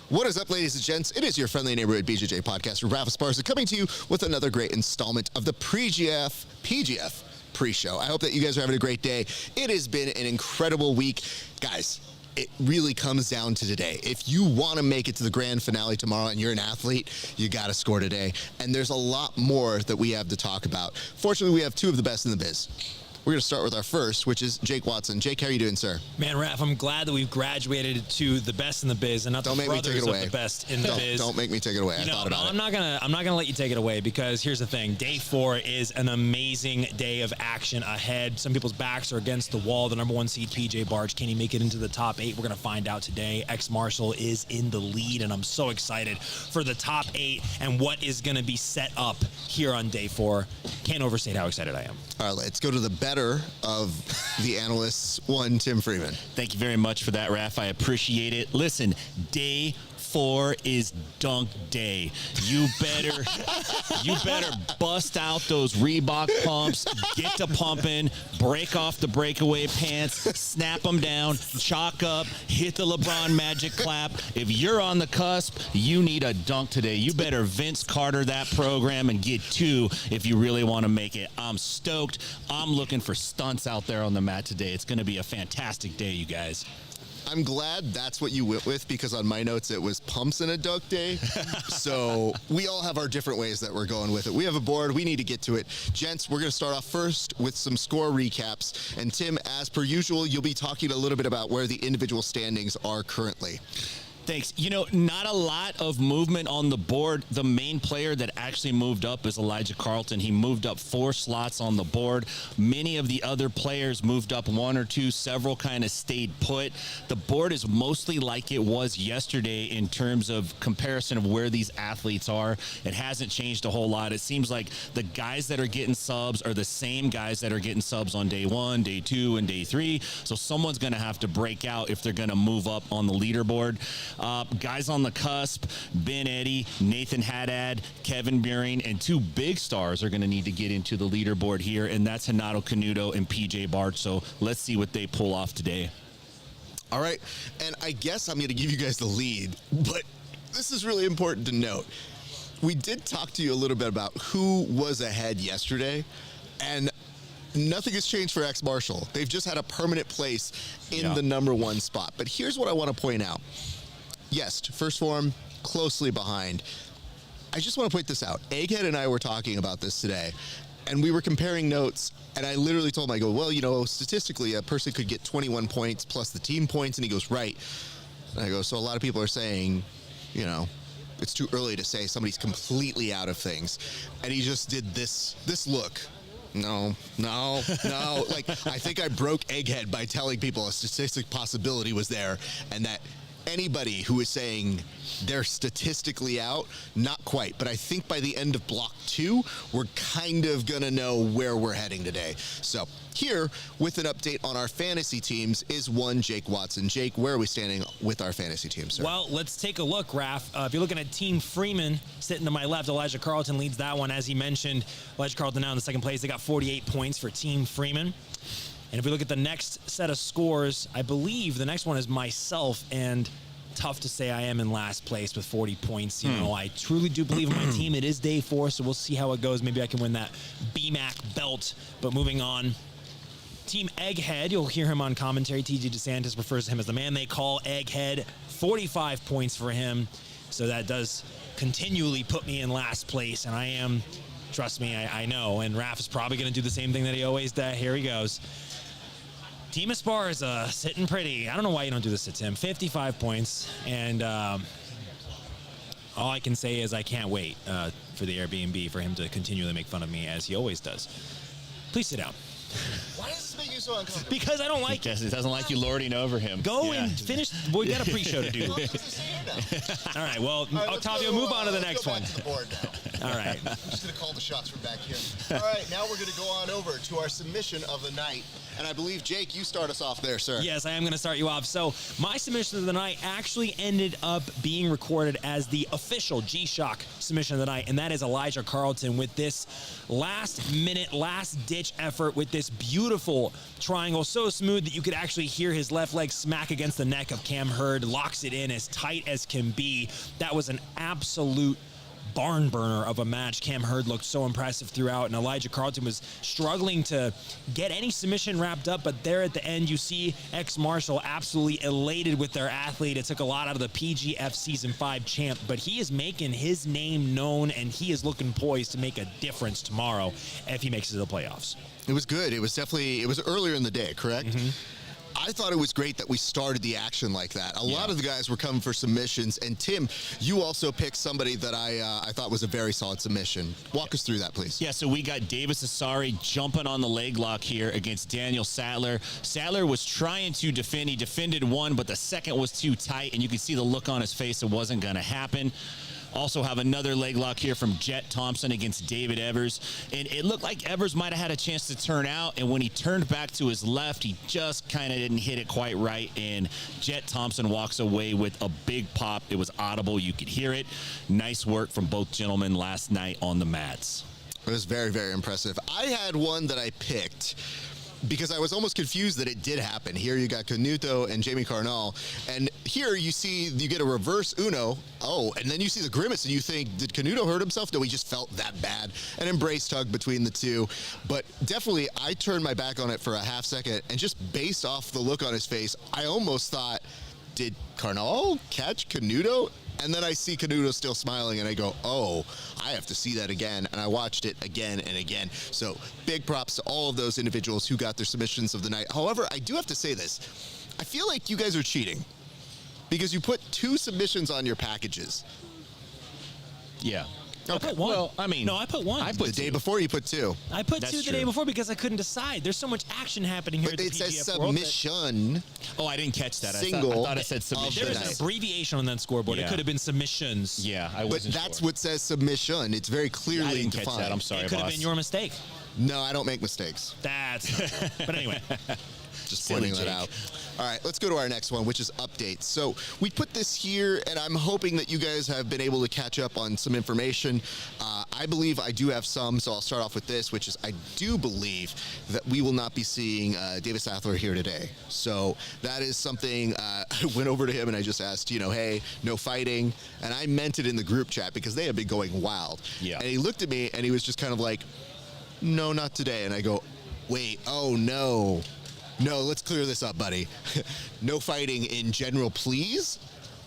What is up, ladies and gents? It is your friendly neighborhood BJJ podcaster, Rafa Esparza, coming to you with another great installment of the PGF pre-show. I hope that you guys are having a great day. It has been an incredible week. Guys, it really comes down to today. If you want to make it to the grand finale tomorrow and you're an athlete, you got to score today. And there's a lot more that we have to talk about. Fortunately, we have two of the best in the biz. We're going to start with our first, which is Jake Watson. Jake, how are you doing, sir? Man, Raph, I'm glad that we've graduated to the best in the biz and not the brothers of the best in the biz. Don't make me take it away. I thought about it. I'm not gonna let you take it away, because here's the thing. Day 4 is an amazing day of action ahead. Some people's backs are against the wall. The number 1 seed, PJ Barch, can he make it into the top 8? We're going to find out today. Ex-Marshall is in the lead, and I'm so excited for the top 8 and what is going to be set up here on day 4. Can't overstate how excited I am. All right, let's go to the better of the analysts, one Tim Freeman. Thank you very much for that, Raph. I appreciate it. Listen, day 4 is dunk day. You better bust out those Reebok pumps, get to pumping, break off the breakaway pants, snap them down, chalk up, hit the LeBron magic clap. If you're on the cusp, you need a dunk today. You better Vince Carter that program and get 2 if you really want to make it. I'm stoked. I'm looking for stunts out there on the mat today. It's going to be a fantastic day, you guys. I'm glad that's what you went with, because on my notes it was pumps and a dunk day. So we all have our different ways that we're going with it. We have a board. We need to get to it. Gents, we're going to start off first with some score recaps. And Tim, as per usual, you'll be talking a little bit about where the individual standings are currently. Thanks. You know, not a lot of movement on the board. The main player that actually moved up is Elijah Carlton. He moved up 4 slots on the board. Many of the other players moved up 1 or 2. Several kind of stayed put. The board is mostly like it was yesterday in terms of comparison of where these athletes are. It hasn't changed a whole lot. It seems like the guys that are getting subs are the same guys that are getting subs on day 1, day 2, and day 3. So someone's going to have to break out if they're going to move up on the leaderboard. Guys on the cusp, Ben Eddy, Nathan Haddad, Kevin Beuhring, and 2 big stars are going to need to get into the leaderboard here, and that's Renato Canuto and PJ Barch. So let's see what they pull off today. All right, and I guess I'm going to give you guys the lead, but this is really important to note. We did talk to you a little bit about who was ahead yesterday, and nothing has changed for Ex-Marshall. They've just had a permanent place in the number 1 spot. But here's what I want to point out. Yes, first Phorm, closely behind. I just want to point this out. Egghead and I were talking about this today, and we were comparing notes, and I literally told him, I go, well, you know, statistically, a person could get 21 points plus the team points, and he goes, right. And I go, so a lot of people are saying, you know, it's too early to say somebody's completely out of things. And he just did this look. No. Like, I think I broke Egghead by telling people a statistic possibility was there, and that anybody who is saying they're statistically out, not quite. But I think by the end of block 2, we're kind of going to know where we're heading today. So here, with an update on our fantasy teams, is one Jake Watson. Jake, where are we standing with our fantasy teams, sir? Well, let's take a look, Raph. If you're looking at Team Freeman, sitting to my left, Elijah Carlton leads that one. As he mentioned, Elijah Carlton now in the second place. They got 48 points for Team Freeman. And if we look at the next set of scores, I believe the next one is myself, and tough to say I am in last place with 40 points. You know, I truly do believe in my team. It is day 4, so we'll see how it goes. Maybe I can win that BMAC belt. But moving on, Team Egghead, you'll hear him on commentary. TG DeSantis refers to him as the man they call Egghead. 45 points for him. So that does continually put me in last place, and I am, trust me, I know. And Raph is probably going to do the same thing that he always does. Here he goes. Team Esparza sitting pretty. I don't know why you don't do this to Tim. 55 points. And all I can say is I can't wait for the Airbnb for him to continually make fun of me, as he always does. Please sit down. Why does this make you so uncomfortable? Because I don't like it. He doesn't like you lording over him. Go and finish. We got a pre-show to do. All right, well, Octavio, move on to the next one. Go back to the board now. All right. I'm just going to call the shots from back here. All right, now we're going to go on over to our submission of the night. And I believe, Jake, you start us off there, sir. Yes, I am going to start you off. So my submission of the night actually ended up being recorded as the official G-Shock submission of the night, and that is Elijah Carlton with this last-minute, last-ditch effort with this beautiful triangle, so smooth that you could actually hear his left leg smack against the neck of Cam Hurd, locks it in as tight as can be. That was an absolute barn burner of a match. Cam Hurd looked so impressive throughout, and Elijah Carlton was struggling to get any submission wrapped up, but there at the end you see ex-Marshall absolutely elated with their athlete. It took a lot out of the PGF Season 5 champ, but he is making his name known, and he is looking poised to make a difference tomorrow if he makes it to the playoffs. It was good. It was earlier in the day, correct? Mm-hmm. I thought it was great that we started the action like that. A lot of the guys were coming for submissions, and Tim, you also picked somebody that I thought was a very solid submission. Walk us through that, please. Yeah, so we got Davis Asare jumping on the leg lock here against Daniel Sathler. Sathler was trying to defend. He defended one, but the second was too tight, and you can see the look on his face. It wasn't going to happen. Also have another leg lock here from Jett Thompson against David Evers. And it looked like Evers might have had a chance to turn out. And when he turned back to his left, he just kind of didn't hit it quite right. And Jett Thompson walks away with a big pop. It was audible. You could hear it. Nice work from both gentlemen last night on the mats. It was very, very impressive. I had one that I picked because I was almost confused that it did happen. Here you got Canuto and Jamie Carnall, and here you get a reverse Uno. Oh, and then you see the grimace, and you think, did Canuto hurt himself? No, he just felt that bad. An embrace tug between the two. But definitely, I turned my back on it for a half second, and just based off the look on his face, I almost thought, did Carnall catch Canuto? And then I see Canuto still smiling, and I go, oh, I have to see that again. And I watched it again and again. So big props to all of those individuals who got their submissions of the night. However, I do have to say this. I feel like you guys are cheating because you put 2 submissions on your packages. Yeah. I put one. Well, I mean, no, I put one. I put the day before you put 2. I put That's 2 the true. day before because I couldn't decide. There's so much action happening here But at the it says PGF World submission. Oh, I didn't catch that. Single I thought it said submission. There is an abbreviation on that scoreboard. It Yeah. could have been submissions. Yeah, I But wasn't that's sure. what says submission. It's very clearly I didn't defined. catch that. I'm sorry, It could have boss. been your mistake. No, I don't make mistakes. That's not true. But anyway. Just Silly pointing that Jake. out. All right, let's go to our next one, which is updates. So we put this here, and I'm hoping that you guys have been able to catch up on some information. I believe I do have some, so I'll start off with this, which is I do believe that we will not be seeing David Sathler here today. So that is something I went over to him, and I just asked, hey, no fighting. And I meant it in the group chat because they have been going wild. Yeah. And he looked at me, and he was just kind of like, no, not today. And I go, wait, oh, no. No, let's clear this up, buddy. No fighting in general, please.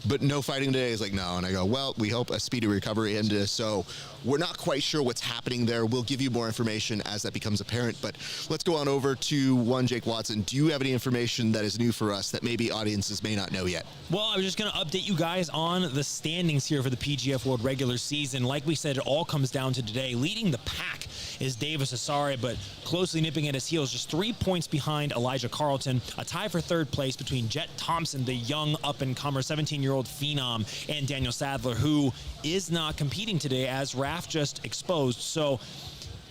But no fighting today. Is like, no. And I go, well, we hope a speedy recovery into this. So we're not quite sure what's happening there. We'll give you more information as that becomes apparent. But let's go on over to one Jake Watson. Do you have any information that is new for us that maybe audiences may not know yet? Well, I was just going to update you guys on the standings here for the PGF World regular season. Like we said, it all comes down to today. Leading the pack is Davis Asare, but closely nipping at his heels, just 3 points behind Elijah Carlton. A tie for 3rd place between Jett Thompson, the young up-and-comer 17-year-old phenom, and Daniel Sathler, who is not competing today as Raf just exposed. So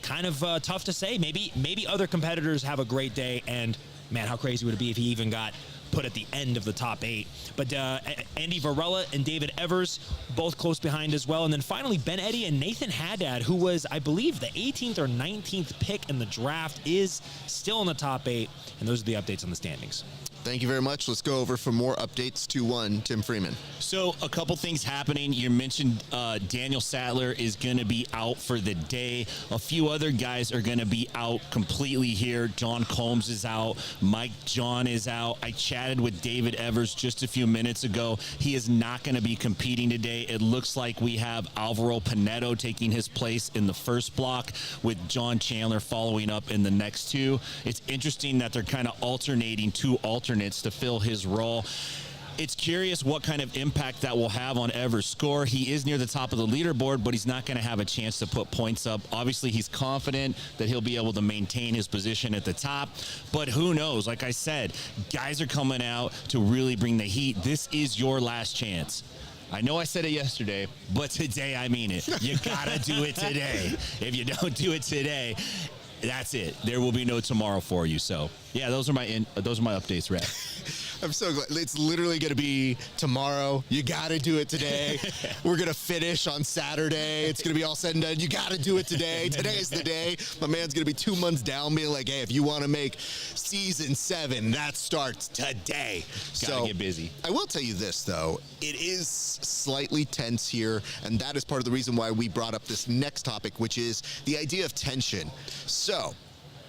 kind of tough to say. Maybe other competitors have a great day, and man, how crazy would it be if he even got put at the end of the top 8. But Andy Varela and David Evers, both close behind as well. And then finally, Ben Eddy and Nathan Haddad, who was, I believe, the 18th or 19th pick in the draft, is still in the top 8. And those are the updates on the standings. Thank you very much. Let's go over for more updates to one Tim Freeman. So a couple things happening. You mentioned Daniel Sathler is going to be out for the day. A few other guys are going to be out completely here. John Combs is out. Mike John is out. I chatted with David Evers just a few minutes ago. He is not going to be competing today. It looks like we have Alvaro Pinedo taking his place in the first block with John Chandler following up in the next 2. It's interesting that they're kind of alternating 2 alternates to fill his role. It's curious what kind of impact that will have on Evers' score. He is near the top of the leaderboard, but he's not going to have a chance to put points up. Obviously, he's confident that he'll be able to maintain his position at the top, but who knows? Like I said, guys are coming out to really bring the heat. This is your last chance. I know I said it yesterday, but today I mean it. You gotta do it today. If you don't do it today, that's it. There will be no tomorrow for you. So, yeah, those are my updates, Rhett. I'm so glad. It's literally going to be tomorrow. You got to do it today. We're going to finish on Saturday. It's going to be all said and done. You got to do it today. Today's the day. My man's going to be 2 months down being like, hey, if you want to make season 7, that starts today. Gotta get busy. I will tell you this, though. It is slightly tense here, and that is part of the reason why we brought up this next topic, which is the idea of tension. So,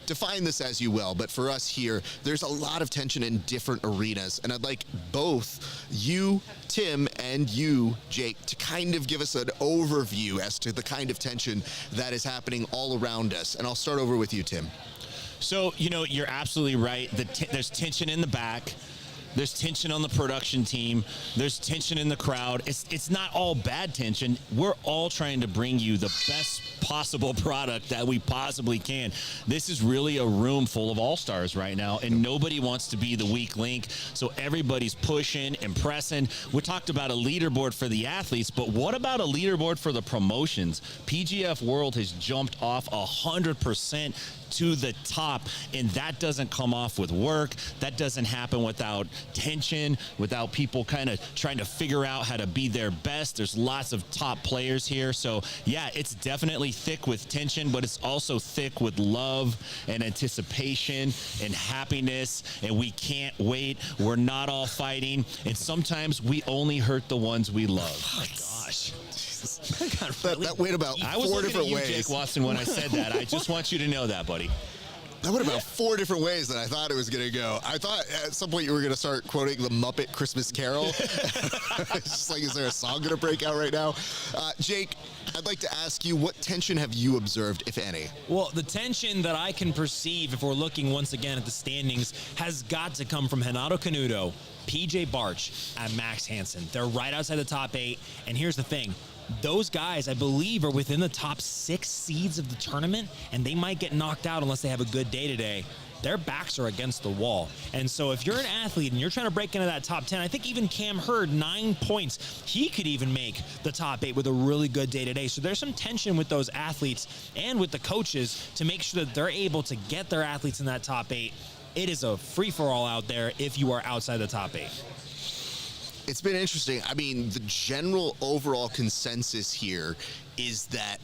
define this as you will, but for us here, there's a lot of tension in different arenas, and I'd like both you, Tim, and you, Jake, to kind of give us an overview as to the kind of tension that is happening all around us. And I'll start over with you, Tim. So, you're absolutely right. There's tension in the back. There's tension on the production team. There's tension in the crowd. It's not all bad tension. We're all trying to bring you the best possible product that we possibly can. This is really a room full of all-stars right now, and nobody wants to be the weak link. So everybody's pushing and pressing. We talked about a leaderboard for the athletes, but what about a leaderboard for the promotions? PGF World has jumped off 100% to the top, and that doesn't come off with work. That doesn't happen without tension, without people kind of trying to figure out how to be their best. There's lots of top players here. So yeah, it's definitely thick with tension, but it's also thick with love and anticipation and happiness, and we can't wait. We're not all fighting, and sometimes we only hurt the ones we love. Oh, gosh. That went about 4 different ways. Jake Watson, when I said that. I just want you to know that, buddy. That went about 4 different ways that I thought it was going to go. I thought at some point you were going to start quoting the Muppet Christmas Carol. It's just like, is there a song going to break out right now? Jake, I'd like to ask you, what tension have you observed, if any? Well, the tension that I can perceive, if we're looking once again at the standings, has got to come from Renato Canuto, PJ Barch, and Max Hanson. They're right outside the top 8, and here's the thing. Those guys, I believe, are within the top 6 seeds of the tournament, and they might get knocked out unless they have a good day today. Their backs are against the wall. And so if you're an athlete and you're trying to break into that top 10, I think even Cam Hurd, 9 points, he could even make the top 8 with a really good day today. So there's some tension with those athletes and with the coaches to make sure that they're able to get their athletes in that top 8. It is a free-for-all out there if you are outside the top 8. It's been interesting. I mean, the general overall consensus here is that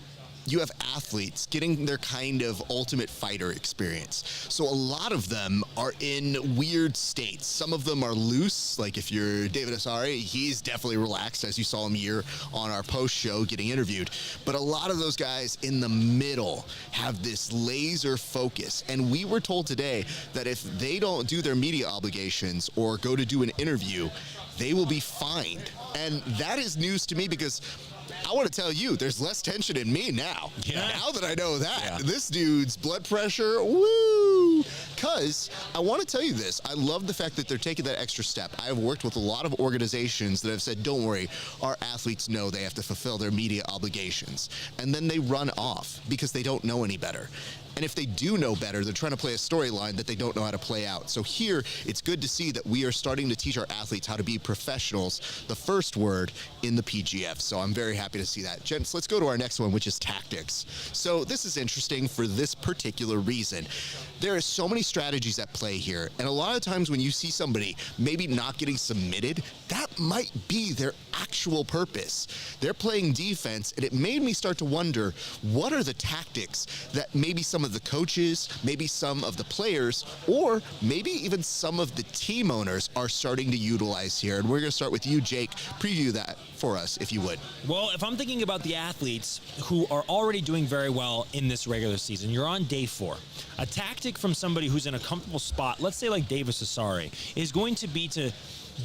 you have athletes getting their kind of ultimate fighter experience. So a lot of them are in weird states. Some of them are loose, like if you're David Asare, he's definitely relaxed, as you saw him here on our post show getting interviewed. But a lot of those guys in the middle have this laser focus. And we were told today that if they don't do their media obligations or go to do an interview, they will be fined. And that is news to me, because I want to tell you, there's less tension in me now. Yeah. Now that I know that. Yeah. This dude's blood pressure, woo! Because I want to tell you this. I love the fact that they're taking that extra step. I have worked with a lot of organizations that have said, don't worry, our athletes know they have to fulfill their media obligations. And then they run off because they don't know any better. And if they do know better, they're trying to play a storyline that they don't know how to play out. So here, it's good to see that we are starting to teach our athletes how to be professionals, the first word in the PGF. So I'm very happy to see that. Gents, let's go to our next one, which is tactics. So this is interesting for this particular reason. There are so many strategies at play here. And a lot of times when you see somebody maybe not getting submitted, that might be their actual purpose. They're playing defense, and it made me start to wonder, what are the tactics that maybe some of the coaches, maybe some of the players, or maybe even some of the team owners are starting to utilize here? And we're going to start with you, Jake. Preview that for us, if you would. Well, if I'm thinking about the athletes who are already doing very well in this regular season, you're on day 4. A tactic from somebody who's in a comfortable spot, let's say like Davis Asare, is going to be to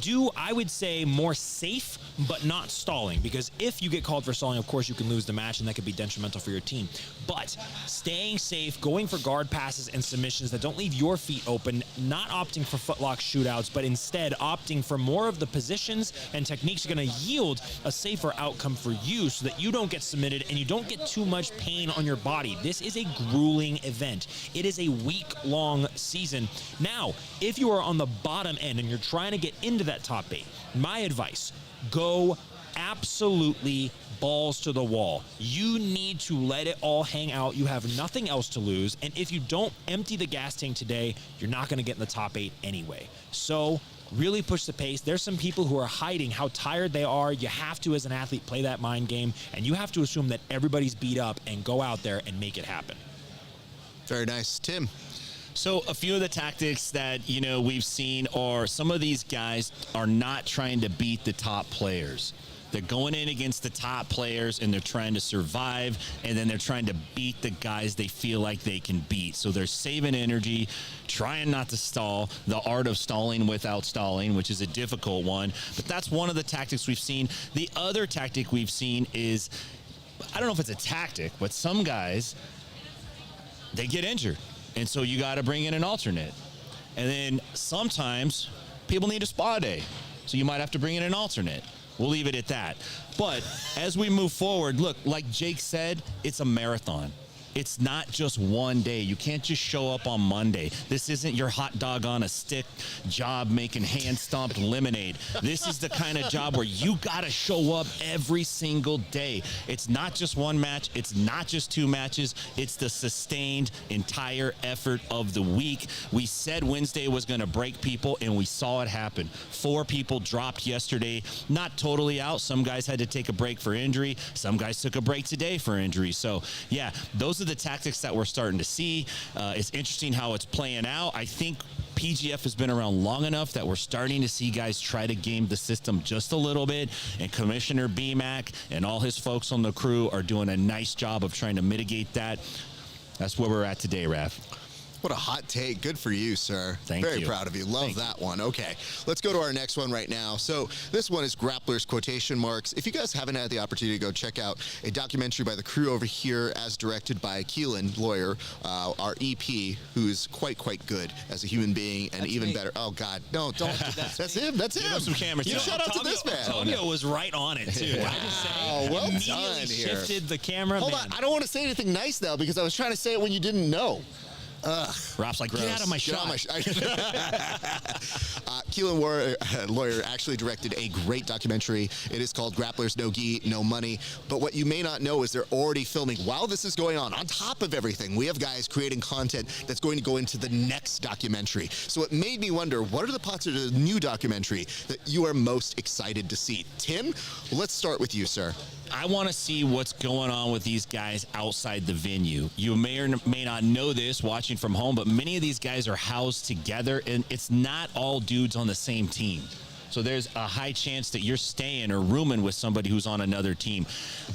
do, I would say, more safe but not stalling, because if you get called for stalling, of course you can lose the match, and that could be detrimental for your team. But staying safe, going for guard passes and submissions that don't leave your feet open, not opting for footlock shootouts, but instead opting for more of the positions and techniques are going to yield a safer outcome for you, so that you don't get submitted and you don't get too much pain on your body. This is a grueling event. It is a week-long season. Now, if you are on the bottom end and you're trying to get into that top 8, my advice, go absolutely balls to the wall. You need to let it all hang out. You have nothing else to lose. And if you don't empty the gas tank today, you're not going to get in the top 8 anyway. So really push the pace. There's some people who are hiding how tired they are. You have to, as an athlete, play that mind game. And you have to assume that everybody's beat up and go out there and make it happen. Very nice. Tim? So a few of the tactics that, we've seen are some of these guys are not trying to beat the top players. They're going in against the top players and they're trying to survive, and then they're trying to beat the guys they feel like they can beat. So they're saving energy, trying not to stall, the art of stalling without stalling, which is a difficult one. But that's one of the tactics we've seen. The other tactic we've seen is, I don't know if it's a tactic, but some guys, they get injured. And so you got to bring in an alternate. And then sometimes people need a spa day. So you might have to bring in an alternate. We'll leave it at that. But as we move forward, look, like Jake said, it's a marathon. It's not just one day. You can't just show up on Monday. This isn't your hot dog on a stick job making hand-stomped lemonade. This is the kind of job where you got to show up every single day. It's not just one match. It's not just 2 matches. It's the sustained entire effort of the week. We said Wednesday was going to break people, and we saw it happen. 4 people dropped yesterday. Not totally out. Some guys had to take a break for injury. Some guys took a break today for injury. So, yeah, those are the tactics that we're starting to see. It's interesting how it's playing out. I think PGF has been around long enough that we're starting to see guys try to game the system just a little bit, and Commissioner BMAC and all his folks on the crew are doing a nice job of trying to mitigate that. That's where we're at today, Raph. What a hot take. Good for you, sir. Thank you. Very proud of you. Love that one. Okay, let's go to our next one right now. So this one is Grapplers quotation marks. If you guys haven't had the opportunity to go check out a documentary by the crew over here as directed by Keelan, lawyer, our EP, who's quite good as a human being and That's even me. better. Oh, God. No, don't. That's him. That's him. Give him some camera You time. shout out to this man. Antonio was right on it, too. Wow. I just say, Well immediately done here. shifted the camera. Hold man. on. I don't want to say anything nice now because I was trying to say it when you didn't know. Rob's like, get out of my shot. Keelan Lawyer actually directed a great documentary. It is called Grapplers, No Gi, No Money. But what you may not know is they're already filming while this is going on top of everything, we have guys creating content that's going to go into the next documentary. So it made me wonder, what are the parts of the new documentary that you are most excited to see? Tim, let's start with you, sir. I want to see what's going on with these guys outside the venue. You may or may not know this watching from home, but many of these guys are housed together, and it's not all dudes on the same team. So there's a high chance that you're staying or rooming with somebody who's on another team.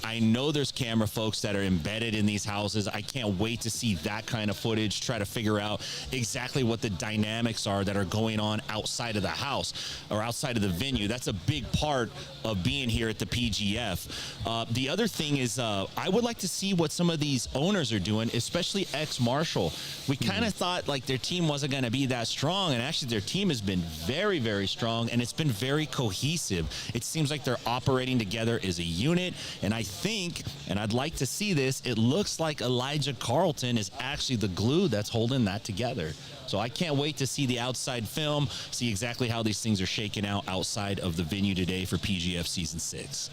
I know there's camera folks that are embedded in these houses. I can't wait to see that kind of footage, try to figure out exactly what the dynamics are that are going on outside of the house or outside of the venue. That's a big part of being here at the PGF. The other thing is I would like to see what some of these owners are doing, especially ex-Marshall. We kind of thought like their team wasn't going to be that strong, and actually their team has been very, very strong, and it's been very cohesive. It seems like they're operating together as a unit, and I think, and I'd like to see this, it looks like Elijah Carlton is actually the glue that's holding that together. So I can't wait to see the outside film, see exactly how these things are shaking out outside of the venue today for PGF Season 6.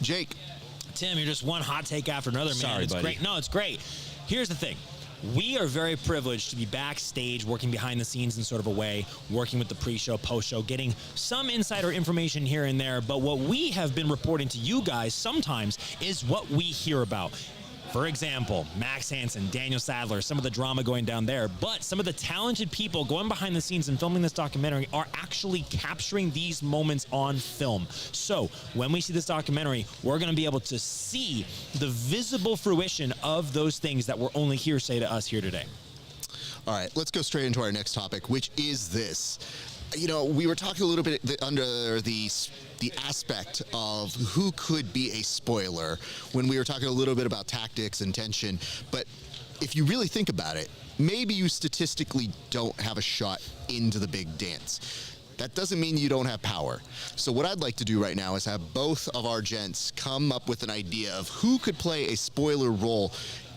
Jake. Tim, you're just one hot take after another, man. Sorry, it's buddy. great. No, it's great. Here's the thing. We are very privileged to be backstage, working behind the scenes in sort of a way, working with the pre-show, post-show, getting some insider information here and there. But what we have been reporting to you guys sometimes is what we hear about. For example, Max Hanson, Daniel Sathler, some of the drama going down there, but some of the talented people going behind the scenes and filming this documentary are actually capturing these moments on film. So when we see this documentary, we're going to be able to see the visible fruition of those things that were only hearsay to us here today. All right, let's go straight into our next topic, which is this. You know, we were talking a little bit under the aspect of who could be a spoiler when we were talking a little bit about tactics and tension. But if you really think about it, maybe you statistically don't have a shot into the big dance. That doesn't mean you don't have power. So what I'd like to do right now is have both of our gents come up with an idea of who could play a spoiler role.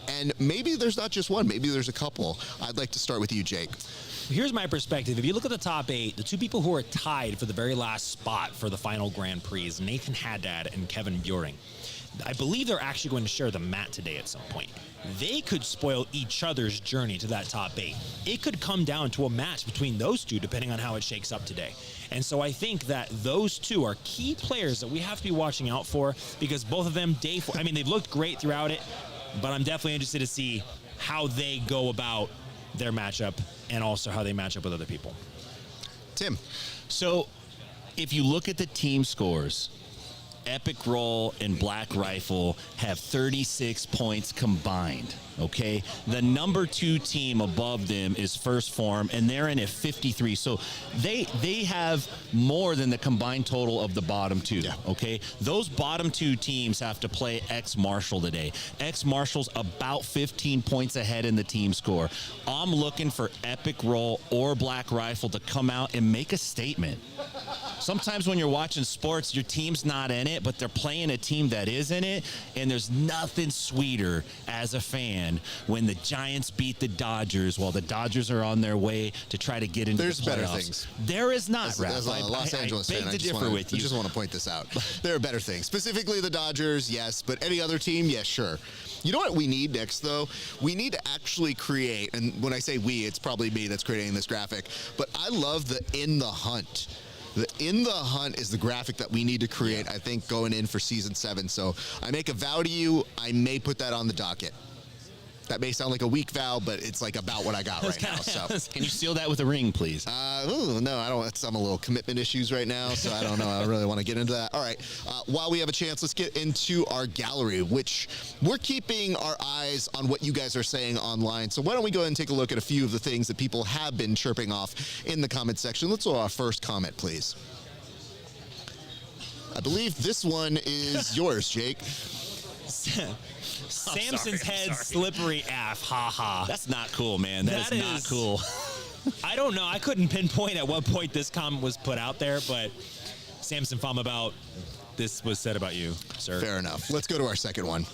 And maybe there's not just one, maybe there's a couple. I'd like to start with you, Jake. here's my perspective. If you look at the top 8, the two people who are tied for the very last spot for the final Grand Prix is Nathan Haddad and Kevin Beuhring. I believe they're actually going to share the mat today at some point. They could spoil each other's journey to that top 8. It could come down to a match between those two, depending on how it shakes up today. And so I think that those two are key players that we have to be watching out for, because both of them, they've looked great throughout it, but I'm definitely interested to see how they go about their matchup and also how they match up with other people. Tim. So if you look at the team scores, Epic Roll and Black Rifle have 36 points combined, okay? The number 2 team above them is First Phorm, and they're in at 53. So they have more than the combined total of the bottom 2, okay? Those bottom 2 teams have to play X-Marshall today. X-Marshall's about 15 points ahead in the team score. I'm looking for Epic Roll or Black Rifle to come out and make a statement. Sometimes when you're watching sports, your team's not in it, but they're playing a team that is in it, and there's nothing sweeter as a fan when the Giants beat the Dodgers while the Dodgers are on their way to try to get into the playoffs. There's better things. There is not, Raph. As a Los Angeles fan, I just want to point this out. There are better things. Specifically the Dodgers, yes, but any other team, yes, sure. You know what we need next, though? We need to actually create, and when I say we, it's probably me that's creating this graphic, but I love the In the Hunt. The In the Hunt is the graphic that we need to create, I think, going in for Season 7. So I make a vow to you. I may put that on the docket. That may sound like a weak vow, but it's like about what I got right now. So can you seal that with a ring, please? No, I don't. I'm a little commitment issues right now, so I don't know. I don't really want to get into that. All right. While we have a chance, let's get into our gallery, which we're keeping our eyes on what you guys are saying online. So why don't we go ahead and take a look at a few of the things that people have been chirping off in the comment section. Let's go to our first comment, please. I believe this one is yours, Jake. Samson's head slippery af. Ha ha. That's not cool, man. That is not cool. I don't know. I couldn't pinpoint at what point this comment was put out there, but Samson Phommabout, this was said about you, sir. Fair enough. Let's go to our second one.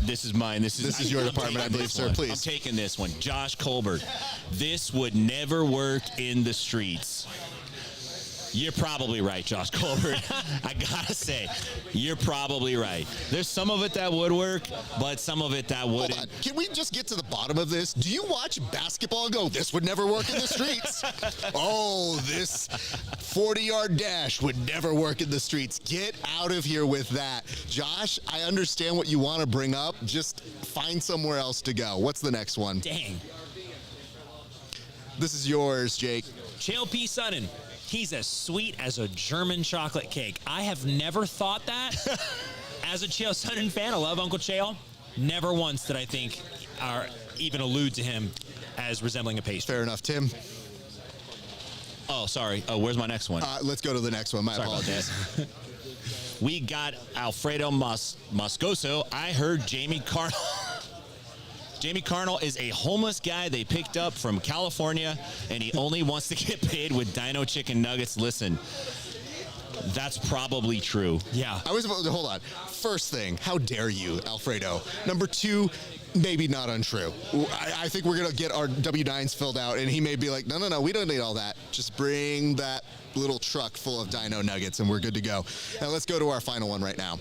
This is mine. This is your department, I believe, sir. Please. I'm taking this one. Josh Colbert. This would never work in the streets. You're probably right, Josh Colbert. I gotta say, you're probably right. There's some of it that would work, but some of it that wouldn't. Hold on. Can we just get to the bottom of this? Do you watch basketball and go, this would never work in the streets? Oh, this 40-yard dash would never work in the streets. Get out of here with that. Josh, I understand what you want to bring up. Just find somewhere else to go. What's the next one? Dang. This is yours, Jake. Chael P. Sutton. He's as sweet as a German chocolate cake. I have never thought that. As a Chael Sutton fan, I love Uncle Chael. Never once did I think or even allude to him as resembling a pastry. Fair enough. Tim? Oh, sorry. Where's my next one? Let's go to the next one. My apologies. We got Alfredo Moscoso. I heard Jamie Carnall. Jamie Carnall is a homeless guy they picked up from California, and he only wants to get paid with Dino Chicken Nuggets. Listen, that's probably true. Yeah. I was about to, hold on. First thing, how dare you, Alfredo? Number 2, maybe not untrue. I think we're going to get our W9s filled out, and he may be like, no, we don't need all that. Just bring that little truck full of Dino Nuggets, and we're good to go. Now let's go to our final one right now.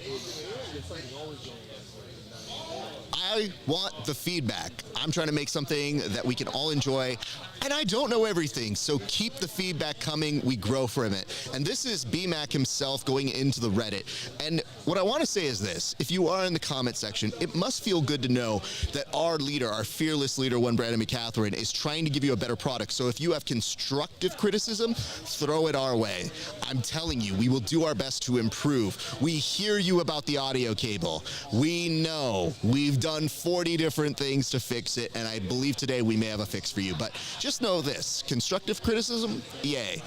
I want the feedback. I'm trying to make something that we can all enjoy, and I don't know everything, so keep the feedback coming. We grow from it. And this is BMAC himself going into the Reddit. And what I want to say is this. If you are in the comment section, it must feel good to know that our leader, our fearless leader, one Brandon McCatherine, is trying to give you a better product. So if you have constructive criticism, throw it our way. I'm telling you, we will do our best to improve. We hear you about the audio cable. We know we've done 40 different things to fix it, and I believe today we may have a fix for you. But just know this, constructive criticism, yay.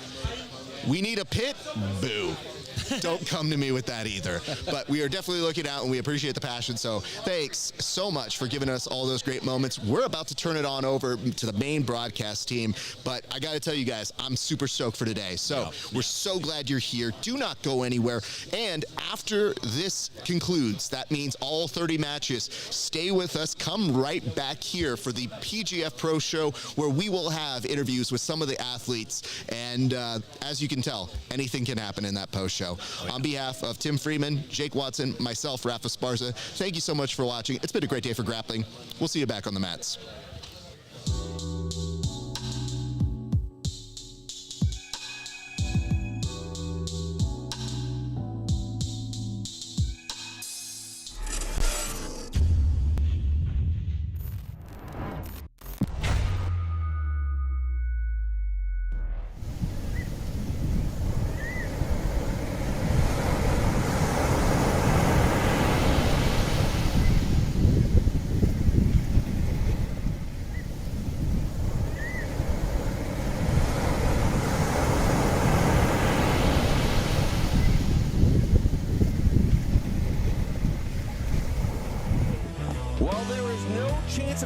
We need a pit? Boo. Don't come to me with that either. But we are definitely looking out, and we appreciate the passion. So thanks so much for giving us all those great moments. We're about to turn it on over to the main broadcast team. But I got to tell you guys, I'm super stoked for today. So we're so glad you're here. Do not go anywhere. And after this concludes, that means all 30 matches, stay with us. Come right back here for the PGF Pro Show, where we will have interviews with some of the athletes. And as you can tell, anything can happen in that post show. On behalf of Tim Freeman, Jake Watson, myself, Rafa Sparza, thank you so much for watching. It's been a great day for grappling. We'll see you back on the mats.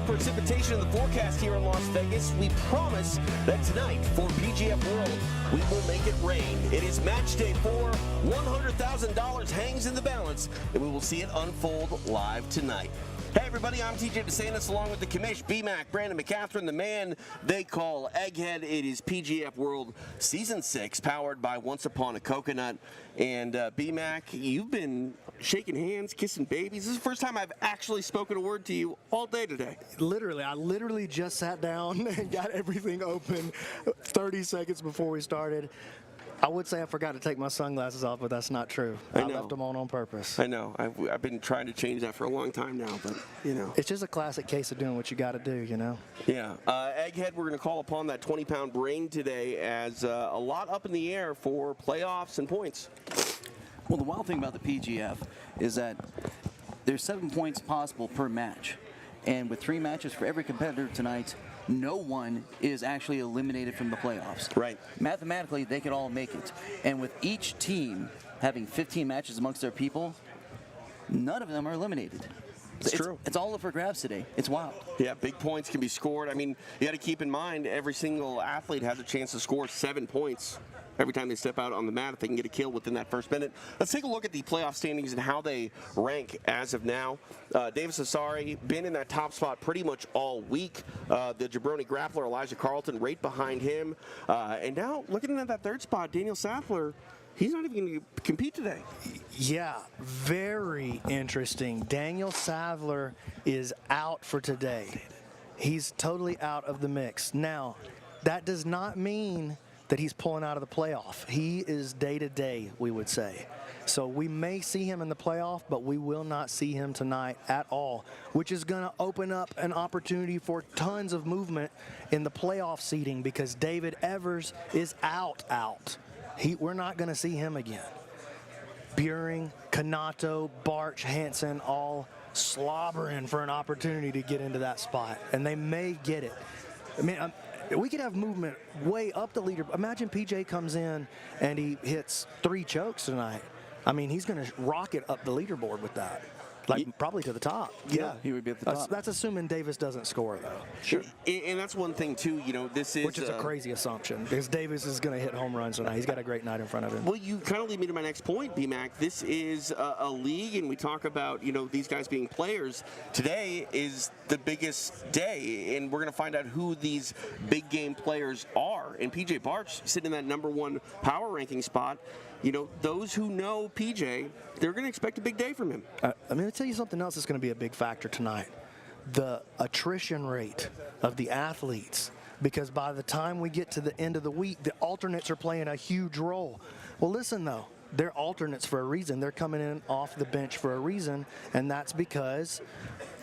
Precipitation in the forecast here in Las Vegas. We promise that tonight for PGF World, we will make it rain. It is match day 4. $100,000 hangs in the balance, and we will see it unfold live tonight. Hey everybody, I'm TJ DeSantis along with the commish, B-Mac, Brandon McCatherine, the man they call Egghead. It is PGF World Season 6, powered by Once Upon a Coconut. And B-Mac, you've been shaking hands, kissing babies. This is the first time I've actually spoken a word to you all day today. Literally, I literally just sat down and got everything open 30 seconds before we started. I would say I forgot to take my sunglasses off, but that's not true. I left them on purpose. I know. I've been trying to change that for a long time now, but, you know. It's just a classic case of doing what you got to do, you know? Yeah. Egghead, we're going to call upon that 20-pound brain today as a lot up in the air for playoffs and points. Well, the wild thing about the PGF is that there's 7 points possible per match. And with 3 matches for every competitor tonight, no one is actually eliminated from the playoffs. Right. Mathematically, they could all make it. And with each team having 15 matches amongst their people, none of them are eliminated. It's true. It's all up for grabs today. It's wild. Yeah, big points can be scored. I mean, you got to keep in mind every single athlete has a chance to score 7 points. Every time they step out on the mat, if they can get a kill within that first minute. Let's take a look at the playoff standings and how they rank as of now. Davis Asare been in that top spot pretty much all week. The jabroni grappler, Elijah Carlton, right behind him. And now, looking at that third spot, Daniel Sathler, he's not even going to compete today. Yeah, very interesting. Daniel Sathler is out for today. He's totally out of the mix. Now, that does not mean that he's pulling out of the playoff. He is day-to-day, we would say. So we may see him in the playoff, but we will not see him tonight at all, which is going to open up an opportunity for tons of movement in the playoff seating because David Evers is out. We're not going to see him again. Beuhring, Canuto, Barch, Hanson, all slobbering for an opportunity to get into that spot, and they may get it. I mean, we could have movement way up the leader. Imagine PJ comes in and he hits 3 chokes tonight. I mean, he's going to rocket up the leaderboard with that. Like, probably to the top. Yeah, he would be at the top. That's assuming Davis doesn't score, though. Sure. And that's one thing, too. You know, this is... Which is a crazy assumption, because Davis is going to hit home runs tonight. He's got a great night in front of him. Well, you kind of lead me to my next point, B-Mac. This is a league, and we talk about, you know, these guys being players. Today is the biggest day, and we're going to find out who these big game players are. And PJ Barch sitting in that #1 power ranking spot. You know, those who know PJ, they're going to expect a big day from him. I'm going to tell you something else that's going to be a big factor tonight. The attrition rate of the athletes. Because by the time we get to the end of the week, the alternates are playing a huge role. Well, listen, though. They're alternates for a reason. They're coming in off the bench for a reason. And that's because,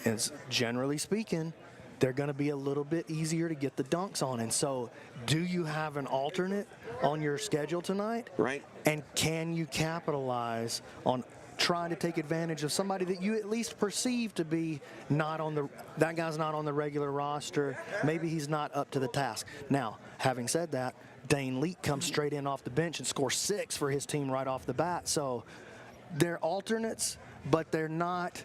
as generally speaking, they're going to be a little bit easier to get the dunks on. And so, do you have an alternate on your schedule tonight? Right. And can you capitalize on trying to take advantage of somebody that you at least perceive to be that guy's not on the regular roster. Maybe he's not up to the task. Now, having said that, Dane Leek comes straight in off the bench and scores 6 for his team right off the bat. So they're alternates, but they're not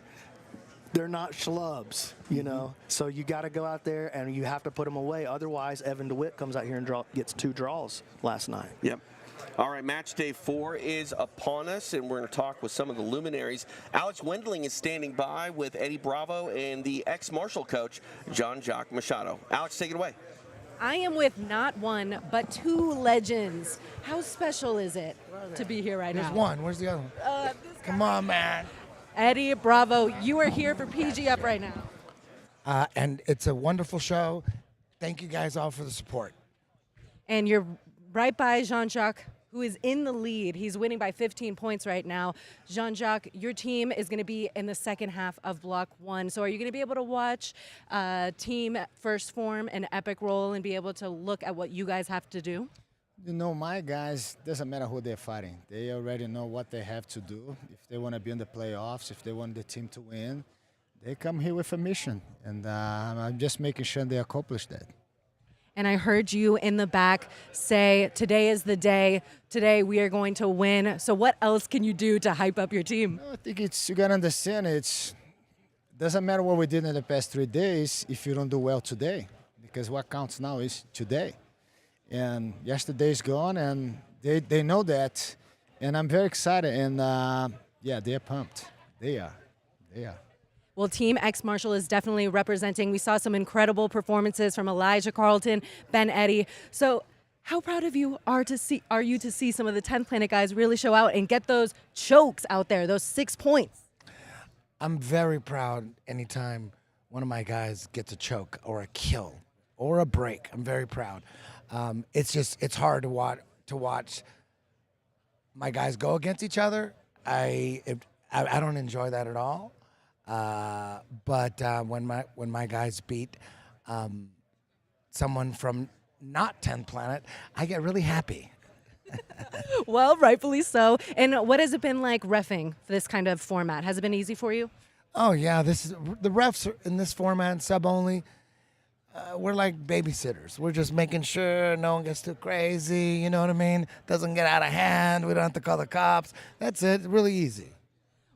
schlubs, you know. So you got to go out there and you have to put them away. Otherwise, Evan DeWitt comes out here and gets 2 draws last night. Yep. All right, match day 4 is upon us, and we're going to talk with some of the luminaries. Alex Wendling is standing by with Eddie Bravo and the ex-Marshall coach, Jacques Machado. Alex, take it away. I am with not 1, but 2 legends. How special is it to be here right now? There's one. Where's the other one? Come on, man. Eddie Bravo, you are here for PGF right now. And it's a wonderful show. Thank you guys all for the support. And you're right by Jean-Jacques, who is in the lead. He's winning by 15 points right now. Jean-Jacques, your team is going to be in the second half of Block 1. So are you going to be able to watch Team First Phorm and Epic Roll and be able to look at what you guys have to do? You know, my guys, doesn't matter who they're fighting. They already know what they have to do. If they want to be in the playoffs, if they want the team to win, they come here with a mission. And I'm just making sure they accomplish that. And I heard you in the back say, today is the day. Today we are going to win. So what else can you do to hype up your team? I think you got to understand doesn't matter what we did in the past 3 days if you don't do well today. Because what counts now is today. And yesterday's gone, and they know that. And I'm very excited. And, yeah, they're pumped. They are. Well, Team X Marshall is definitely representing. We saw some incredible performances from Elijah Carlton, Ben Eddy. So how proud of you are you to see some of the 10th Planet guys really show out and get those chokes out there, those 6 points? I'm very proud anytime one of my guys gets a choke or a kill or a break. I'm very proud. It's hard to watch my guys go against each other. I don't enjoy that at all. But when my guys beat someone from not 10th Planet, I get really happy. Well, rightfully so. And what has it been like reffing for this kind of format? Has it been easy for you? Oh yeah, the refs are in this format, sub only. We're like babysitters. We're just making sure no one gets too crazy. You know what I mean? Doesn't get out of hand. We don't have to call the cops. That's it. Really easy.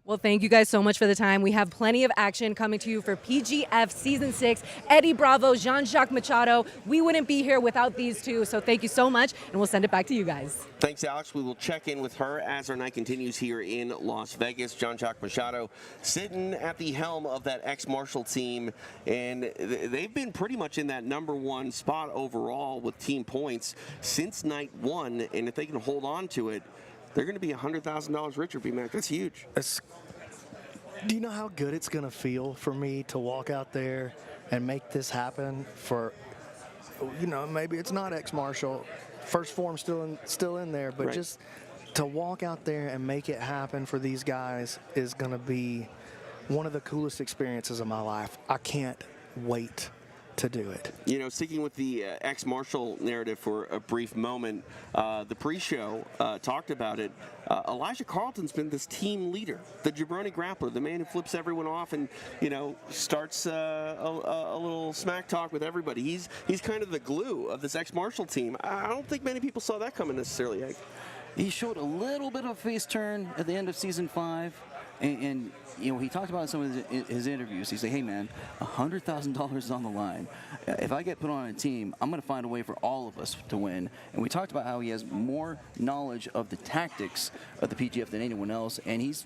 Well, thank you guys so much for the time. We have plenty of action coming to you for PGF Season 6. Eddie Bravo, Jacques Machado. We wouldn't be here without these two, so thank you so much, and we'll send it back to you guys. Thanks, Alex. We will check in with her as our night continues here in Las Vegas. Jacques Machado sitting at the helm of that ex-Marshall team, and they've been pretty much in that #1 spot overall with team points since night 1, and if they can hold on to it, they're going to be $100,000 richer, B-Mac. That's huge. Do you know how good it's going to feel for me to walk out there and make this happen for, you know, maybe it's not ex-Marshall, First Phorm still in there, but right. Just to walk out there and make it happen for these guys is going to be one of the coolest experiences of my life. I can't wait to do it. You know, sticking with the ex-Marshall narrative for a brief moment, the pre-show talked about it. Elijah Carlton's been this team leader, the jabroni grappler, the man who flips everyone off and, you know, starts a little smack talk with everybody. He's kind of the glue of this ex-Marshall team. I don't think many people saw that coming necessarily, Egg. He showed a little bit of a face turn at the end of season 5. And you know, he talked about in some of his interviews. He said, hey, man, $100,000 is on the line. If I get put on a team, I'm going to find a way for all of us to win. And we talked about how he has more knowledge of the tactics of the PGF than anyone else. And he's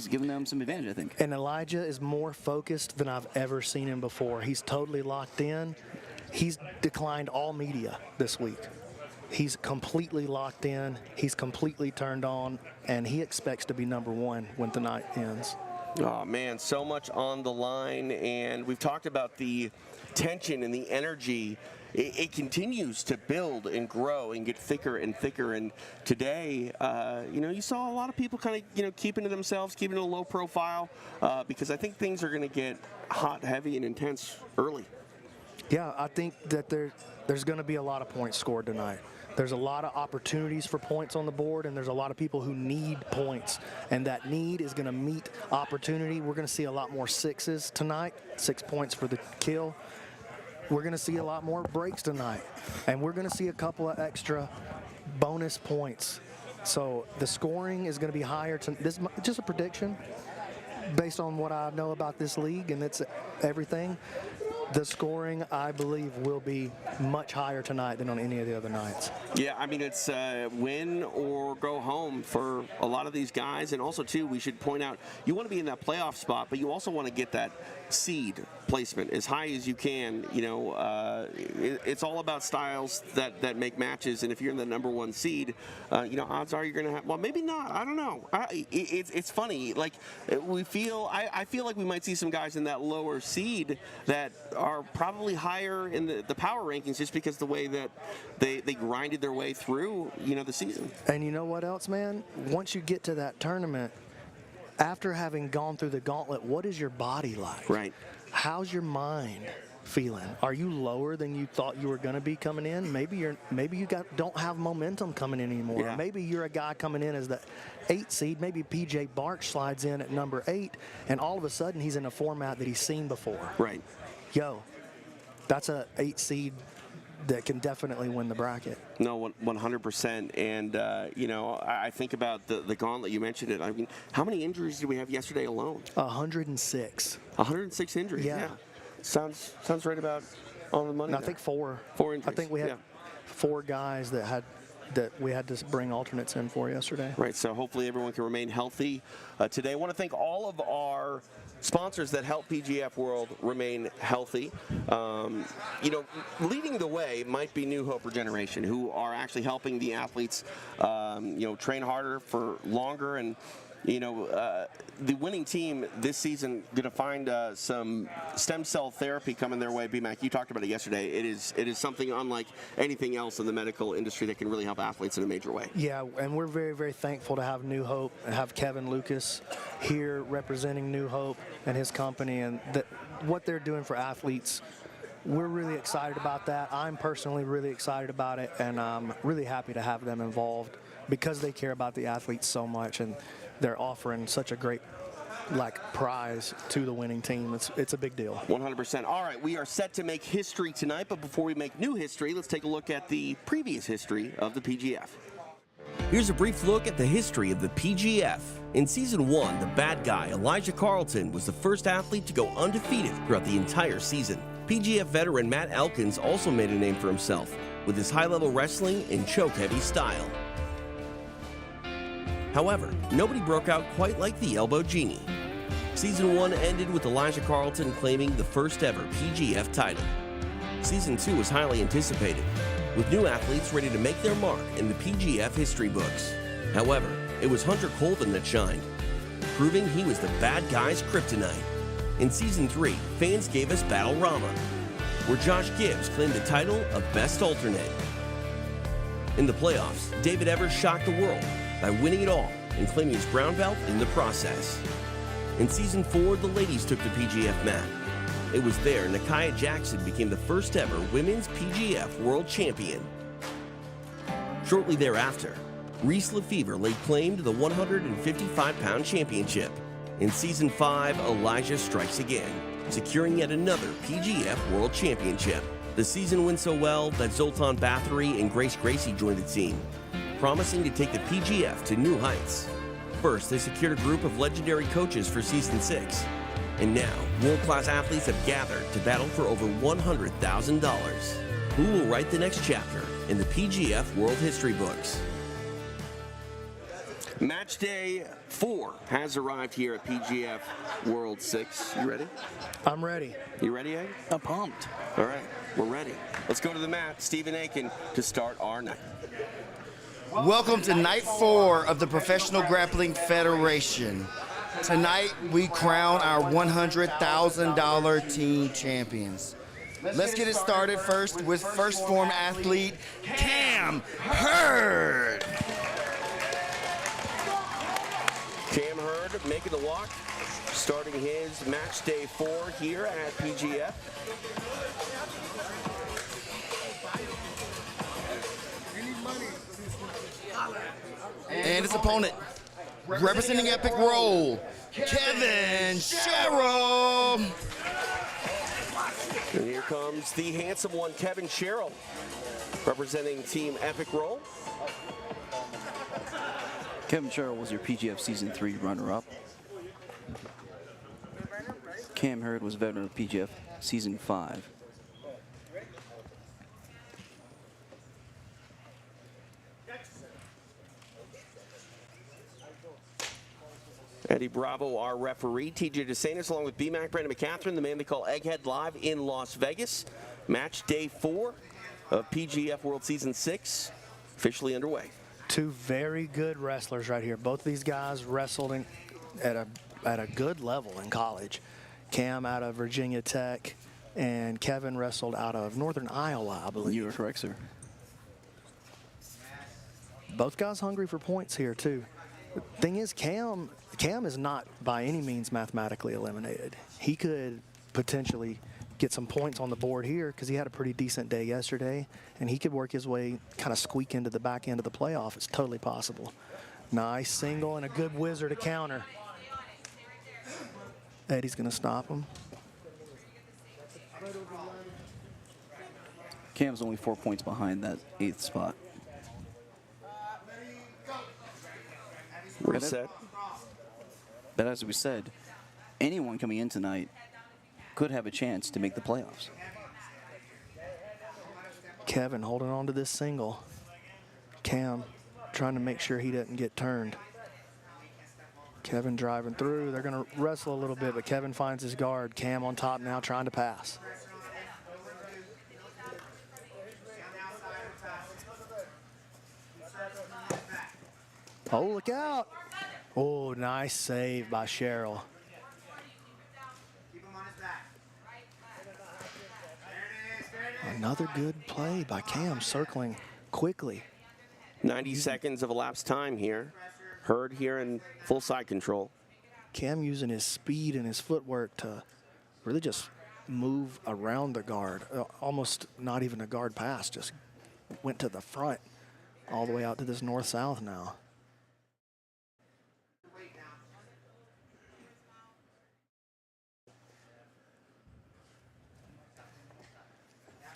given them some advantage, I think. And Elijah is more focused than I've ever seen him before. He's totally locked in. He's declined all media this week. He's completely locked in. He's completely turned on, and he expects to be #1 when the night ends. Oh, man, so much on the line, and we've talked about the tension and the energy. It continues to build and grow and get thicker and thicker. And today, you know, you saw a lot of people kind of, you know, keeping to themselves, keeping a low profile, because I think things are going to get hot, heavy, and intense early. Yeah, I think that there's going to be a lot of points scored tonight. There's a lot of opportunities for points on the board, and there's a lot of people who need points, and that need is going to meet opportunity. We're going to see a lot more 6s tonight, 6 points for the kill. we're going to see a lot more breaks tonight, and we're going to see a couple of extra bonus points. So the scoring is going to be higher. This is just a prediction based on what I know about this league and it's everything. The scoring, I believe, will be much higher tonight than on any of the other nights. Yeah, I mean, it's win or go home for a lot of these guys. And also, too, we should point out, you want to be in that playoff spot, but you also want to get that seed placement as high as you can. You know, it's all about styles that make matches. And if you're in the number 1 seed, you know, odds are you're going to have, well, maybe not. I don't know. It's funny. Like, I feel like we might see some guys in that lower seed that are probably higher in the power rankings just because the way that they grinded their way through, you know, the season. And you know what else, man? Once you get to that tournament, after having gone through the gauntlet, what is your body like? Right. How's your mind feeling? Are you lower than you thought you were going to be coming in? Maybe you don't have momentum coming in anymore. Yeah. Maybe you're a guy coming in as the 8 seed. Maybe PJ Barch slides in at number 8, and all of a sudden he's in a format that he's seen before. Right. Yo, that's a 8 seed that can definitely win the bracket. No, 100%. And, you know, I think about the gauntlet. You mentioned it. I mean, how many injuries did we have yesterday alone? 106. 106 injuries, yeah. Sounds right about on the money. And I think 4. 4 injuries. I think we had 4 guys that we had to bring alternates in for yesterday. Right, so hopefully everyone can remain healthy today. I want to thank all of our sponsors that help PGF World remain healthy. You know, leading the way might be New Hope Regeneration, who are actually helping the athletes, you know, train harder for longer. And, you know, the winning team this season going to find some stem cell therapy coming their way. B-Mac, you talked about it yesterday. It is something unlike anything else in the medical industry that can really help athletes in a major way. Yeah, and we're very, very thankful to have New Hope and have Kevin Lucas here representing New Hope and his company, and what they're doing for athletes. We're really excited about that. I'm personally really excited about it, and I'm really happy to have them involved because they care about the athletes so much, and they're offering such a great prize to the winning team. It's a big deal. 100%. All right, we are set to make history tonight, but before we make new history, let's take a look at the previous history of the PGF. Here's a brief look at the history of the PGF. In Season 1, the bad guy, Elijah Carlton, was the first athlete to go undefeated throughout the entire season. PGF veteran Matt Elkins also made a name for himself with his high-level wrestling and choke-heavy style. However, nobody broke out quite like the Elbow Genie. Season 1 ended with Elijah Carlton claiming the first ever PGF title. Season 2 was highly anticipated, with new athletes ready to make their mark in the PGF history books. However, it was Hunter Colvin that shined, proving he was the bad guy's kryptonite. In Season 3, fans gave us Battle Rama, where Josh Gibbs claimed the title of Best Alternate. In the playoffs, David Evers shocked the world by winning it all and claiming his brown belt in the process. In Season 4, the ladies took the PGF mat. It was there Nakia Jackson became the first ever Women's PGF World Champion. Shortly thereafter, Reese Lefevre laid claim to the 155-pound championship. In Season 5, Elijah strikes again, securing yet another PGF World Championship. The season went so well that Zoltan Bathory and Roger Gracie joined the team, promising to take the PGF to new heights. First, they secured a group of legendary coaches for Season 6. And now, world-class athletes have gathered to battle for over $100,000. Who will write the next chapter in the PGF World History books? Match day 4 has arrived here at PGF World 6. You ready? I'm ready. You ready, Egg? I'm pumped. All right, we're ready. Let's go to the mat, Stephen Aiken, to start our night. Welcome to Night 4 of the Professional Grappling Federation. Tonight, we crown our $100,000 team champions. Let's get it started first with first form athlete, Hurd. Cam Hurd making the walk, starting his match day 4 here at PGF. And his opponent, representing Epic Roll, Sherrill. And here comes the handsome one, Kevin Sherrill, representing Team Epic Roll. Kevin Cheryl was your PGF Season 3 runner-up. Cam Hurd was veteran of PGF Season 5. Eddie Bravo, our referee. TJ DeSantis, along with BMAC, Brandon McCatherine, the man they call Egghead, live in Las Vegas. Match day 4 of PGF World Season 6, officially underway. Two very good wrestlers right here. Both these guys wrestled at a good level in college. Cam out of Virginia Tech, and Kevin wrestled out of Northern Iowa, I believe. You are correct, sir. Both guys hungry for points here, too. The thing is, Cam is not by any means mathematically eliminated. He could potentially get some points on the board here because he had a pretty decent day yesterday, and he could work his way, kind of squeak into the back end of the playoff. It's totally possible. Nice single and a good whizzer to counter. Eddie's going to stop him. Cam's only 4 points behind that 8th spot. Reset. But as we said, anyone coming in tonight could have a chance to make the playoffs. Kevin holding on to this single. Cam trying to make sure he doesn't get turned. Kevin driving through. They're going to wrestle a little bit, but Kevin finds his guard. Cam on top now trying to pass. Oh, look out. Oh, nice save by Sherrill. Another good play by Cam, circling quickly. 90 seconds of elapsed time here. Hurd here in full side control. Cam using his speed and his footwork to really just move around the guard. Almost not even a guard pass, just went to the front all the way out to this north-south now.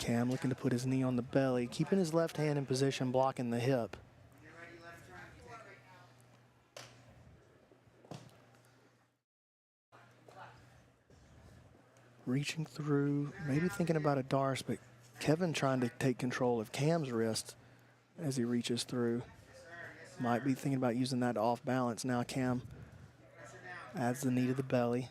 Cam looking to put his knee on the belly, keeping his left hand in position, blocking the hip. Reaching through, maybe thinking about a Darce, but Kevin trying to take control of Cam's wrist as he reaches through. Might be thinking about using that off balance. Now Cam adds the knee to the belly.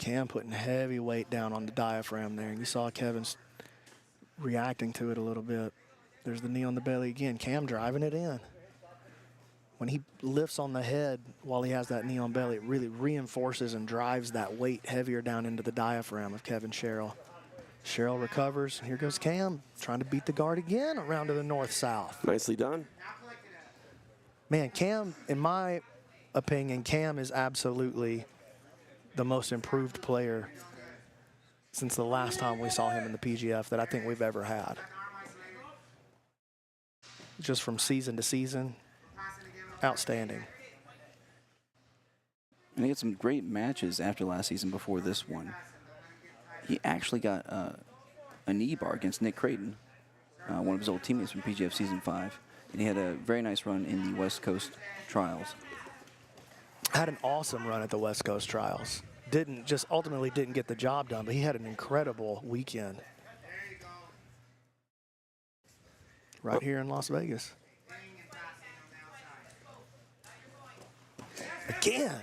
Cam putting heavy weight down on the diaphragm there. And you saw Kevin's reacting to it a little bit. There's the knee on the belly again. Cam driving it in. When he lifts on the head while he has that knee on belly, it really reinforces and drives that weight heavier down into the diaphragm of Kevin Sherrill. Sherrill recovers. Here goes Cam trying to beat the guard again around to the north-south. Nicely done. Man, Cam, in my opinion, Cam is absolutely the most improved player since the last time we saw him in the PGF that I think we've ever had. Just from season to season, outstanding. And he had some great matches after last season before this one. He actually got a knee bar against Nick Creighton, one of his old teammates from PGF Season 5. And he had a very nice run in the West Coast Trials. Had an awesome run at the West Coast Trials. Ultimately didn't get the job done, but he had an incredible weekend. Right here in Las Vegas. Again.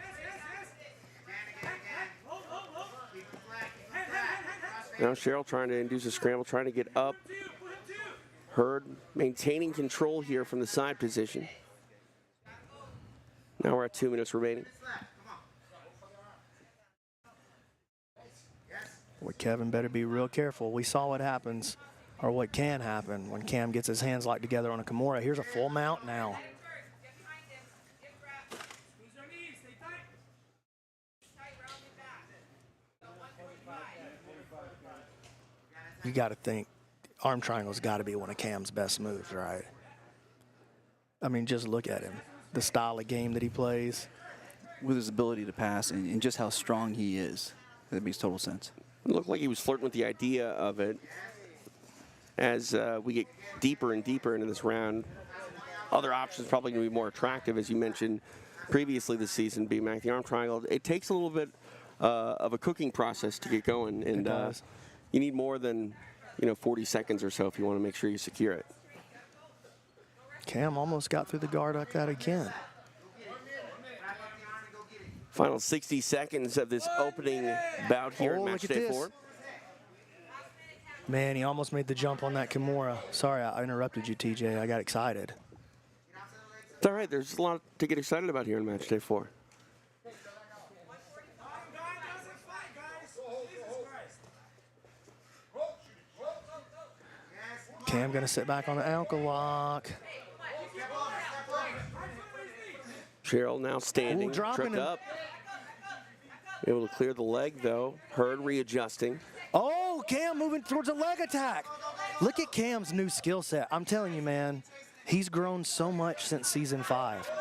Now Sherrill trying to induce a scramble, trying to get up. Hurd maintaining control here from the side position. Now we're at 2 minutes remaining. Well, Kevin better be real careful. We saw what happens, or what can happen, when Cam gets his hands locked together on a Kimura. Here's a full mount now. You got to think, arm triangle's got to be one of Cam's best moves, right? I mean, just look at him. The style of game that he plays. With his ability to pass and just how strong he is, that makes total sense. It looked like he was flirting with the idea of it. As we get deeper and deeper into this round, other options probably going to be more attractive, as you mentioned previously this season, BMAC, the arm triangle. It takes a little bit of a cooking process to get going, and you need more than 40 seconds or so if you want to make sure you secure it. Cam almost got through the guard like that again. Final 60 seconds of this opening bout here in match day 4. Man, he almost made the jump on that Kimura. Sorry, I interrupted you, TJ. I got excited. It's all right. There's a lot to get excited about here in match day 4. Cam going to sit back on the ankle lock. Cheryl now standing, tripped up. Able to clear the leg, though. Hurd readjusting. Oh, Cam moving towards a leg attack. Look at Cam's new skill set. I'm telling you, man, he's grown so much since season 5.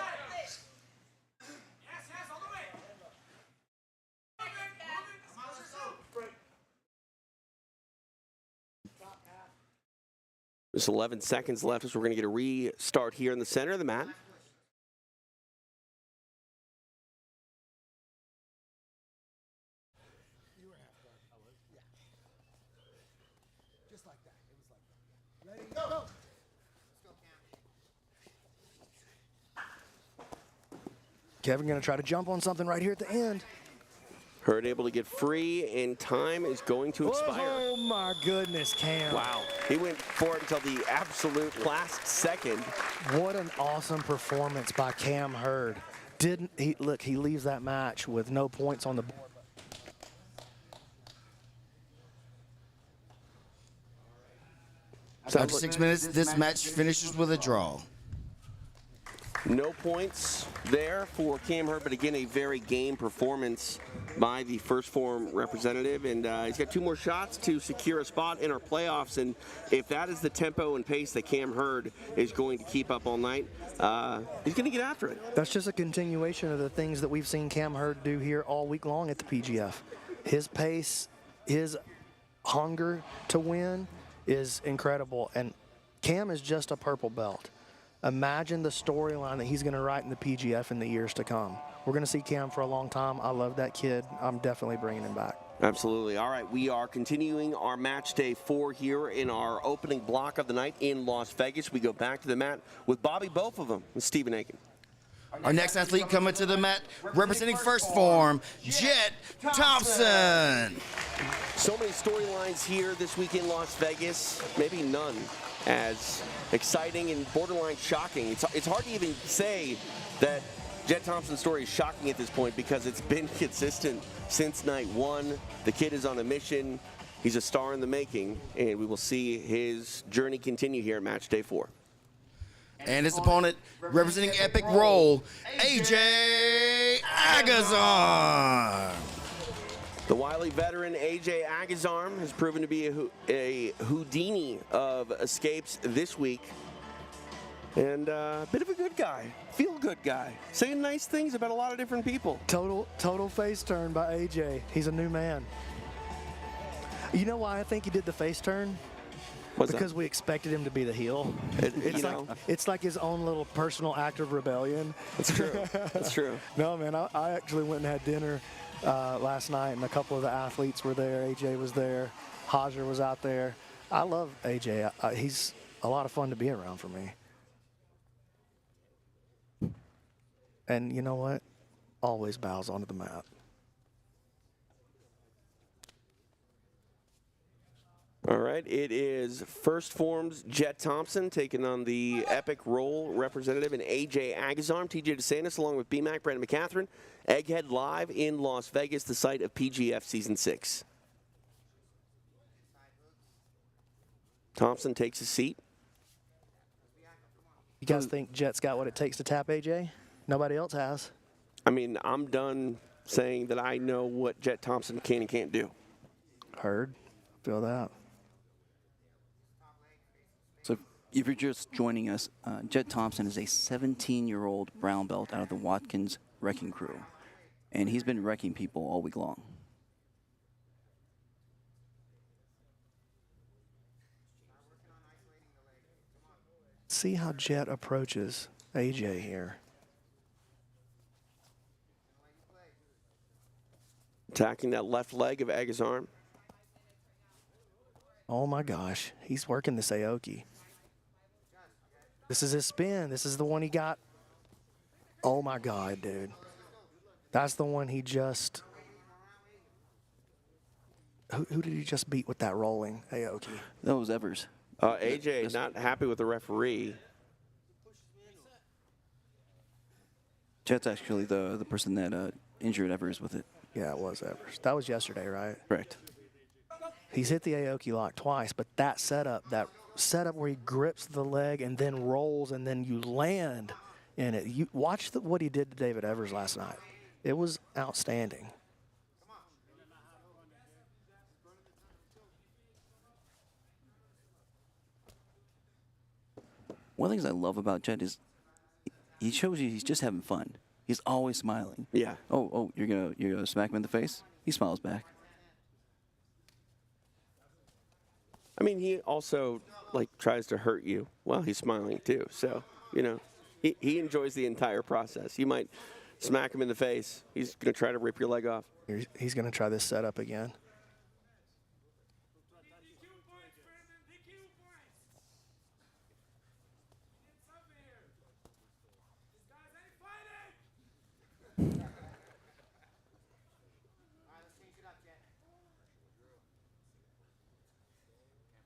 Just 11 seconds left as we're going to get a restart here in the center of the mat. Kevin going to try to jump on something right here at the end. Hurd able to get free, and time is going to expire. Oh, my goodness, Cam. Wow. He went for it until the absolute last second. What an awesome performance by Cam Hurd. Didn't he? Look, he leaves that match with no points on the board. After 6 minutes, this match finishes with a draw. No points there for Cam Hurd, but again, a very game performance by the first Phorm representative. And he's got 2 more shots to secure a spot in our playoffs. And if that is the tempo and pace that Cam Hurd is going to keep up all night, he's going to get after it. That's just a continuation of the things that we've seen Cam Hurd do here all week long at the PGF. His pace, his hunger to win is incredible. And Cam is just a purple belt. Imagine the storyline that he's going to write in the PGF in the years to come. We're going to see Cam for a long time. I love that kid. I'm definitely bringing him back. Absolutely. All right, we are continuing our match day 4 here in our opening block of the night in Las Vegas. We go back to the mat with Bobby, both of them, and Stephen Aiken. Our next athlete coming to the mat, representing first Phorm, Jett Thompson. So many storylines here this week in Las Vegas, maybe none as exciting and borderline shocking. It's hard to even say that Jett Thompson's story is shocking at this point because it's been consistent since night 1. The kid is on a mission. He's a star in the making, and we will see his journey continue here at match day 4. And his opponent, representing Epic Roll, AJ Agazarm. The wily veteran AJ Agazarm has proven to be a Houdini of escapes this week. And a bit of a good guy, feel-good guy, saying nice things about a lot of different people. Total face turn by AJ. He's a new man. You know why I think he did the face turn? Because we expected him to be the heel. It's like his own little personal act of rebellion. That's true. That's true. No, man, I actually went and had dinner last night, and a couple of the athletes were there. AJ was there. Hajer was out there. I love AJ. He's a lot of fun to be around for me. And you know what? Always bows onto the mat. All right, it is first Phorm's Jett Thompson taking on the Epic Roll representative and AJ Agazarm. TJ DeSantis along with BMAC, Brandon McCatherine. Egghead live in Las Vegas, the site of PGF Season 6. Thompson takes a seat. You guys think Jett's got what it takes to tap AJ? Nobody else has. I mean, I'm done saying that I know what Jett Thompson can and can't do. Hurd, feel that. If you're just joining us, Jett Thompson is a 17-year-old brown belt out of the Watkins Wrecking Crew, and he's been wrecking people all week long. See how Jett approaches AJ here. Attacking that left leg of Agazarm. Oh my gosh, he's working this Aoki. This is his spin. This is the one he got. Oh my God, dude. That's the one he just... Who did he just beat with that rolling Aoki? That was Evers. AJ not happy with the referee. Jett's actually the person that injured Evers with it. Yeah, it was Evers. That was yesterday, right? Correct. He's hit the Aoki lock twice, but that setup where he grips the leg and then rolls and then you land in it. You watch what he did to David Evers last night. It was outstanding. One of the things I love about Jett is he shows you he's just having fun. He's always smiling. Yeah. Oh, you're gonna smack him in the face? He smiles back. I mean, he also tries to hurt you while he's smiling too. So, you know, he enjoys the entire process. You might smack him in the face. He's going to try to rip your leg off. He's going to try this setup again.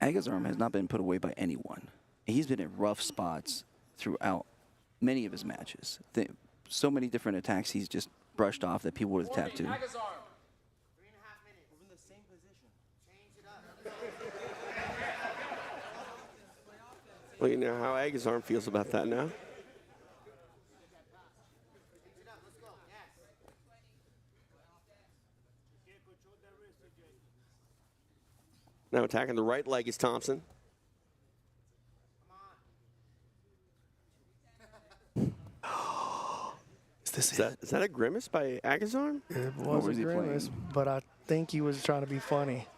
Agazarm has not been put away by anyone. He's been in rough spots throughout many of his matches. So many different attacks he's just brushed off that people would have tapped to. Well, you know how Agazarm feels about that now. Now attacking the right leg is Thompson. Is that a grimace by Agazarm? It was a grimace, but I think he was trying to be funny.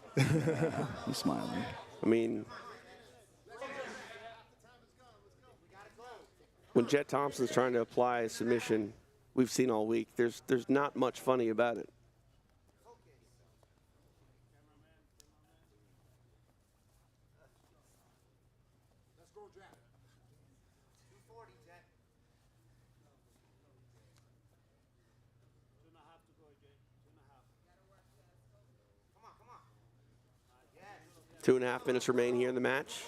He's smiling. I mean, when Jett Thompson's trying to apply a submission, we've seen all week, there's not much funny about it. Two and a half minutes remain here in the match.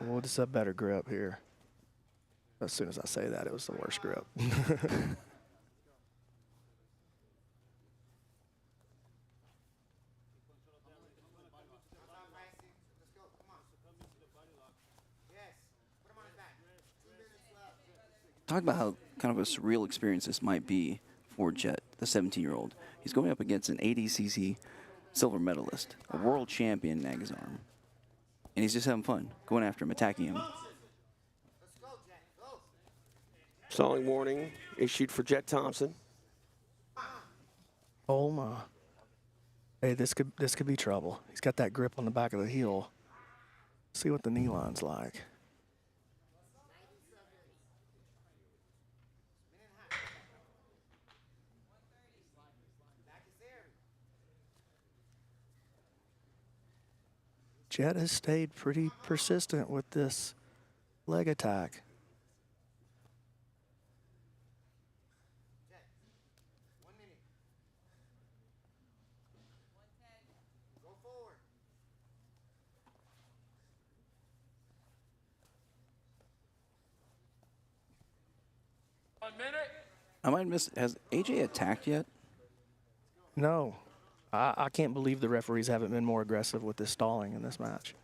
Well, this is a better grip here. As soon as I say that, it was the worst grip. Talk about how kind of a surreal experience this might be for Jett, the 17-year-old. He's going up against an ADCC silver medalist, a world champion in Agazarm. And he's just having fun, going after him, attacking him. Stalling warning issued for Jett Thompson. Oh my. Hey, this could be trouble. He's got that grip on the back of the heel. See what the knee line's like. Jett has stayed pretty persistent with this leg attack. I might miss, has AJ attacked yet? No. I can't believe the referees haven't been more aggressive with this stalling in this match.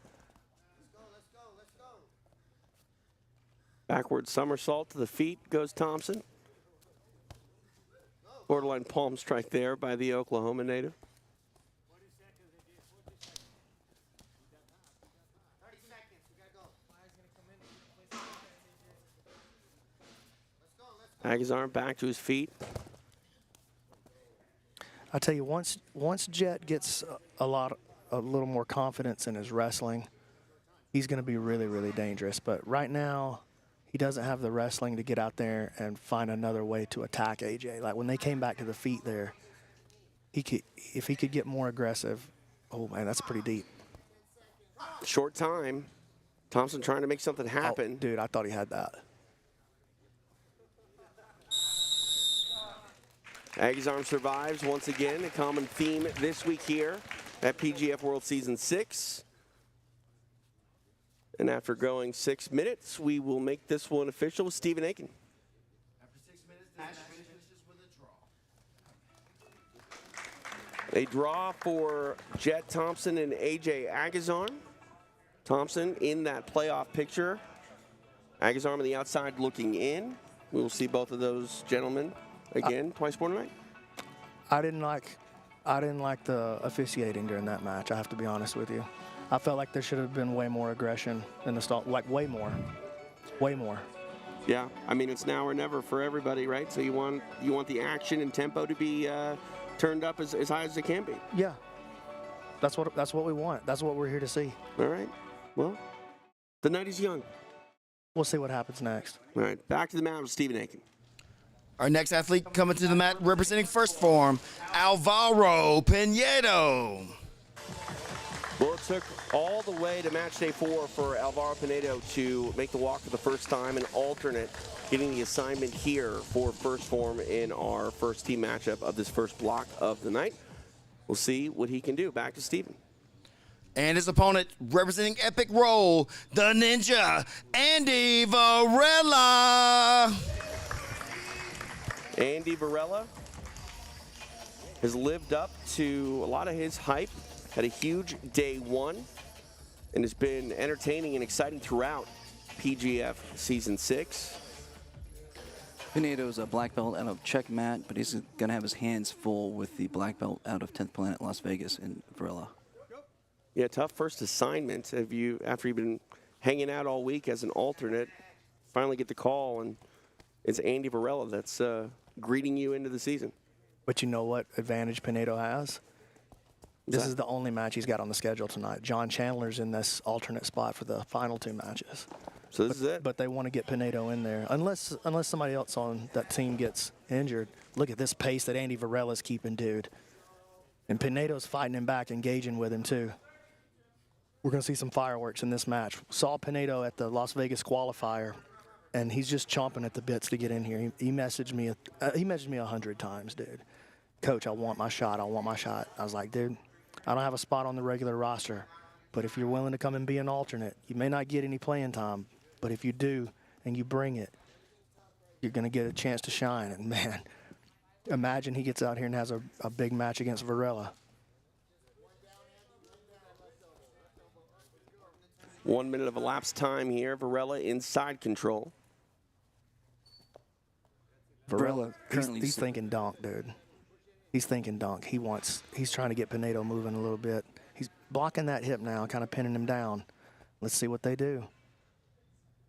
Backward somersault to the feet goes Thompson. Borderline palm strike there by the Oklahoma native. Agazarm back to his feet. I tell you, once Jett gets a little more confidence in his wrestling, he's going to be really, really dangerous. But right now, he doesn't have the wrestling to get out there and find another way to attack AJ. Like when they came back to the feet there, if he could get more aggressive, oh man, that's pretty deep. Short time. Thompson trying to make something happen. Oh, dude, I thought he had that. Agazarm survives once again, a common theme this week here at PGF World Season 6. And after going 6 minutes, we will make this one official with Stephen Aiken. After 6 minutes, the match finishes with a draw. A draw for Jett Thompson and AJ Agazarm. Thompson in that playoff picture. Agazarm on the outside looking in. We will see both of those gentlemen again twice more tonight. I didn't like the officiating during that match. I have to be honest with you. I felt like there should have been way more aggression in the stall, like way more. Yeah, I mean it's now or never for everybody, right? So you want the action and tempo to be turned up as high as it can be. Yeah, that's what we want. That's what we're here to see. All right. Well, the night is young. We'll see what happens next. All right, back to the mat with Stephen Aiken. Our next athlete coming to the mat representing First Phorm, Alvaro Pinedo. Well, it took all the way to match day 4 for Alvaro Pinedo to make the walk for the first time, an alternate getting the assignment here for First Phorm in our first team matchup of this first block of the night. We'll see what he can do. Back to Stephen. And his opponent representing Epic Roll, the Ninja, Andy Varela. Andy Varela has lived up to a lot of his hype. Had a huge day 1 and has been entertaining and exciting throughout PGF Season 6. Pinedo's a black belt out of Checkmat, but he's going to have his hands full with the black belt out of 10th Planet Las Vegas in Varela. Yeah, tough first assignment. After you've been hanging out all week as an alternate, finally get the call, and it's Andy Varela that's greeting you into the season. But you know what advantage Pinedo has? This is the only match he's got on the schedule tonight. John Chandler's in this alternate spot for the final 2 matches. So this is it. But they want to get Pinedo in there. Unless somebody else on that team gets injured. Look at this pace that Andy Varela's keeping, dude. And Pinedo's fighting him back, engaging with him, too. We're going to see some fireworks in this match. Saw Pinedo at the Las Vegas qualifier, and he's just chomping at the bits to get in here. He messaged me 100 times, dude. Coach, I want my shot. I want my shot. I was like, dude, I don't have a spot on the regular roster, but if you're willing to come and be an alternate, you may not get any playing time, but if you do and you bring it, you're going to get a chance to shine. And, man, imagine he gets out here and has a big match against Varela. 1 minute of elapsed time here. Varela inside control. Varela, he's thinking donk, dude. He's thinking donk. He's trying to get Pinedo moving a little bit. He's blocking that hip now, kind of pinning him down. Let's see what they do.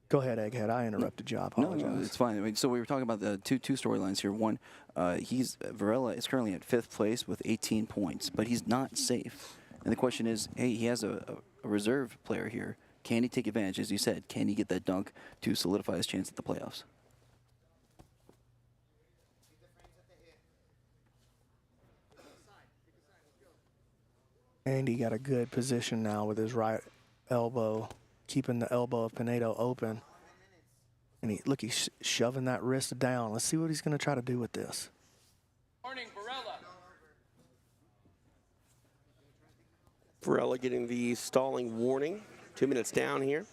Go ahead, Egghead. I interrupted you. I apologize. No, it's fine. I mean, so we were talking about the two storylines here. One, Varela is currently at 5th place with 18 points, but he's not safe. And the question is, hey, he has a reserve player here. Can he take advantage? As you said, can he get that dunk to solidify his chance at the playoffs? Andy got a good position now with his right elbow, keeping the elbow of Pinedo open. And he's shoving that wrist down. Let's see what he's going to try to do with this. Morning, Varela. Varela getting the stalling warning. 2 minutes down here.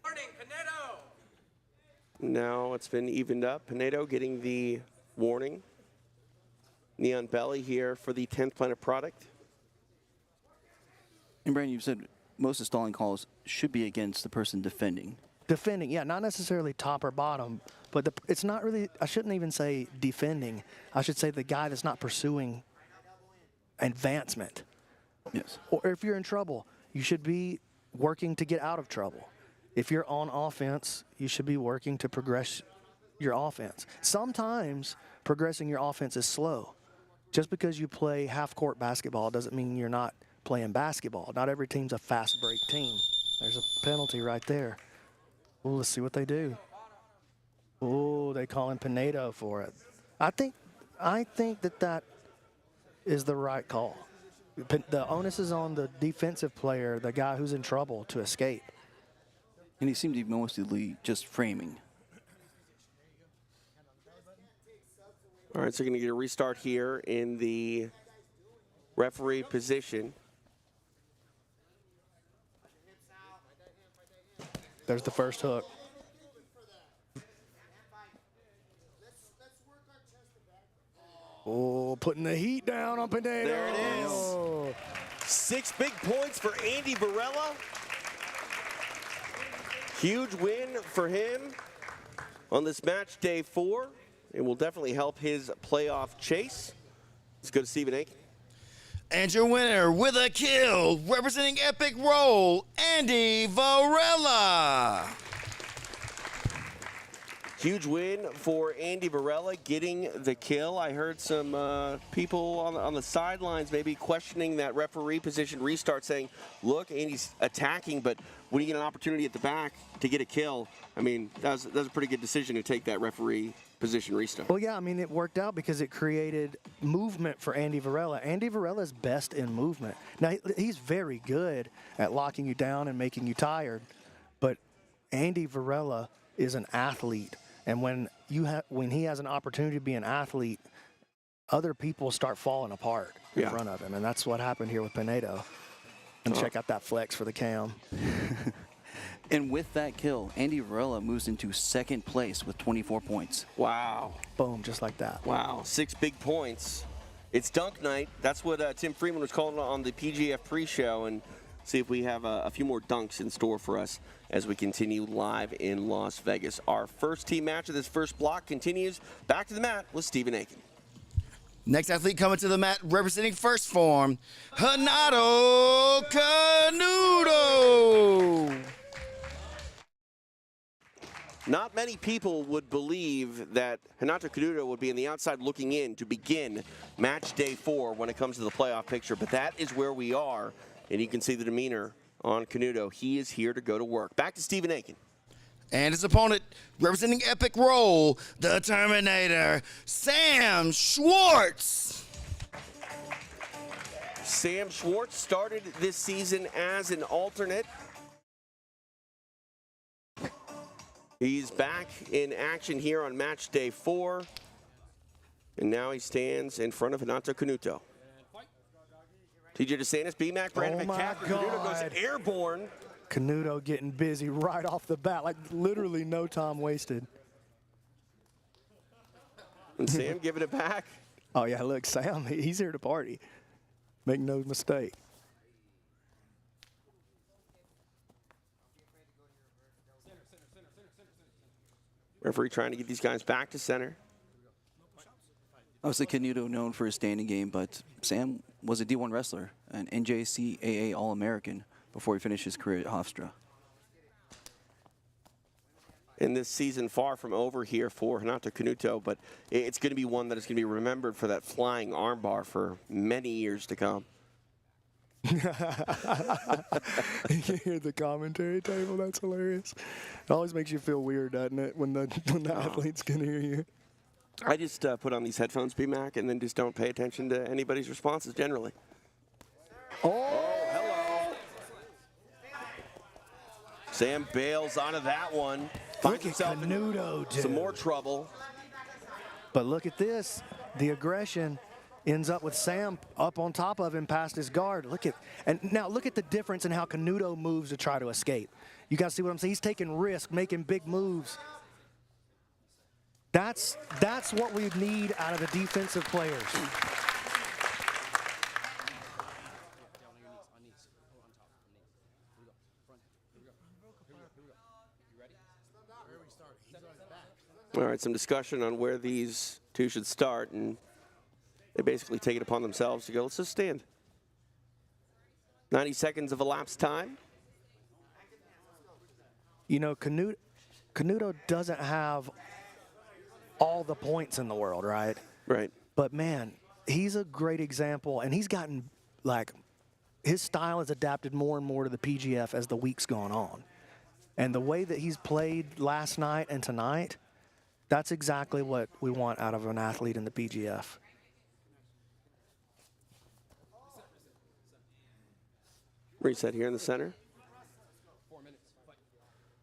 Morning, Pinedo. Now it's been evened up. Pinedo getting the warning. Knee on belly here for the 10th Planet product. And Brandon, you said most of the stalling calls should be against the person defending. Defending, yeah, not necessarily top or bottom, but it's not really, I shouldn't even say defending. I should say the guy that's not pursuing advancement. Yes. Or if you're in trouble, you should be working to get out of trouble. If you're on offense, you should be working to progress your offense. Sometimes progressing your offense is slow. Just because you play half-court basketball doesn't mean you're not playing basketball. Not every team's a fast break team. There's a penalty right there. Ooh, let's see what they do. Ooh, they call him Pinedo for it. I think that is the right call. The onus is on the defensive player, the guy who's in trouble, to escape. And he seemed to be mostly just framing. All right, so we're going to get a restart here in the referee position. There's the first hook. Oh, putting the heat down on Pinedo. There it is. 6 big points for Andy Varela. Huge win for him on this match day 4. It will definitely help his playoff chase. Let's go to Stephen Aiken. And your winner with a kill, representing Epic Roll, Andy Varela. Huge win for Andy Varela getting the kill. I heard some people on the sidelines maybe questioning that referee position restart, saying, look, Andy's attacking, but when you get an opportunity at the back to get a kill, I mean, that was a pretty good decision to take that referee position restart. Well, yeah, I mean, it worked out because it created movement for Andy Varela. Andy Varela is best in movement. Now, he's very good at locking you down and making you tired, but Andy Varela is an athlete. And when he has an opportunity to be an athlete, other people start falling apart in front of him. And that's what happened here with Pinedo. And check out that flex for the cam. And with that kill, Andy Varela moves into 2nd place with 24 points. Wow. Boom, just like that. Wow, 6 big points. It's dunk night. That's what Tim Freeman was calling on the PGF pre-show, and see if we have a few more dunks in store for us as we continue live in Las Vegas. Our first team match of this first block continues. Back to the mat with Stephen Aiken. Next athlete coming to the mat, representing First Phorm, Renato Canuto. Not many people would believe that Renato Canuto would be on the outside looking in to begin match day 4 when it comes to the playoff picture, but that is where we are, and you can see the demeanor on Canuto. He is here to go to work. Back to Stephen Aiken. And his opponent, representing Epic Roll, the Terminator, Sam Schwarz. Sam Schwarz started this season as an alternate. He's back in action here on match day 4. And now he stands in front of Renato Canuto. TJ DeSantis, BMAC, Brandon McCaffrey. Canuto goes airborne. Canuto getting busy right off the bat, like literally no time wasted. And Sam giving it back. Oh, yeah, look, Sam, he's here to party. Make no mistake. Referee trying to get these guys back to center. Obviously, Canuto known for his standing game, but Sam was a D1 wrestler, an NJCAA All-American before he finished his career at Hofstra. And this season far from over here for Renato Canuto, but it's going to be one that is going to be remembered for that flying armbar for many years to come. You hear the commentary table? That's hilarious. It always makes you feel weird, doesn't it, when the athletes can hear you? I just put on these headphones, BMAC, and then just don't pay attention to anybody's responses generally. Oh, hello. Sam bails out of that one. Finds himself in some more trouble. But look at this. The aggression ends up with Sam up on top of him past his guard. And now look at the difference in how Canuto moves to try to escape. You guys see what I'm saying? He's taking risks, making big moves. That's what we need out of the defensive players. All right, some discussion on where these two should start, and they basically take it upon themselves to go, let's just stand. 90 seconds of elapsed time. You know, Canuto doesn't have all the points in the world, right? Right. But, man, he's a great example, and he's gotten, like, his style has adapted more and more to the PGF as the week's gone on. And the way that he's played last night and tonight, that's exactly what we want out of an athlete in the PGF. Reset here in the center.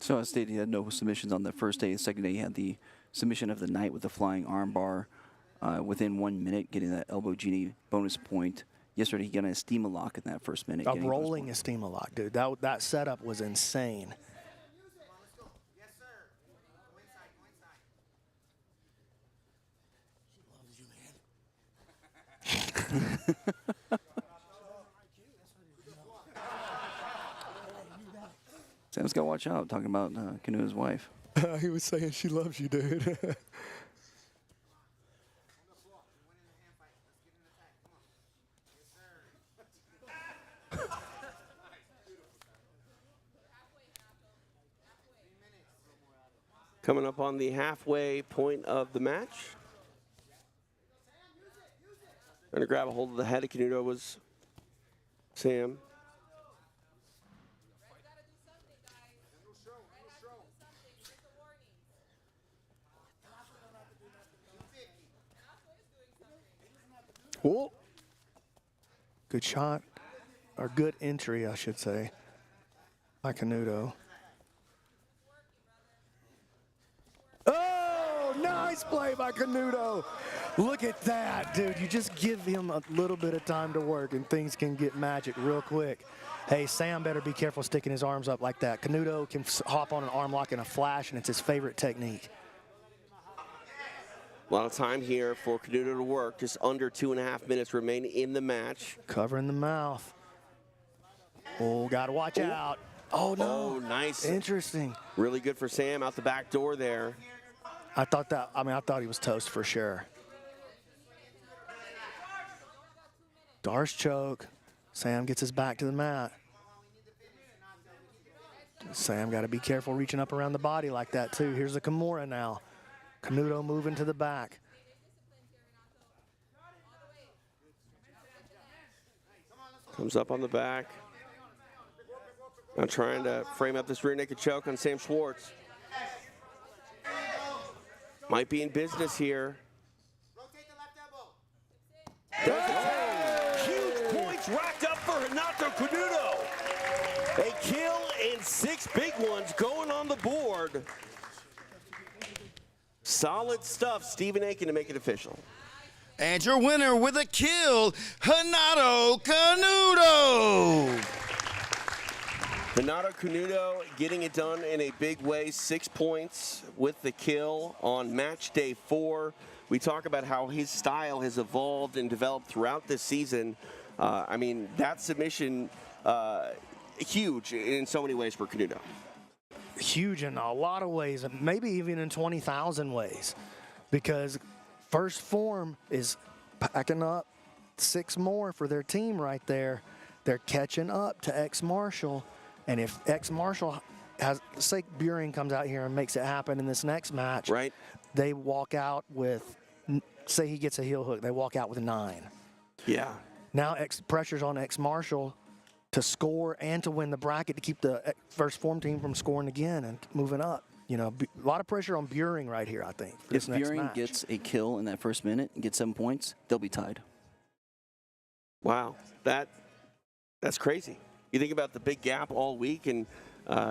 So as stated, he had no submissions on the first day. The second day, he had the submission of the night with the flying arm bar within 1 minute, getting that elbow genie bonus point. Yesterday, he got a steam lock in that first minute. A rolling steam lock, dude. That setup was insane. Sam's got to watch out, talking about Canuto's wife. He was saying she loves you, dude. Coming up on the halfway point of the match. Trying to grab a hold of the head of Canuto was Sam. Whoa. Good shot, or good entry, I should say, by Canuto. Oh, nice play by Canuto. Look at that, dude. You just give him a little bit of time to work and things can get magic real quick. Hey, Sam better be careful sticking his arms up like that. Canuto can hop on an arm lock in a flash, and it's his favorite technique. A lot of time here for Canuto to work. Just under 2.5 minutes remain in the match. Covering the mouth. Oh, got to watch out. Oh, no. Oh, nice. Interesting. Really good for Sam out the back door there. I thought he was toast for sure. Darce choke. Sam gets his back to the mat. Sam got to be careful reaching up around the body like that, too. Here's the Kimura now. Canuto moving to the back. Comes up on the back. Now trying to frame up this rear naked choke on Sam Schwarz. Might be in business here. Huge points racked up for Renato Canuto. A kill and 6 big ones going on the board. Solid stuff, Stephen Aiken, to make it official. And your winner with a kill, Renato Canuto. Renato Canuto getting it done in a big way, 6 points with the kill on match day 4. We talk about how his style has evolved and developed throughout this season. I mean, that submission, huge in so many ways for Canuto. Huge in a lot of ways, and maybe even in 20,000 ways, because First Phorm is packing up 6 more for their team right there. They're catching up to X-Marshall, and if X-Marshall has, say Beuhring comes out here and makes it happen in this next match, right? They walk out with, say he gets a heel hook, they walk out with 9. Yeah. Now pressure's on X-Marshall to score and to win the bracket to keep the First Phorm team from scoring again and moving up. You know, a lot of pressure on Beuhring right here, I think. If Beuhring gets a kill in that first minute and gets 7 points, they'll be tied. Wow, that's crazy. You think about the big gap all week, and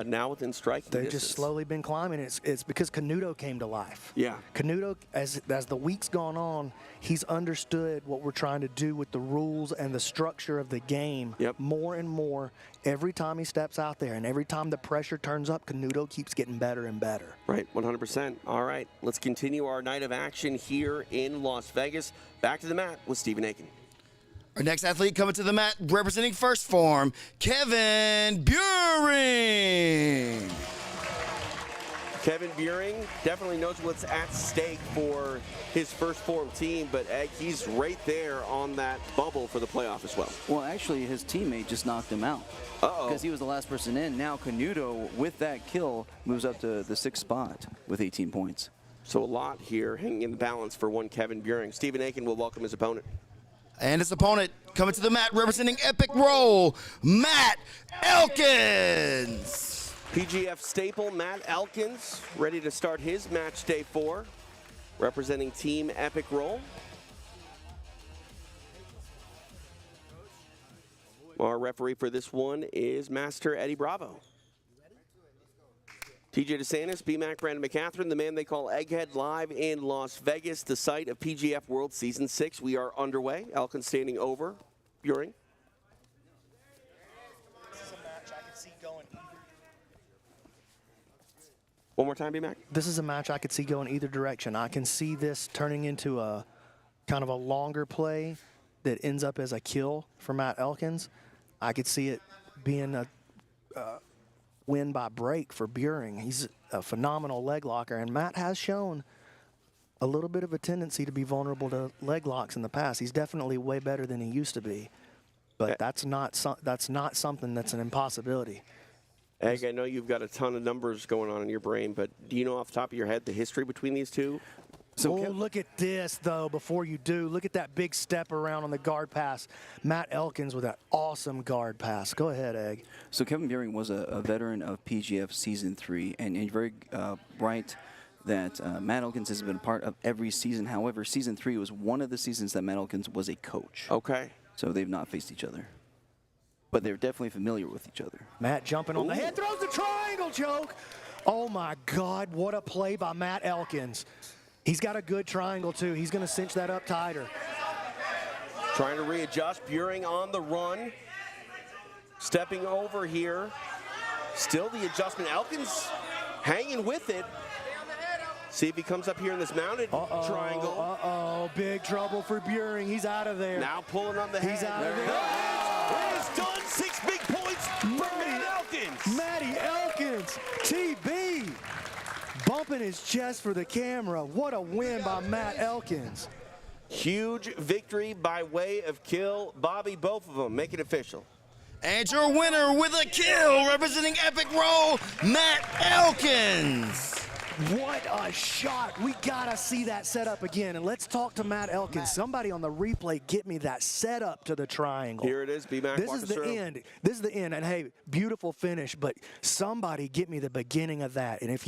now within striking They've distance. just slowly been climbing. It's because Canuto came to life. Yeah. Canuto, as the week's gone on, he's understood what we're trying to do with the rules and the structure of the game more and more. Every time he steps out there and every time the pressure turns up, Canuto keeps getting better and better. Right, 100%. All right, let's continue our night of action here in Las Vegas. Back to the mat with Stephen Aiken. Our next athlete coming to the mat representing First Phorm, Kevin Beuhring. Kevin Beuhring definitely knows what's at stake for his first Phorm team, but Egg, he's right there on that bubble for the playoff as well. Well, actually, his teammate just knocked him out. Because he was the last person in. Now Canuto, with that kill, moves up to the 6th spot with 18 points. So a lot here hanging in the balance for one Kevin Beuhring. Stephen Aiken will welcome his opponent. And his opponent coming to the mat representing Epic Roll, Matt Elkins. PGF staple Matt Elkins ready to start his match day 4, representing Team Epic Roll. Our referee for this one is Master Eddie Bravo. TJ DeSantis, BMAC, Brandon McCatherine, the man they call Egghead, live in Las Vegas, the site of PGF World Season 6. We are underway. Elkins standing over Beuhring. One more time, BMAC. This is a match I could see going either direction. I can see this turning into a kind of a longer play that ends up as a kill for Matt Elkins. I could see it being a win by break for Beuhring. He's a phenomenal leg locker, and Matt has shown a little bit of a tendency to be vulnerable to leg locks in the past. He's definitely way better than he used to be, but that's not something that's an impossibility. Egg, I know you've got a ton of numbers going on in your brain, but do you know off the top of your head the history between these two? So look at this, though, before you do. Look at that big step around on the guard pass. Matt Elkins with that awesome guard pass. Go ahead, Egg. So Kevin Beuhring was a veteran of PGF Season 3, and you're very right that Matt Elkins has been part of every season. However, Season 3 was one of the seasons that Matt Elkins was a coach. Okay. So they've not faced each other. But they're definitely familiar with each other. Matt jumping on the head, throws the triangle choke. Oh, my God, what a play by Matt Elkins. He's got a good triangle, too. He's going to cinch that up tighter. Trying to readjust. Beuhring on the run. Stepping over here. Still the adjustment. Elkins hanging with it. See if he comes up here in this mounted triangle. Uh-oh, big trouble for Beuhring. He's out of there. Now pulling on the head. He's out of there. It is done. 6 big points for Matt Elkins. Matty Elkins, TB. Bumping his chest for the camera. What a win by Matt Elkins. Huge victory by way of kill. Bobby, both of them, make it official. And your winner with a kill, representing Epic Roll, Matt Elkins. What a shot. We got to see that setup again. And let's talk to Matt Elkins. Somebody on the replay get me that setup to the triangle. Here it is, B-Mac. This is the end. This is the end. And hey, beautiful finish, but somebody get me the beginning of that. And if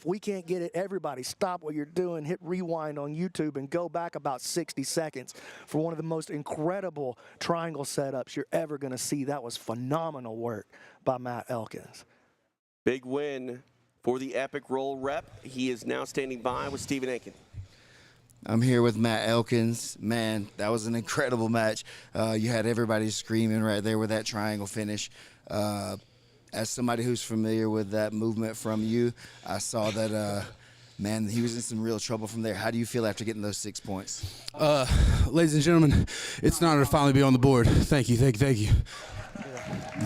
we can't get it, everybody stop what you're doing, hit rewind on YouTube and go back about 60 seconds for one of the most incredible triangle setups you're ever going to see. That was phenomenal work by Matt Elkins. Big win for the Epic Roll rep. He is now standing by with Stephen Aiken. I'm here with Matt Elkins. Man, that was an incredible match. You had everybody screaming right there with that triangle finish. As somebody who's familiar with that movement from you, I saw that, man, he was in some real trouble from there. How do you feel after getting those 6 points? Ladies and gentlemen, it's an honor to finally be on the board. Thank you, thank you, thank you.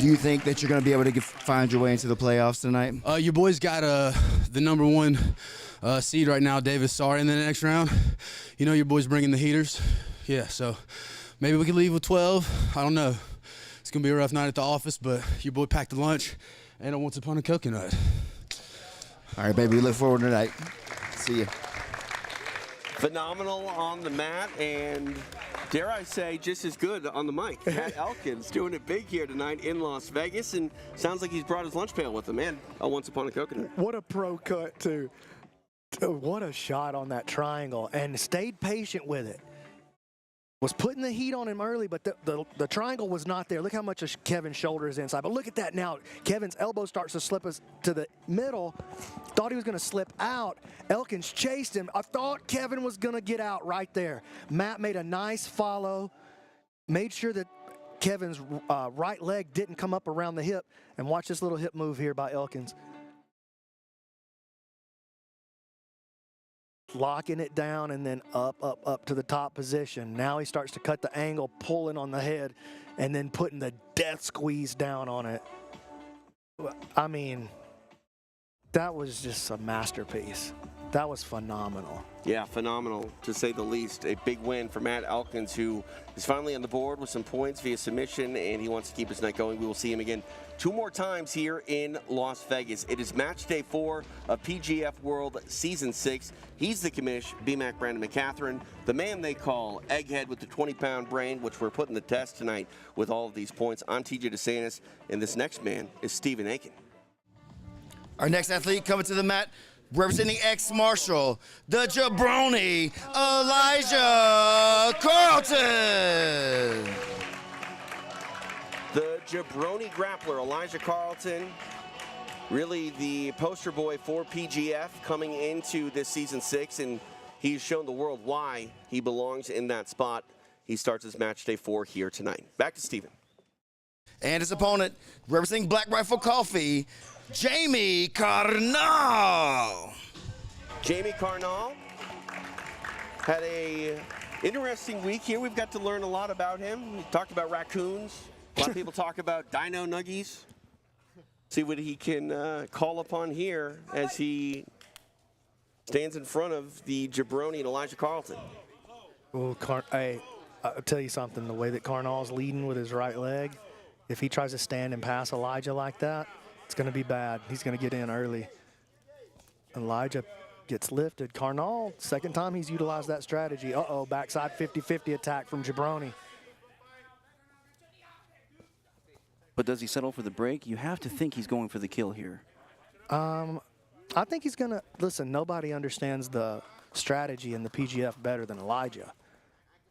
Do you think that you're going to be able to find your way into the playoffs tonight? Your boys got the number 1 seed right now, Davis Asare, in the next round. You know your boys bringing the heaters. Yeah, so maybe we can leave with 12. I don't know. It's going to be a rough night at the office, but your boy packed a lunch and a once upon a coconut. All right, baby, we look forward to tonight. See you. Phenomenal on the mat, and dare I say, just as good on the mic. Matt Elkins doing it big here tonight in Las Vegas, and sounds like he's brought his lunch pail with him, and a once upon a coconut. What a pro cut, too. What a shot on that triangle, and stayed patient with it. Was putting the heat on him early, but the triangle was not there. Look how much of Kevin's shoulder is inside. But look at that now. Kevin's elbow starts to slip us to the middle. Thought he was going to slip out. Elkins chased him. I thought Kevin was going to get out right there. Matt made a nice follow. Made sure that Kevin's right leg didn't come up around the hip. And watch this little hip move here by Elkins. Locking it down and then up to the top position. Now he starts to cut the angle, pulling on the head, and then putting the death squeeze down on it. I mean, That was just a masterpiece. That was phenomenal. Yeah, phenomenal, to say the least. A big win for Matt Elkins, who is finally on the board with some points via submission, and he wants to keep his night going. We will see him again 2 more times here in Las Vegas. It is match day 4 of PGF World Season 6. He's the commish, BMAC Brandon McCatherine, the man they call Egghead with the 20-pound brain, which we're putting the test tonight with all of these points. I'm TJ DeSantis, and this next man is Stephen Aiken. Our next athlete coming to the mat, representing ex-Marshall, the jabroni, Elijah Carlton. The jabroni grappler, Elijah Carlton, really the poster boy for PGF coming into this Season 6, and he's shown the world why he belongs in that spot. He starts his match day 4 here tonight. Back to Stephen. And his opponent, representing Black Rifle Coffee, Jamie Carnall. Jamie Carnall had a interesting week here. We've got to learn a lot about him. We talked about raccoons. A lot of people talk about dino nuggies. See what he can call upon here as he stands in front of the jabroni and Elijah Carlton. Well, I'll tell you something. The way that Carnall's leading with his right leg, if he tries to stand and pass Elijah like that, it's going to be bad. He's going to get in early. Elijah gets lifted. Carnall, second time he's utilized that strategy. Uh-oh, backside 50-50 attack from jabroni. But does he settle for the break? You have to think he's going for the kill here. I think he's going to, listen, nobody understands the strategy in the PGF better than Elijah.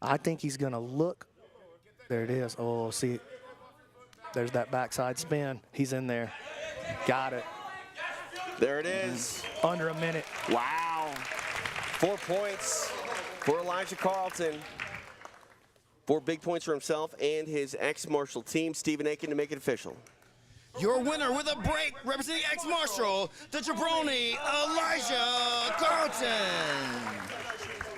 I think he's going to look. There it is. Oh, see, there's that backside spin. He's in there. Got it. There it is. Under a minute. Wow. 4 points for Elijah Carlton. 4 big points for himself and his ex-Marshall team. Stephen Aiken to make it official. Your winner with a break, representing ex-Marshall, the jabroni, Elijah Carlton.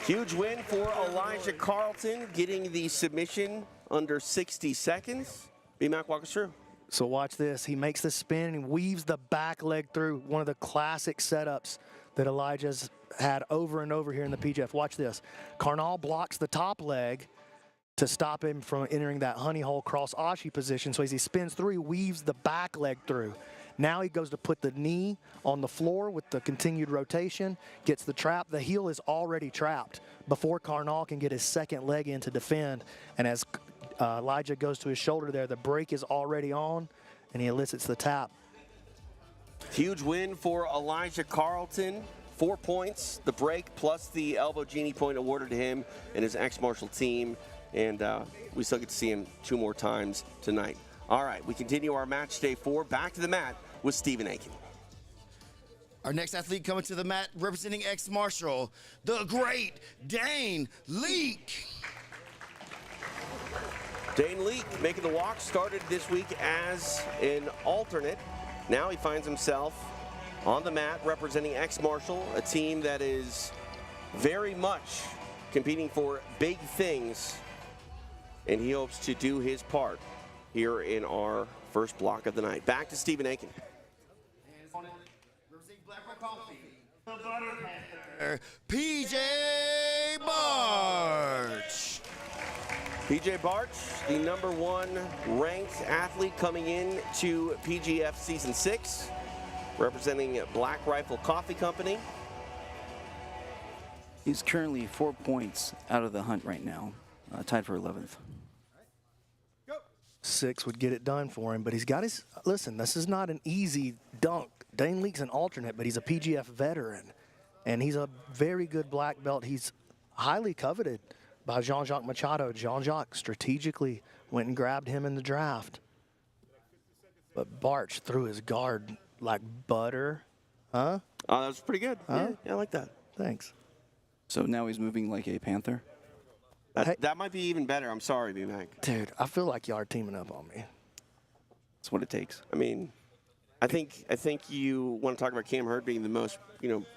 Huge win for Elijah Carlton, getting the submission under 60 seconds. B-Mac, walk us through. So watch this. He makes the spin and weaves the back leg through. One of the classic setups that Elijah's had over and over here in the PGF. Watch this. Carnall blocks the top leg to stop him from entering that honey hole cross ashi position. So as he spins through, he weaves the back leg through. Now he goes to put the knee on the floor with the continued rotation, gets the trap. The heel is already trapped before Carnall can get his second leg in to defend. And as Elijah goes to his shoulder there, the break is already on, and he elicits the tap. Huge win for Elijah Carlton. 4 points, the break, plus the elbow genie point awarded to him and his ex-Marshall team. And we still get to see him 2 more times tonight. All right, we continue our match day 4. Back to the mat with Stephen Aiken. Our next athlete coming to the mat, representing ex-Marshall, the great Dane Leek. Dane Leek making the walk, started this week as an alternate. Now he finds himself on the mat representing ex-Marshall, a team that is very much competing for big things, and he hopes to do his part here in our first block of the night. Back to Stephen Aiken. PJ Barch. PJ Barch, the #1 ranked athlete coming in to PGF Season 6, representing Black Rifle Coffee Company. He's currently 4 points out of the hunt right now, tied for 11th. 6 would get it done for him, but he's got his, listen, this is not an easy dunk. Dane Leek's an alternate, but he's a PGF veteran, and he's a very good black belt. He's highly coveted by Jacques Machado. Jacques strategically went and grabbed him in the draft. But Barch threw his guard like butter. Huh? Oh, that was pretty good. Huh? Yeah, I like that. Thanks. So now he's moving like a panther? That might be even better. I'm sorry, B-Mac. Dude, I feel like y'all are teaming up on me. That's what it takes. I mean, I think you want to talk about Cam Hurd being the most,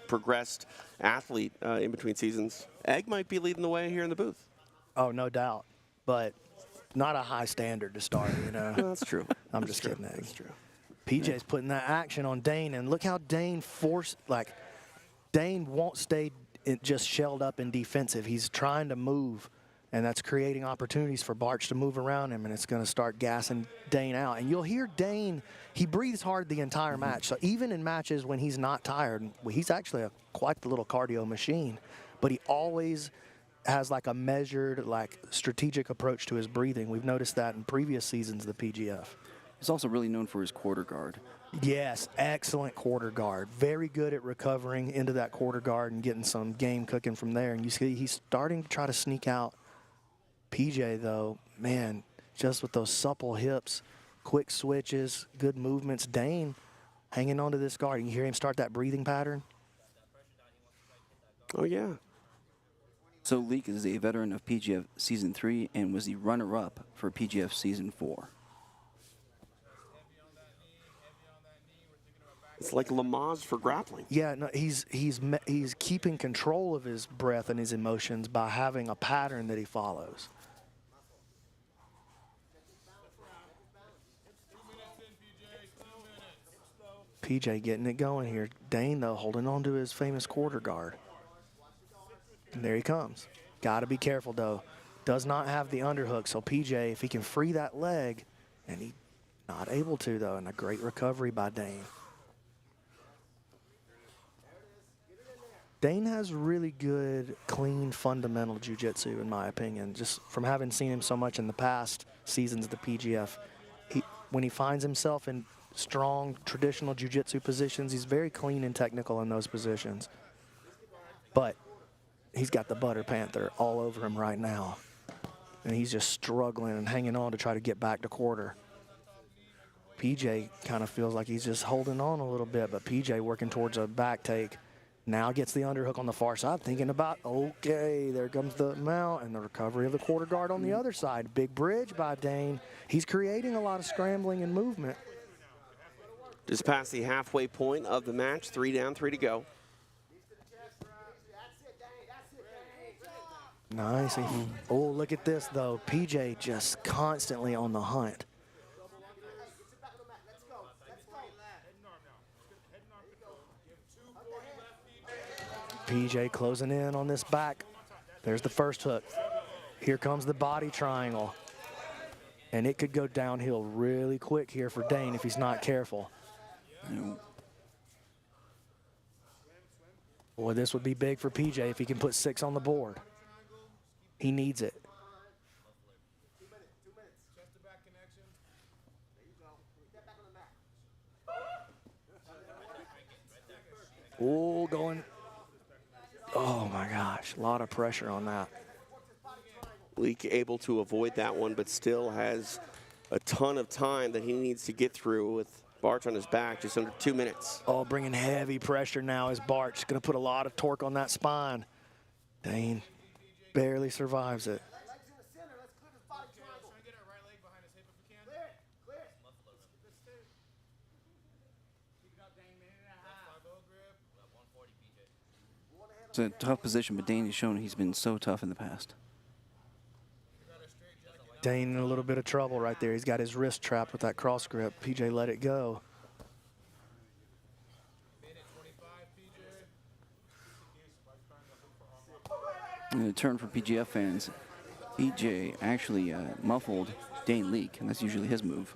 progressed athlete in between seasons. Egg might be leading the way here in the booth. Oh, no doubt. But not a high standard to start, No, that's true. I'm just kidding, Egg. That's true. PJ's putting that action on Dane, and look how Dane Dane won't stay just shelled up and defensive. He's trying to move, and that's creating opportunities for Barch to move around him, and it's going to start gassing Dane out. And you'll hear Dane, he breathes hard the entire match. So even in matches when he's not tired, he's actually quite the little cardio machine, but he always has like a measured, like strategic approach to his breathing. We've noticed that in previous seasons of the PGF. He's also really known for his quarter guard. Yes, excellent quarter guard. Very good at recovering into that quarter guard and getting some game cooking from there. And you see he's starting to try to sneak out. PJ, though, man, just with those supple hips, quick switches, good movements. Dane hanging on to this guard. You hear him start that breathing pattern? Oh, yeah. So Leek is a veteran of PGF Season 3 and was the runner-up for PGF Season 4. It's like Lamaze for grappling. Yeah, no, he's keeping control of his breath and his emotions by having a pattern that he follows. PJ getting it going here. Dane, though, holding on to his famous quarter guard. And there he comes. Got to be careful, though. Does not have the underhook, so PJ, if he can free that leg, and he not able to, though, and a great recovery by Dane. Dane has really good, clean, fundamental jiu-jitsu, in my opinion. Just from having seen him so much in the past seasons of the PGF, when he finds himself in strong, traditional jiu-jitsu positions, he's very clean and technical in those positions. But he's got the Butter Panther all over him right now. And he's just struggling and hanging on to try to get back to quarter. PJ kind of feels like he's just holding on a little bit, but PJ working towards a back take. Now gets the underhook on the far side, thinking about, okay, there comes the mount and the recovery of the quarter guard on the other side. Big bridge by Dane. He's creating a lot of scrambling and movement. Just past the halfway point of the match, 3 down, 3 to go. Nice. Oh, look at this, though. PJ just constantly on the hunt. PJ closing in on this back. There's the first hook. Here comes the body triangle. And it could go downhill really quick here for Dane if he's not careful. Boy, this would be big for PJ if he can put 6 on the board. He needs it. Oh, going. Oh my gosh, a lot of pressure on that. Leek able to avoid that one, but still has a ton of time that he needs to get through with Barch on his back, just under 2 minutes. Oh, bringing heavy pressure now is Barch. Going to put a lot of torque on that spine. Dane barely survives it. It's a tough position, but Dane has shown he's been so tough in the past. Dane in a little bit of trouble right there. He's got his wrist trapped with that cross grip. PJ let it go. And a turn for PGF fans. PJ actually muffled Dane Leek, and that's usually his move.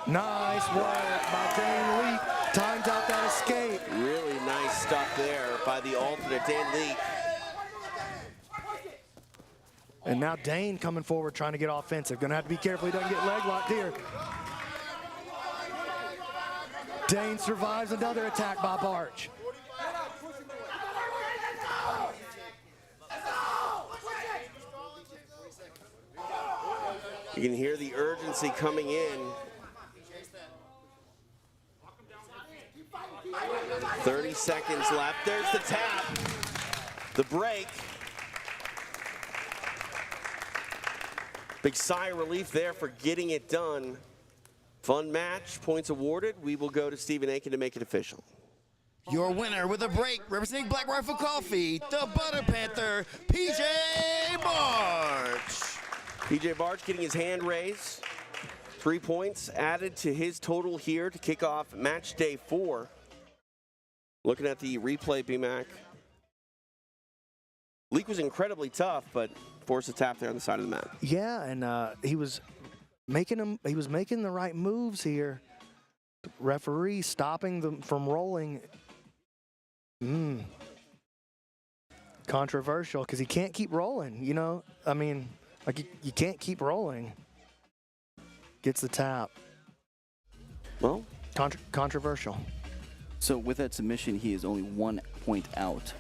Nice work by Dane Leek. Times out that escape. Really nice stuff there by the alternate Dane Leek. And now Dane coming forward trying to get offensive. Gonna have to be careful he doesn't get leg locked here. Dane survives another attack by Barch. You can hear the urgency coming in. 30 seconds left. There's the tap. The break. Big sigh of relief there for getting it done. Fun match, points awarded. We will go to Stephen Aiken to make it official. Your winner with a break, representing Black Rifle Coffee, the Butter Panther, PJ Barch. PJ Barch getting his hand raised. 3 points added to his total here to kick off match day 4. Looking at the replay, BMAC. Leek was incredibly tough, but forced a tap there on the side of the mat. Yeah, and he was making the right moves here. Referee stopping them from rolling. Controversial, because he can't keep rolling, you know? I mean, like, you can't keep rolling. Gets the tap. Well, controversial. So with that submission, he is only 1 point out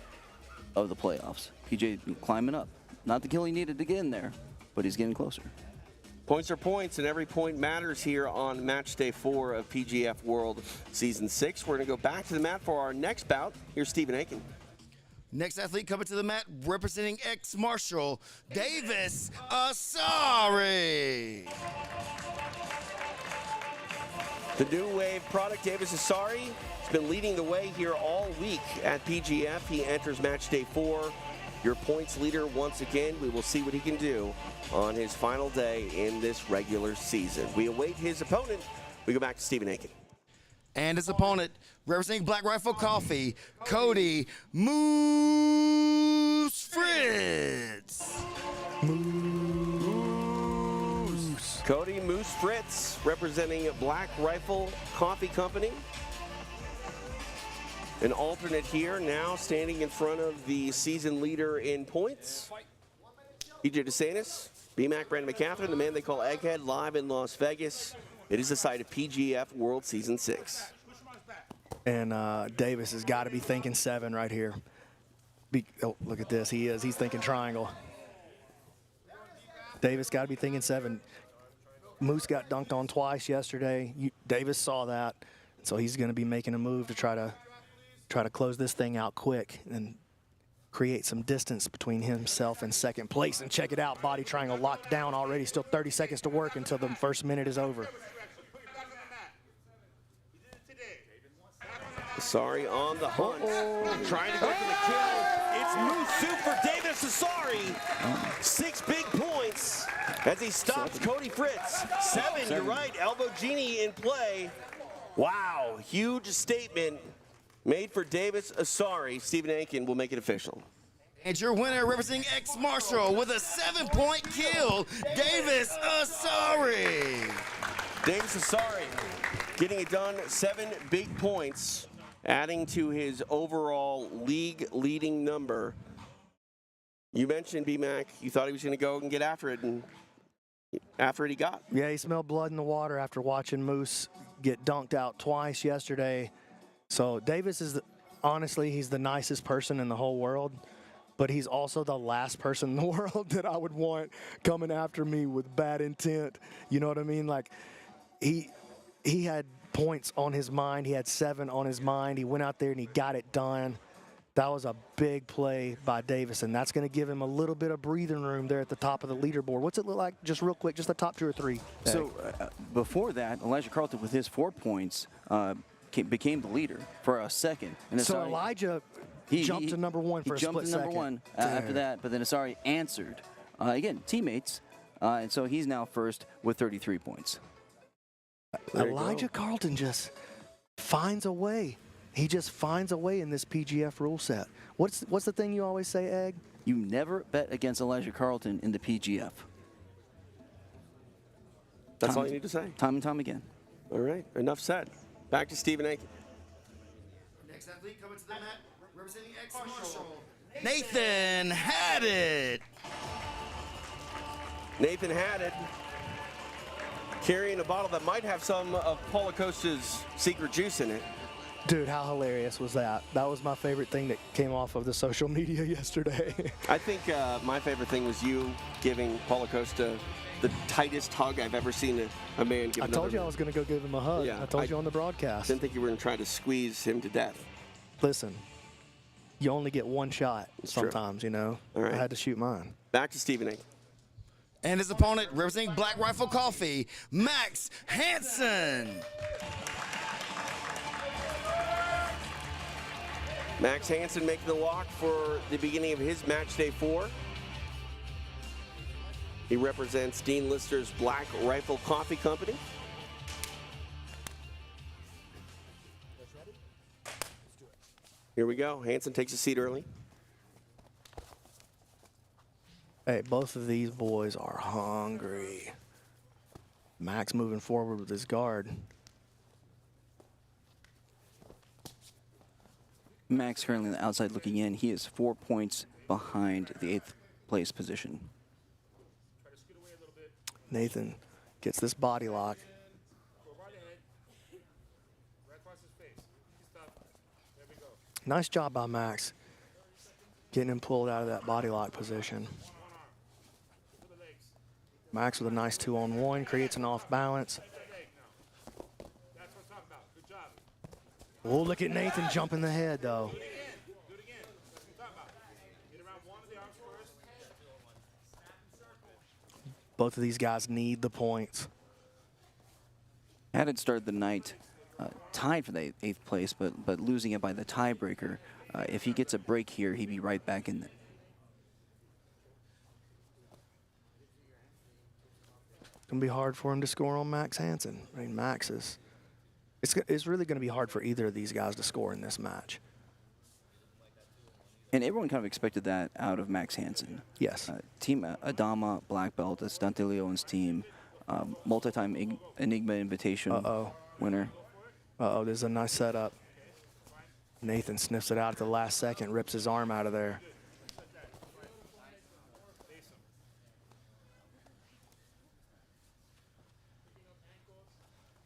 of the playoffs. PJ climbing up. Not the kill he needed to get in there, but he's getting closer. Points are points, and every point matters here on match day 4 of PGF World Season 6. We're going to go back to the mat for our next bout. Here's Stephen Aiken. Next athlete coming to the mat, representing ex-Marshal, Davis Asare. The new wave product, Davis Asare, has been leading the way here all week at PGF. He enters match day 4. Your points leader once again. We will see what he can do on his final day in this regular season. We await his opponent. We go back to Stephen Aiken. And his opponent, representing Black Rifle Coffee, Cody Moose Fritz. Cody Moose Fritz, representing Black Rifle Coffee Company. An alternate here, now standing in front of the season leader in points. EJ DeSantis, BMAC Brandon McCaffrey, the man they call Egghead, live in Las Vegas. It is the site of PGF World Season 6. And Davis has got to be thinking 7 right here. Oh, look at this. He's thinking triangle. Davis got to be thinking 7. Moose got dunked on twice yesterday. Davis saw that, so he's going to be making a move to try to close this thing out quick and create some distance between himself and second place. And check it out, body triangle locked down already. Still 30 seconds to work until the first minute is over. Asare on the hunt, trying to go for the kill. It's Moose soup for Davis Asare. 6 big points as he stops Cody Fritz. 7, you're right, elbow genie in play. Wow, huge statement made for Davis Asare. Stephen Aiken will make it official. And your winner, representing ex-Marshal with a 7-point kill, Davis Asare. Davis Asare getting it done, 7 big points, adding to his overall league leading number. You mentioned, B-Mac, you thought he was going to go and get after it, and after it he got. Yeah, he smelled blood in the water after watching Moose get dunked out twice yesterday. So Davis is, honestly, he's the nicest person in the whole world, but he's also the last person in the world that I would want coming after me with bad intent. You know what I mean? Like, he had points on his mind. He had 7 on his mind. He went out there and he got it done. That was a big play by Davis, and that's going to give him a little bit of breathing room there at the top of the leaderboard. What's it look like, just real quick, just the top 2 or 3? So before that, Elijah Carlton with his 4 points became the leader for a second. And so Elijah jumped to number 1 for a split second. He jumped to number 1 after that, but then Asare answered. Again, teammates, and so he's now first with 33 points. Elijah Carlton just finds a way. He just finds a way in this PGF rule set. What's the thing you always say, Egg? You never bet against Elijah Carlton in the PGF. That's all you need to say. Time and time again. All right, enough said. Back to Stephen Aiken. Next athlete coming to the mat, representing ex-Marshal, Nathan Haddad. Nathan Haddad carrying a bottle that might have some of Paul Acosta's secret juice in it. Dude, how hilarious was that? That was my favorite thing that came off of the social media yesterday. I think my favorite thing was you giving Paul Acosta the tightest hug I've ever seen a man give. I told you I was going to go give him a hug. Yeah, I told you on the broadcast. Didn't think you were going to try to squeeze him to death. Listen, you only get one shot sometimes, you know. All right. I had to shoot mine. Back to Stephen Aiken. And his opponent, representing Black Rifle Coffee, Max Hanson. Max Hanson making the walk for the beginning of his match day 4. He represents Dean Lister's Black Rifle Coffee Company. Here we go. Hanson takes a seat early. Hey, both of these boys are hungry. Max moving forward with his guard. Max currently on the outside looking in. He is 4 points behind the 8th place position. Nathan gets this body lock. Nice job by Max, getting him pulled out of that body lock position. Max with a nice 2-on-1, creates an off balance. Oh, look at Nathan jumping the head, though. Both of these guys need the points. Haddad started the night tied for the 8th place, but losing it by the tiebreaker. If he gets a break here, he'd be right back in it. It's going to be hard for him to score on Max Hanson. I mean, Max is... It's really going to be hard for either of these guys to score in this match. And everyone kind of expected that out of Max Hanson. Yes. Team Adama, black belt, that's Dante Leon's team. Multi-time Enigma Invitation winner. Uh-oh, there's a nice setup. Nathan sniffs it out at the last second, rips his arm out of there.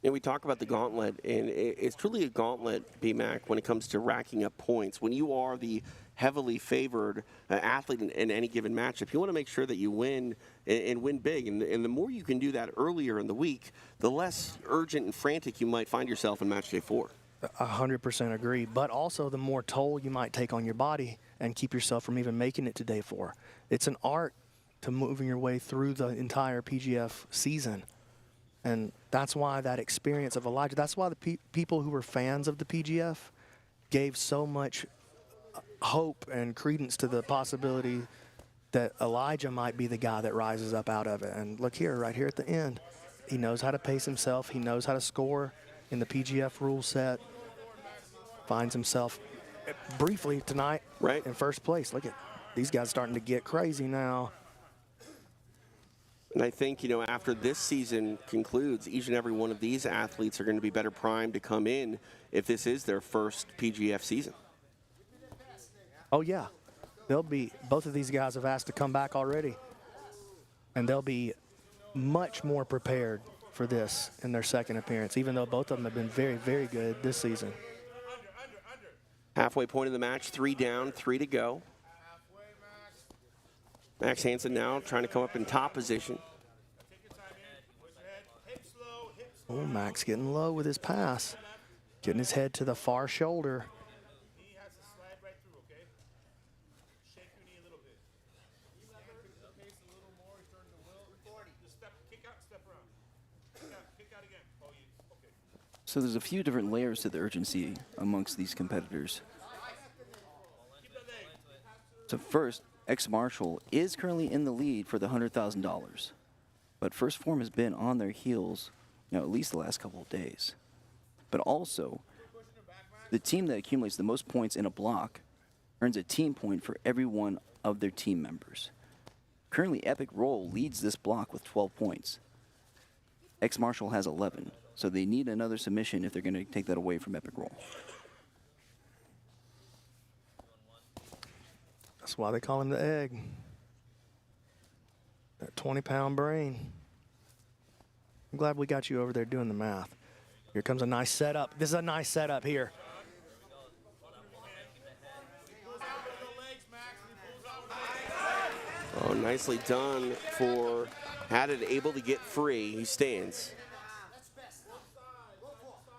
And we talk about the gauntlet, and it's truly a gauntlet, B-Mac, when it comes to racking up points. When you are the heavily favored athlete in any given matchup, you want to make sure that you win and win big. And the more you can do that earlier in the week, the less urgent and frantic you might find yourself in match day 4. 100% agree, but also the more toll you might take on your body and keep yourself from even making it to day 4. It's an art to moving your way through the entire PGF season. And that's why that experience of Elijah, that's why the people who were fans of the PGF gave so much hope and credence to the possibility that Elijah might be the guy that rises up out of it. And look here, right here at the end, he knows how to pace himself. He knows how to score in the PGF rule set. Finds himself briefly tonight in first place. Look at these guys starting to get crazy now. And I think, you know, after this season concludes, each and every one of these athletes are going to be better primed to come in if this is their first PGF season. Oh, yeah. They'll be, both of these guys have asked to come back already. And they'll be much more prepared for this in their second appearance, even though both of them have been very, very good this season. Halfway point of the match, 3 down, 3 to go. Max Hanson now trying to come up in top position. Oh, Max getting low with his pass. Getting his head to the far shoulder. So there's a few different layers to the urgency amongst these competitors. So first, Ex-Marshal is currently in the lead for the $100,000. But First Phorm has been on their heels, you know, at least the last couple of days. But also, the team that accumulates the most points in a block earns a team point for every one of their team members. Currently, Epic Roll leads this block with 12 points. Ex-Marshal has 11, so they need another submission if they're going to take that away from Epic Roll. That's why they call him the egg. That 20-pound brain. I'm glad we got you over there doing the math. Here comes a nice setup. This is a nice setup here. Oh, nicely done for Haddad, able to get free. He stands.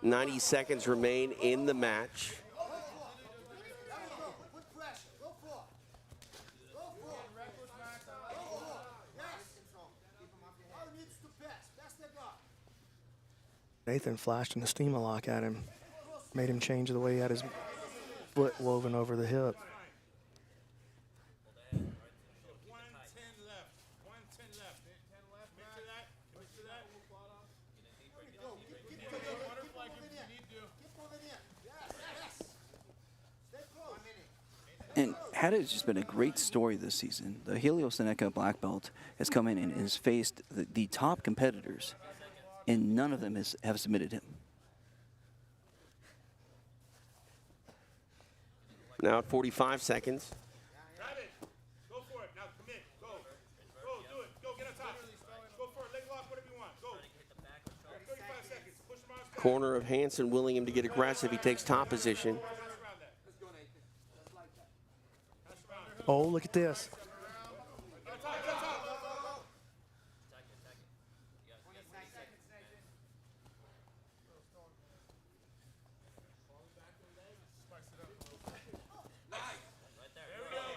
90 seconds remain in the match. Nathan flashed in the steam lock at him. Made him change the way he had his foot woven over the hip. And Haddad has just been a great story this season. The Helio Seneca black belt has come in and has faced the top competitors, and none of them have submitted him. Now at 45 seconds. Grab it. Go for it. Now come in. Go. Go. Do it. Go. Get on top. Go for it. Leg lock. Whatever you want. Go. 35 seconds. Push him on. Corner of Hanson willing him to get aggressive. He takes top position. Oh, look at this.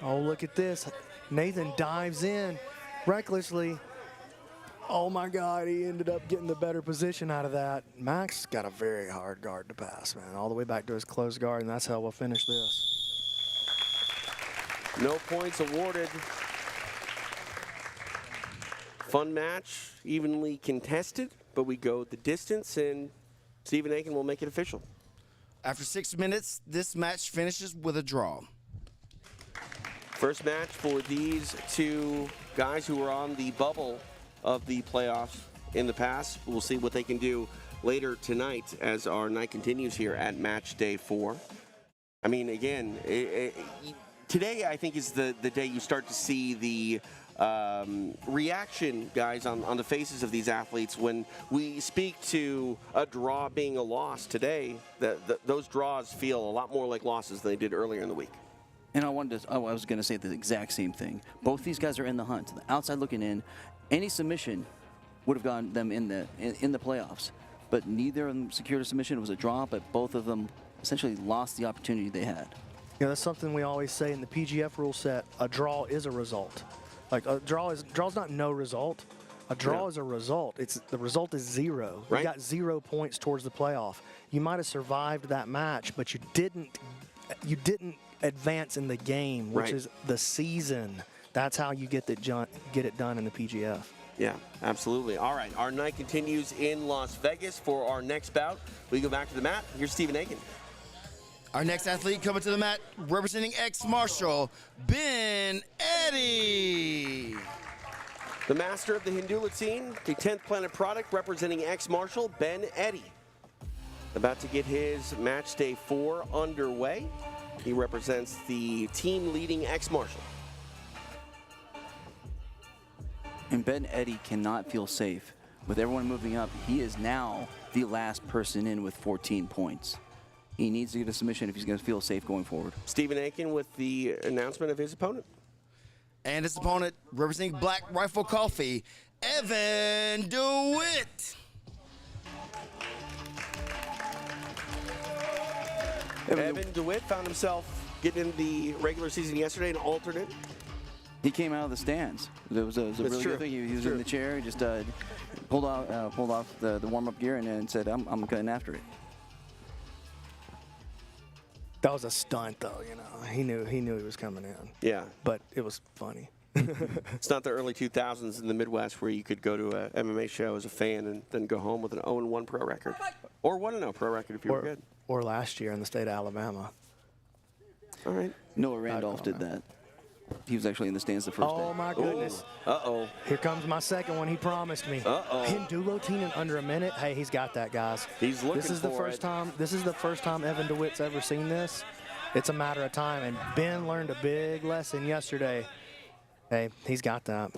Oh, look at this. Nathan dives in recklessly. Oh, my God, he ended up getting the better position out of that. Max got a very hard guard to pass, man, all the way back to his close guard, and that's how we'll finish this. No points awarded. Fun match, evenly contested, but we go the distance, and Stephen Aiken will make it official. After 6 minutes, this match finishes with a draw. First match for these two guys who were on the bubble of the playoffs in the past. We'll see what they can do later tonight as our night continues here at match day 4. I mean, again, today I think is the day you start to see the reaction, guys, on the faces of these athletes when we speak to a draw being a loss today. Those draws feel a lot more like losses than they did earlier in the week. And I was going to say the exact same thing. Both these guys are in the hunt. The outside looking in, any submission would have gotten them in the playoffs. But neither of them secured a submission. It was a draw, but both of them essentially lost the opportunity they had. Yeah, that's something we always say in the PGF rule set. A draw is a result. Like a draw's not no result. A draw is a result. The result is 0. Right. You got 0 points towards the playoff. You might have survived that match, but you didn't advance in the game, which is the season. That's how you get it done in the PGF. Yeah, absolutely. All right, our night continues in Las Vegas for our next bout. We go back to the mat. Here's Stephen Aiken. Our next athlete coming to the mat, representing ex-Marshal, Ben Eddy. The master of the Hindulatine, the 10th Planet product, representing ex-Marshal, Ben Eddy. About to get his match day 4 underway. He represents the team leading ex-Marshal. And Ben Eddy cannot feel safe. With everyone moving up, he is now the last person in with 14 points. He needs to get a submission if he's going to feel safe going forward. Stephen Aiken with the announcement of his opponent. And his opponent, representing Black Rifle Coffee, Evan DeWitt. Evan DeWitt found himself getting in the regular season yesterday, an alternate. He came out of the stands. It was a really good thing. He was in the chair. He just pulled off the warm-up gear and then said, I'm getting after it. That was a stunt, though. You know, he knew he was coming in. Yeah, but it was funny. It's not the early 2000s in the Midwest where you could go to an MMA show as a fan and then go home with an 0-1 pro record, or 1-0 pro record if you were good. Or last year in the state of Alabama. All right. Noah Randolph did that. He was actually in the stands the first day. Oh, my goodness. Ooh. Uh-oh. Here comes my second one he promised me. Uh-oh. Hindulatine in under a minute. Hey, he's got that, guys. He's looking This is the first time Evan DeWitt's ever seen this. It's a matter of time, and Ben learned a big lesson yesterday. Hey, he's got that.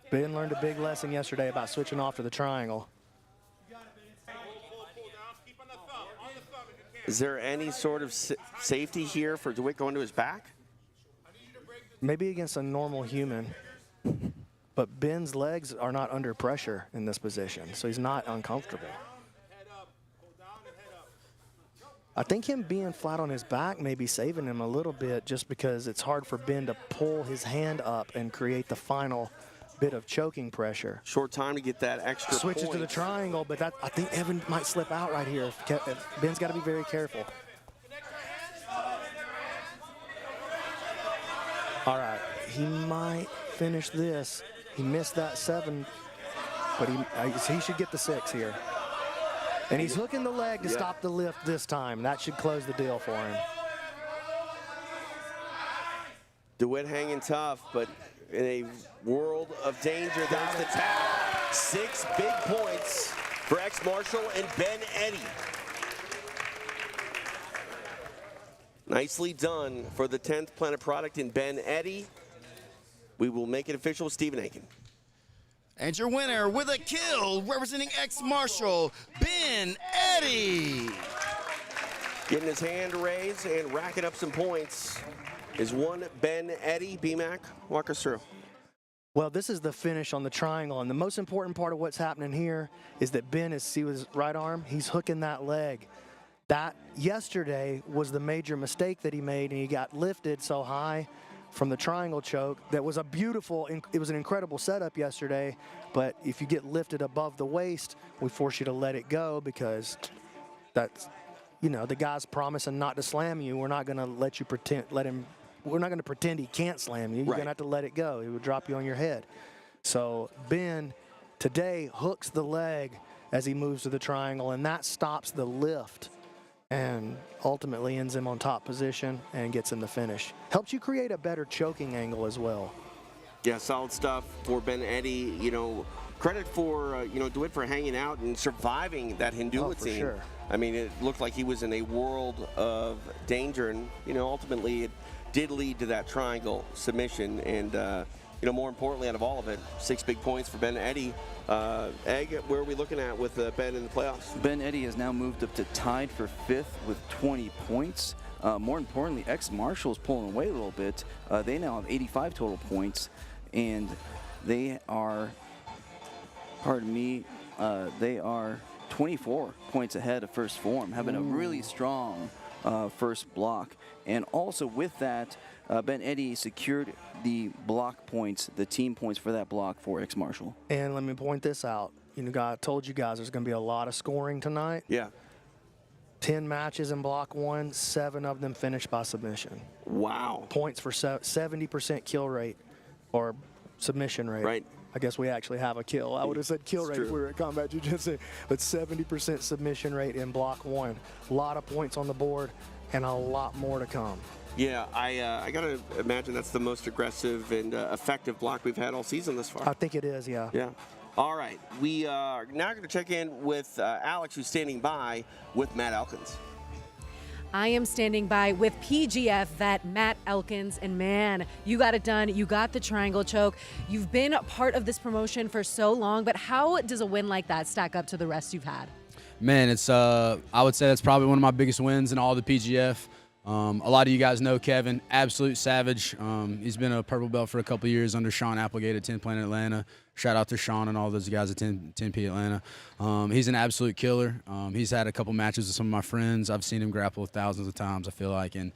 Ben learned a big lesson yesterday about switching off to the triangle. Is there any sort of safety here for DeWitt going to his back? Maybe against a normal human, but Ben's legs are not under pressure in this position, so he's not uncomfortable. I think him being flat on his back may be saving him a little bit just because it's hard for Ben to pull his hand up and create the final bit of choking pressure. Short time to get that extra Switches point. to the triangle, but I think Evan might slip out right here. Ben's got to be very careful. All right, he might finish this. He missed that 7, but he should get the 6 here. And he's hooking the leg to stop the lift this time. That should close the deal for him. DeWitt hanging tough, but in a world of danger, there's the tap. 6 big points for ex-Marshal and Ben Eddy. Nicely done for the 10th Planet product in Ben Eddy. We will make it official with Stephen Aiken. And your winner with a kill, representing ex-Marshal, Ben Eddy. Getting his hand raised and racking up some points is one Ben Eddy. B-Mac, walk us through. Well, this is the finish on the triangle, and the most important part of what's happening here is that Ben is, see with his right arm, he's hooking that leg. That yesterday was the major mistake that he made, and he got lifted so high from the triangle choke. That was a beautiful, it was an incredible setup yesterday, but if you get lifted above the waist, we force you to let it go because that's, you know, the guy's promising not to slam you. We're not going to let you we're not going to pretend he can't slam you. You're going to have to let it go. He would drop you on your head. So Ben today hooks the leg as he moves to the triangle, and that stops the lift and ultimately ends him on top position and gets him the finish. Helps you create a better choking angle as well. Yeah, solid stuff for Ben Eddy. You know, credit for, you know, DeWitt for hanging out and surviving that Hinduit scene. Sure. I mean, it looked like he was in a world of danger, and, you know, ultimately it did lead to that triangle submission. And, you know, more importantly, out of all of it, 6 big points for Ben Eddy. Egg, where are we looking at with Ben in the playoffs? Ben Eddy has now moved up to tied for 5th with 20 points. More importantly, ex-Marshall's pulling away a little bit. They now have 85 total points, and they are, pardon me, they are 24 points ahead of first Phorm, having a really strong first block. And also with that, Ben Eddy secured the block points, the team points for that block for ex-Marshall. And let me point this out. You know, I told you guys there's going to be a lot of scoring tonight. Yeah. 10 matches in block 1, 7 of them finished by submission. Wow. Points for 70% kill rate or submission rate. Right. I guess we actually have a kill. I would have said kill rate if we were at Combat Jiu-Jitsu, but 70% submission rate in block 1. A lot of points on the board and a lot more to come. Yeah, I got to imagine that's the most aggressive and effective block we've had all season this far. I think it is, yeah. Yeah. All right. We are now going to check in with Alex, who's standing by with Matt Elkins. I am standing by with PGF vet Matt Elkins, and man, you got it done. You got the triangle choke. You've been a part of this promotion for so long, but how does a win like that stack up to the rest you've had? Man, it's I would say that's probably one of my biggest wins in all the PGF. A lot of you guys know Kevin, absolute savage. He's been a purple belt for a couple years under Sean Applegate at 10 Planet Atlanta. Shout out to Sean and all those guys at 10P Atlanta. He's an absolute killer. He's had a couple matches with some of my friends. I've seen him grapple thousands of times, I feel like, and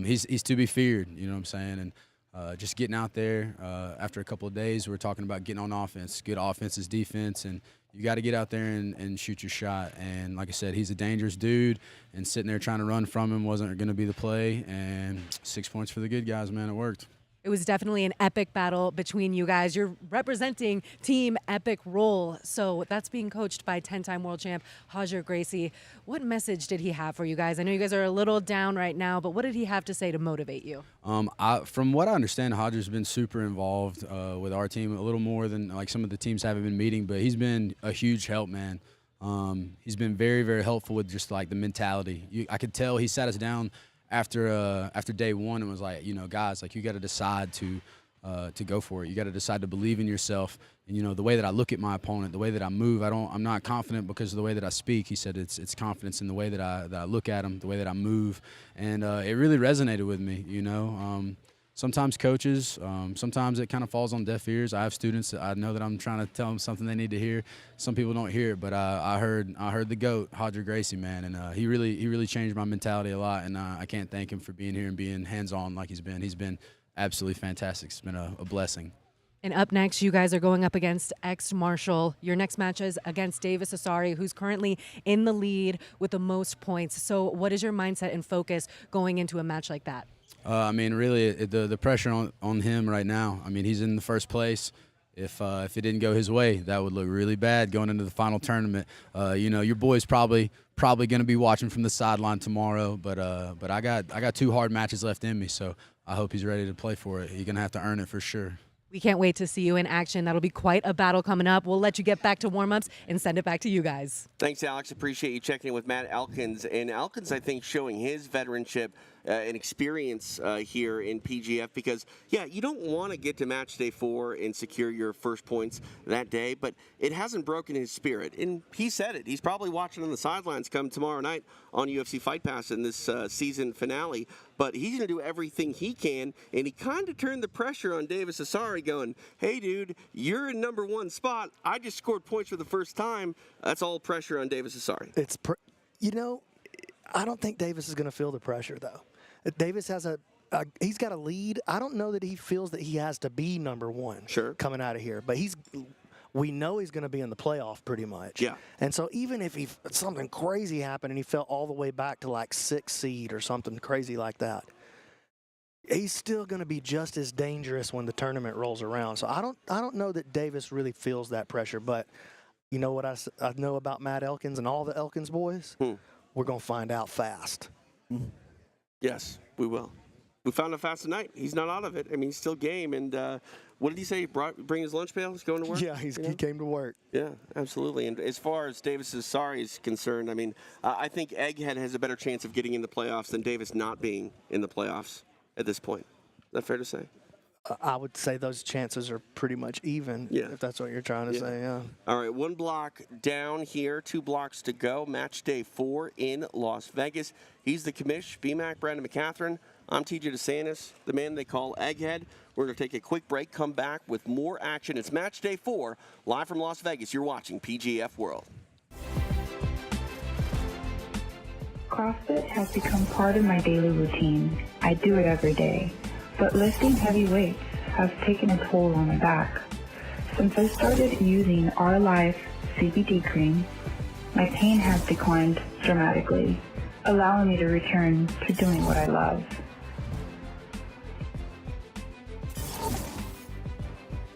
he's to be feared, you know what I'm saying? And just getting out there after a couple of days, we're talking about getting on offense. Good offense is defense, and you got to get out there and shoot your shot. And like I said, he's a dangerous dude, and sitting there trying to run from him wasn't going to be the play. And 6 points for the good guys, man. It worked. It was definitely an epic battle between you guys. You're representing Team Epic Roll, so that's being coached by 10-time world champ Roger Gracie. What message did he have for you guys? I know you guys are a little down right now, but what did he have to say to motivate you? From what I understand, Roger's been super involved with our team, a little more than like some of the teams haven't been meeting, but he's been a huge help, man. He's been very, very helpful with just like the mentality. I could tell he sat us down after day one and was like, you know, guys, like you got to decide to go for it. You got to decide to believe in yourself. And you know, the way that I look at my opponent, the way that I move, I'm not confident because of the way that I speak. He said it's confidence in the way that I look at him, the way that I move, and it really resonated with me. You know, sometimes coaches, sometimes it kind of falls on deaf ears. I have students that I know that I'm trying to tell them something they need to hear. Some people don't hear it, but I heard the GOAT, Roger Gracie, man, and he really changed my mentality a lot, and I can't thank him for being here and being hands-on like he's been. He's been absolutely fantastic. It's been a blessing. And up next, you guys are going up against ex-Marshall. Your next match is against Davis Asare, who's currently in the lead with the most points. So what is your mindset and focus going into a match like that? I mean, really, the pressure on him right now. I mean, he's in the first place. If it didn't go his way, that would look really bad going into the final tournament. You know, your boy's probably going to be watching from the sideline tomorrow. But I got 2 hard matches left in me, so I hope he's ready to play for it. He's going to have to earn it for sure. We can't wait to see you in action. That'll be quite a battle coming up. We'll let you get back to warm-ups and send it back to you guys. Thanks, Alex. Appreciate you checking in with Matt Elkins. And Elkins, I think, showing his veteranship and experience here in PGF because, yeah, you don't want to get to match day 4 and secure your first points that day, but it hasn't broken his spirit. And he said it. He's probably watching on the sidelines come tomorrow night on UFC Fight Pass in this season finale. But he's going to do everything he can, and he kind of turned the pressure on Davis Asare going, hey, dude, you're in #1 spot. I just scored points for the first time. That's all pressure on Davis Asare. You know, I don't think Davis is going to feel the pressure, though. Davis has he's got a lead. I don't know that he feels that he has to be #1 coming out of here, but we know he's going to be in the playoff pretty much. Yeah. And so even if something crazy happened and he fell all the way back to like 6th seed or something crazy like that, he's still going to be just as dangerous when the tournament rolls around. So I don't know that Davis really feels that pressure, but you know what I know about Matt Elkins and all the Elkins boys? We're going to find out fast. Yes, we will. We found out fast tonight. He's not out of it. I mean, he's still game. And what did he say? Bring his lunch pail? He's going to work? Yeah, he came to work. Yeah, absolutely. And as far as Davis Asare is concerned, I mean, I think Egghead has a better chance of getting in the playoffs than Davis not being in the playoffs at this point. Is that fair to say? I would say those chances are pretty much even, if that's what you're trying to say, yeah. All right, 1 block down here, 2 blocks to go. Match day 4 in Las Vegas. He's the commish, BMAC, Brandon McCatherine. I'm TJ DeSantis, the man they call Egghead. We're going to take a quick break, come back with more action. It's match day 4, live from Las Vegas. You're watching PGF World. CrossFit has become part of my daily routine. I do it every day. But lifting heavy weights has taken a toll on my back. Since I started using Our Life CBD cream, my pain has declined dramatically, allowing me to return to doing what I love.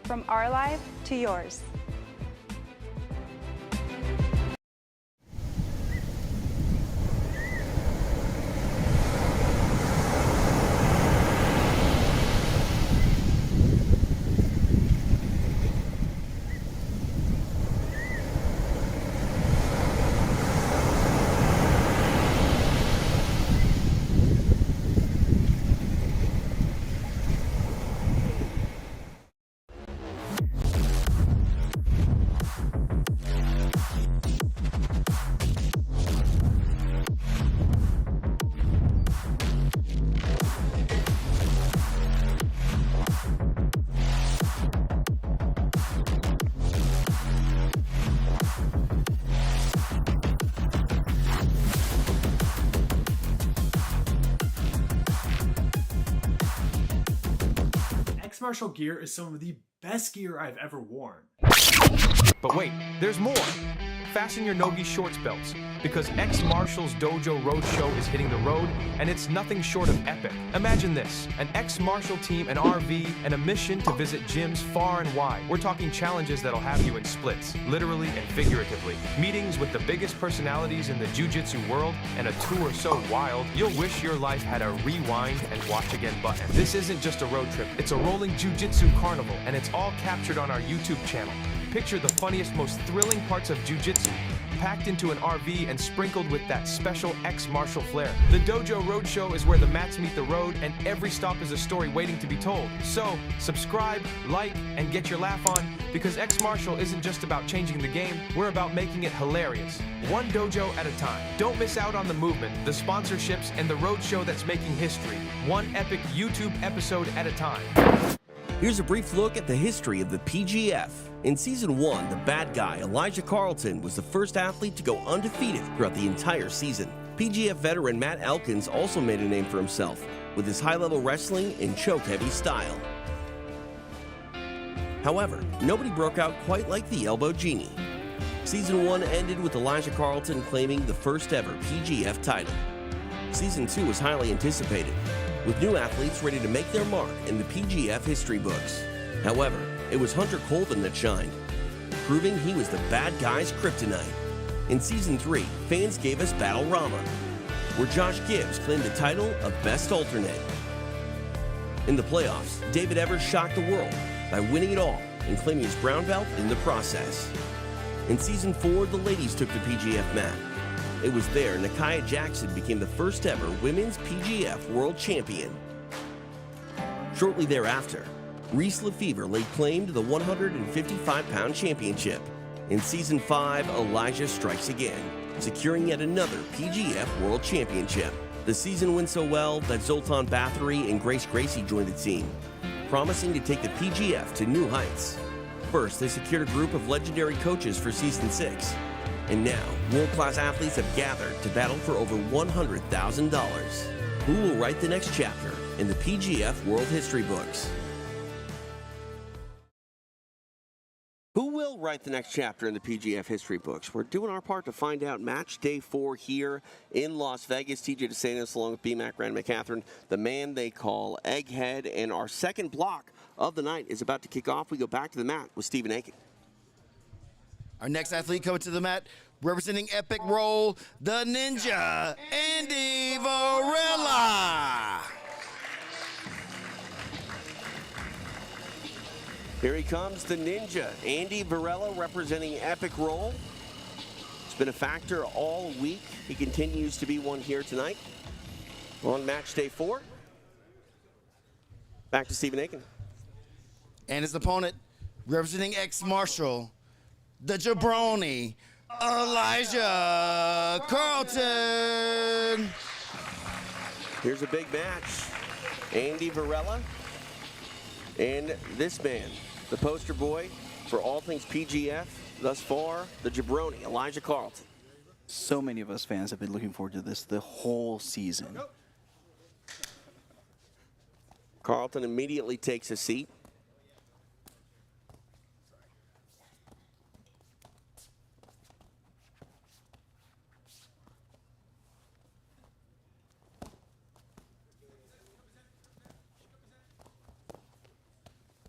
From our life to yours. Martial gear is some of the best gear I've ever worn. But wait, there's more. Fasten your Nogi shorts belts, because X Martial's Dojo Roadshow is hitting the road, and it's nothing short of epic. Imagine this, an X Martial team, an RV, and a mission to visit gyms far and wide. We're talking challenges that'll have you in splits, literally and figuratively. Meetings with the biggest personalities in the jiu-jitsu world, and a tour so wild, you'll wish your life had a rewind and watch again button. This isn't just a road trip, it's a rolling jiu-jitsu carnival, and it's all captured on our YouTube channel. Picture the funniest, most thrilling parts of jiu-jitsu, packed into an RV and sprinkled with that special X Martial flair. The Dojo Roadshow is where the mats meet the road, and every stop is a story waiting to be told. So, subscribe, like, and get your laugh on, because X Martial isn't just about changing the game, we're about making it hilarious. One dojo at a time. Don't miss out on the movement, the sponsorships, and the roadshow that's making history. One epic YouTube episode at a time. Here's a brief look at the history of the PGF. In Season 1, the bad guy, Elijah Carlton, was the first athlete to go undefeated throughout the entire season. PGF veteran Matt Elkins also made a name for himself with his high-level wrestling and choke-heavy style. However, nobody broke out quite like the Elbow Genie. Season 1 ended with Elijah Carlton claiming the first ever PGF title. Season 2 was highly anticipated, with new athletes ready to make their mark in the PGF history books. However, it was Hunter Colvin that shined, proving he was the bad guy's kryptonite. In Season 3, fans gave us Battle Rama, where Josh Gibbs claimed the title of Best Alternate. In the playoffs, David Evers shocked the world by winning it all and claiming his brown belt in the process. In Season 4, the ladies took the PGF mat. It was there Nakia Jackson became the first ever Women's PGF World Champion. Shortly thereafter, Reese Lefevre laid claim to the 155-pound championship. In Season 5, Elijah strikes again, securing yet another PGF World Championship. The season went so well that Zoltan Bathory and Grace Gracie joined the team, promising to take the PGF to new heights. First, they secured a group of legendary coaches for Season 6. And now, world-class athletes have gathered to battle for over $100,000. Who will write the next chapter in the PGF World History books? Who will write the next chapter in the PGF history books? We're doing our part to find out. Match day 4 here in Las Vegas. TJ DeSantis along with BMAC, Rand McCatherine, the man they call Egghead. And our second block of the night is about to kick off. We go back to the mat with Stephen Aiken. Our next athlete coming to the mat, representing Epic Roll, the Ninja, Andy Varela. Here he comes, the Ninja, Andy Varela, representing Epic Roll. It's been a factor all week. He continues to be one here tonight on match day 4. Back to Stephen Aiken. And his opponent, representing ex-Marshal, the jabroni, Elijah Carlton. Here's a big match. Andy Varela and this man, the poster boy for all things PGF thus far, the jabroni, Elijah Carlton. So many of us fans have been looking forward to this the whole season. Carlton immediately takes a seat.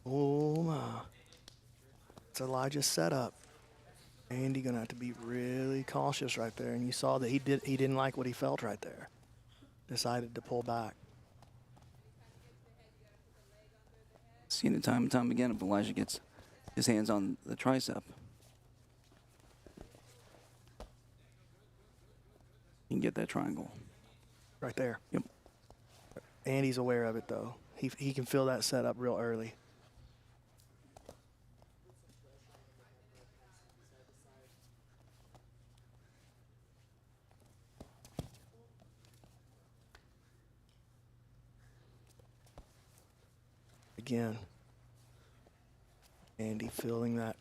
Oh my. It's Elijah's setup. Andy gonna have to be really cautious right there. And you saw that he didn't like what he felt right there. Decided to pull back. Seen it time and time again if Elijah gets his hands on the tricep. You can get that triangle. Right there. Yep. Andy's aware of it though. He can feel that setup real early. Again, Andy feeling that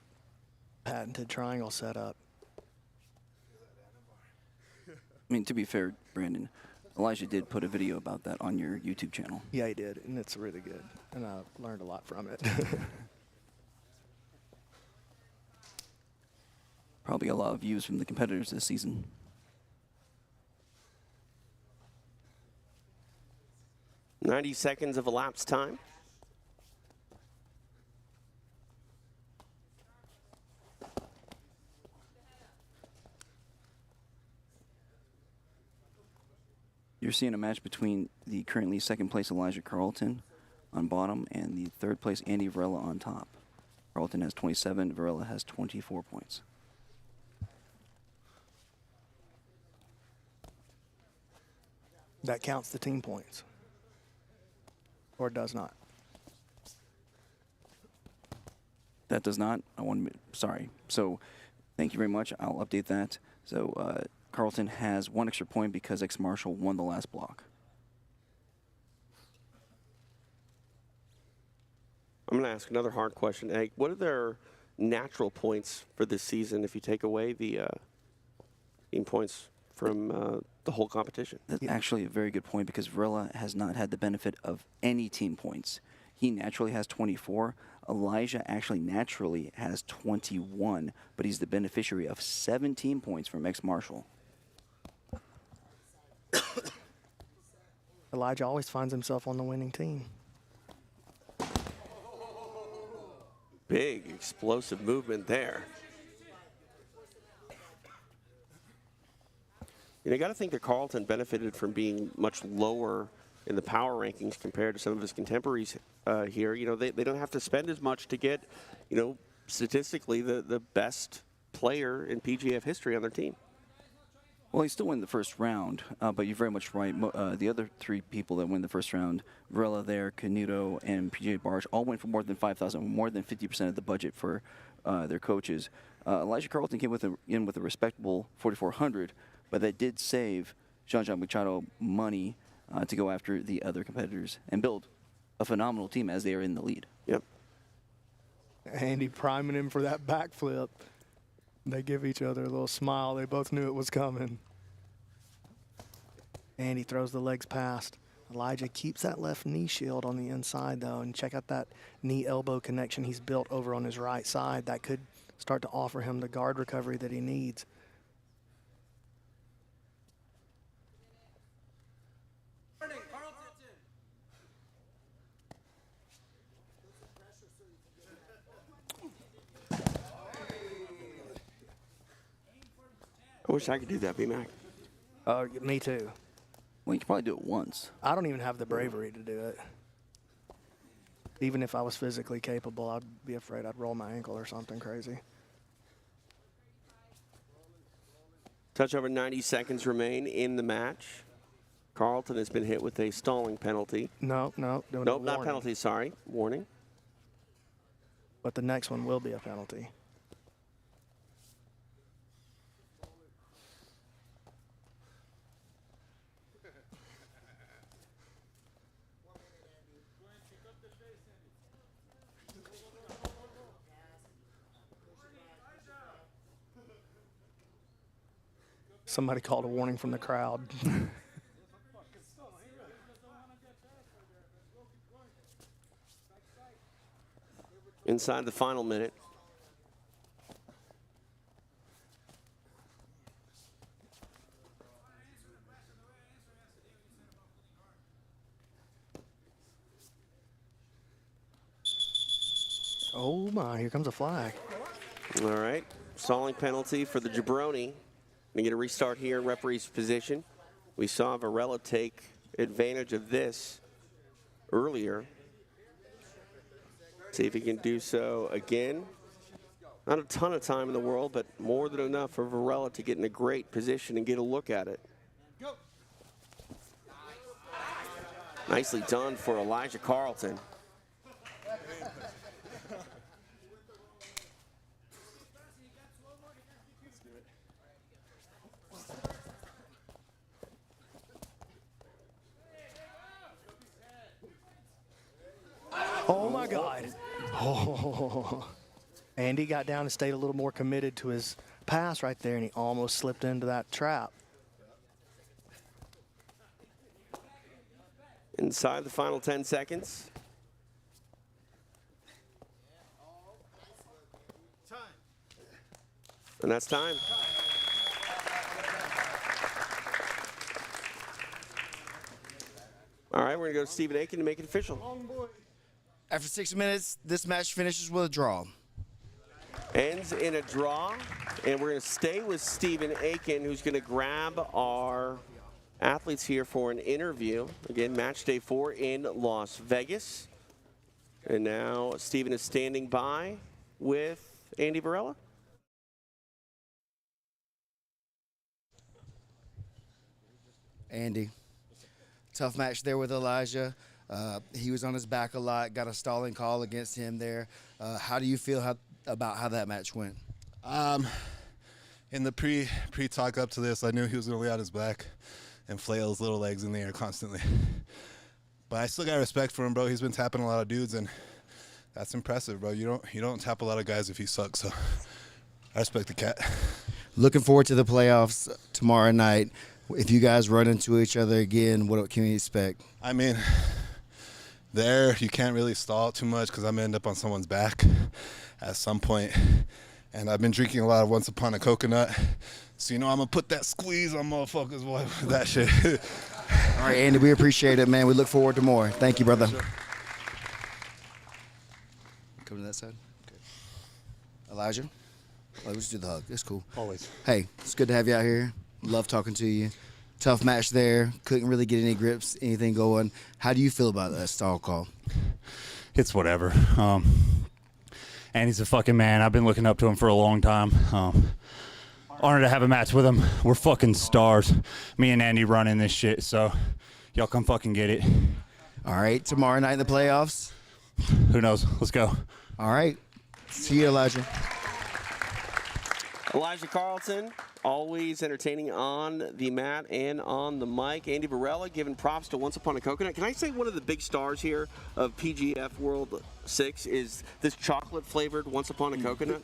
patented triangle setup. I mean, to be fair, Brandon, Elijah did put a video about that on your YouTube channel. Yeah, he did, and it's really good. And I learned a lot from it. Probably a lot of views from the competitors this season. .90 seconds of elapsed time. You're seeing a match between the currently second place Elijah Carlton on bottom and the third place Andy Varela on top. Carlton has 27, Varela has 24 points. That counts the team points. Or it does not. That does not. Sorry. So thank you very much. I'll update that. So Carlton has 1 extra point because ex-Marshal won the last block. I'm going to ask another hard question. Egg, what are their natural points for this season if you take away the team points from the whole competition? That's actually a very good point because Varela has not had the benefit of any team points. He naturally has 24. Elijah actually naturally has 21, but he's the beneficiary of 17 points from ex-Marshal. Elijah always finds himself on the winning team. Big explosive movement there. You got to think that Carlton benefited from being much lower in the power rankings compared to some of his contemporaries here. They don't have to spend as much to get, statistically the best player in PGF history on their team. Well, he still won the first round, but you're very much right. The other three people that win the first round, Varela there, Canuto, and PJ Barch, all went for more than 5,000, more than 50% of the budget for their coaches. Elijah Carlton came in with a respectable 4,400, but that did save Jacques Machado money to go after the other competitors and build a phenomenal team as they are in the lead. Yep. Andy priming him for that backflip. They give each other a little smile. They both knew it was coming. Andy throws the legs past. Elijah keeps that left knee shield on the inside, though, and check out that knee-elbow connection he's built over on his right side. That could start to offer him the guard recovery that he needs. I wish I could do that, B-Mac. Me too. Well, you could probably do it once. I don't even have the bravery to do it. Even if I was physically capable, I'd be afraid I'd roll my ankle or something crazy. Touch over 90 seconds remain in the match. Carlton has been hit with a stalling penalty. No. Nope, not penalty, sorry. Warning. But the next one will be a penalty. Somebody called a warning from the crowd. Inside the final minute. Oh my, here comes a flag. All right, stalling penalty for the jabroni. Going to get a restart here in referee's position. We saw Varela take advantage of this earlier. See if he can do so again. Not a ton of time in the world, but more than enough for Varela to get in a great position and get a look at it. Nicely done for Elijah Carlton. Oh my God. Oh. Andy got down and stayed a little more committed to his pass right there, and he almost slipped into that trap. Inside the final 10 seconds. And that's time. All right, we're going to go to Stephen Aiken to make it official. After 6 minutes, this match finishes with a draw. Ends in a draw, and we're going to stay with Stephen Aiken, who's going to grab our athletes here for an interview. Again, match day 4 in Las Vegas. And now Stephen is standing by with Andy Varela. Andy, tough match there with Elijah. He was on his back a lot, got a stalling call against him there. How do you feel about how that match went? In the pre-talk up to this, I knew he was going to lay on his back and flail his little legs in the air constantly. But I still got respect for him, bro. He's been tapping a lot of dudes, and that's impressive, bro. You don't tap a lot of guys if you suck, so I respect the cat. Looking forward to the playoffs tomorrow night. If you guys run into each other again, what can we expect? I mean, there you can't really stall too much because I'm going to end up on someone's back at some point. And I've been drinking a lot of Once Upon a Coconut. So, I'm going to put that squeeze on motherfuckers, boy, with that shit. All right, Andy, we appreciate it, man. We look forward to more. Thank you, brother. Come to that side. Okay. Elijah? Oh, let's do the hug. It's cool. Always. Hey, it's good to have you out here. Love talking to you. Tough match there. Couldn't really get any grips, anything going. How do you feel about that stall call? It's whatever. Andy's a fucking man. I've been looking up to him for a long time. Honored to have a match with him. We're fucking stars. Me and Andy running this shit, so y'all come fucking get it. All right, tomorrow night in the playoffs. Who knows? Let's go. All right. See you, Elijah. Elijah Carlton, always entertaining on the mat and on the mic. Andy Varela giving props to Once Upon a Coconut. Can I say one of the big stars here of PGF World 6 is this chocolate-flavored Once Upon a Coconut?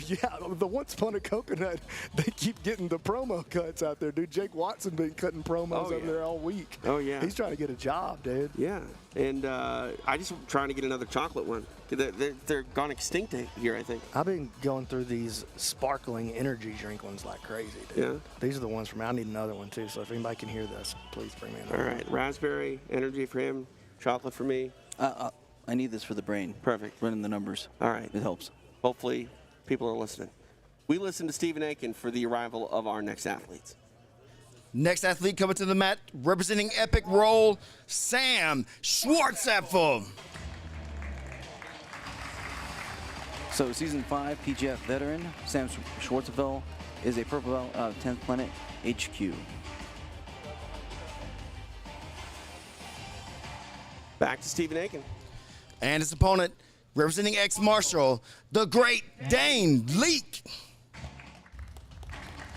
Yeah, the Once Upon a Coconut, they keep getting the promo cuts out there, dude. Jake Watson been cutting promos over there all week. Oh, yeah. He's trying to get a job, dude. Yeah, and I just trying to get another chocolate one. They're gone extinct here, I think. I've been going through these sparkling energy drink ones like crazy, dude. Yeah. These are the ones for me. I need another one, too, so if anybody can hear this, please bring me another All right, raspberry energy for him, chocolate for me. I need this for the brain. Perfect. Running the numbers. All right. It helps. Hopefully people are listening. We listen to Stephen Aiken for the arrival of our next athletes. Next athlete coming to the mat, representing Epic Roll, Sam Schwarz. So season 5 PGF veteran Sam Schwarz is a purple belt out of 10th Planet HQ. Back to Stephen Aiken. And his opponent, representing ex-marshal, the great Dane Leek.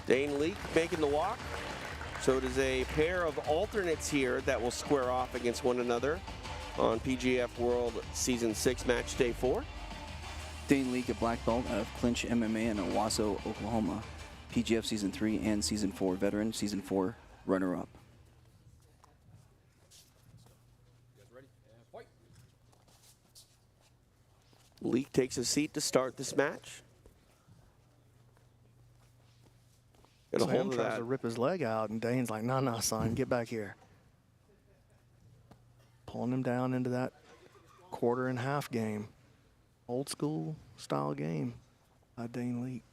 Dane Leek making the walk. So it is a pair of alternates here that will square off against one another on PGF World Season 6 Match Day 4. Dane Leek, a black belt out of Clinch MMA in Owasso, Oklahoma. PGF Season 3 and Season 4 veteran, Season 4 runner-up. Leek takes a seat to start this match. Get a Sam hold of tries that. to rip his leg out, and Dane's like, no, son, get back here. Pulling him down into that quarter and half game. Old school style game by Dane Leek.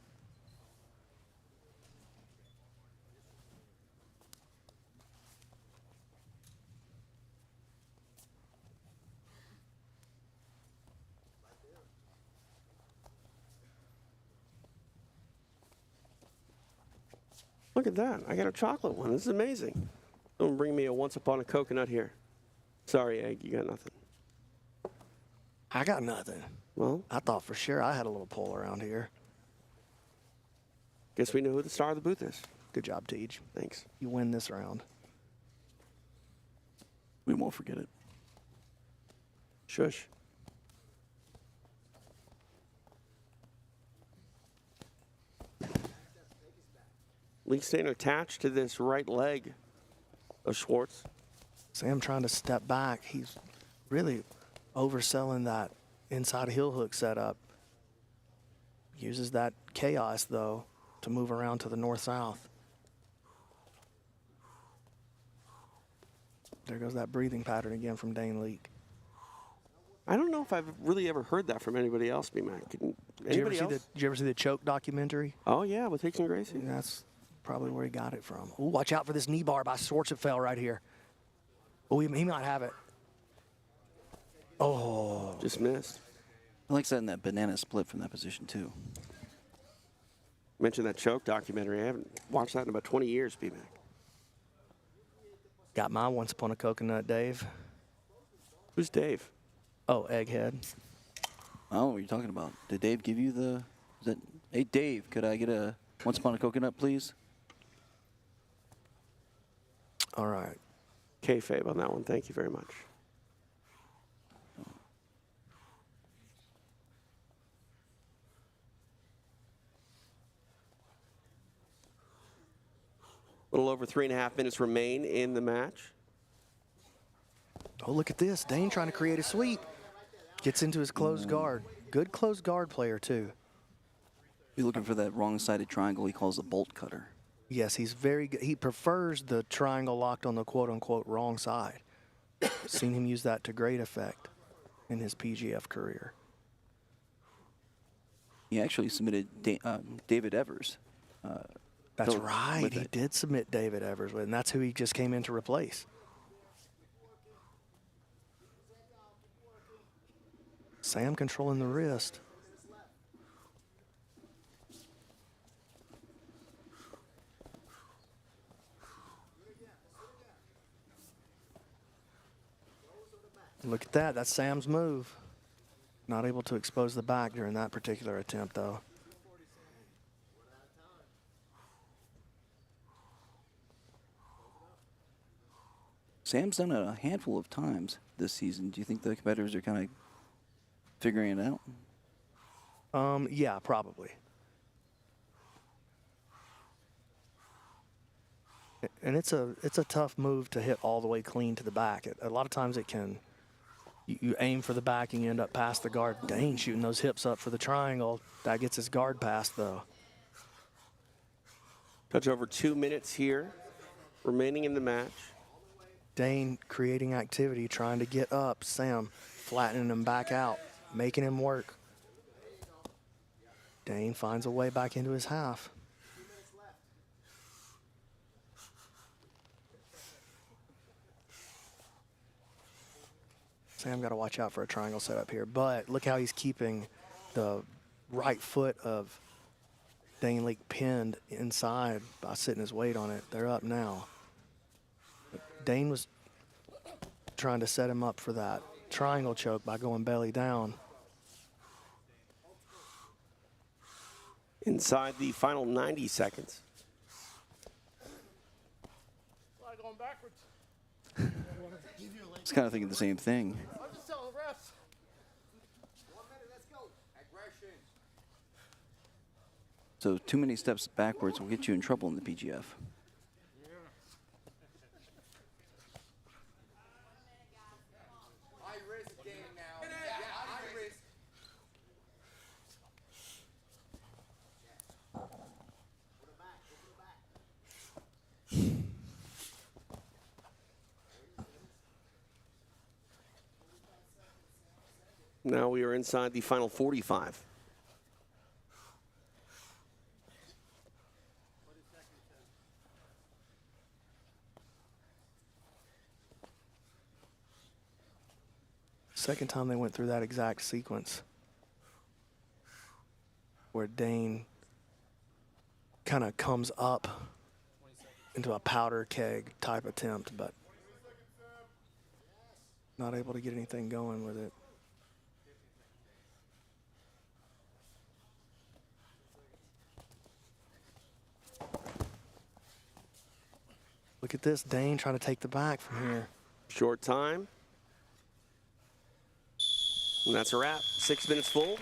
Look at that. I got a chocolate one. This is amazing. Don't bring me a Once Upon a Coconut here. Sorry, Egg, you got nothing. I got nothing. Well, I thought for sure I had a little pull around here. Guess we know who the star of the booth is. Good job, Teej. Thanks. You win this round. We won't forget it. Shush. Leek staying attached to this right leg of Schwarz. Sam trying to step back. He's really overselling that inside heel hook setup. Uses that chaos, though, to move around to the north-south. There goes that breathing pattern again from Dane Leek. I don't know if I've really ever heard that from anybody else, B-Mac. Anybody else? Did you ever see the choke documentary? Oh, yeah, with Hicks and Gracie. That's probably where he got it from. Ooh, watch out for this knee bar by Schwarzenfeld right here. Oh, he might have it. Oh. Just missed. I like setting that banana split from that position, too. Mentioned that choke documentary. I haven't watched that in about 20 years, B-Mac. Got my Once Upon a Coconut, Dave. Who's Dave? Oh, Egghead. Oh, what are you talking about? Did Dave give you the... Hey, Dave, could I get a Once Upon a Coconut, please? All right. Kayfabe on that one. Thank you very much. A little over 3.5 minutes remain in the match. Oh, look at this. Dane trying to create a sweep. Gets into his closed guard. Good closed guard player, too. You're looking for that wrong-sided triangle he calls a bolt cutter. Yes, he's very good. He prefers the triangle locked on the quote-unquote wrong side. Seen him use that to great effect in his PGF career. He actually submitted David Evers. That's right. He did submit David Evers, and that's who he just came in to replace. Sam controlling the wrist. Look at that. That's Sam's move. Not able to expose the back during that particular attempt, though. Sam's done it a handful of times this season. Do you think the competitors are kind of figuring it out? Yeah, probably. And it's a tough move to hit all the way clean to the back. A lot of times it can, you aim for the back and you end up past the guard. Dane shooting those hips up for the triangle. That gets his guard past, though. Touch over 2 minutes here remaining in the match. Dane creating activity, trying to get up. Sam flattening him back out, making him work. Dane finds a way back into his half. Sam got to watch out for a triangle setup here, but look how he's keeping the right foot of Dane Leek pinned inside by sitting his weight on it. They're up now. But Dane was trying to set him up for that triangle choke by going belly down. Inside the final 90 seconds. Going backwards. I was kind of thinking the same thing. I'm just telling the refs. 1 minute, let's go. Aggression. So too many steps backwards will get you in trouble in the PGF. High risk game now. Yeah, high risk. Now we are inside the final 45. Second time they went through that exact sequence where Dane kind of comes up into a powder keg type attempt, but not able to get anything going with it. Look at this, Dane trying to take the back from here. Short time. And that's a wrap. 6 minutes full.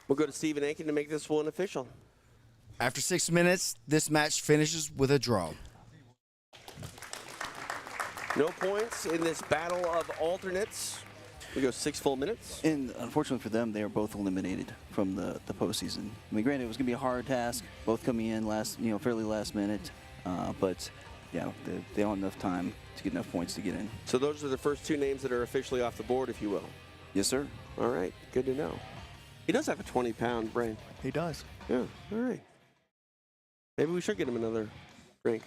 We'll go to Stephen Aiken to make this one official. After 6 minutes, this match finishes with a draw. No points in this battle of alternates. We go 6 full minutes. And unfortunately for them, they are both eliminated from the postseason. I mean, granted, it was going to be a hard task, both coming in fairly last minute, but yeah, they don't have enough time to get enough points to get in. So those are the first 2 names that are officially off the board, if you will. Yes, sir. All right, good to know. He does have a 20-pound brain. He does. Yeah, all right. Maybe we should get him another drink.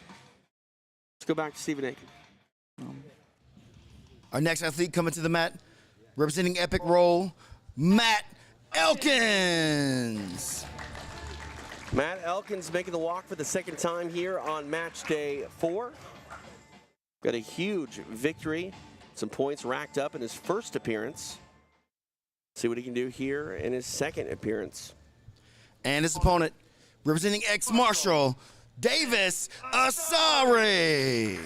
Let's go back to Stephen Aiken. Our next athlete coming to the mat, representing Epic Roll, Matt Elkins. Matt Elkins making the walk for the second time here on match day 4. Got a huge victory, some points racked up in his first appearance. See what he can do here in his second appearance. And his opponent, representing ex-Marshal, Davis Asare.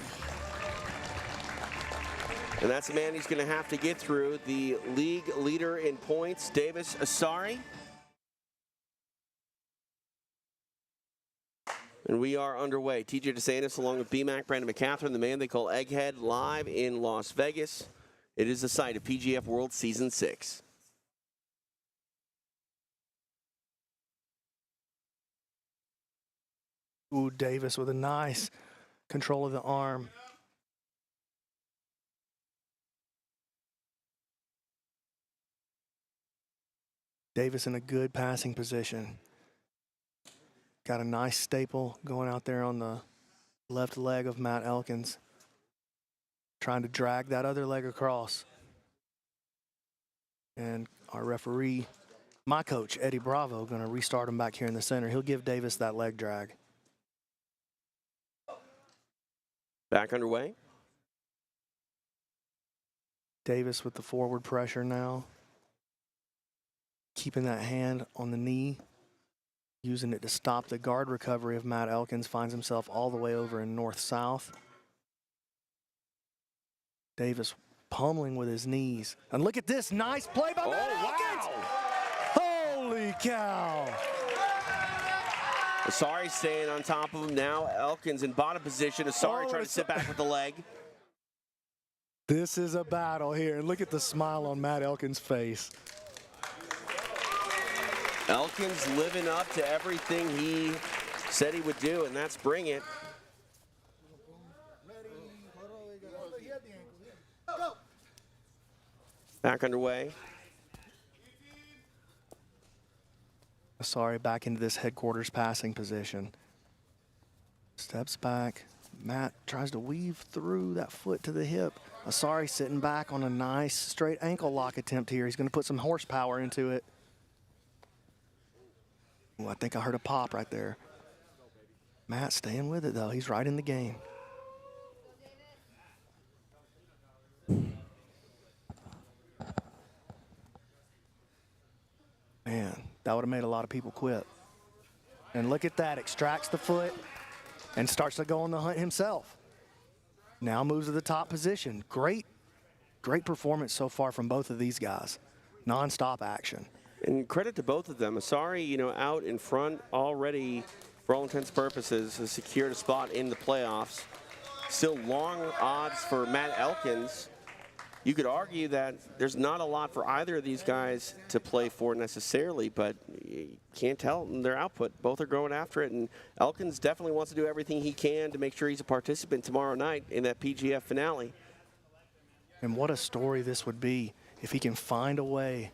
And that's the man he's going to have to get through, the league leader in points, Davis Asare. And we are underway. TJ DeSantis along with BMAC, Brandon McCatherine, the man they call Egghead, live in Las Vegas. It is the site of PGF World Season 6. Ooh, Davis with a nice control of the arm. Davis in a good passing position. Got a nice staple going out there on the left leg of Matt Elkins. Trying to drag that other leg across. And our referee, my coach, Eddie Bravo, going to restart him back here in the center. He'll give Davis that leg drag. Back underway. Davis with the forward pressure now. Keeping that hand on the knee. Using it to stop the guard recovery of Matt Elkins. Finds himself all the way over in north-south. Davis pummeling with his knees. And look at this nice play by Matt Elkins! Holy cow! Asare staying on top of him now. Elkins in bottom position. Asare trying to sit back with the leg. This is a battle here. And look at the smile on Matt Elkins' face. Elkins living up to everything he said he would do, and that's bring it. Back underway. Asare back into this headquarters passing position. Steps back. Matt tries to weave through that foot to the hip. Asare sitting back on a nice straight ankle lock attempt here. He's going to put some horsepower into it. Ooh, I think I heard a pop right there. Matt staying with it, though. He's right in the game. Man, that would have made a lot of people quit. And look at that. Extracts the foot and starts to go on the hunt himself. Now moves to the top position. Great performance so far from both of these guys. Non-stop action. And credit to both of them. Asare, out in front already, for all intents and purposes, has secured a spot in the playoffs. Still long odds for Matt Elkins. You could argue that there's not a lot for either of these guys to play for necessarily, but you can't tell their output. Both are going after it, and Elkins definitely wants to do everything he can to make sure he's a participant tomorrow night in that PGF finale. And what a story this would be if he can find a way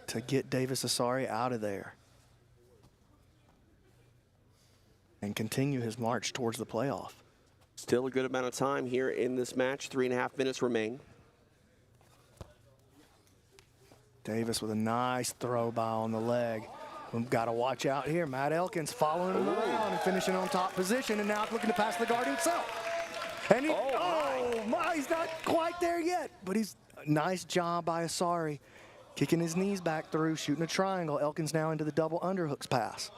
to get Davis Asare out of there and continue his march towards the playoff. Still a good amount of time here in this match. 3.5 minutes remain. Davis with a nice throw by on the leg. We've got to watch out here. Matt Elkins following him around and finishing on top position, and now looking to pass the guard himself. And he, he's not quite there yet, but he's nice job by Asare. Kicking his knees back through, shooting a triangle. Elkins now into the double underhooks pass.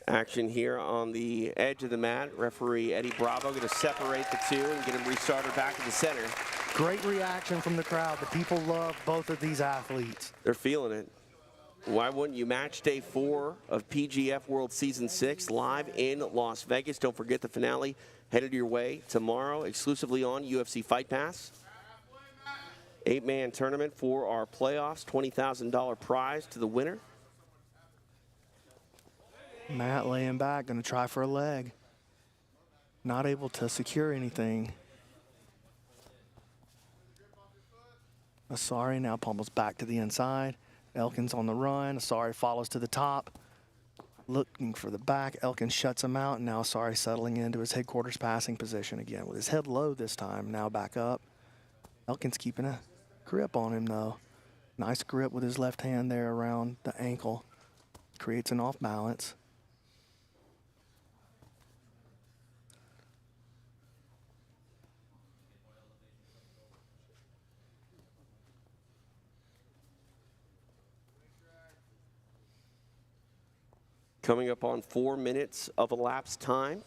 Action here on the edge of the mat. Referee Eddie Bravo going to separate the two and get him restarted back in the center. Great reaction from the crowd. The people love both of these athletes. They're feeling it. Why wouldn't you? Match day 4 of PGF World Season 6 live in Las Vegas. Don't forget the finale headed your way tomorrow exclusively on UFC Fight Pass. 8-man tournament for our playoffs. $20,000 prize to the winner. Matt laying back, going to try for a leg. Not able to secure anything. Asare now pummels back to the inside. Elkins on the run. Asare follows to the top. Looking for the back. Elkins shuts him out. And now Asare settling into his headquarters passing position again. With his head low this time. Now back up. Elkins keeping a grip on him, though. Nice grip with his left hand there around the ankle. Creates an off balance. Coming up on 4 minutes of elapsed time.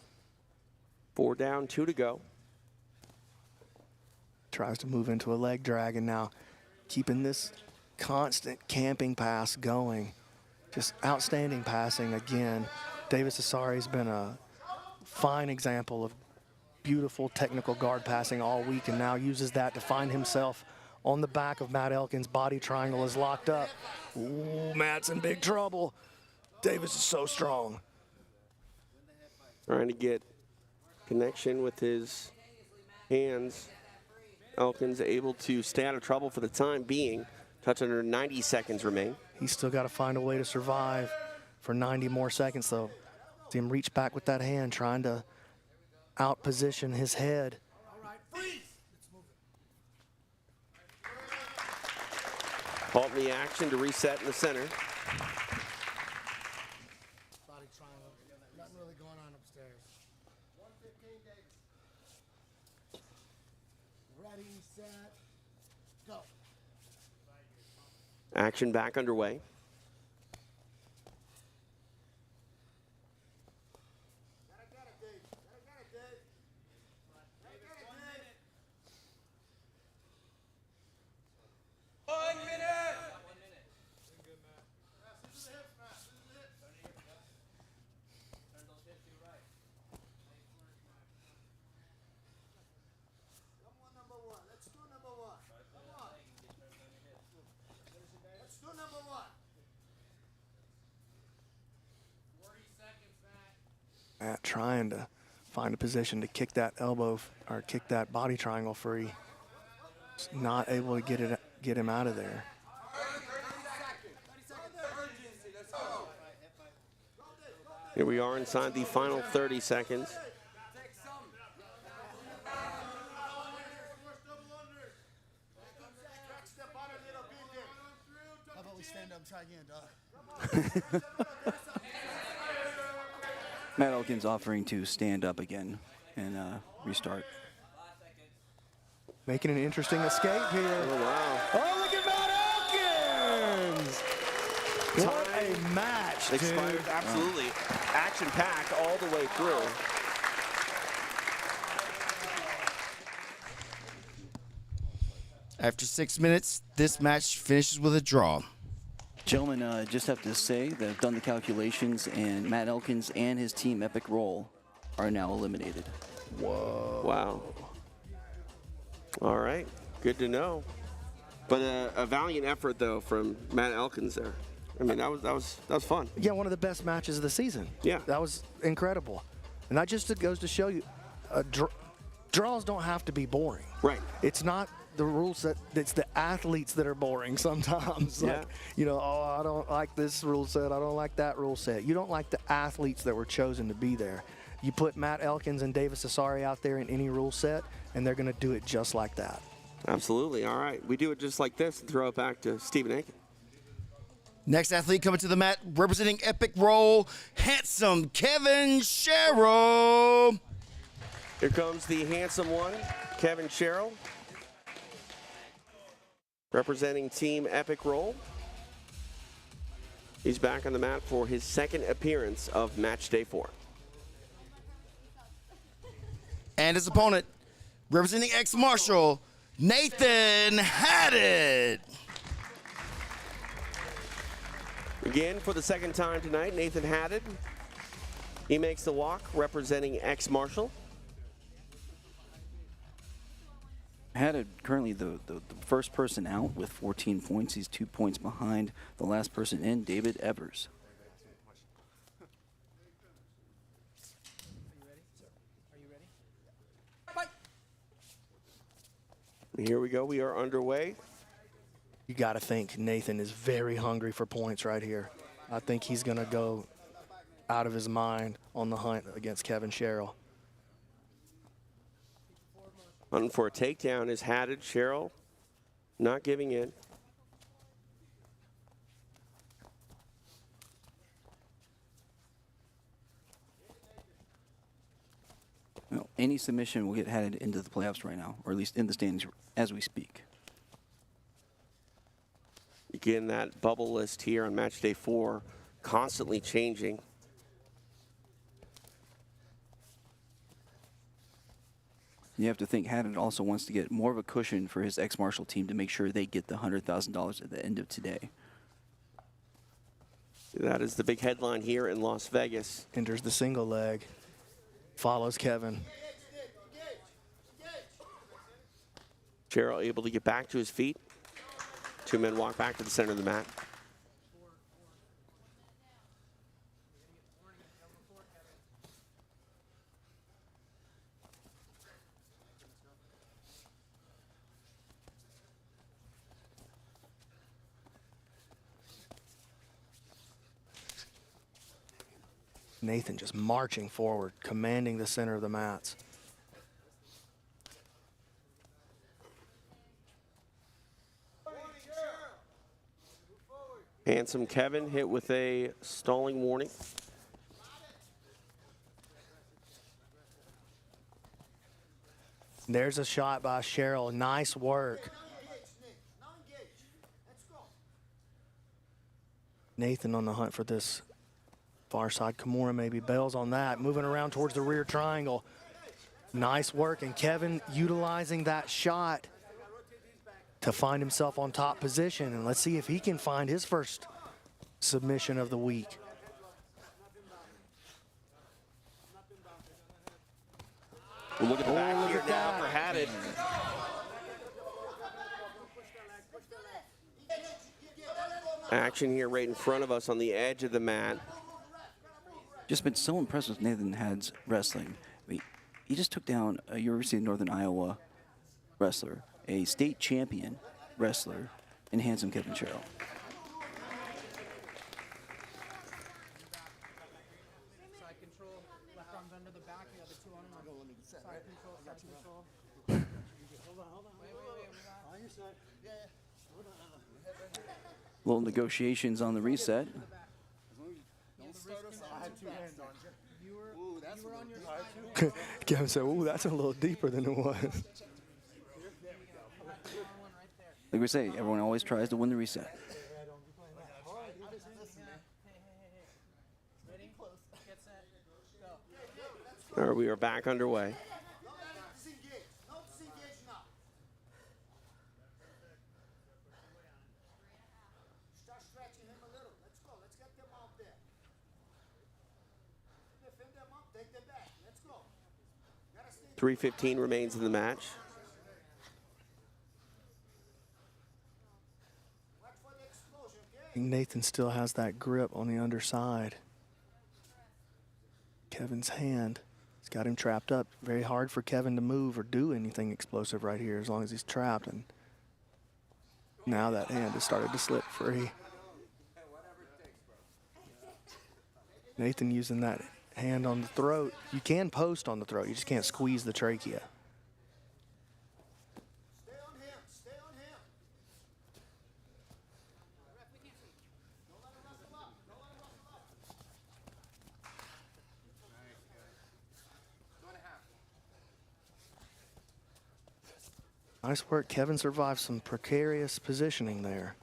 4 down, 2 to go. Tries to move into a leg drag, and now keeping this constant camping pass going. Just outstanding passing again. Davis Asare has been a fine example of beautiful technical guard passing all week, and now uses that to find himself on the back of Matt Elkins. Body triangle is locked up. Ooh, Matt's in big trouble. Davis is so strong. Trying to get connection with his hands. Elkins able to stay out of trouble for the time being. Touch under 90 seconds remain. He's still got to find a way to survive for 90 more seconds, though. See him reach back with that hand, trying to out-position his head. Halt the action to reset in the center. Body triangle. Nothing really going on upstairs. 115, Davis. Ready, set, go. Action back underway. Matt trying to find a position to kick that elbow or kick that body triangle free. Just not able to get him out of there. Here we are inside the final 30 seconds. How about we stand up and try again, dog? Matt Elkins offering to stand up again and restart. Making an interesting escape here. Oh, wow. Oh, look at Matt Elkins! What a match, Expired, dude. absolutely. Action-packed all the way through. After 6 minutes, this match finishes with a draw. Gentlemen, just have to say that I've done the calculations, and Matt Elkins and his team Epic Roll are now eliminated. Whoa. Wow. All right, good to know. But a valiant effort, though, from Matt Elkins there. I mean, that was fun. Yeah, one of the best matches of the season. Yeah. That was incredible. And that just goes to show you, draws don't have to be boring. Right. It's not the rules set, it's the athletes that are boring sometimes. Yeah. Like, you know, oh, I don't like this rule set, I don't like that rule set. You don't like the athletes that were chosen to be there. You put Matt Elkins and Davis Asare out there in any rule set, and they're going to do it just like that. Absolutely. All right. We do it just like this and throw it back to Stephen Aiken. Next athlete coming to the mat, representing Epic Roll, handsome Kevin Sherrill. Here comes the handsome one, Kevin Sherrill, representing Team Epic Roll. He's back on the mat for his second appearance of match day 4. And his opponent, representing ex-marshal, Nathan Haddad. Again, for the second time tonight, Nathan Haddad. He makes the walk, representing ex-marshal. Haddad currently the first person out with 14 points. He's 2 points behind the last person in, David Evers. Here we go. We are underway. You got to think Nathan is very hungry for points right here. I think he's going to go out of his mind on the hunt against Kevin Sherrill. Hunting for a takedown is Haddad. Cheryl not giving in. Well, any submission will get Haddad into the playoffs right now, or at least in the standings as we speak. Again, that bubble list here on match day 4, constantly changing. You have to think Haddad also wants to get more of a cushion for his ex-marshal team to make sure they get the $100,000 at the end of today. That is the big headline here in Las Vegas. Enters the single leg, follows Kevin. Cheryl able to get back to his feet. 2 men walk back to the center of the mat. Nathan just marching forward, commanding the center of the mats. Handsome Kevin hit with a stalling warning. There's a shot by Sherrill. Nice work. Nathan on the hunt for this far side. Kimura maybe bails on that. Moving around towards the rear triangle. Nice work. And Kevin utilizing that shot to find himself on top position. And let's see if he can find his first submission of the week. We'll look at the back here now for Haddad. Action here right in front of us on the edge of the mat. Just been so impressed with Nathan Haddad's wrestling. I mean, he just took down a University of Northern Iowa wrestler, a state champion wrestler, in handsome Kevin Cheryl. Little negotiations on the reset. Kevin said, ooh, that's a little deeper than it was. Like we say, everyone always tries to win the reset. All right, we are back underway. Start stretching him a little. Let's go. Let's get them out there. Defend them up. Take them back. Let's go. 3:15 remains in the match. Nathan still has that grip on the underside. Kevin's hand has got him trapped up. Very hard for Kevin to move or do anything explosive right here as long as he's trapped. And now that hand has started to slip free. Nathan using that hand on the throat. You can post on the throat. You just can't squeeze the trachea. Nice work. Kevin survived some precarious positioning there.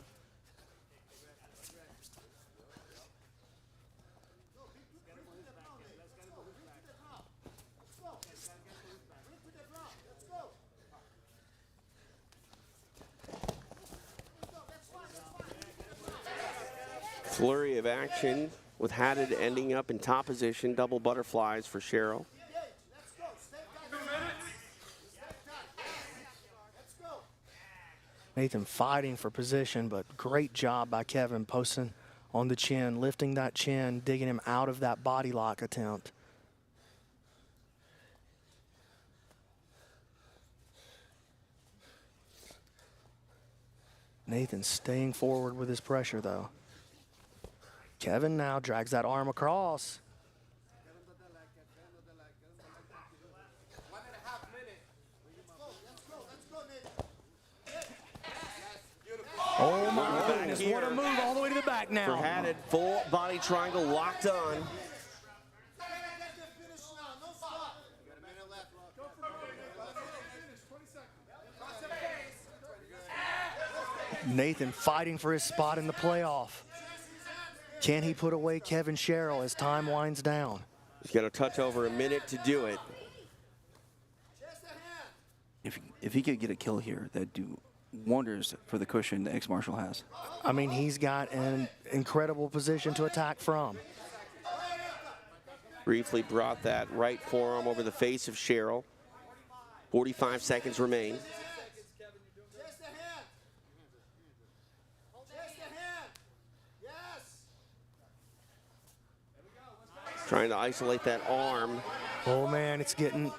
Flurry of action with Haddad ending up in top position. Double butterflies for Cheryl. Nathan fighting for position, but great job by Kevin posting on the chin, lifting that chin, digging him out of that body lock attempt. Nathan staying forward with his pressure, though. Kevin now drags that arm across. Oh my goodness, what a move all the way to the back now. For Haddad, full body triangle locked on. Nathan fighting for his spot in the playoff. Can he put away Kevin Sherrill as time winds down? He's got a touch over a minute to do it. If he could get a kill here, that'd do wonders for the cushion the ex-marshal has. I mean, he's got an incredible position to attack from. Briefly brought that right forearm over the face of Cheryl. 45 seconds remain. Trying to isolate that arm. Oh man, it's getting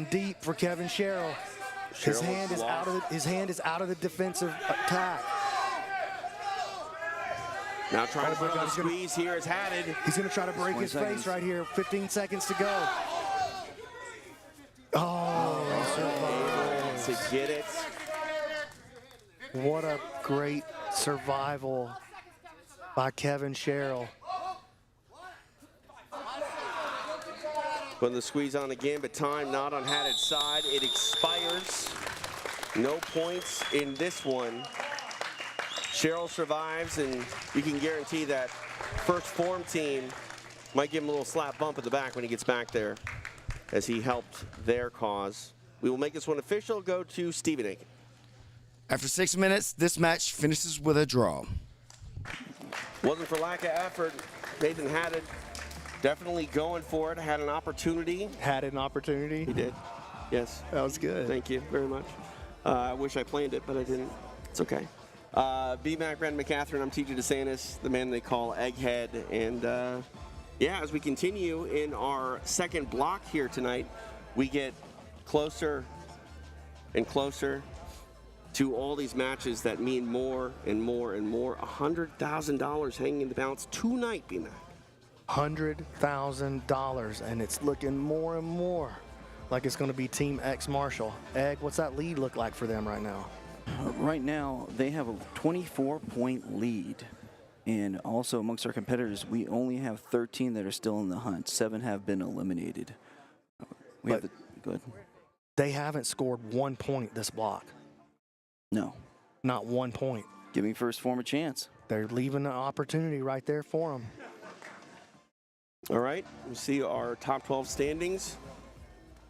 deep for Kevin Sherrill. His hand is out of the defensive attack. Now trying to put on the squeeze here is Haddad. He's going to try to break his face right here. 15 seconds to go. Oh, he survived. To get it. What a great survival by Kevin Sherrill. Putting the squeeze on again, but time not on Haddad's side. It expires. No points in this one. Sherrill survives, and you can guarantee that first Phorm team might give him a little slap bump at the back when he gets back there, as he helped their cause. We will make this one official. Go to Stephen Aiken. After 6 minutes, this match finishes with a draw. Wasn't for lack of effort. Nathan Haddad definitely going for it. Had an opportunity. Had an opportunity? He did. Yes. That was good. Thank you very much. I wish I planned it, but I didn't. It's okay. BMAC, Brandon McCatherine, I'm TJ DeSantis, the man they call Egghead. And yeah, as we continue in our second block here tonight, we get closer and closer to all these matches that mean more and more and more. $100,000 hanging in the balance tonight, BMAC. $100,000, and it's looking more and more like it's going to be Team X Marshall. Egg, what's that lead look like for them right now? Right now, they have a 24-point lead. And also amongst our competitors, we only have 13 that are still in the hunt. 7 have been eliminated. Go ahead. They haven't scored 1 point this block. No. Not 1 point. Giving first Phorm a chance. They're leaving an opportunity right there for them. All right, we see our top 12 standings.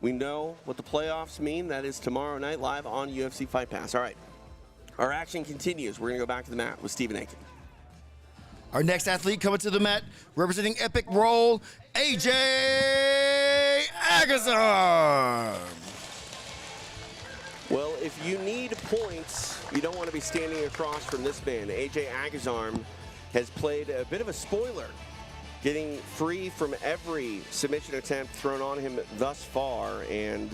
We know what the playoffs mean. That is tomorrow night live on UFC Fight Pass. All right, our action continues. We're going to go back to the mat with Stephen Aiken. Our next athlete coming to the mat, representing Epic Roll, AJ Agazarm. Well, if you need points, you don't want to be standing across from this man. AJ Agazarm has played a bit of a spoiler, getting free from every submission attempt thrown on him thus far, and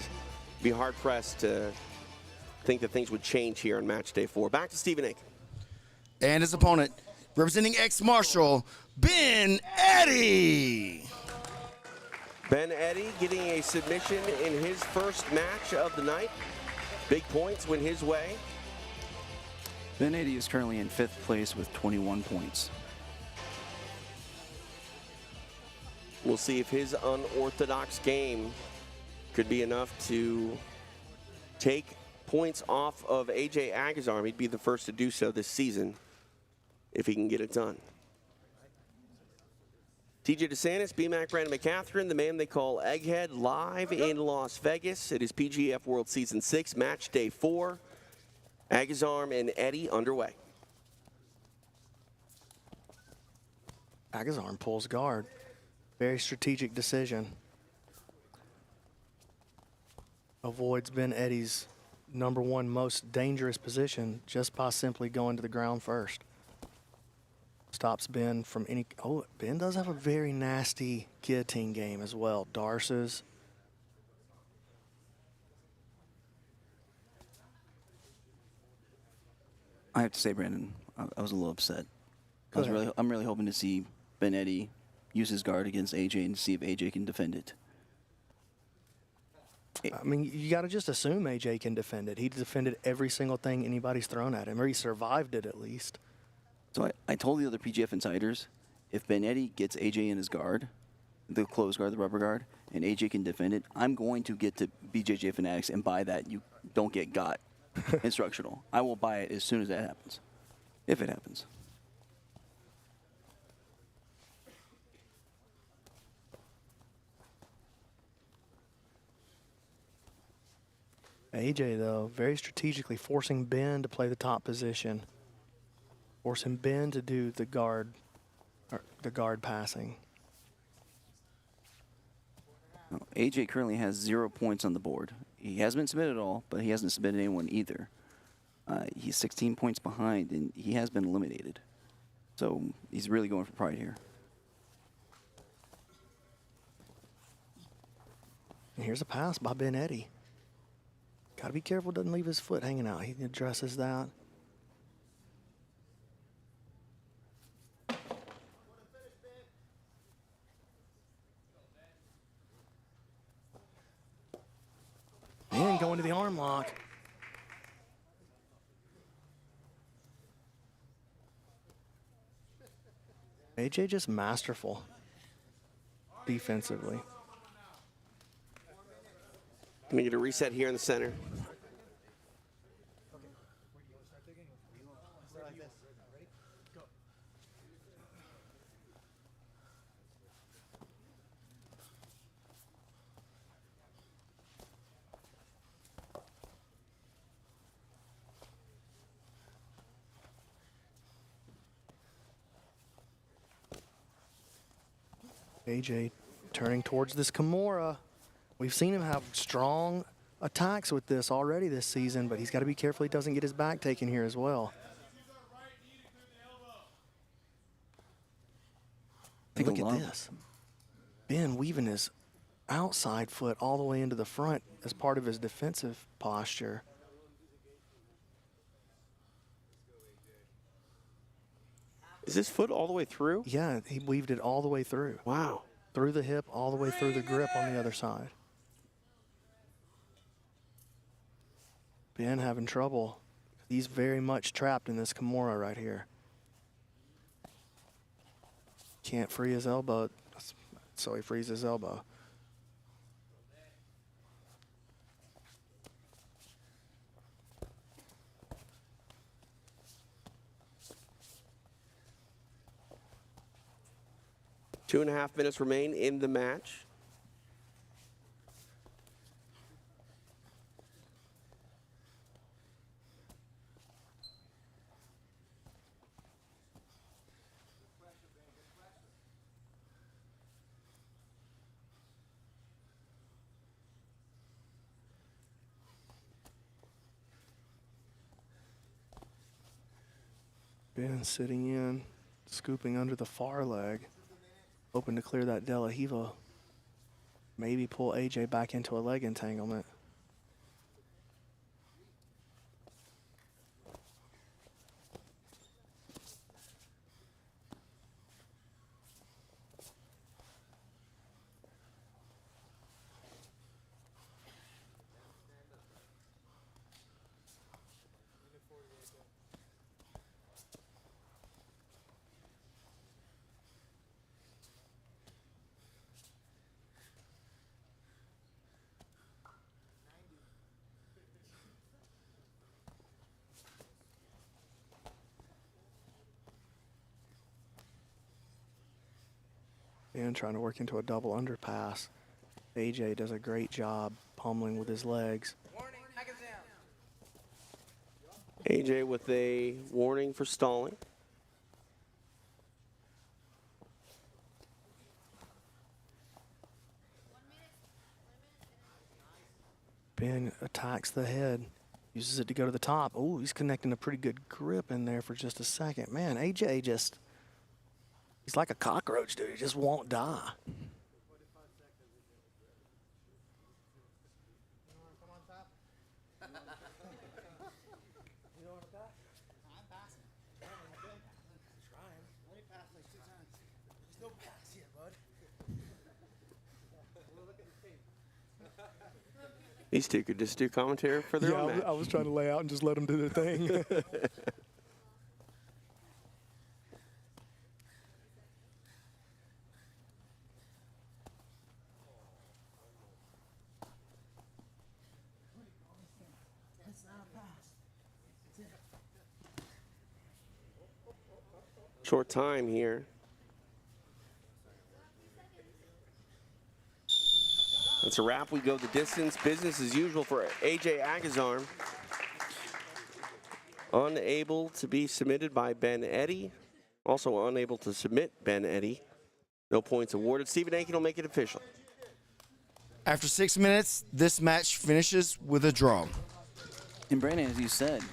be hard-pressed to think that things would change here on match day 4. Back to Stephen Aiken. And his opponent, representing ex-Marshal, Ben Eddy. Ben Eddy getting a submission in his first match of the night. Big points went his way. Ben Eddy is currently in 5th place with 21 points. We'll see if his unorthodox game could be enough to take points off of AJ Agazarm. He'd be the first to do so this season if he can get it done. TJ DeSantis, BMAC, Brandon McCatherine, the man they call Egghead, live in Las Vegas. It is PGF World Season 6, match day 4. Agazarm and Eddy underway. Agazarm pulls guard. Very strategic decision. Avoids Ben Eddy's #1 most dangerous position just by simply going to the ground first. Stops Ben from any... Oh, Ben does have a very nasty guillotine game as well. Darce's. I have to say, Brandon, I was a little upset. I'm really hoping to see Ben Eddy use his guard against AJ and see if AJ can defend it. I mean, you got to just assume AJ can defend it. He defended every single thing anybody's thrown at him, or he survived it at least. So I told the other PGF insiders, if Ben Eddy gets AJ in his guard, the closed guard, the rubber guard, and AJ can defend it, I'm going to get to BJJ Fanatics and buy that you don't get got instructional. I will buy it as soon as that happens, if it happens. AJ, though, very strategically forcing Ben to play the top position. Forcing Ben to do the guard passing. AJ currently has 0 points on the board. He hasn't been submitted at all, but he hasn't submitted anyone either. He's 16 points behind, and he has been eliminated. So he's really going for pride here. And here's a pass by Ben Eddy. Got to be careful, doesn't leave his foot hanging out. He addresses that. Beuhring going to the arm lock. AJ just masterful defensively. Gonna get a reset here in the center. AJ turning towards this Kimura. We've seen him have strong attacks with this already this season, but he's got to be careful he doesn't get his back taken here as well. Look at this. Ben weaving his outside foot all the way into the front as part of his defensive posture. Is this foot all the way through? Yeah, he weaved it all the way through. Wow. Through the hip, all the way through the grip on the other side. Ben having trouble. He's very much trapped in this Kimura right here. Can't free his elbow, so he frees his elbow. 2.5 minutes remain in the match. Ben sitting in, scooping under the far leg, hoping to clear that De La Riva. Maybe pull AJ back into a leg entanglement. And trying to work into a double underpass. AJ does a great job pummeling with his legs. AJ with a warning for stalling. Ben attacks the head, uses it to go to the top. Oh, he's connecting a pretty good grip in there for just a second. Man, AJ just, he's like a cockroach, dude. He just won't die. These two could just do commentary for their own match. I was trying to lay out and just let them do their thing. Short time here. That's a wrap. We go the distance. Business as usual for AJ Agazarm. Unable to be submitted by Ben Eddy. Also unable to submit Ben Eddy. No points awarded. Stephen Aiken will make it official. After 6 minutes, this match finishes with a draw. And Brandon, as you said,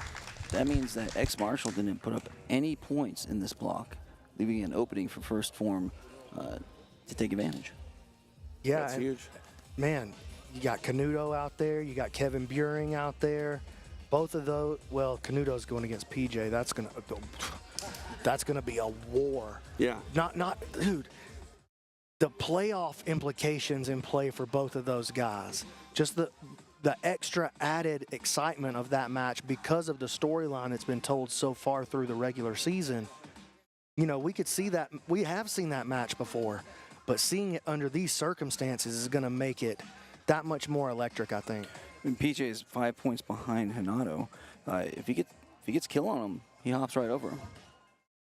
that means that X-Marshall didn't put up any points in this block, leaving an opening for first form to take advantage. Yeah, that's huge. Man, you got Canuto out there. You got Kevin Beuhring out there. Both of those, well, Canuto's going against PJ. That's gonna be a war. Yeah. Dude, the playoff implications in play for both of those guys. Just the extra added excitement of that match because of the storyline that's been told so far through the regular season. You know, we could see that, we have seen that match before, but seeing it under these circumstances is going to make it that much more electric, I think. And PJ is 5 points behind Renato. If he gets kill on him, he hops right over him.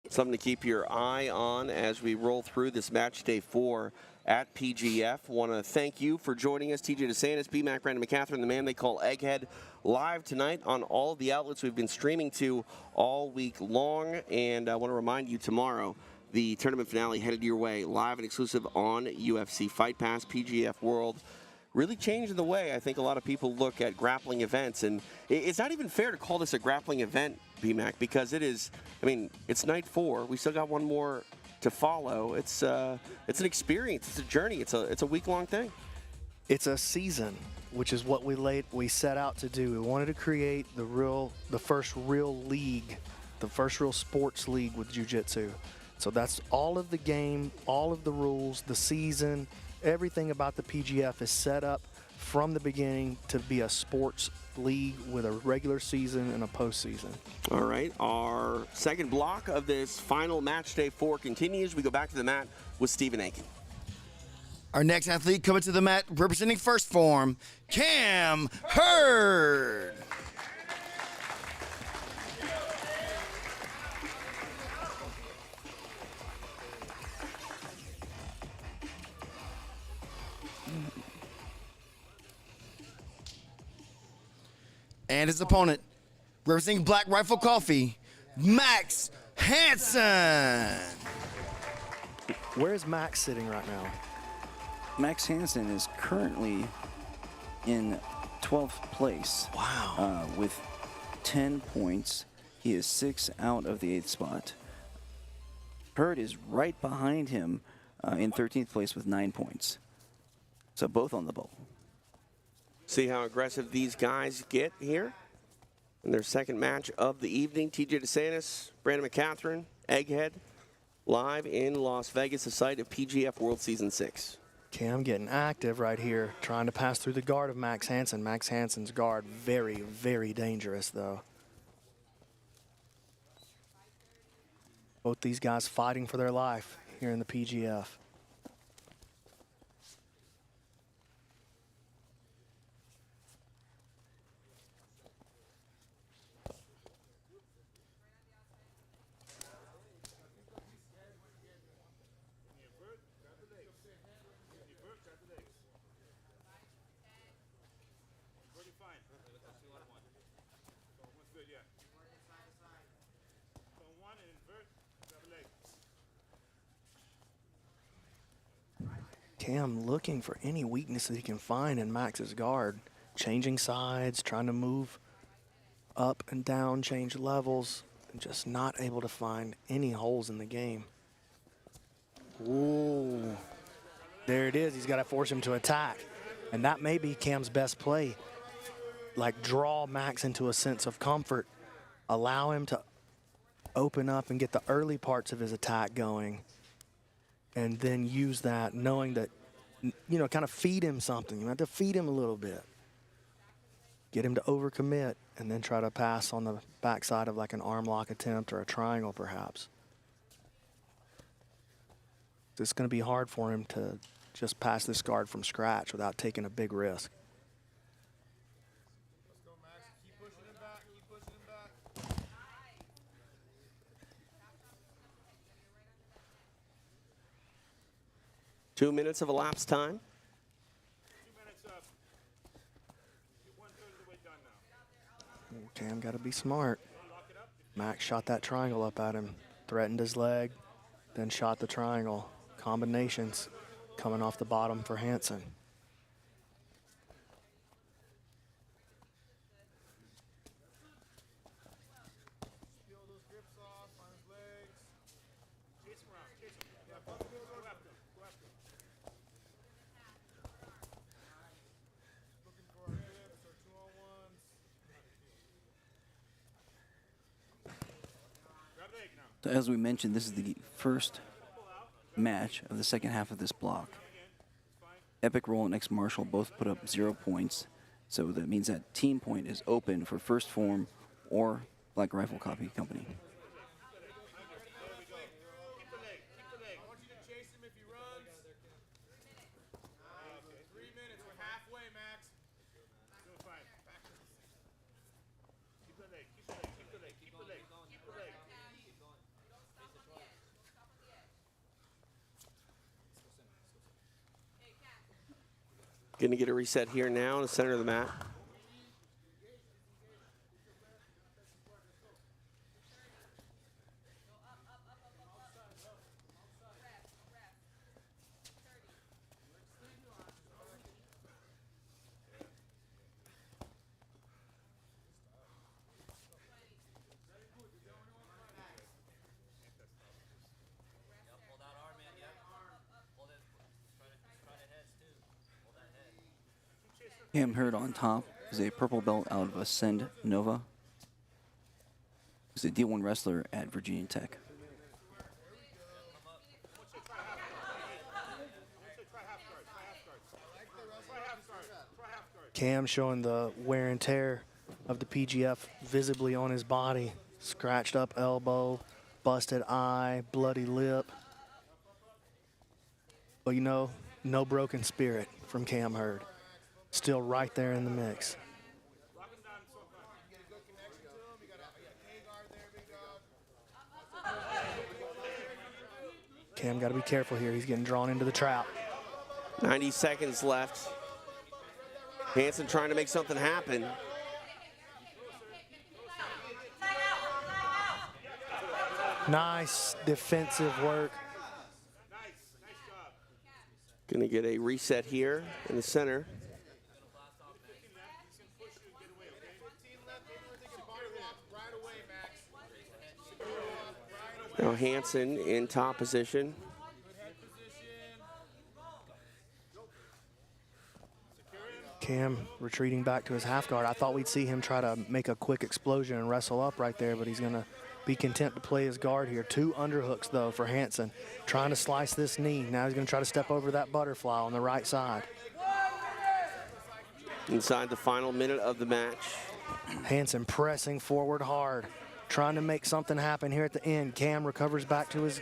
Something to keep your eye on as we roll through this match day 4 at PGF. Want to thank you for joining us, TJ DeSantis, BMAC, Brandon McCatherine, the man they call Egghead, live tonight on all the outlets we've been streaming to all week long. And I want to remind you, tomorrow, the tournament finale headed your way, live and exclusive on UFC Fight Pass, PGF World. Really changing the way I think a lot of people look at grappling events. And it's not even fair to call this a grappling event, BMAC, because it is, I mean, it's night 4. We still got one more to follow. It's an experience. It's a journey. It's a week-long thing. It's a season, which is what we set out to do. We wanted to create the first real league, the first real sports league with jiu-jitsu. So that's all of the game, all of the rules, the season, everything about the PGF is set up from the beginning to be a sports league with a regular season and a postseason. All right, our second block of this final match day 4 continues. We go back to the mat with Stephen Aiken. Our next athlete coming to the mat representing First Phorm, Cam Hurd. And his opponent, representing Black Rifle Coffee, Max Hanson. Where is Max sitting right now? Max Hanson is currently in 12th place. Wow. With 10 points. He is 6 out of the 8th spot. Hurd is right behind him in 13th place with 9 points. So both on the bowl. See how aggressive these guys get here in their second match of the evening. TJ DeSantis, Brandon McCatherine, Egghead, live in Las Vegas, the site of PGF World Season 6. Cam getting active right here, trying to pass through the guard of Max Hanson. Max Hanson's guard, very, very dangerous, though. Both these guys fighting for their life here in the PGF. Cam looking for any weakness that he can find in Max's guard. Changing sides, trying to move up and down, change levels, and just not able to find any holes in the game. Ooh, there it is. He's got to force him to attack. And that may be Cam's best play. Like, draw Max into a sense of comfort, allow him to open up and get the early parts of his attack going, and then use that, knowing that, you know, kind of feed him something. You have to feed him a little bit. Get him to overcommit, and then try to pass on the backside of like an arm lock attempt or a triangle, perhaps. It's going to be hard for him to just pass this guard from scratch without taking a big risk. 2 minutes of elapsed time. 2 minutes up. You're 1/3 of the way done now. Cam got to be smart. Max shot that triangle up at him, threatened his leg, then shot the triangle. Combinations coming off the bottom for Hanson. So as we mentioned, this is the first match of the second half of this block. Epic Roll and X Marshall both put up 0 points. So that means that team point is open for First Phorm or Black Rifle Copy Company. Going to get a reset here now in the center of the mat. Hurd on top is a purple belt out of Ascend Nova. He's a D1 wrestler at Virginia Tech. Cam showing the wear and tear of the PGF visibly on his body. Scratched up elbow, busted eye, bloody lip. But you know, no broken spirit from Cam Hurd. Still right there in the mix. Cam got to be careful here. He's getting drawn into the trap. 90 seconds left. Hanson trying to make something happen. Nice defensive work. Gonna get a reset here in the center. Now Hanson in top position. Cam retreating back to his half guard. I thought we'd see him try to make a quick explosion and wrestle up right there, but he's gonna be content to play his guard here. 2 underhooks though for Hanson. Trying to slice this knee. Now he's gonna try to step over that butterfly on the right side. Inside the final minute of the match. Hanson pressing forward hard. Trying to make something happen here at the end. Cam recovers back to his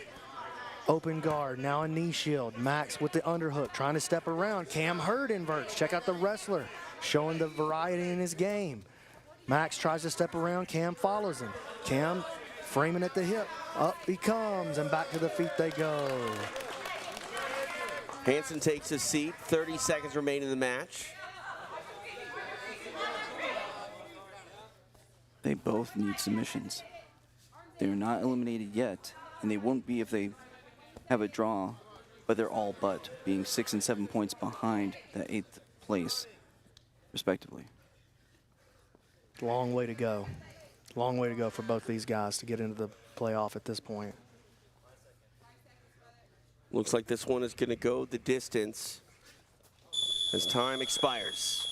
open guard. Now a knee shield. Max with the underhook. Trying to step around. Cam Hurd inverts. Check out the wrestler. Showing the variety in his game. Max tries to step around. Cam follows him. Cam framing at the hip. Up he comes, and back to the feet they go. Hanson takes his seat. 30 seconds remain in the match. They both need submissions. They're not eliminated yet, and they won't be if they have a draw, but they're all but being 6 and 7 points behind that 8th place, respectively. Long way to go. Long way to go for both these guys to get into the playoff at this point. Looks like this one is going to go the distance as time expires.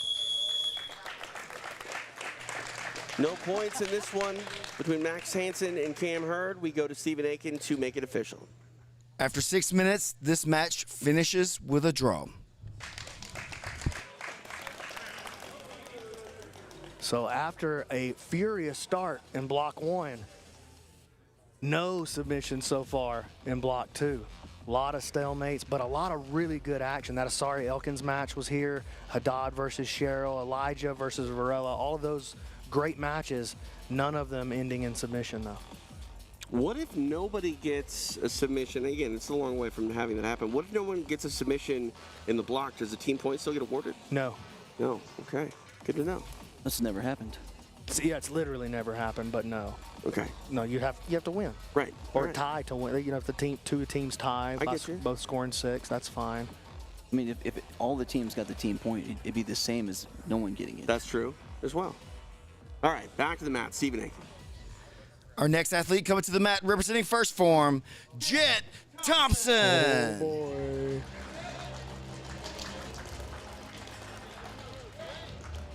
No points in this one between Max Hanson and Cam Hurd. We go to Stephen Aiken to make it official. After 6 minutes, this match finishes with a draw. So after a furious start in block 1, no submission so far in block 2. A lot of stalemates, but a lot of really good action. That Asare Elkins match was here. Haddad versus Sherrill, Elijah versus Varela, all of those great matches, none of them ending in submission though. What if nobody gets a submission? Again, it's a long way from having that happen. What if no one gets a submission in the block? Does the team point still get awarded? No. No, okay, good to know. That's never happened. Yeah, it's literally never happened, but no. Okay. No, you have to win. Right. Or right. tie to win. You know, if the two teams tie, both scoring 6, that's fine. I mean, if all the teams got the team point, it'd be the same as no one getting it. That's true as well. All right, back to the mat. Stephen Aiken. Our next athlete coming to the mat representing First Phorm, Jett Thompson. Oh boy.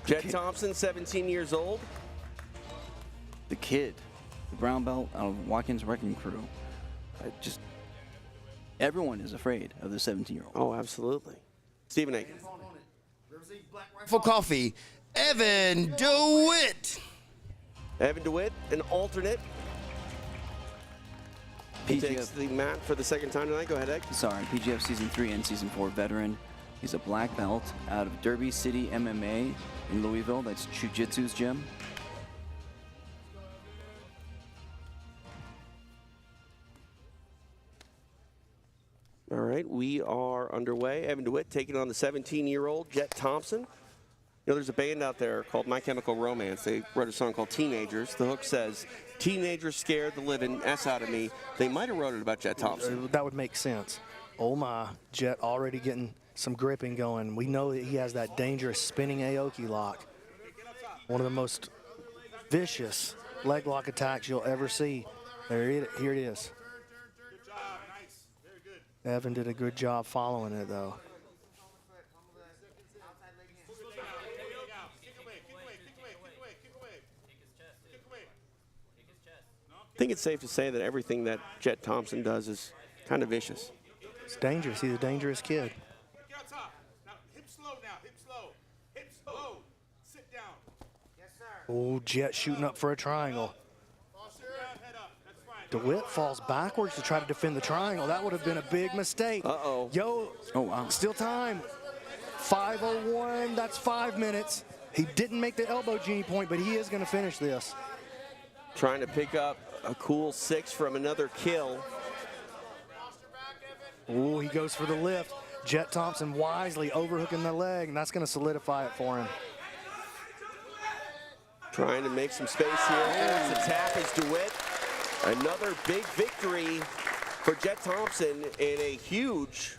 Jett Thompson, 17 years old. The kid, the brown belt out of Watkins Wrecking Crew. Everyone is afraid of the 17-year-old. Oh, absolutely. Stephen Aiken. For Coffee, Evan DeWitt. Evan DeWitt, an alternate. He PGF takes the mat for the second time tonight. Go ahead, Egg. Sorry, PGF Season 3 and Season 4 veteran. He's a black belt out of Derby City MMA in Louisville. That's Jiu-Jitsu's gym. All right, we are underway. Evan DeWitt taking on the 17-year-old Jett Thompson. You know, there's a band out there called My Chemical Romance. They wrote a song called Teenagers. The hook says, "Teenagers scared the living S out of me." They might have wrote it about Jett Thompson. That would make sense. Oh my, Jett already getting some gripping going. We know that he has that dangerous spinning Aoki lock. One of the most vicious leg lock attacks you'll ever see. Here it is. Evan did a good job following it, though. I think it's safe to say that everything that Jett Thompson does is kind of vicious. It's dangerous. He's a dangerous kid. Get on top. Now, hip slow now. Hip slow. Hip slow. Sit down. Yes, sir. Oh, Jett shooting up for a triangle. DeWitt falls backwards to try to defend the triangle. That would have been a big mistake. Uh-oh. Yo, oh wow. Still time. 5:01, that's 5 minutes. He didn't make the elbow genie point, but he is going to finish this. Trying to pick up a cool 6 from another kill. Oh, he goes for the lift. Jett Thompson wisely overhooking the leg, and that's going to solidify it for him. Trying to make some space here. There's the tap as DeWitt. Another big victory for Jett Thompson and a huge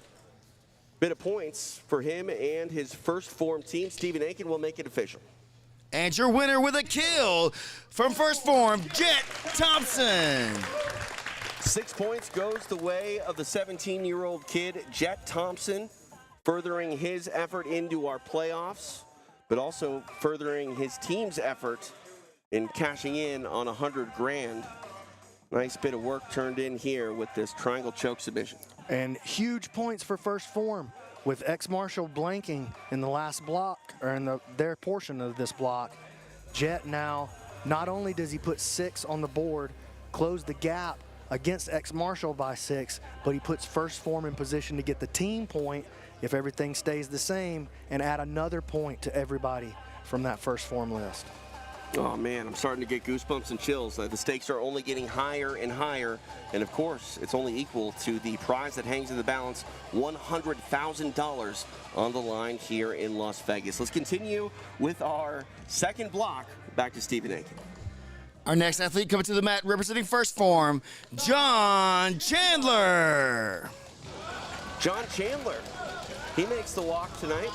bit of points for him and his first Phorm team. Stephen Aiken will make it official. And your winner with a kill from first Phorm, Jett Thompson. 6 points goes the way of the 17-year-old kid, Jett Thompson, furthering his effort into our playoffs, but also furthering his team's effort in cashing in on $100,000. Nice bit of work turned in here with this triangle choke submission. And huge points for first Phorm, with ex-Marshal blanking in the last block, or in their portion of this block. Jett now, not only does he put 6 on the board, close the gap against ex-Marshal by 6, but he puts first Phorm in position to get the team point if everything stays the same, and add another point to everybody from that first Phorm list. Oh man, I'm starting to get goosebumps and chills. The stakes are only getting higher and higher. And of course, it's only equal to the prize that hangs in the balance, $100,000 on the line here in Las Vegas. Let's continue with our second block. Back to Stephen Aiken. Our next athlete coming to the mat representing first Phorm, John Chandler. John Chandler, he makes the walk tonight.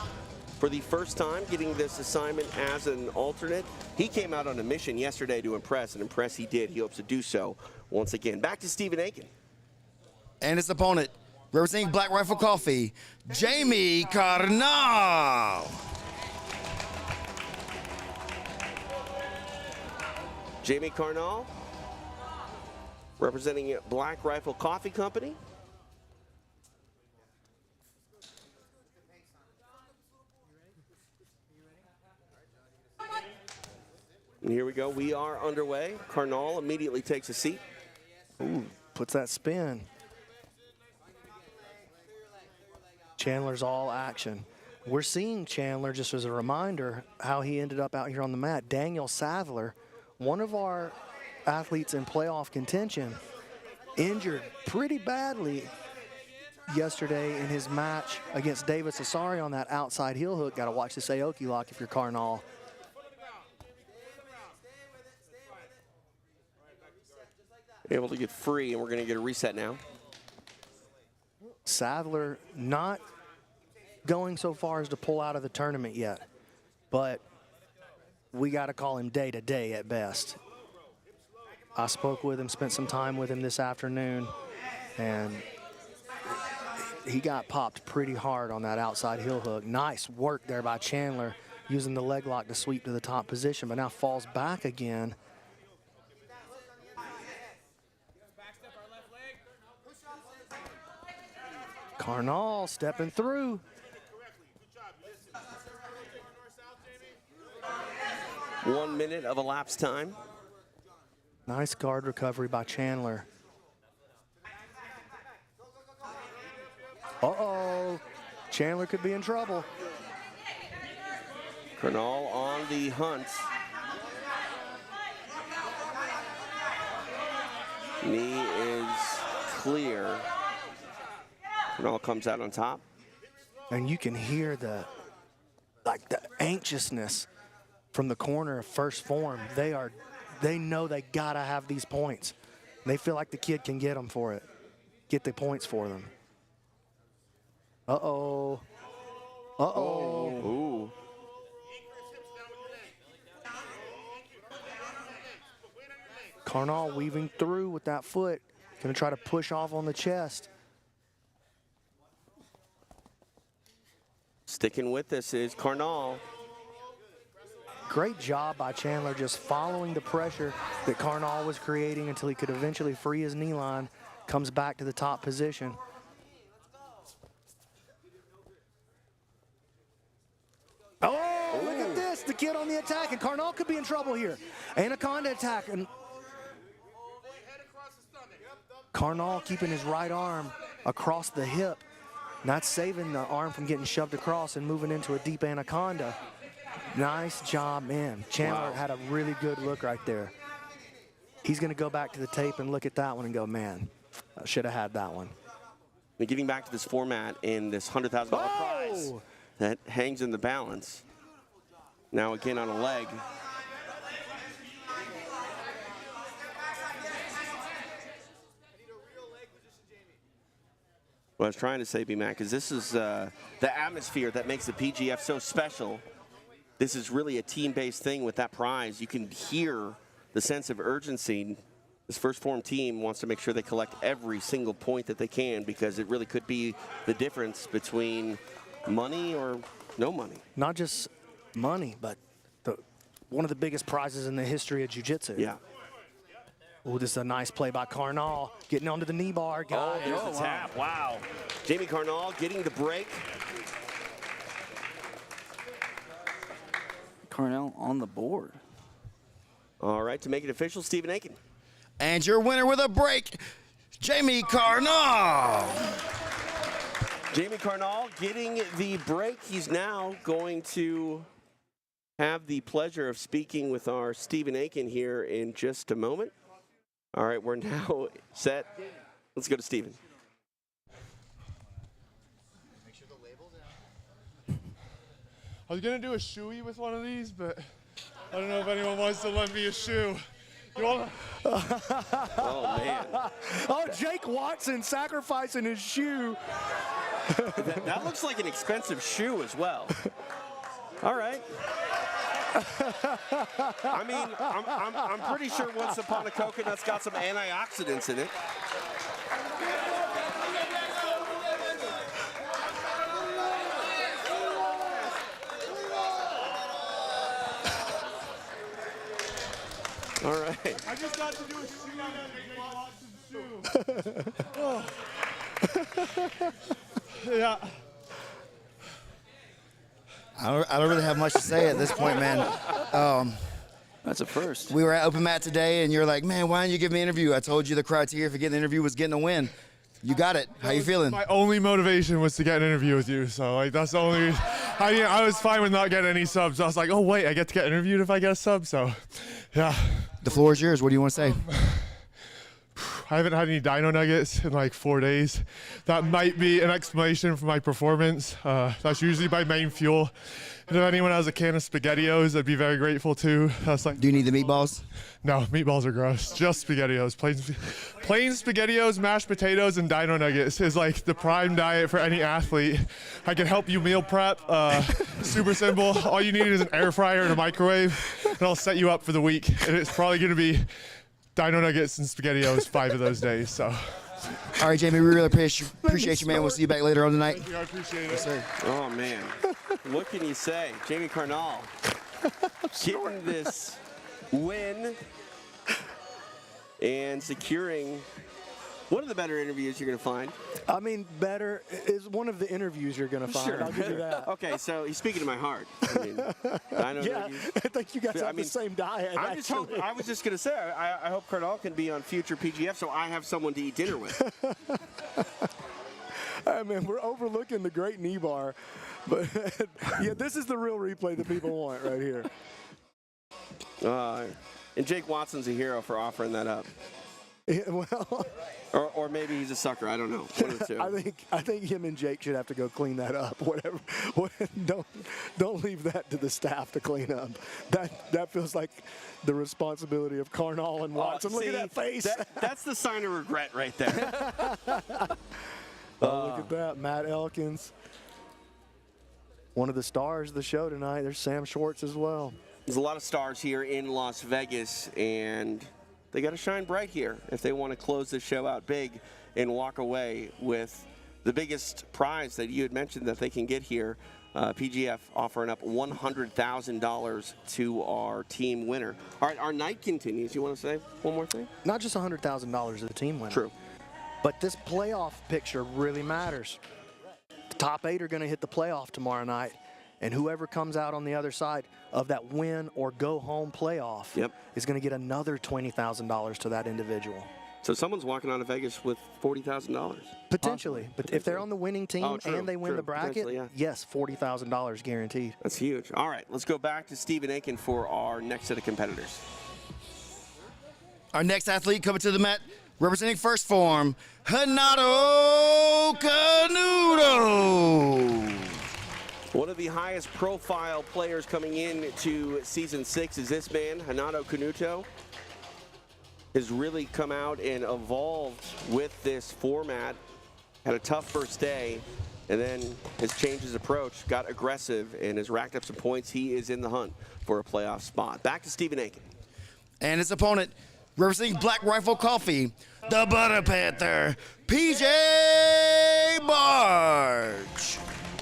For the first time getting this assignment as an alternate. He came out on a mission yesterday to impress, and impress he did. He hopes to do so once again. Back to Stephen Aiken. And his opponent, representing Black Rifle Coffee, Jamie Carnall. Jamie Carnall, representing Black Rifle Coffee Company. And here we go. We are underway. Carnall immediately takes a seat. Ooh, puts that spin. Chandler's all action. We're seeing Chandler, just as a reminder, how he ended up out here on the mat. Daniel Sathler, one of our athletes in playoff contention, injured pretty badly yesterday in his match against Davis Asare on that outside heel hook. Got to watch this Aoki lock if you're Carnall. Able to get free, and we're going to get a reset now. Sathler not going so far as to pull out of the tournament yet, but we got to call him day-to-day at best. I spoke with him, spent some time with him this afternoon, and he got popped pretty hard on that outside heel hook. Nice work there by Chandler, using the leg lock to sweep to the top position, but now falls back again. Carnall stepping through. 1 minute of elapsed time. Nice guard recovery by Chandler. Uh-oh. Chandler could be in trouble. Carnall on the hunt. Knee is clear. Carnall comes out on top. And you can hear the anxiousness from the corner of first Phorm. They know they gotta have these points. They feel like the kid can get them for it. Get the points for them. Uh-oh. Uh-oh. Ooh. Carnall weaving through with that foot. Gonna try to push off on the chest. Sticking with this is Carnall. Great job by Chandler just following the pressure that Carnall was creating until he could eventually free his knee line. Comes back to the top position. Oh, look at this. The kid on the attack, and Carnall could be in trouble here. Anaconda attack. And Carnall keeping his right arm across the hip. Not saving the arm from getting shoved across and moving into a deep anaconda. Nice job, man. Chandler had a really good look right there. He's going to go back to the tape and look at that one and go, man, I should have had that one. And getting back to this format in this $100,000 prize that hangs in the balance. Now again on a leg. What I was trying to say, B-Mac, is this is the atmosphere that makes the PGF so special. This is really a team-based thing with that prize. You can hear the sense of urgency. This first Phorm team wants to make sure they collect every single point that they can, because it really could be the difference between money or no money. Not just money, but one of the biggest prizes in the history of jiu-jitsu. Yeah. Oh, this is a nice play by Carnall. Getting onto the knee bar. Oh, there's the tap. Wow. Jamie Carnall getting the break. Carnall on the board. All right, to make it official, Stephen Aiken. And your winner with a break, Jamie Carnall. Jamie Carnall getting the break. He's now going to have the pleasure of speaking with our Stephen Aiken here in just a moment. All right, we're now set. Let's go to Stephen. I was going to do a shoey with one of these, but I don't know if anyone wants to lend me a shoe. You want Oh, man. Oh, Jake Watson sacrificing his shoe. That looks like an expensive shoe as well. All right. I mean, I'm pretty sure Once Upon a Coconut's got some antioxidants in it. All right. I just got to do a shoe. Oh. Yeah. I don't really have much to say at this point, man. That's a first. We were at Open Mat today, and you're like, man, why didn't you give me an interview? I told you the criteria for getting an interview was getting a win. You got it. How you feeling? My only motivation was to get an interview with you, so like that's the only reason. I was fine with not getting any subs. I was like, oh wait, I get to get interviewed if I get a sub, so yeah. The floor is yours. What do you want to say? I haven't had any dino nuggets in like 4 days. That might be an explanation for my performance. That's usually my main fuel. And if anyone has a can of SpaghettiOs, I'd be very grateful too. That's like. Do you need the meatballs? No, meatballs are gross. Just SpaghettiOs. Plain SpaghettiOs, mashed potatoes, and dino nuggets is like the prime diet for any athlete. I can help you meal prep. Super simple. All you need is an air fryer and a microwave, and I'll set you up for the week. And it's probably going to be dino nuggets and SpaghettiOs 5 of those days. So. All right, Jamie, we really appreciate you, man. We'll see you back later on tonight. Thank you, I appreciate it. Yes, sir. Oh, man. What can you say? Jamie Carnall getting this win and securing One of the better interviews you're going to find. I mean, better is one of the interviews you're going to find. Sure. I'll give you that. Okay, so he's speaking to my heart. I mean, I don't know. I think you guys have the same diet. I was just going to say, I hope Carnall can be on future PGF so I have someone to eat dinner with. I mean, we're overlooking the great knee bar. But, yeah, this is the real replay that people want right here. And Jake Watson's a hero for offering that up. Yeah, well, or maybe he's a sucker. I don't know. One of the two. I think him and Jake should have to go clean that up. Whatever. Don't leave that to the staff to clean up. That feels like the responsibility of Carnall and Watson. Look at that face. That's the sign of regret right there. Look at that, Matt Elkins. One of the stars of the show tonight. There's Sam Schwarz as well. There's a lot of stars here in Las Vegas, and they got to shine bright here if they want to close this show out big and walk away with the biggest prize that you had mentioned that they can get here. PGF offering up $100,000 to our team winner. All right, our night continues. You want to say one more thing? Not just $100,000 to the team winner. True. But this playoff picture really matters. The top 8 are going to hit the playoff tomorrow night, and whoever comes out on the other side of that win or go home playoff is going to get another $20,000 to that individual. So someone's walking out of Vegas with $40,000. Potentially. But if they're on the winning team and they win the bracket, yeah. yes, $40,000 guaranteed. That's huge. All right, let's go back to Stephen Aiken for our next set of competitors. Our next athlete coming to the mat, representing First Phorm, Renato Canuto. One of the highest profile players coming into Season 6 is this man, Renato Canuto. Has really come out and evolved with this format. Had a tough first day, and then has changed his approach, got aggressive, and has racked up some points. He is in the hunt for a playoff spot. Back to Stephen Aiken. And his opponent, representing Black Rifle Coffee, the Butter Panther, PJ Barch.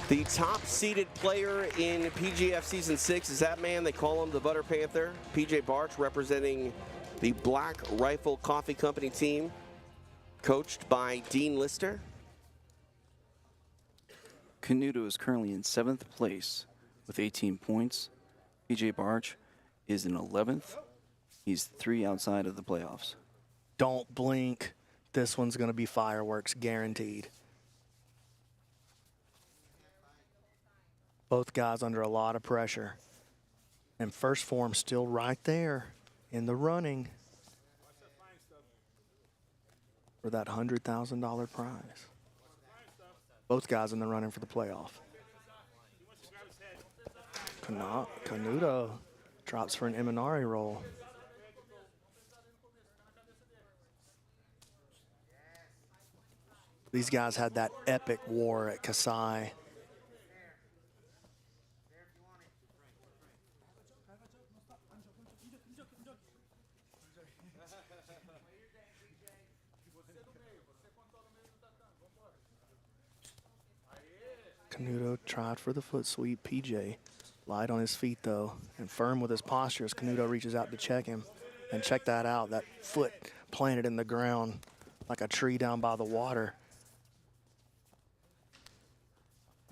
The top-seeded player in PGF Season 6 is that man. They call him the Butter Panther. PJ Barch, representing the Black Rifle Coffee Company team, coached by Dean Lister. Canuto is currently in 7th place with 18 points. PJ Barch is in 11th. He's 3 outside of the playoffs. Don't blink. This one's going to be fireworks, guaranteed. Both guys under a lot of pressure. And First Phorm still right there in the running for that $100,000 prize. Both guys in the running for the playoff. Canuto drops for an Imanari roll. These guys had that epic war at Kasai. Canuto tried for the foot sweep. PJ light on his feet, though, and firm with his posture as Canuto reaches out to check him. And check that out, that foot planted in the ground like a tree down by the water.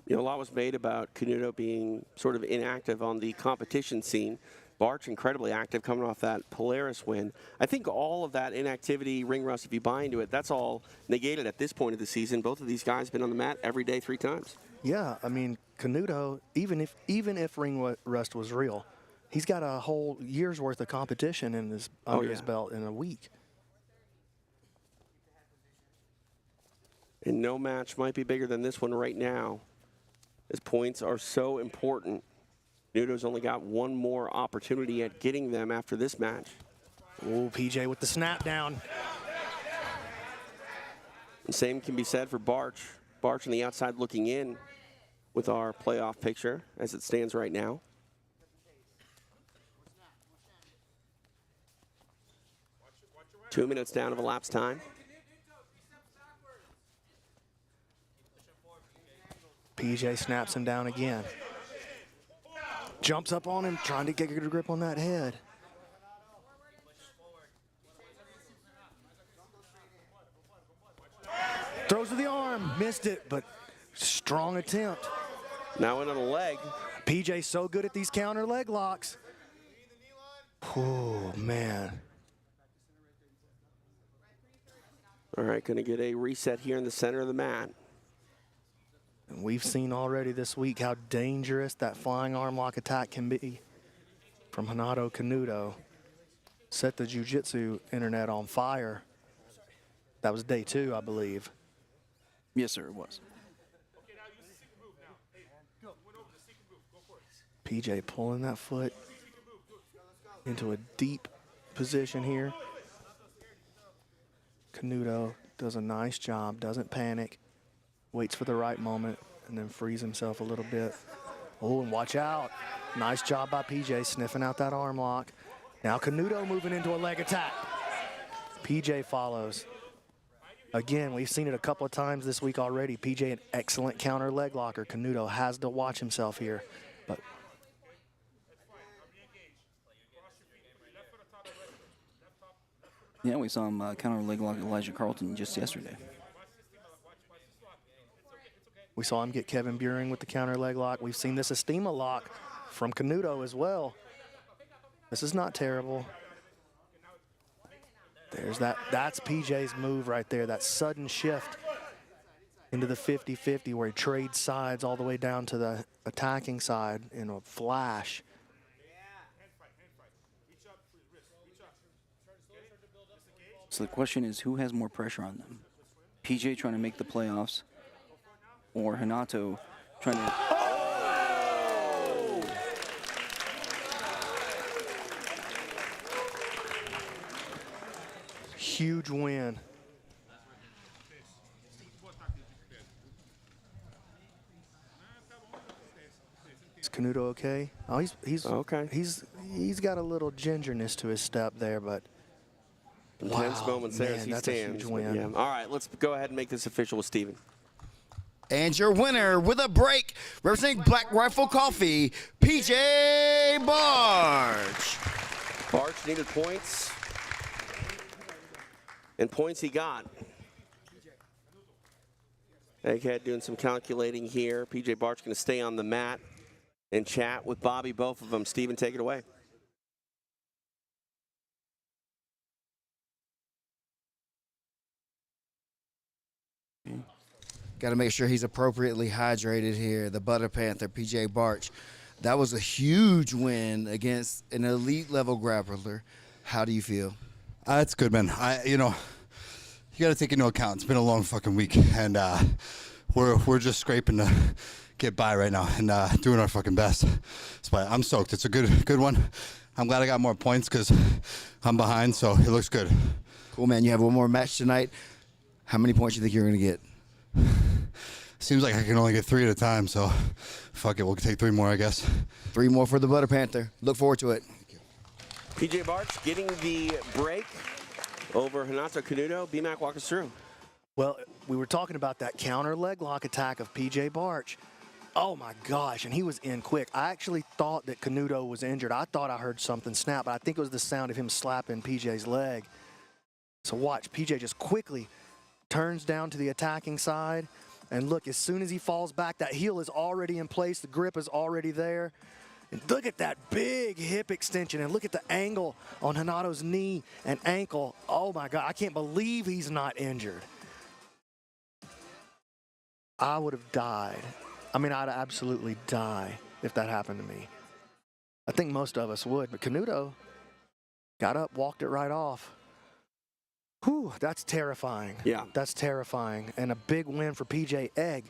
You know, a lot was made about Canuto being sort of inactive on the competition scene. Barch incredibly active coming off that Polaris win. I think all of that inactivity, ring rust, if you buy into it, that's all negated at this point of the season. Both of these guys have been on the mat every day 3 times. Yeah, I mean, Canuto, even if ring rust was real, he's got a whole year's worth of competition in his under his belt in a week. And no match might be bigger than this one right now, as points are so important. Canuto's only got one more opportunity at getting them after this match. Oh, PJ with the snap down. The same can be said for Barch. Barch on the outside looking in with our playoff picture as it stands right now. Two minutes down of elapsed time. PJ snaps him down again. Jumps up on him, trying to get a good grip on that head. missed it, but strong attempt. Now in on the leg. PJ's so good at these counter leg locks. Oh, man. All right, going to get a reset here in the center of the mat. And we've seen already this week how dangerous that flying arm lock attack can be from Renato Canuto. Set the jiu-jitsu internet on fire. That was day 2, I believe. Yes, sir, it was. PJ pulling that foot into a deep position here. Canuto does a nice job, doesn't panic, waits for the right moment, and then frees himself a little bit. Oh, and watch out. Nice job by PJ sniffing out that arm lock. Now Canuto moving into a leg attack. PJ follows. Again, we've seen it a couple of times this week already. PJ, an excellent counter leg locker. Canuto has to watch himself here. But yeah, we saw him counter leg lock Elijah Carlton just yesterday. we saw him get Kevin Beuhring with the counter leg lock. We've seen this Estima lock from Canuto as well. This is not terrible. There's that. That's PJ's move right there, that sudden shift into the 50-50 where he trades sides all the way down to the attacking side in a flash. So the question is, who has more pressure on them? PJ trying to make the playoffs, or Renato trying to... Huge win. Is Canuto okay? Oh, he's okay. He's got a little gingerness to his step there, but Intense moments there man, as he that's stands. a huge win. Yeah. All right, let's go ahead and make this official with Steven. And your winner with a break, representing Black Rifle Coffee, PJ Barch. Barch needed points, and points he got. Egghead doing some calculating here. PJ Barch going to stay on the mat and chat with Bobby, both of them. Steven, take it away. Got to make sure he's appropriately hydrated here. The Butter Panther, PJ Barch. That was a huge win against an elite level grappler. How do you feel? It's good, man. You got to take into account it's been a long fucking week, and we're just scraping to get by right now and doing our fucking best. But I'm stoked. It's a good one. I'm glad I got more points because I'm behind, so it looks good. Cool, man. You have one more match tonight. How many points do you think you're going to get? Seems like I can only get 3 at a time, so fuck it. We'll take 3 more, I guess. 3 more for the Butter Panther. Look forward to it. PJ Barch getting the break over Renato Canuto. BMAC, walk us through. Well, we were talking about that counter leg lock attack of PJ Barch. Oh my gosh, and he was in quick. I actually thought that Canuto was injured. I thought I heard something snap, but I think it was the sound of him slapping PJ's leg. So watch, PJ just quickly turns down to the attacking side, and look, as soon as he falls back, that heel is already in place, the grip is already there. And look at that big hip extension, and look at the angle on Renato's knee and ankle. Oh my God, I can't believe he's not injured. I would have died. I mean, I'd absolutely die if that happened to me. I think most of us would, but Canuto got up, walked it right off. Whew, that's terrifying. Yeah. That's terrifying. And a big win for PJ Egg.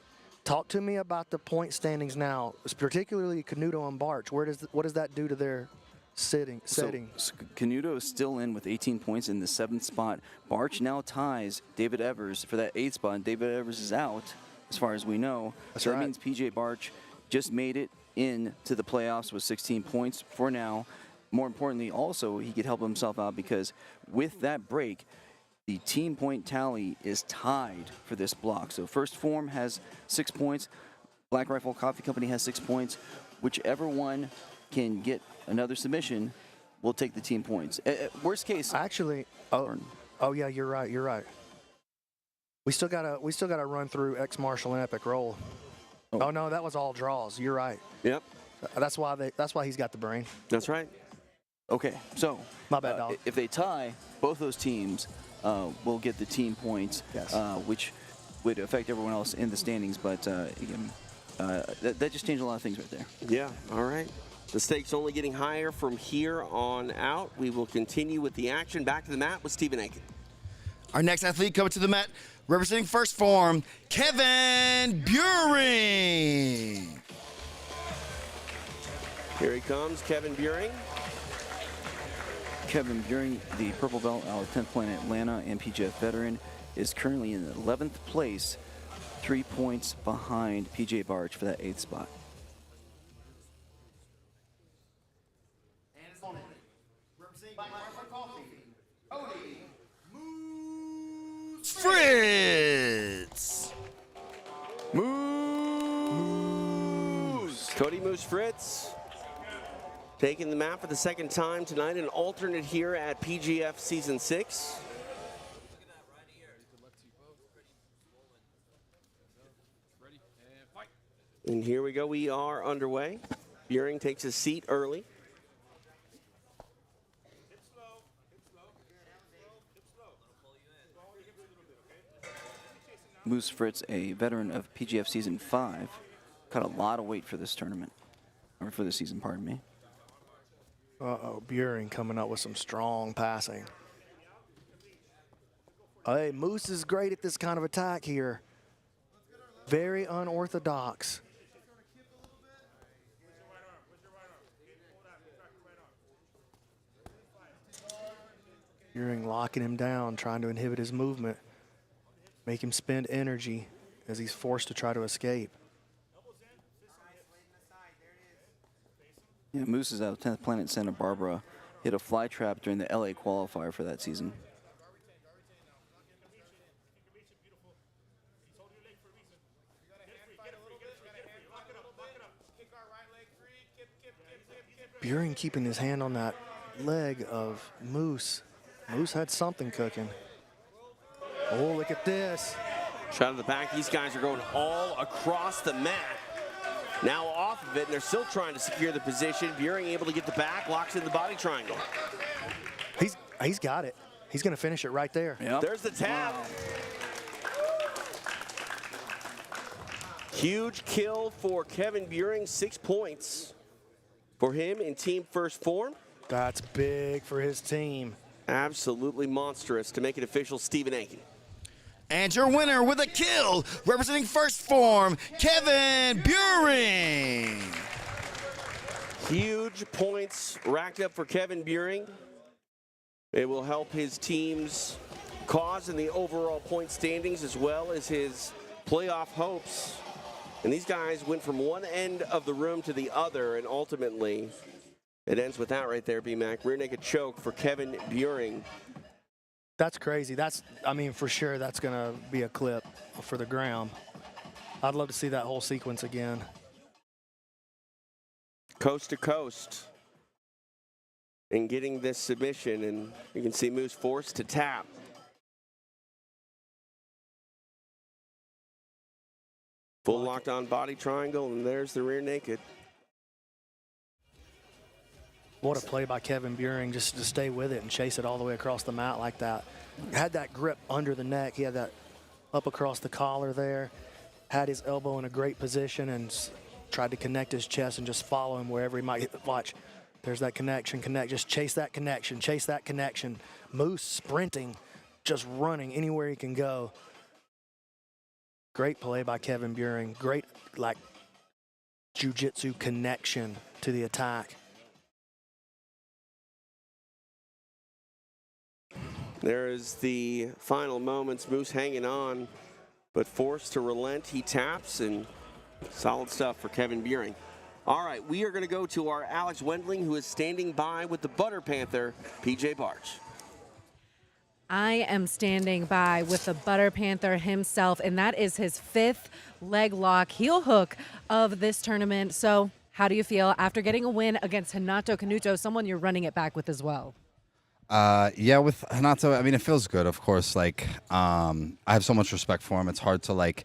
Talk to me about the point standings now, particularly Canuto and Barch. What does that do to their setting? So Canuto is still in with 18 points in the 7th spot. Barch now ties David Evers for that 8th spot. David Evers is out, as far as we know. That's so right. That means PJ Barch just made it into the playoffs with 16 points for now. More importantly, also, he could help himself out because with that break, the team point tally is tied for this block. So first Phorm has 6 points. Black Rifle Coffee Company has 6 points. Whichever one can get another submission will take the team points. Worst case. Actually, oh yeah, you're right. We still gotta run through X Marshall and Epic Roll. Oh no, that was all draws. You're right. Yep. That's why he's got the brain. That's right. Okay, so my bad, dog. If they tie, both those teams will get the team points, which would affect everyone else in the standings. But that just changed a lot of things right there. Yeah. All right. The stakes only getting higher from here on out. We will continue with the action. Back to the mat with Stephen Aiken. Our next athlete coming to the mat, representing First Phorm, Kevin Beuhring. Here he comes, Kevin Beuhring. Kevin Beuhring, the purple belt out of 10th Planet Atlanta and PGF veteran, is currently in 11th place, 3 points behind PJ Barch for that 8th spot. Fritz. Moose. Cody Moose Fritz taking the mat for the second time tonight, an alternate here at PGF Season 6. And here we go, we are underway. Beuhring takes his seat early. Moose Fritz, a veteran of PGF Season 5, cut a lot of weight for this tournament, or for the season, pardon me. Uh-oh, Beuhring coming up with some strong passing. Hey, Moose is great at this kind of attack here. Very unorthodox. Beuhring locking him down, trying to inhibit his movement. Make him spend energy as he's forced to try to escape. Yeah, Moose is out of 10th Planet Santa Barbara. Hit a fly trap during the LA qualifier for that season. Beuhring keeping his hand on that leg of Moose. Moose had something cooking. Oh, look at this. Shot of the back. These guys are going all across the mat. Now off of it, and they're still trying to secure the position. Beuhring able to get the back, locks in the body triangle. He's got it. He's going to finish it right there. Yep. There's the tap. Wow. Huge kill for Kevin Beuhring, 6 points for him in Team First Phorm. That's big for his team. Absolutely monstrous. To make it official, Stephen Aiken. And your winner with a kill, representing First Phorm, Kevin Beuhring. Huge points racked up for Kevin Beuhring. It will help his team's cause in the overall point standings as well as his playoff hopes. And these guys went from one end of the room to the other, and ultimately it ends with that right there, B-Mac. Rear naked choke for Kevin Beuhring. That's crazy. I mean, for sure, that's going to be a clip for the ground. I'd love to see that whole sequence again. Coast to coast in getting this submission, and you can see Moose forced to tap. Full locked on body triangle, and there's the rear naked. What a play by Kevin Beuhring, just to stay with it and chase it all the way across the mat like that. Had that grip under the neck. He had that up across the collar there. Had his elbow in a great position and tried to connect his chest and just follow him wherever he might hit. Watch, there's that connection. Just chase that connection. Chase that connection. Moose sprinting, just running anywhere he can go. Great play by Kevin Beuhring. Great, like, jiu-jitsu connection to the attack. There is the final moments. Moose hanging on, but forced to relent. He taps, and solid stuff for Kevin Beuhring. All right, we are going to go to our Alex Wendling, who is standing by with the Butter Panther, PJ Barch. I am standing by with the Butter Panther himself, and that is his 5th leg lock heel hook of this tournament. So how do you feel after getting a win against Renato Canuto, someone you're running it back with as well? Yeah, with Renato, I mean, it feels good, of course. Like, I have so much respect for him. It's hard to, like,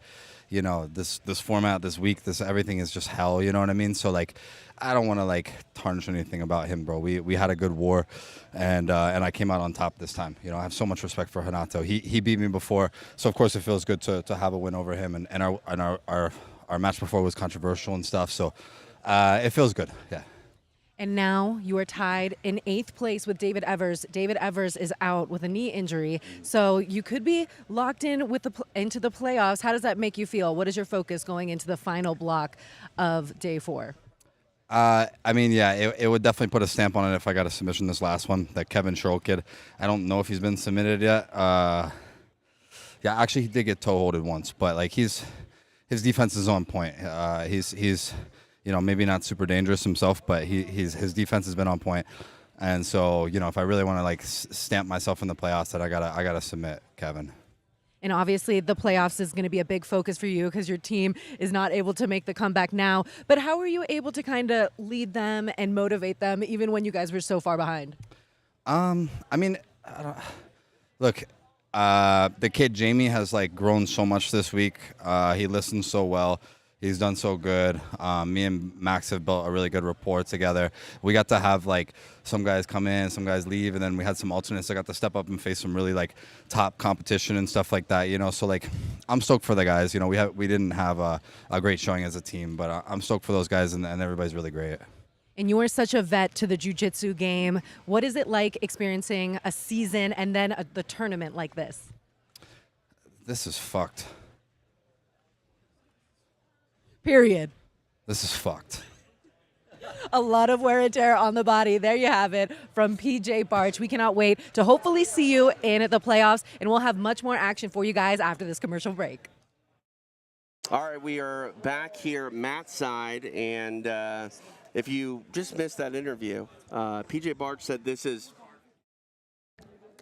you know, this format, this week, everything is just hell, you know what I mean? So, like, I don't want to, like, tarnish anything about him, bro. We had a good war, and I came out on top this time. You know, I have so much respect for Renato. He beat me before, so, of course, it feels good to have a win over him, and our match before was controversial and stuff, so it feels good, yeah. And now you are tied in 8th place with David Evers. David Evers is out with a knee injury, so you could be locked in with into the playoffs. How does that make you feel? What is your focus going into the final block of day 4? I mean, yeah, it would definitely put a stamp on it if I got a submission this last one. That Kevin Sherrill kid, I don't know if he's been submitted yet. Yeah, actually, he did get toe-holded once, but like his defense is on point. He's you know, maybe not super dangerous himself, but his defense has been on point. And so, you know, if I really want to like stamp myself in the playoffs, then I gotta submit Kevin. And obviously the playoffs is going to be a big focus for you because your team is not able to make the comeback now. But how were you able to kind of lead them and motivate them even when you guys were so far behind? I mean, look, the kid Jamie has like grown so much this week. He listens so well. He's done so good. Me and Max have built a really good rapport together. We got to have like some guys come in, some guys leave, and then we had some alternates that got to step up and face some really like top competition and stuff like that. You know, so like I'm stoked for the guys. You know, we didn't have a great showing as a team, but I'm stoked for those guys, and everybody's really great. And you are such a vet to the jiu-jitsu game. What is it like experiencing a season and then the tournament like this? This is fucked. Period. This is fucked. A lot of wear and tear on the body. There you have it from PJ Barch. We cannot wait to hopefully see you in the playoffs, and we'll have much more action for you guys after this commercial break. All right, we are back here, Matt's side, and if you just missed that interview, PJ Barch said this is,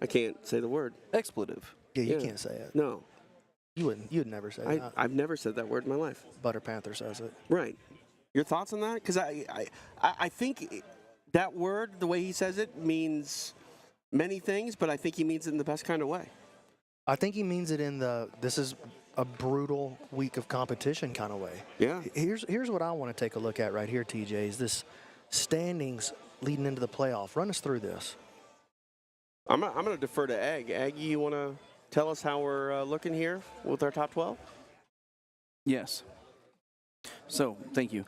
I can't say the word. Expletive. Yeah, you can't say it. No. You'd never say that. I've never said that word in my life. Butter Panther says it. Right. Your thoughts on that? Because I think that word, the way he says it, means many things, but I think he means it in the best kind of way. I think he means it in this is a brutal week of competition kind of way. Yeah. Here's what I want to take a look at right here, TJ, is this standings leading into the playoff. Run us through this. I'm going to defer to Egg. Egg, you want to tell us how we're looking here with our top 12? Yes. So, thank you.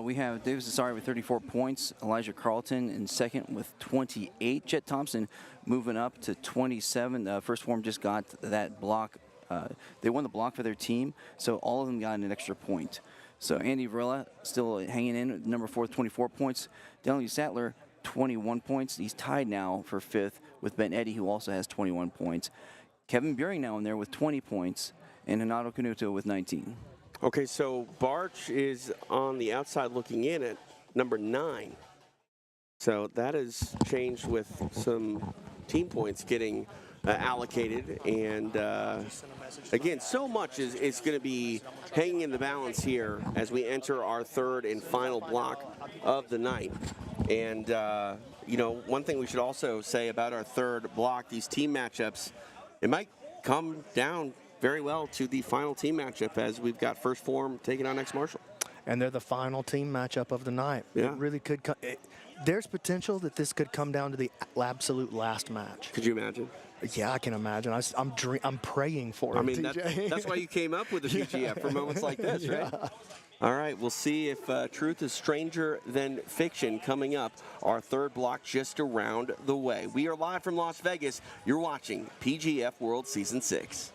We have David Asare with 34 points, Elijah Carlton in second with 28, Jett Thompson moving up to 27. First Phorm just got that block. They won the block for their team, so all of them got an extra point. So Andy Varela still hanging in at number 4 with 24 points. Daniel Sathler, 21 points. He's tied now for 5th with Ben Eddy, who also has 21 points. Kevin Beuhring now in there with 20 points, and Renato Canuto with 19. Okay, so Barch is on the outside looking in at number 9. So that has changed with some team points getting allocated. And again, so much is going to be hanging in the balance here as we enter our third and final block of the night. And, you know, one thing we should also say about our third block, these team matchups, it might come down very well to the final team matchup as we've got First Phorm taking on X Marshall. And they're the final team matchup of the night. Yeah. It really could there's potential that this could come down to the absolute last match. Could you imagine? Yeah, I can imagine. I'm praying for it. I mean, that's why you came up with the PGF for moments like this, right? Yeah. All right, we'll see if truth is stranger than fiction coming up. Our third block just around the way. We are live from Las Vegas. You're watching PGF World Season 6.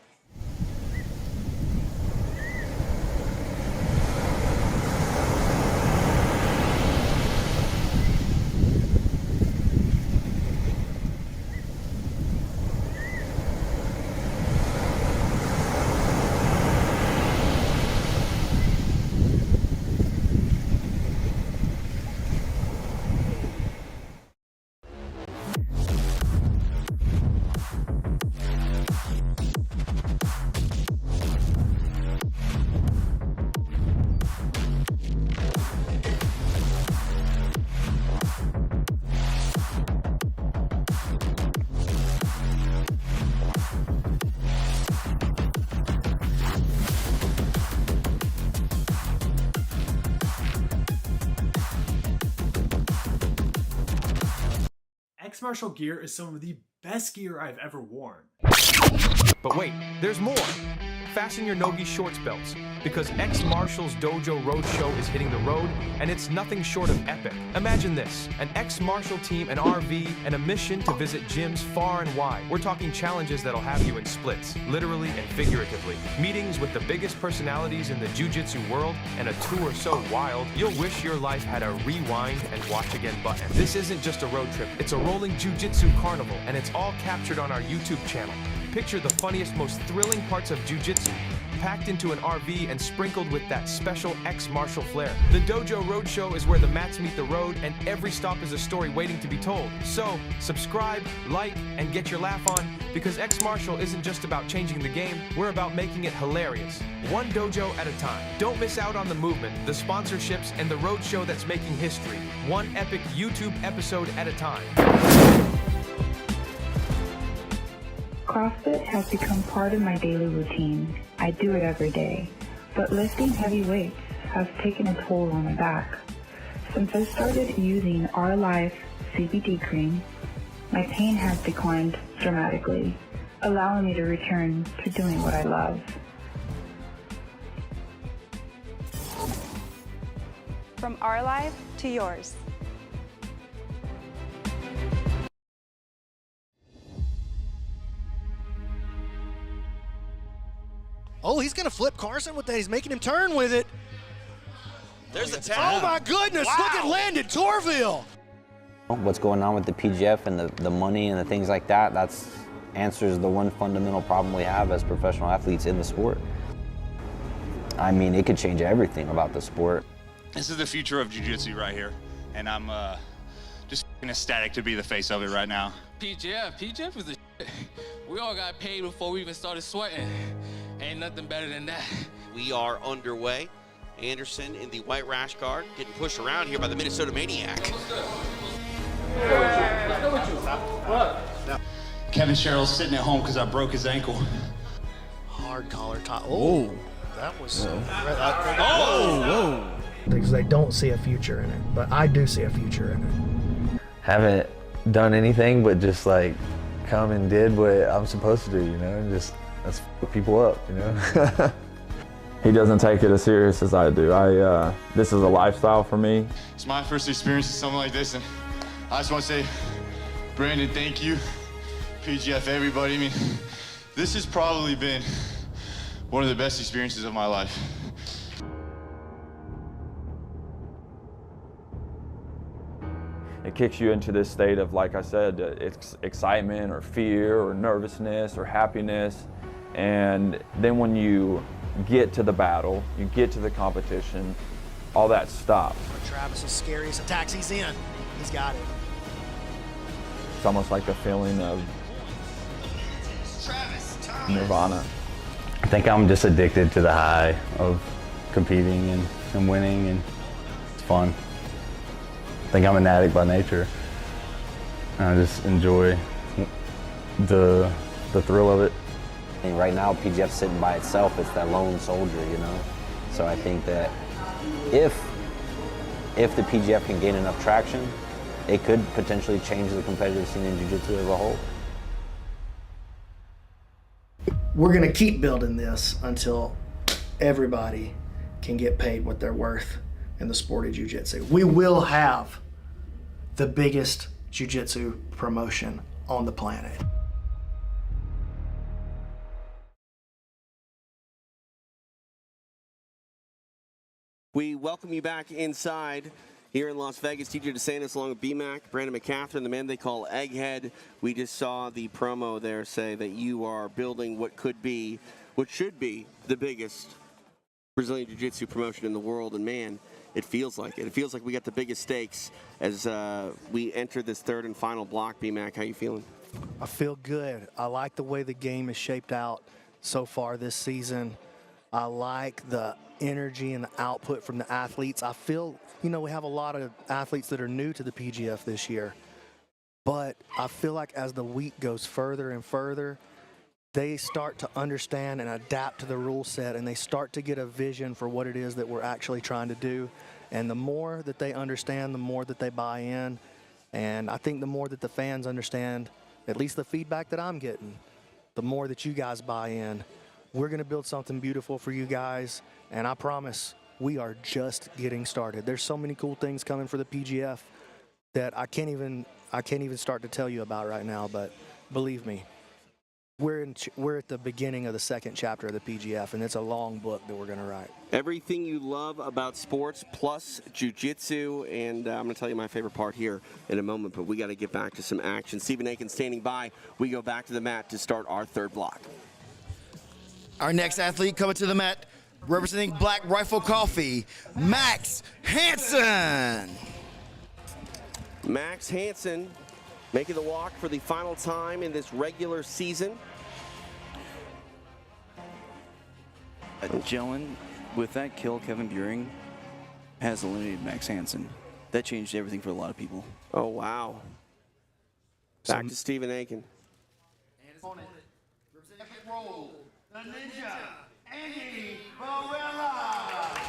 Martial gear is some of the best gear I've ever worn. But wait, there's more. Fasten your Nogi shorts belts, because X Marshall's Dojo Roadshow is hitting the road, and it's nothing short of epic. Imagine this, an X Marshall team, an RV, and a mission to visit gyms far and wide. We're talking challenges that'll have you in splits, literally and figuratively. Meetings with the biggest personalities in the jiu-jitsu world, and a tour so wild, you'll wish your life had a rewind and watch again button. This isn't just a road trip, it's a rolling jiu-jitsu carnival, and it's all captured on our YouTube channel. Picture the funniest, most thrilling parts of jiu-jitsu, packed into an RV and sprinkled with that special X Martial flair. The Dojo Roadshow is where the mats meet the road, and every stop is a story waiting to be told. So, subscribe, like, and get your laugh on, because X Martial isn't just about changing the game, we're about making it hilarious. One dojo at a time. Don't miss out on the movement, the sponsorships, and the roadshow that's making history. One epic YouTube episode at a time. CrossFit has become part of my daily routine. I do it every day, but lifting heavy weights has taken a toll on my back. Since I started using Our Life CBD cream, my pain has declined dramatically, allowing me to return to doing what I love. From our life to yours. Oh, he's going to flip Carson with that. He's making him turn with it. There's a tap. Oh, my goodness. Wow. Look at Landon Torville. What's going on with the PGF and the money and the things like that, that's answers the one fundamental problem we have as professional athletes in the sport. I mean, it could change everything about the sport. This is the future of jiu-jitsu right here, and I'm just ecstatic to be the face of it right now. PGF is the shit. We all got paid before we even started sweating. Ain't nothing better than that. We are underway. Anderson in the white rash guard, getting pushed around here by the Minnesota Maniac. Kevin Sherrill sitting at home because I broke his ankle. Hard collar top. Oh, that was. Whoa! Because they don't see a future in it, but I do see a future in it. Haven't done anything but just like come and did what I'm supposed to do, you know, and just let's f people up, you know. He doesn't take it as serious as I do. This is a lifestyle for me. It's my first experience with something like this, and I just want to say, Brandon, thank you. PGF, everybody. I mean, this has probably been one of the best experiences of my life. It kicks you into this state of, like I said, excitement or fear or nervousness or happiness. And then when you get to the battle, you get to the competition, all that stops. Travis's scariest attacks, he's in. He's got it. It's almost like a feeling of nirvana. I think I'm just addicted to the high of competing and winning, and it's fun. I think I'm an addict by nature. I just enjoy the thrill of it. And right now, PGF's sitting by itself. It's that lone soldier, you know? So I think that if the PGF can gain enough traction, it could potentially change the competitive scene in jiu-jitsu as a whole. We're going to keep building this until everybody can get paid what they're worth in the sport of jiu-jitsu. We will have the biggest jiu-jitsu promotion on the planet. We welcome you back inside here in Las Vegas. TJ DeSantis along with BMAC, Brandon McCaffrey, the man they call Egghead. We just saw the promo there say that you are building what should be the biggest Brazilian Jiu-Jitsu promotion in the world, and man, it feels like it. It feels like we got the biggest stakes as we enter this third and final block. BMAC, how you feeling? I feel good. I like the way the game is shaped out so far this season. I like the energy and the output from the athletes. I feel, we have a lot of athletes that are new to the PGF this year, but I feel like as the week goes further and further, they start to understand and adapt to the rule set, and they start to get a vision for what it is that we're actually trying to do. And the more that they understand, the more that they buy in, And I think the more that the fans understand, at least the feedback that I'm getting, the more that you guys buy in, we're going to build something beautiful for you guys. And I promise we are just getting started. There's so many cool things coming for the PGF that I can't even start to tell you about right now. But believe me, we're at the beginning of the second chapter of the PGF, and it's a long book that we're going to write. Everything you love about sports plus jiu-jitsu, and I'm going to tell you my favorite part here in a moment, but we got to get back to some action. Stephen Akins standing by. We go back to the mat to start our third block. Our next athlete coming to the mat, representing Black Rifle Coffee, Max Hanson. Max Hanson making the walk for the final time in this regular season. Gelin, with that kill, Kevin Beuhring has eliminated Max Hanson. That changed everything for a lot of people. Oh, wow. Back to Stephen Aiken. And his opponent, representing PGF World, the Ninja, Andy Varela.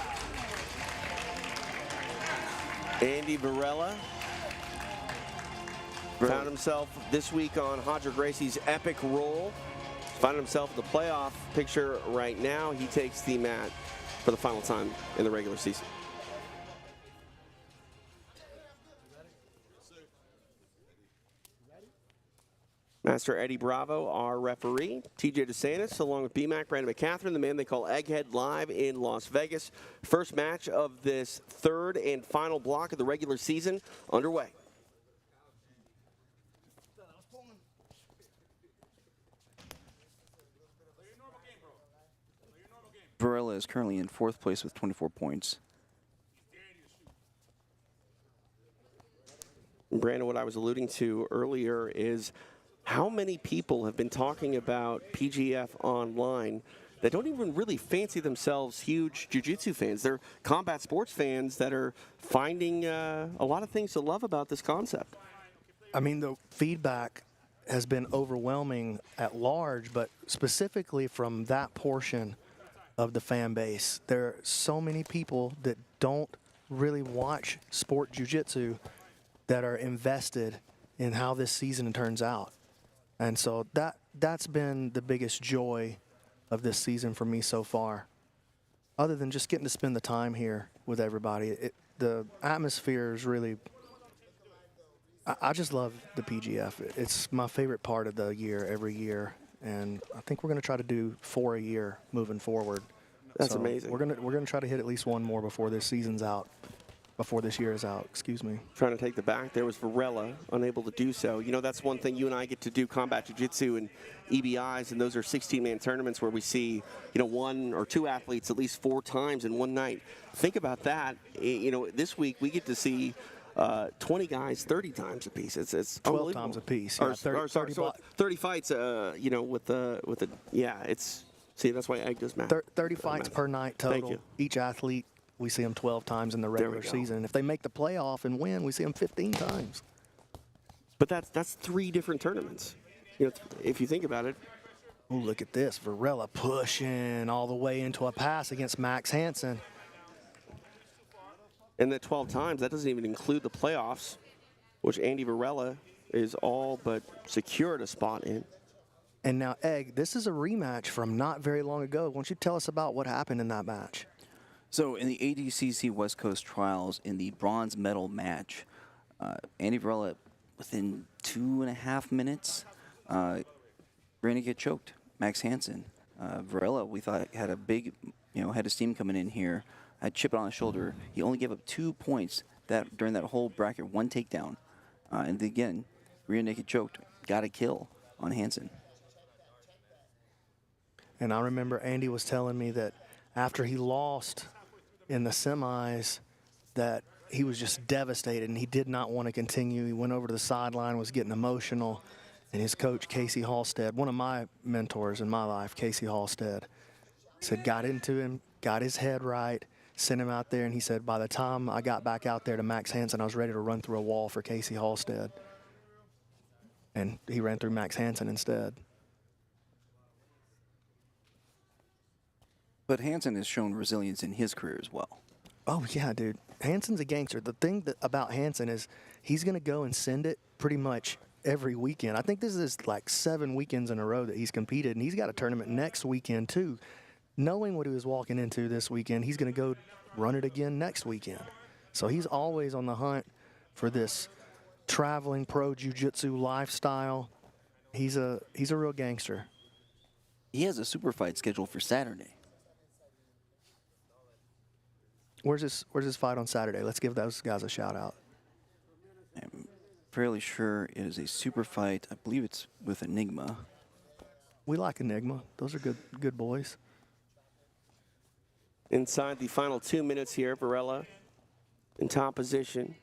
Andy Varela found himself this week on Roger Gracie's epic roll. Found himself in the playoff picture right now. He takes the mat for the final time in the regular season. Master Eddie Bravo, our referee. TJ DeSantis, along with BMAC, Brandon McCatherine, the man they call Egghead, live in Las Vegas. First match of this third and final block of the regular season underway. Varela is currently in 4th place with 24 points. Brandon, what I was alluding to earlier is how many people have been talking about PGF online that don't even really fancy themselves huge jiu-jitsu fans. They're combat sports fans that are finding a lot of things to love about this concept. I mean, the feedback has been overwhelming at large, but specifically from that portion of the fan base. There are so many people that don't really watch sport jiu-jitsu that are invested in how this season turns out. And so that's been the biggest joy of this season for me so far. Other than just getting to spend the time here with everybody, the atmosphere is really, I just love the PGF. It's my favorite part of the year every year. And I think we're going to try to do 4 a year moving forward. That's so amazing. We're gonna try to hit at least one more before this season's out. Before this year is out, excuse me. Trying to take the back there was Varela, unable to do so. You know, that's one thing you and I get to do, combat jiu-jitsu and EBIs, and those are 16-man tournaments where we see, 1 or 2 athletes at least 4 times in one night. Think about that. This week we get to see 20 guys 30 times a piece. It's 12 times a piece. Yeah, Yeah, 30 fights. See, that's why Egg does math. 30 fights per night total. Thank you. Each athlete, we see them 12 times in the regular season. And if they make the playoff and win, we see them 15 times. But that's 3 different tournaments. If you think about it. Oh, look at this. Varela pushing all the way into a pass against Max Hanson. And that 12 times, that doesn't even include the playoffs, which Andy Varela is all but secured a spot in. And now, Egg, this is a rematch from not very long ago. Why don't you tell us about what happened in that match? So in the ADCC West Coast Trials, in the bronze medal match, Andy Varela, within 2.5 minutes, ran to get choked. Max Hanson. Varela, we thought, had a big, head of steam coming in here. Had chip on his shoulder. He only gave up 2 points during that whole bracket, 1 takedown. And again, rear naked choked, got a kill on Hanson. And I remember Andy was telling me that after he lost in the semis, that he was just devastated and he did not want to continue. He went over to the sideline, was getting emotional. And his coach, Casey Halstead, one of my mentors in my life, Casey Halstead, said, got into him, got his head right, sent him out there. And he said, by the time I got back out there to Max Hanson, I was ready to run through a wall for Casey Halstead. And he ran through Max Hanson instead. But Hanson has shown resilience in his career as well. Oh, yeah, dude. Hanson's a gangster. The thing about Hanson is he's going to go and send it pretty much every weekend. I think this is like 7 weekends in a row that he's competed, and he's got a tournament next weekend too. Knowing what he was walking into this weekend, he's going to go run it again next weekend. So he's always on the hunt for this traveling pro jiu-jitsu lifestyle. He's a real gangster. He has a super fight scheduled for Saturday. Where's his fight on Saturday? Let's give those guys a shout out. I'm fairly sure it is a super fight. I believe it's with Enigma. We like Enigma. Those are good boys. Inside the final 2 minutes here, Varela in top position.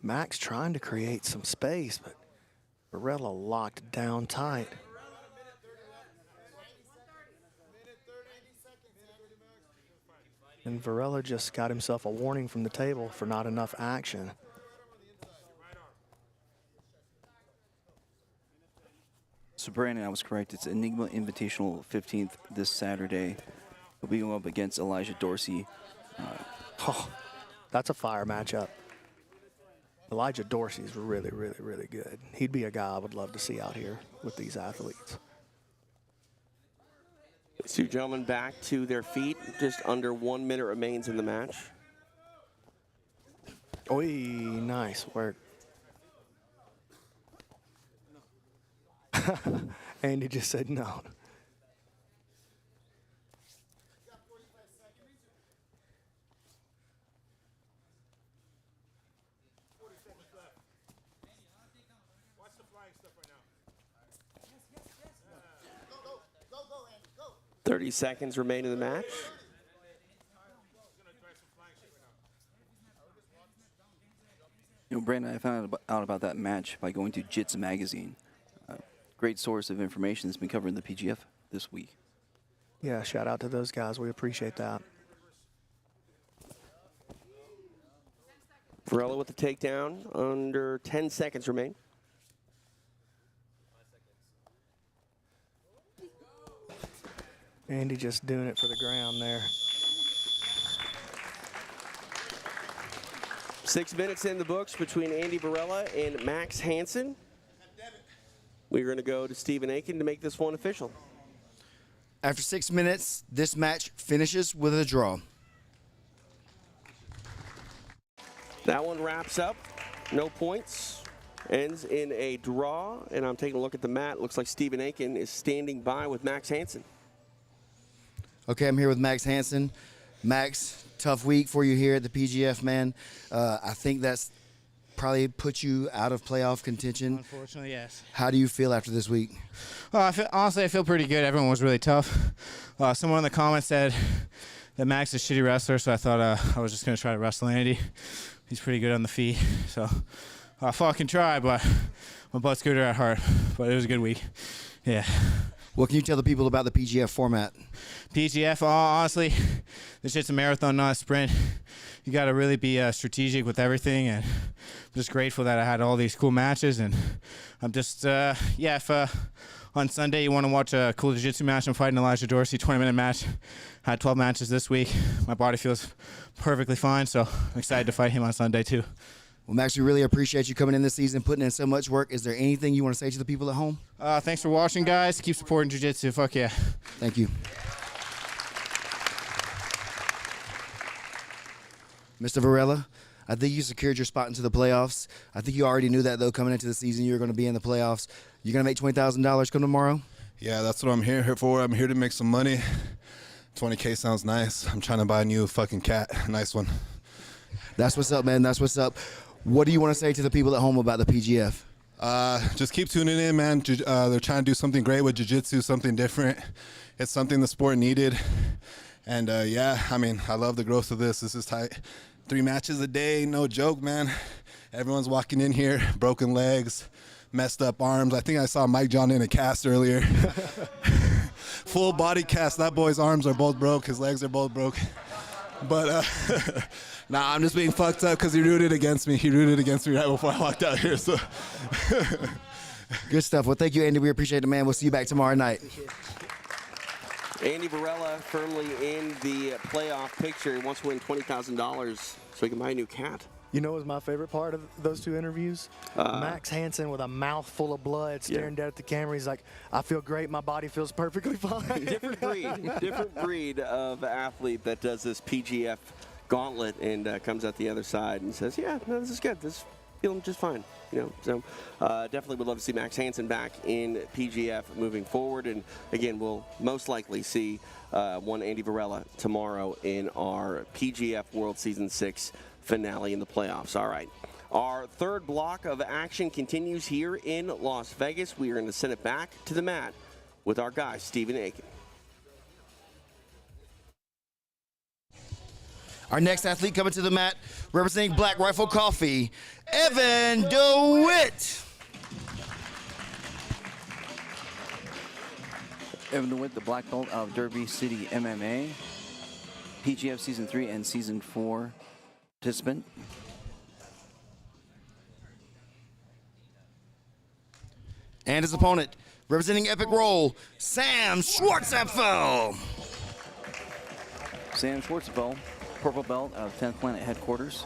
Max trying to create some space, but Varela locked down tight. And Varela just got himself a warning from the table for not enough action. So Brandon, I was correct. It's Enigma Invitational 15th this Saturday. He'll be going up against Elijah Dorsey. That's a fire matchup. Elijah Dorsey's really, really, really good. He'd be a guy I would love to see out here with these athletes. These two gentlemen back to their feet. Just under 1 minute remains in the match. Oi, nice work. Andy just said no. Watch the flying stuff right now. 30 seconds remain in the match. You know, Brandon, I found out about that match by going to Jits Magazine. Great source of information that's been covering the PGF this week. Yeah, shout out to those guys. We appreciate that. Varela with the takedown. Under 10 seconds remain. Andy just doing it for the ground there. 6 minutes in the books between Andy Varela and Max Hanson. We're going to go to Stephen Aiken to make this one official. After 6 minutes, this match finishes with a draw. That one wraps up. No points. Ends in a draw. And I'm taking a look at the mat. Looks like Stephen Aiken is standing by with Max Hanson. Okay, I'm here with Max Hanson. Max, tough week for you here at the PGF, man. I think that's probably put you out of playoff contention. Unfortunately, yes. How do you feel after this week? Honestly, I feel pretty good. Everyone was really tough. Someone in the comments said that Max is a shitty wrestler, so I thought I was just going to try to wrestle Andy. He's pretty good on the feet, so I fucking try, but my butt's gooder at heart. But it was a good week. Yeah. What can you tell the people about the PGF format? PGF, honestly, this shit's a marathon, not a sprint. You got to really be strategic with everything, and I'm just grateful that I had all these cool matches. And I'm just, if on Sunday you want to watch a cool jiu-jitsu match, I'm fighting Elijah Dorsey, 20-minute match. I had 12 matches this week. My body feels perfectly fine, so I'm excited to fight him on Sunday too. Well, Max, we really appreciate you coming in this season, putting in so much work. Is there anything you want to say to the people at home? Thanks for watching, guys. Keep supporting jiu-jitsu. Fuck yeah. Thank you. Mr. Varela, I think you secured your spot into the playoffs. I think you already knew that, though, coming into the season you were going to be in the playoffs. You're going to make $20,000 come tomorrow? Yeah, that's what I'm here for. I'm here to make some money. 20K sounds nice. I'm trying to buy a new fucking cat. Nice one. That's what's up, man. That's what's up. What do you want to say to the people at home about the PGF? Just keep tuning in, man. They're trying to do something great with jiu-jitsu, something different. It's something the sport needed. And, yeah, I mean, I love the growth of this. This is tight. 3 matches a day, no joke, man. Everyone's walking in here, broken legs, messed up arms. I think I saw Mike John in a cast earlier. Full body cast. That boy's arms are both broke. His legs are both broke. But nah, I'm just being fucked up because he rooted against me. He rooted against me right before I walked out here. So Good stuff. Well, thank you, Andy. We appreciate it, man. We'll see you back tomorrow night. Andy Varela firmly in the playoff picture. He wants to win $20,000 so he can buy a new cat. You know what was my favorite part of those two interviews? Max Hanson with a mouthful of blood staring down at the camera. He's like, I feel great. My body feels perfectly fine. Different breed of athlete that does this PGF gauntlet and comes out the other side and says, yeah, no, this is good. This is feeling just fine. You know, so definitely would love to see Max Hanson back in PGF moving forward. And again, we'll most likely see one Andy Varela tomorrow in our PGF World Season 6 finale in the playoffs. All right. Our third block of action continues here in Las Vegas. We are going to send it back to the mat with our guy, Stephen Aiken. Our next athlete coming to the mat, representing Black Rifle Coffee, Evan DeWitt. Evan DeWitt, the black belt of Derby City MMA, PGF Season 3 and Season 4 participant. And his opponent, representing Epic Roll, Sam Schwartzapfel. Sam Schwartzapfel, purple belt of 10th Planet Headquarters,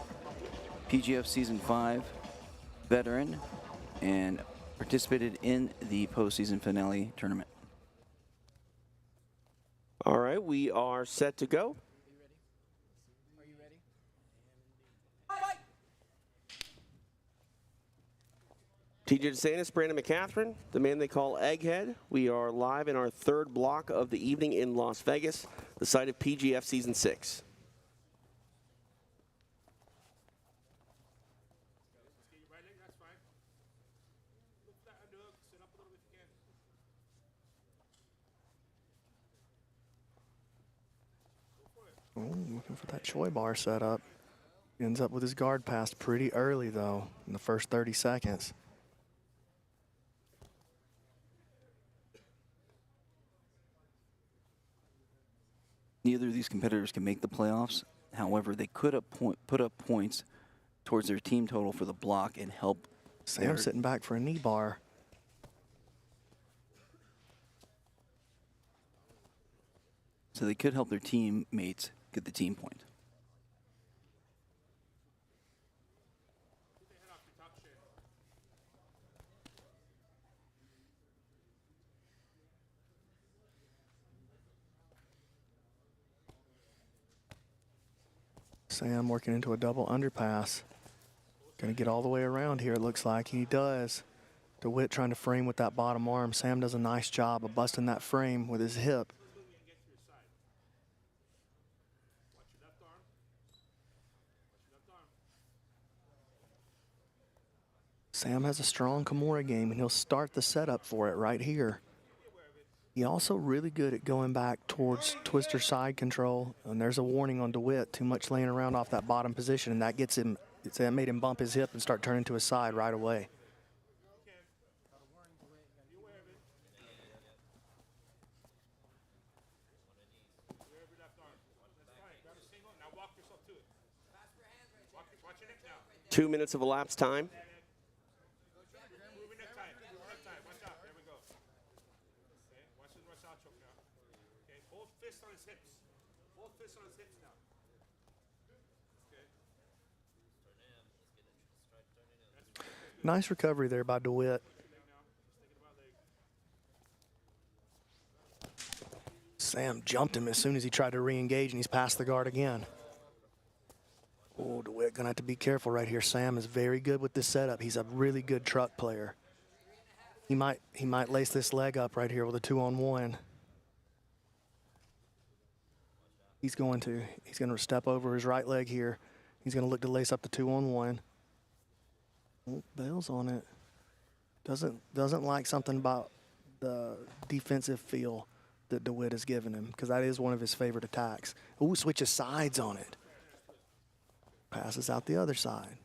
PGF Season 5 veteran, and participated in the postseason finale tournament. All right, we are set to go. TJ DeSantis, Brandon McCatherine, the man they call Egghead. We are live in our third block of the evening in Las Vegas, the site of PGF Season 6. Oh, looking for that Choi bar setup. Ends up with his guard passed pretty early, though, in the first 30 seconds. Neither of these competitors can make the playoffs. However, they could have put up points towards their team total for the block and help. Sam sitting back for a knee bar. So they could help their teammates get the team point. Sam working into a double underpass. Gonna get all the way around here, it looks like. He does. DeWitt trying to frame with that bottom arm. Sam does a nice job of busting that frame with his hip. Sam has a strong Kimura game, and he'll start the setup for it right here. He also really good at going back towards twister side control, and there's a warning on DeWitt, too much laying around off that bottom position, and that gets him, that made him bump his hip and start turning to his side right away. Two minutes of elapsed time. Nice recovery there by DeWitt. Sam jumped him as soon as he tried to re-engage, and he's past the guard again. Oh, DeWitt gonna have to be careful right here. Sam is very good with this setup. He's a really good truck player. He might lace this leg up right here with a 2-on-1. He's going to step over his right leg here. He's gonna look to lace up the 2-on-1. Oh, bails on it. Doesn't like something about the defensive feel that DeWitt has given him, because that is one of his favorite attacks. Ooh, switches sides on it. Passes out the other side.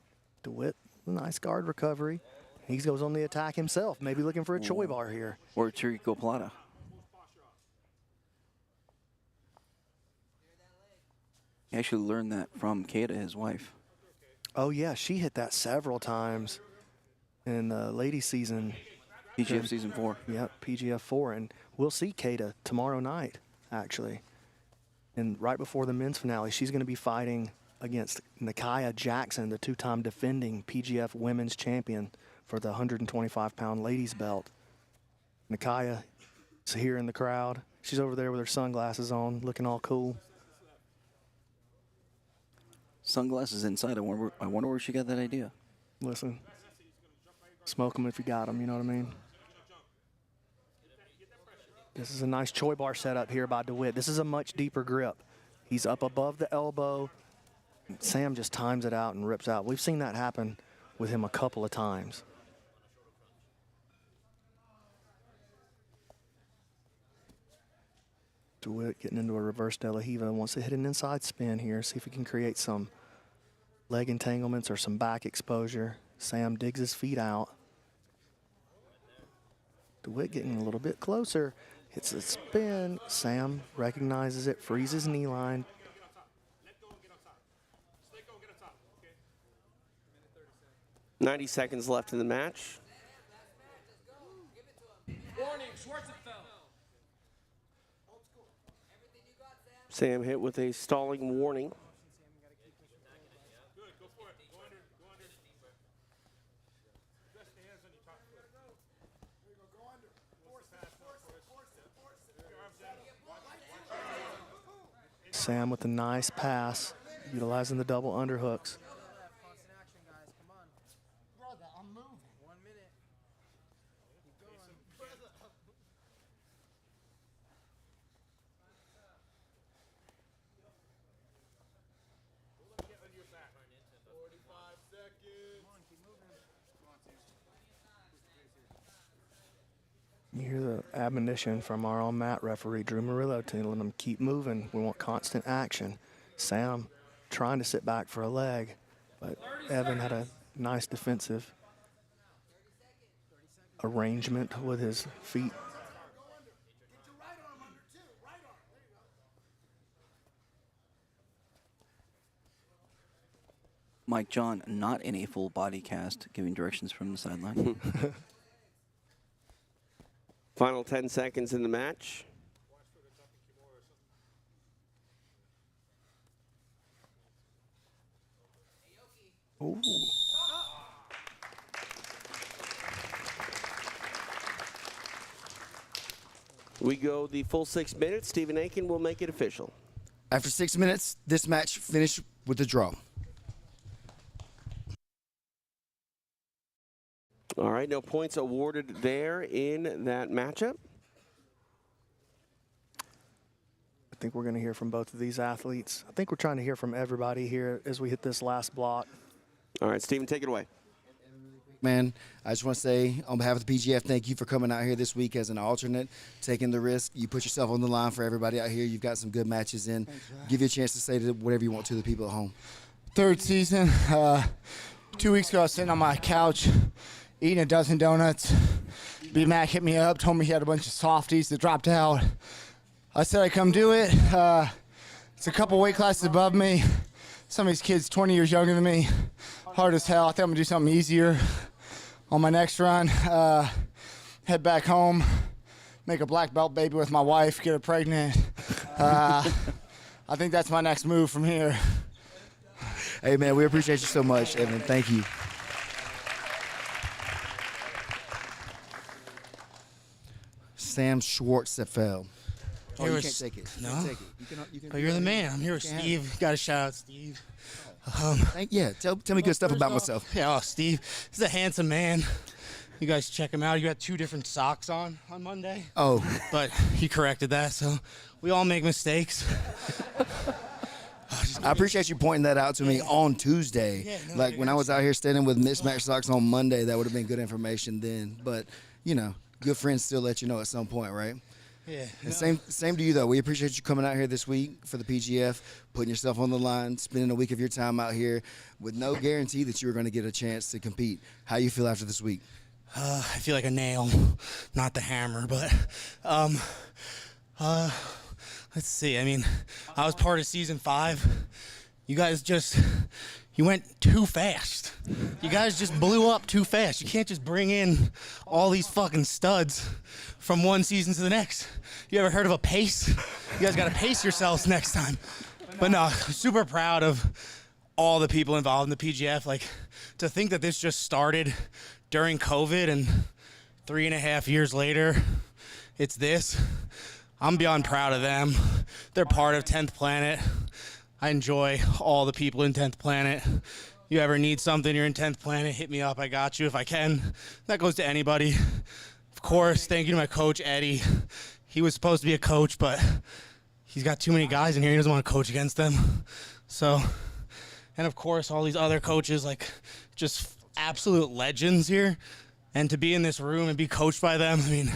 DeWitt, nice guard recovery. He goes on the attack himself, maybe looking for a Choi bar here. Or Chirico Plata. He actually learned that from Kata, his wife. Oh, yeah, she hit that several times in the ladies' season. PGF Season 4. Yep, PGF 4. And we'll see Kata tomorrow night, actually. And right before the men's finale, she's going to be fighting against Nakia Jackson, the two-time defending PGF women's champion for the 125-pound ladies belt. Nakia is here in the crowd. She's over there with her sunglasses on, looking all cool. Sunglasses inside. I wonder where she got that idea. Listen, smoke them if you got them, you know what I mean? This is a nice Choi bar setup here by DeWitt. This is a much deeper grip. He's up above the elbow. Sam just times it out and rips out. We've seen that happen with him a couple of times. DeWitt getting into a reverse De La Riva. Wants to hit an inside spin here, see if he can create some leg entanglements or some back exposure. Sam digs his feet out. DeWitt getting a little bit closer. Hits a spin. Sam recognizes it, freezes knee line. .90 seconds left in the match. Warning, Schwarz. Sam hit with a stalling warning. Sam with a nice pass, utilizing the double underhooks. You hear the admonition from our own mat referee, Drew Murillo, telling them keep moving. We want constant action. Sam trying to sit back for a leg, but Evan had a nice defensive arrangement with his feet. Mike John, not in a full body cast, giving directions from the sideline. Final 10 seconds in the match. Ooh. We go the full 6 minutes. Stephen Aiken will make it official. After 6 minutes, this match finished with a draw. All right, no points awarded there in that matchup. I think we're going to hear from both of these athletes. I think we're trying to hear from everybody here as we hit this last block. All right, Stephen, take it away. Man, I just want to say on behalf of the PGF, thank you for coming out here this week as an alternate, taking the risk. You put yourself on the line for everybody out here. You've got some good matches in. Give you a chance to say whatever you want to the people at home. Third season. 2 weeks ago, I was sitting on my couch eating a dozen donuts. B-Mac hit me up, told me he had a bunch of softies that dropped out. I said I'd come do it. It's a couple weight classes above me. Some of these kids 20 years younger than me. Hard as hell. I think I'm gonna do something easier on my next run. Head back home, make a black belt baby with my wife, get her pregnant. I think that's my next move from here. Hey, man, we appreciate you so much, Evan. Thank you. Sam Schwarz. Oh, you can't take it. No. You can't take it. You can But you're the man. I'm here with Steve. Got to shout out Steve. Yeah, tell me good stuff about myself. Yeah, Steve. He's a handsome man. You guys check him out. You got 2 different socks on Monday. Oh. But he corrected that, so we all make mistakes. I appreciate you pointing that out to me on Tuesday. Yeah, no, like when I was out here standing with mismatched socks on Monday, that would have been good information then. But, you know, good friends still let you know at some point, right? Yeah. And same to you, though. We appreciate you coming out here this week for the PGF, putting yourself on the line, spending a week of your time out here with no guarantee that you were going to get a chance to compete. How you feel after this week? I feel like a nail, not the hammer, but let's see. I mean, I was part of season 5. You guys you went too fast. You guys just blew up too fast. You can't just bring in all these fucking studs from one season to the next. You ever heard of a pace? You guys got to pace yourselves next time. But no, super proud of all the people involved in the PGF. Like, to think that this just started during COVID and 3.5 years later, it's this. I'm beyond proud of them. They're part of 10th Planet. I enjoy all the people in 10th Planet. You ever need something, you're in 10th Planet, hit me up. I got you if I can. That goes to anybody. Of course, thank you to my coach, Eddie. He was supposed to be a coach, but he's got too many guys in here. He doesn't want to coach against them. So, and of course, all these other coaches, like, just absolute legends here. And to be in this room and be coached by them, I mean,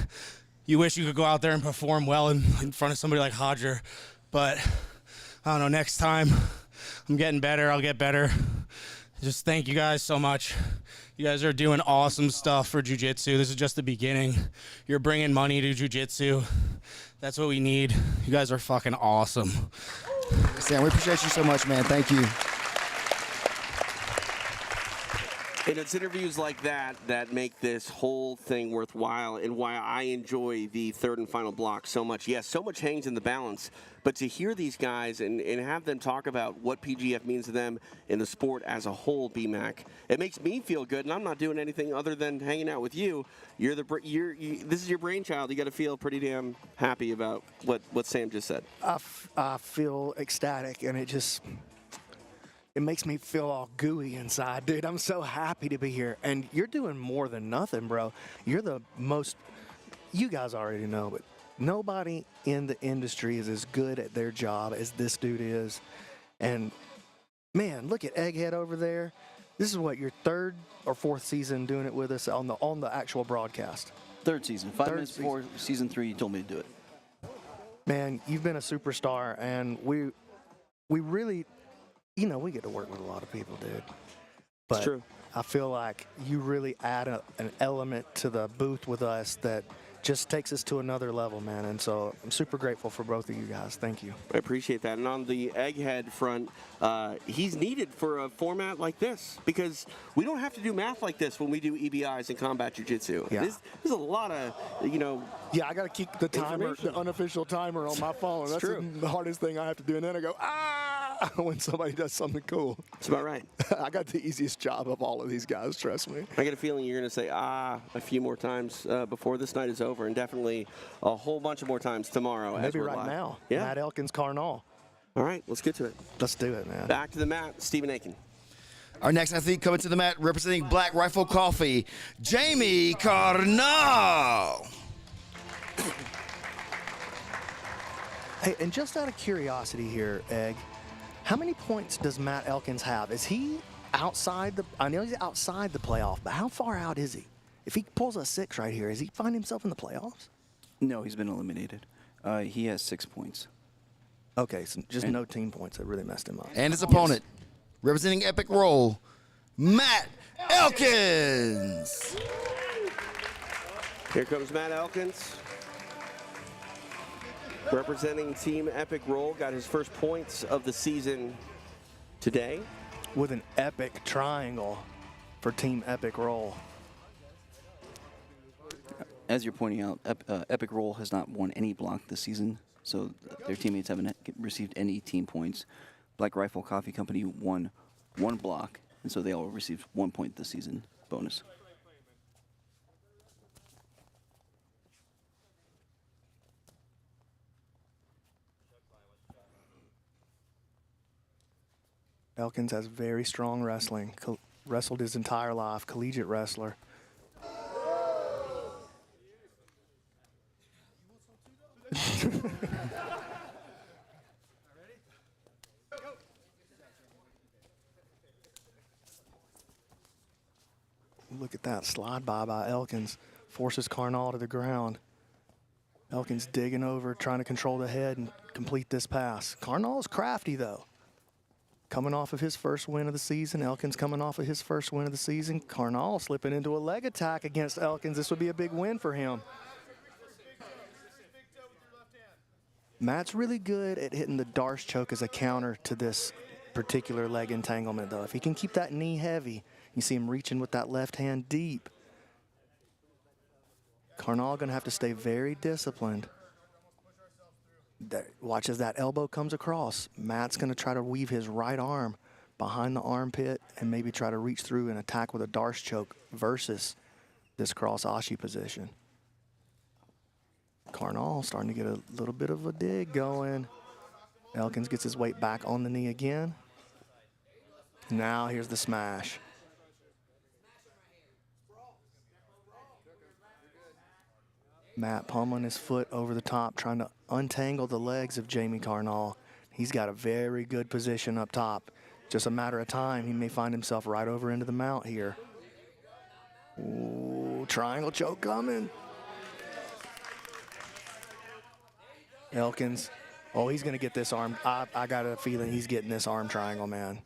you wish you could go out there and perform well in front of somebody like Roger. But I don't know, next time I'm getting better, I'll get better. Just thank you guys so much. You guys are doing awesome stuff for jiu-jitsu. This is just the beginning. You're bringing money to jiu-jitsu. That's what we need. You guys are fucking awesome. Sam, we appreciate you so much, man. Thank you. And it's interviews like that that make this whole thing worthwhile and why I enjoy the third and final block so much. Yes, so much hangs in the balance, but to hear these guys and have them talk about what PGF means to them in the sport as a whole, BMAC, it makes me feel good, and I'm not doing anything other than hanging out with you. This is your brainchild. You got to feel pretty damn happy about what Sam just said. I feel ecstatic, and it makes me feel all gooey inside, dude. I'm so happy to be here. And you're doing more than nothing, bro. You're the most, you guys already know, but nobody in the industry is as good at their job as this dude is. And, man, look at Egghead over there. This is what, your 3rd or 4th season doing it with us on the actual broadcast? 3rd season. 5 minutes before season 3, you told me to do it. Man, you've been a superstar, and we really... You know, we get to work with a lot of people, dude. But it's true. I feel like you really add an element to the booth with us that just takes us to another level, man. And so I'm super grateful for both of you guys. Thank you. I appreciate that. And on the Egghead front, he's needed for a format like this because we don't have to do math like this when we do EBIs in combat jiu-jitsu. Yeah. There's a lot of, Yeah, I got to keep the timer, the unofficial timer on my phone. That's true. The hardest thing I have to do. And then I go, when somebody does something cool. That's about right. I got the easiest job of all of these guys, trust me. I get a feeling you're going to say, a few more times before this night is over, and definitely a whole bunch of more times tomorrow. Maybe as we're right live. now. Yeah. Matt Elkins, Carnall. All right, let's get to it. Let's do it, man. Back to the mat, Stephen Aiken. Our next athlete coming to the mat representing Black Rifle Coffee, Jamie Carnall. Hey, and just out of curiosity here, Egg, how many points does Matt Elkins have? Is he outside I know he's outside the playoff, but how far out is he? If he pulls a 6 right here, does he find himself in the playoffs? No, he's been eliminated. He has 6 points. Okay, so just no team points that really messed him up. And his opponent, representing Epic Roll, Matt Elkins. Here comes Matt Elkins. Representing Team Epic Roll, got his first points of the season today. With an epic triangle for Team Epic Roll. As you're pointing out, Epic Roll has not won any block this season, so their teammates haven't received any team points. Black Rifle Coffee Company won 1 block, and so they all received 1 point this season bonus. Elkins has very strong wrestling. Wrestled his entire life, collegiate wrestler. Look at that slide by Elkins. Forces Carnall to the ground. Elkins digging over, trying to control the head and complete this pass. Carnall is crafty, though. Coming off of his first win of the season. Elkins coming off of his first win of the season. Carnall slipping into a leg attack against Elkins. This would be a big win for him. Matt's really good at hitting the Darce choke as a counter to this particular leg entanglement, though. If he can keep that knee heavy, you see him reaching with that left hand deep. Carnall going to have to stay very disciplined. Watch as that elbow comes across. Matt's going to try to weave his right arm behind the armpit and maybe try to reach through and attack with a Darce choke versus this cross ashi position. Carnall starting to get a little bit of a dig going. Elkins gets his weight back on the knee again. Now here's the smash. Matt pummeling his foot over the top, trying to untangle the legs of Jamie Carnall. He's got a very good position up top. Just a matter of time, he may find himself right over into the mount here. Ooh, triangle choke coming. Elkins, oh, he's going to get this arm. I got a feeling he's getting this arm triangle, man.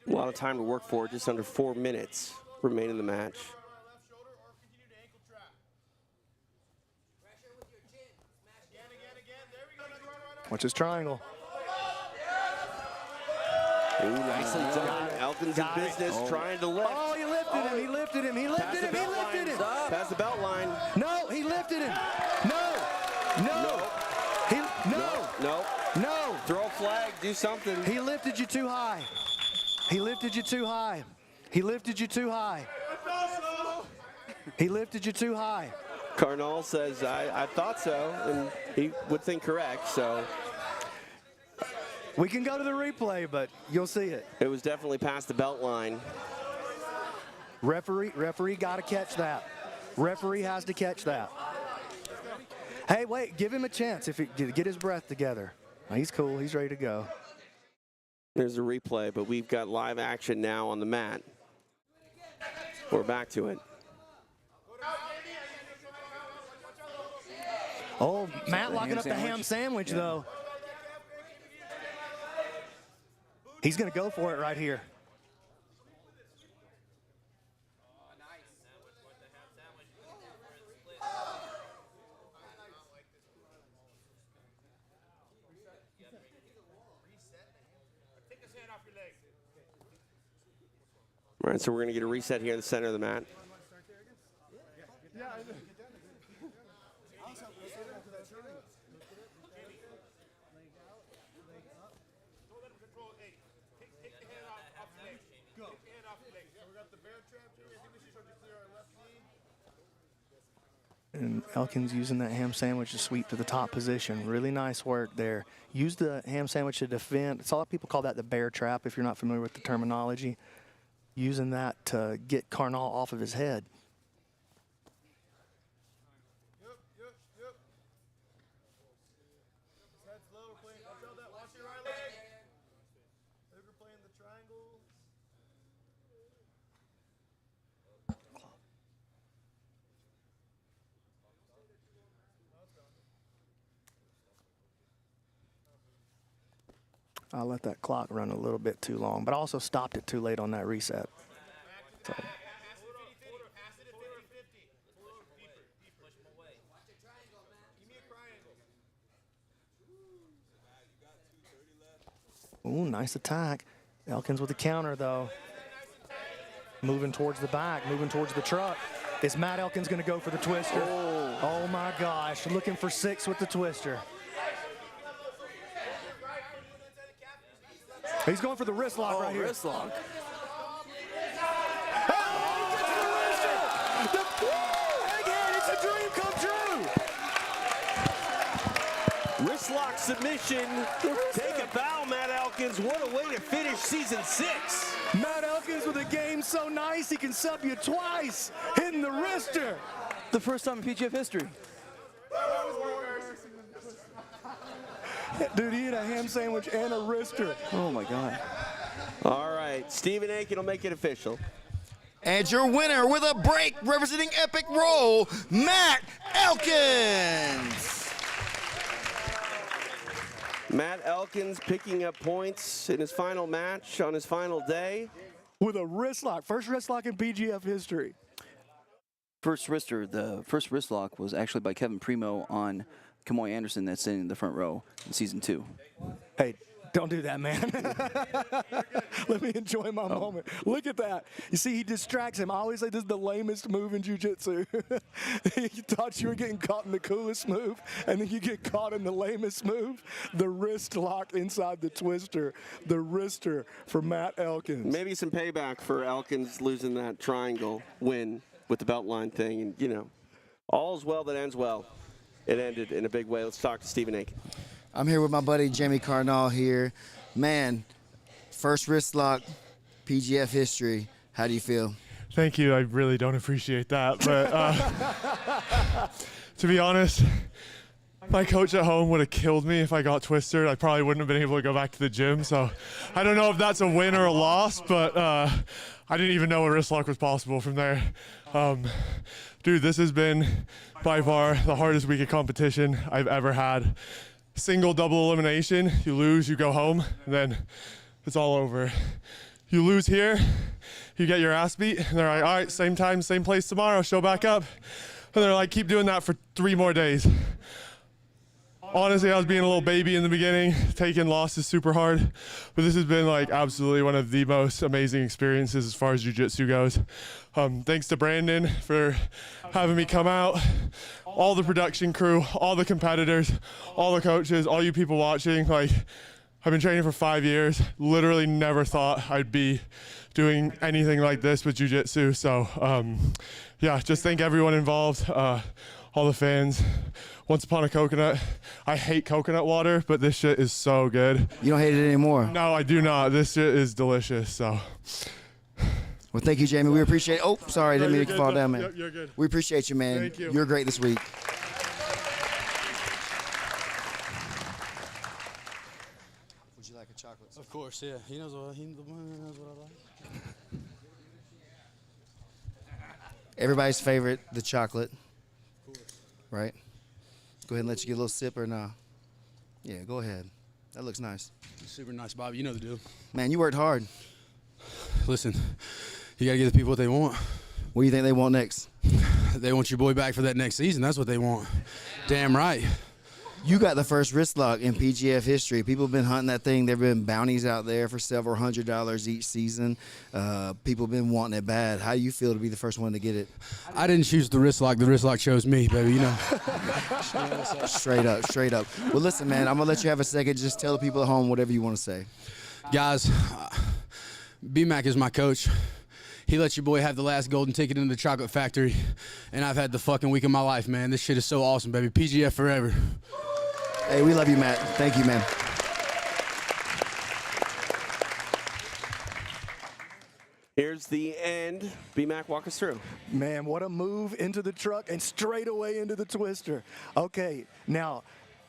A lot of time to work for, just under 4 minutes remain in the match. Watch his triangle. Ooh, nicely done. Elkins in business, trying to lift. Oh, he lifted him, he lifted him, he lifted him, he lifted him. Past the belt line. No, he lifted him. No, no. No. Throw a flag, do something. He lifted you too high. He lifted you too high. He lifted you too high. He lifted you too high. Carnall says, I thought so, and he would think correct, so. We can go to the replay, but you'll see it. It was definitely past the belt line. Referee got to catch that. Referee has to catch that. Hey, wait, give him a chance if he get his breath together. He's cool, he's ready to go. There's a replay, but we've got live action now on the mat. We're back to it. Oh, Matt locking up the ham sandwich, though. He's going to go for it right here. All right, so we're going to get a reset here in the center of the mat. And Elkins using that ham sandwich to sweep to the top position. Really nice work there. Use the ham sandwich to defend. It's a lot of people call that the bear trap if you're not familiar with the terminology. Using that to get Carnall off of his head. I let that clock run a little bit too long, but I also stopped it too late on that reset. So. Ooh, nice attack. Elkins with the counter, though. Moving towards the back, moving towards the truck. Is Matt Elkins going to go for the twister? Oh, my gosh. Looking for 6 with the twister. He's going for the wrist lock right here. Wrist lock. Again, it's a dream come true. Wrist lock submission. Take a bow, Matt Elkins. What a way to finish season 6. Matt Elkins with a game so nice he can sub you twice, hitting the wrister. The first time in PGF history. Dude, he hit a ham sandwich and a wrister. Oh, my God. All right, Stephen Aiken will make it official. And your winner with a break representing Epic Roll, Matt Elkins. Matt Elkins picking up points in his final match on his final day. With a wrist lock, first wrist lock in PGF history. The first wrist lock was actually by Kevin Primo on Kamoy Anderson that's in the front row in season 2. Hey, don't do that, man. Let me enjoy my moment. Look at that. You see, he distracts him. I always say this is the lamest move in jiu-jitsu. You thought you were getting caught in the coolest move, and then you get caught in the lamest move. The wrist lock inside the twister. The wrister for Matt Elkins. Maybe some payback for Elkins losing that triangle win with the belt line thing. And, you know, all's well that ends well. It ended in a big way. Let's talk to Stephen Aiken. I'm here with my buddy Jamie Carnall here. Man, first wrist lock, PGF history. How do you feel? Thank you. I really don't appreciate that. But to be honest, my coach at home would have killed me if I got twisted. I probably wouldn't have been able to go back to the gym. So I don't know if that's a win or a loss, but I didn't even know a wrist lock was possible from there. Dude, this has been by far the hardest week of competition I've ever had. Single, double elimination, you lose, you go home, and then it's all over. You lose here, you get your ass beat, and they're like, all right, same time, same place tomorrow, show back up. And they're like, keep doing that for 3 more days. Honestly, I was being a little baby in the beginning, taking losses super hard, but this has been like absolutely one of the most amazing experiences as far as jiu-jitsu goes. Thanks to Brandon for having me come out, all the production crew, all the competitors, all the coaches, all you people watching. Like, I've been training for 5 years, literally never thought I'd be doing anything like this with jiu-jitsu. So yeah, just thank everyone involved, all the fans. Once Upon a Coconut. I hate coconut water, but this shit is so good. You don't hate it anymore? No, I do not. This shit is delicious, so. Well, thank you, Jamie. We appreciate it. Oh, sorry, I didn't mean to fall down, man. Yep, you're good. We appreciate you, man. Thank you. You're great this week. Would you like a chocolate? Of course, yeah. He knows what I like. Everybody's favorite, the chocolate. Right? Go ahead and let you get a little sip or nah? Yeah, go ahead. That looks nice. Super nice, Bob. You know the deal. Man, you worked hard. Listen, you got to give the people what they want. What do you think they want next? They want your boy back for that next season. That's what they want. Damn right. You got the first wrist lock in PGF history. People have been hunting that thing. There have been bounties out there for several $100s each season. People have been wanting it bad. How do you feel to be the first one to get it? I didn't choose the wrist lock. The wrist lock chose me, baby, you know. Straight up, straight up. Well, listen, man, I'm going to let you have a second. Just tell the people at home whatever you want to say. Guys, B-Mac is my coach. He let your boy have the last golden ticket into the chocolate factory, and I've had the fucking week of my life, man. This shit is so awesome, baby. PGF forever. Hey, we love you, Matt. Thank you, man. Here's the end. B-Mac, walk us through. Man, what a move into the truck and straight away into the twister. Okay, now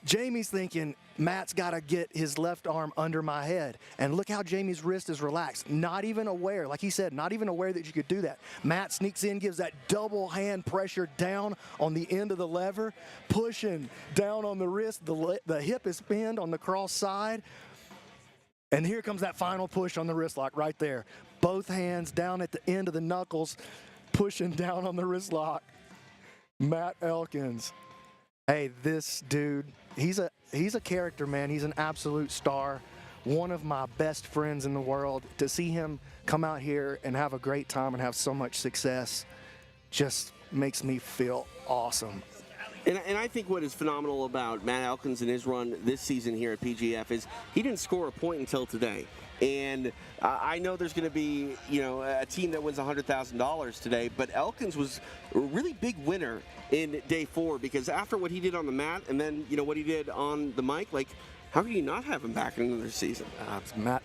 Jamie's thinking Matt's got to get his left arm under my head. And look how Jamie's wrist is relaxed. Not even aware, like he said, not even aware that you could do that. Matt sneaks in, gives that double hand pressure down on the end of the lever, pushing down on the wrist. The hip is pinned on the cross side. And here comes that final push on the wrist lock right there. Both hands down at the end of the knuckles, pushing down on the wrist lock. Matt Elkins. Hey, this dude, he's a character, man. He's an absolute star. One of my best friends in the world. To see him come out here and have a great time and have so much success just makes me feel awesome. And I think what is phenomenal about Matt Elkins and his run this season here at PGF is he didn't score a point until today. And I know there's going to be, a team that wins $100,000 today, but Elkins was a really big winner in day 4 because after what he did on the mat and then, what he did on the mic, like, how can you not have him back in another season? Matt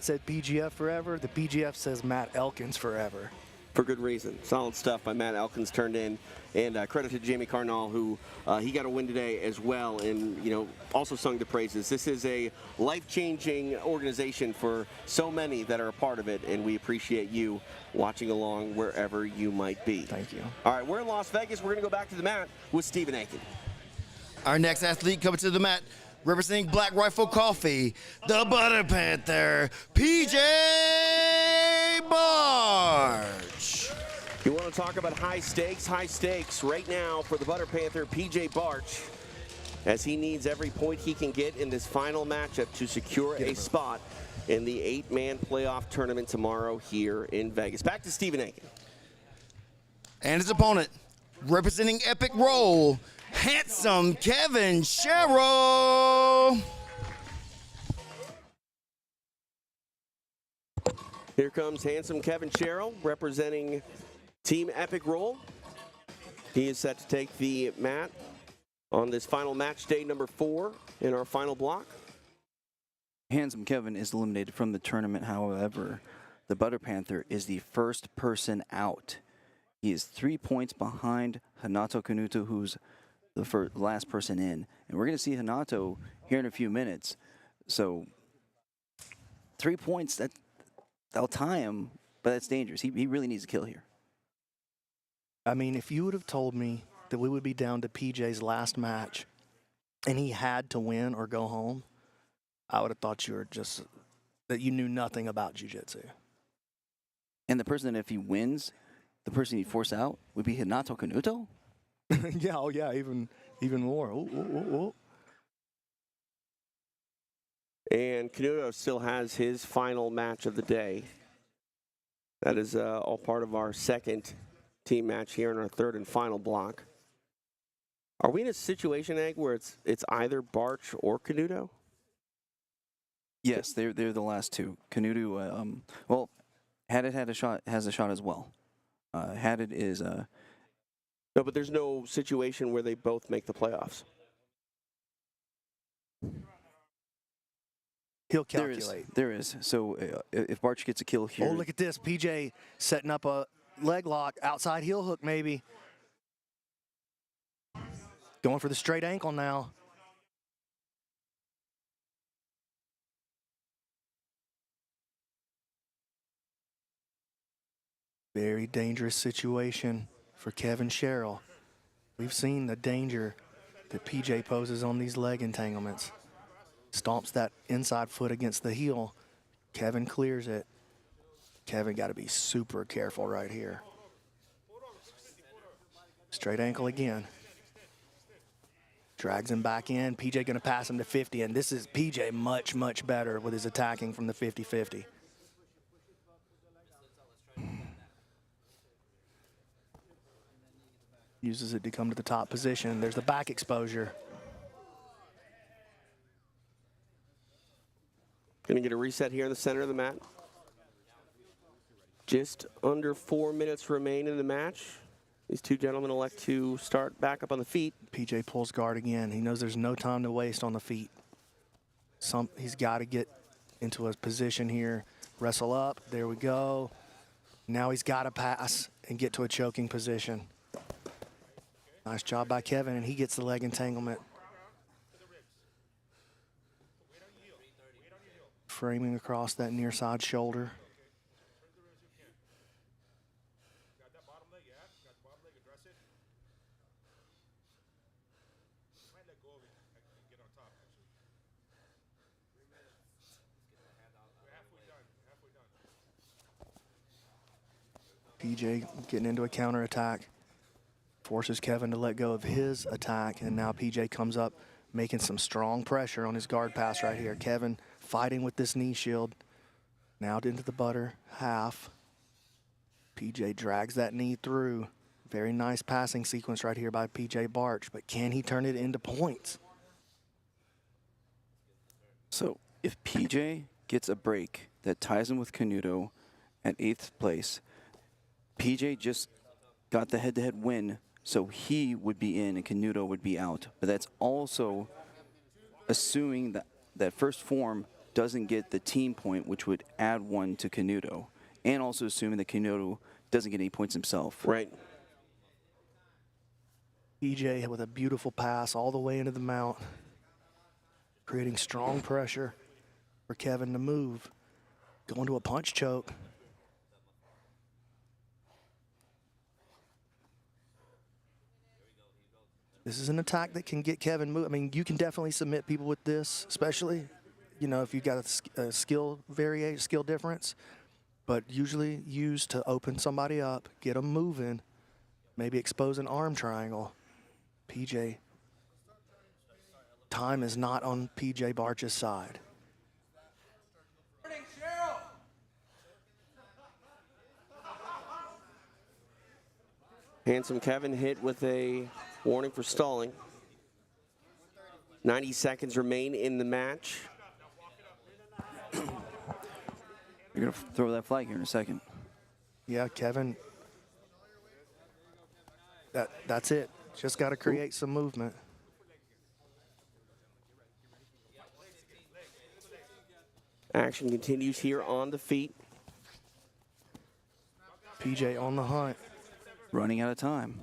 said PGF forever. The PGF says Matt Elkins forever. For good reason. Solid stuff by Matt Elkins turned in. And credit to Jamie Carnall, who he got a win today as well, and also sung the praises. This is a life-changing organization for so many that are a part of it, and we appreciate you watching along wherever you might be. Thank you. All right, we're in Las Vegas. We're going to go back to the mat with Stephen Aiken. Our next athlete coming to the mat, representing Black Rifle Coffee, the Butter Panther, PJ Barch. You want want to talk about high stakes right now for the Butter Panther, PJ Barch, as he needs every point he can get in this final matchup to secure a spot in the 8-man playoff tournament tomorrow here in Vegas. Back to Stephen Aiken. And his opponent, representing Epic Roll, handsome Kevin Sherrill. Here comes handsome Kevin Sherrill representing Team Epic Roll. He is set to take the mat on this final match day number 4 in our final block. Handsome Kevin is eliminated from the tournament. However, the Butter Panther is the first person out. He is 3 points behind Renato Canuto, who's the last person in. And we're going to see Renato here in a few minutes. So 3 points, that'll tie him, but that's dangerous. He really needs a kill here. I mean, if you would have told me that we would be down to PJ's last match and he had to win or go home, I would have thought that you knew nothing about jiu-jitsu. And the person that if he wins, the person he'd force out would be Renato Canuto? Yeah, oh yeah, even more. Ooh. And Canuto still has his final match of the day. That is all part of our second team match here in our third and final block. Are we in a situation, Egg, where it's either Barch or Canuto? Yes, they're the last two. Canuto, well, Haddad has a shot as well. Haddad is no, but there's no situation where they both make the playoffs. He'll calculate. There is. So if Barch gets a kill here. Oh, look at this. PJ setting up a leg lock, outside heel hook maybe. Going for the straight ankle now. Very dangerous situation for Kevin Sherrill. We've seen the danger that PJ poses on these leg entanglements. Stomps that inside foot against the heel. Kevin clears it. Kevin got to be super careful right here. Straight ankle again. Drags him back in. PJ going to pass him to 50, and this is PJ much, much better with his attacking from the 50-50. Uses it to come to the top position. There's the back exposure. Going to get a reset here in the center of the mat. Just under 4 minutes remain in the match. These two gentlemen elect to start back up on the feet. PJ pulls guard again. He knows there's no time to waste on the feet. He's got to get into a position here. Wrestle up. There we go. Now he's got to pass and get to a choking position. Nice job by Kevin, and he gets the leg entanglement. Framing across that near side shoulder. PJ getting into a counterattack. Forces Kevin to let go of his attack, and now PJ comes up making some strong pressure on his guard pass right here. Kevin fighting with this knee shield. Now into the butter, half. PJ drags that knee through. Very nice passing sequence right here by PJ Barch, but can he turn it into points? So if PJ gets a break that ties him with Canuto at 8th place, PJ just got the head-to-head win, so he would be in and Canuto would be out. But that's also assuming that first Phorm doesn't get the team point, which would add 1 to Canuto, and also assuming that Canuto doesn't get any points himself. Right. PJ with a beautiful pass all the way into the mount, creating strong pressure for Kevin to move. Going to a punch choke. This is an attack that can get Kevin moving. I mean, you can definitely submit people with this, especially, you know, if you've got a skill difference. but usually used to open somebody up, get them moving, maybe expose an arm triangle. PJ, time is not on PJ Barch's side. Handsome Kevin hit with a warning for stalling. 90 seconds remain in the match. You're going to throw that flag here in a second. Yeah, Kevin. That's it. Just got to create some movement. Action continues here on the feet. PJ on the hunt. Running out of time.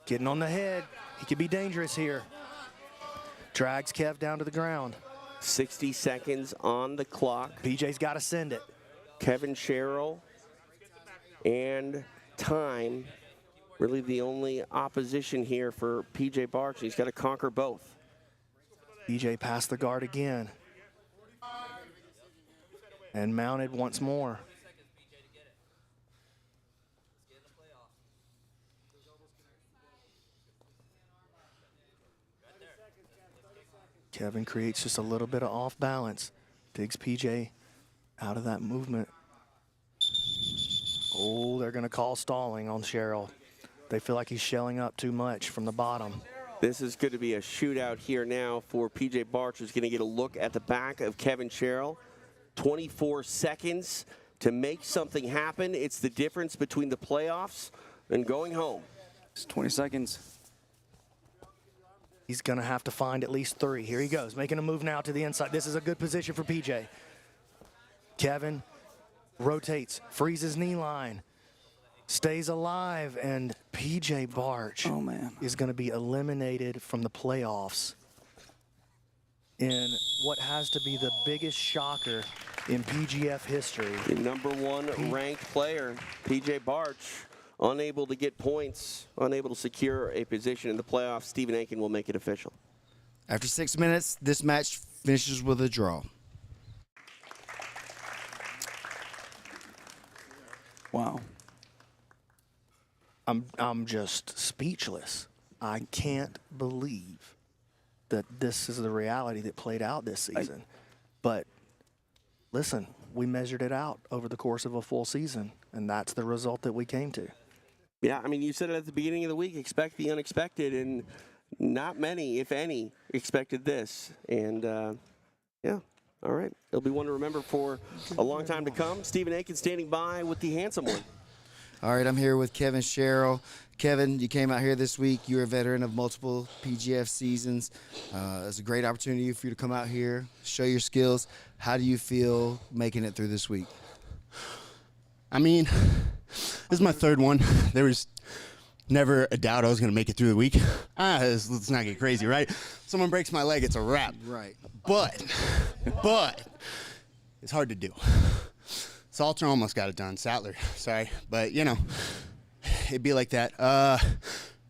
Getting on the head. He could be dangerous here. Drags Kev down to the ground. 60 seconds on the clock. PJ's got to send it. Kevin Sherrill and time. Really the only opposition here for PJ Barch. He's got to conquer both. PJ passed the guard again. And mounted once more. Kevin creates just a little bit of off balance. Digs PJ out of that movement. Oh, they're going to call stalling on Sherrill. They feel like he's shelling up too much from the bottom. This is going to be a shootout here now for PJ Barch, who's going to get a look at the back of Kevin Sherrill. 24 seconds to make something happen. It's the difference between the playoffs and going home. It's 20 seconds. He's going to have to find at least 3. Here he goes, making a move now to the inside. This is a good position for PJ. Kevin rotates, freezes knee line, stays alive, and PJ Barch is going to be eliminated from the playoffs in what has to be the biggest shocker in PGF history. The #1 ranked player, PJ Barch, unable to get points, unable to secure a position in the playoffs. Stephen Aiken will make it official. After 6 minutes, this match finishes with a draw. Wow. I'm just speechless. I can't believe that this is the reality that played out this season. But listen, we measured it out over the course of a full season, and that's the result that we came to. Yeah, I mean, you said it at the beginning of the week, expect the unexpected, and not many, if any, expected this. And, yeah, all right. It'll be one to remember for a long time to come. Stephen Aiken standing by with the handsome one. All right, I'm here with Kevin Sherrill. Kevin, you came out here this week. You're a veteran of multiple PGF seasons. It's a great opportunity for you to come out here, show your skills. How do you feel making it through this week? I mean, this is my 3rd one. There was never a doubt I was going to make it through the week. Let's not get crazy, right? Someone breaks my leg, it's a wrap. Right. But it's hard to do. Salter almost got it done. Sathler, sorry. But, you know, it'd be like that.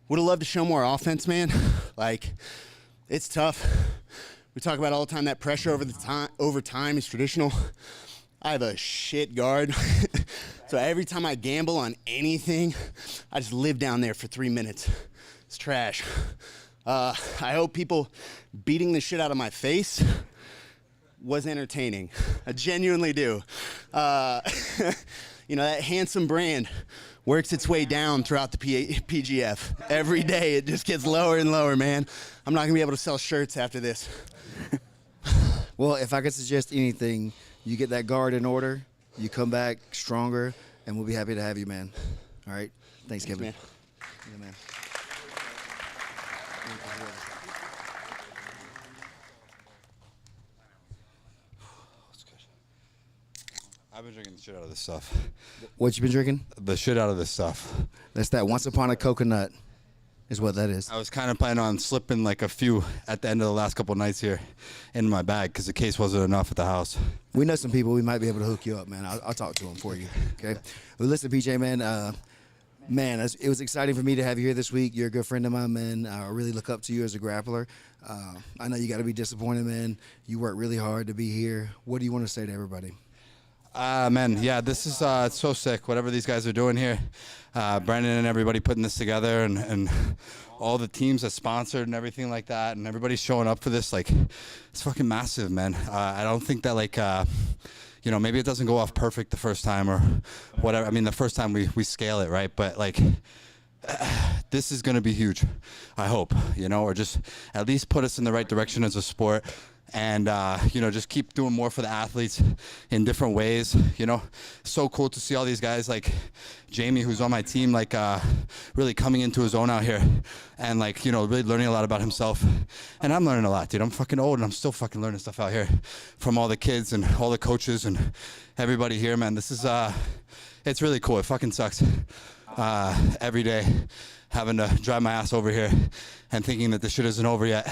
Would have loved to show more offense, man. Like, it's tough. We talk about all the time that pressure over time is traditional. I have a shit guard. So every time I gamble on anything, I just live down there for 3 minutes. It's trash. I hope people beating the shit out of my face was entertaining. I genuinely do. You know, that handsome brand works its way down throughout the PGF. Every day it just gets lower and lower, man. I'm not gonna be able to sell shirts after this. Well, if I could suggest anything, you get that guard in order, you come back stronger, and we'll be happy to have you, man. All right? Thanks, Kevin. Man. Yeah, man. I've been drinking the shit out of this stuff. What you been drinking? The shit out of this stuff. That's that Once Upon a Coconut is what that is. I was kind of planning on slipping like a few at the end of the last couple of nights here in my bag because the case wasn't enough at the house. We know some people. We might be able to hook you up, man. I'll talk to them for you, okay? Well, listen, PJ, man, it was exciting for me to have you here this week. You're a good friend of mine, man. I really look up to you as a grappler. I know you got to be disappointed, man. You worked really hard to be here. What do you want to say to everybody? Man, yeah, this is it's so sick, whatever these guys are doing here. Brendan and everybody putting this together, and all the teams that sponsored and everything like that, and everybody's showing up for this. Like, it's fucking massive, man. I don't think that, like, you know, maybe it doesn't go off perfect the first time or whatever. I mean, the first time we scale it, right? But, like, this is going to be huge, I hope, you know, or just at least put us in the right direction as a sport. And, you know, just keep doing more for the athletes in different ways, you know. So cool to see all these guys like Jamie, who's on my team, like really coming into his own out here and, like, you know, really learning a lot about himself. And I'm learning a lot, dude. I'm fucking old and I'm still fucking learning stuff out here from all the kids and all the coaches and everybody here, man. This is, it's really cool. It fucking sucks every day having to drive my ass over here and thinking that this shit isn't over yet.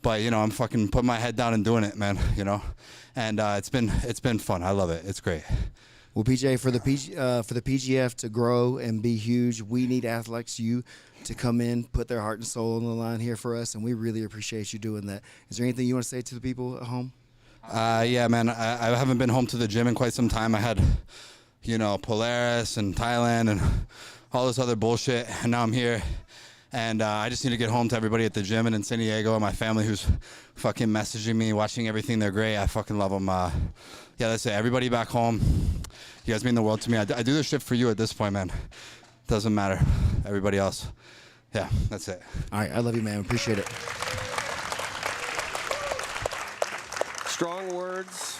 But, you know, I'm fucking putting my head down and doing it, man, you know. And it's been fun. I love it. It's great. Well, PJ, for the PGF to grow and be huge, we need athletes like you to come in, put their heart and soul on the line here for us, and we really appreciate you doing that. Is there anything you want to say to the people at home? Yeah, man, I haven't been home to the gym in quite some time. I had, you know, Polaris and Thailand and all this other bullshit, and now I'm here. And I just need to get home to everybody at the gym and in San Diego and my family who's fucking messaging me, watching everything. They're great. I fucking love them. Yeah, that's it. Everybody back home, you guys mean the world to me. I do this shit for you at this point, man. Doesn't matter. Everybody else. Yeah, that's it. All right, I love you, man. Appreciate it. Strong words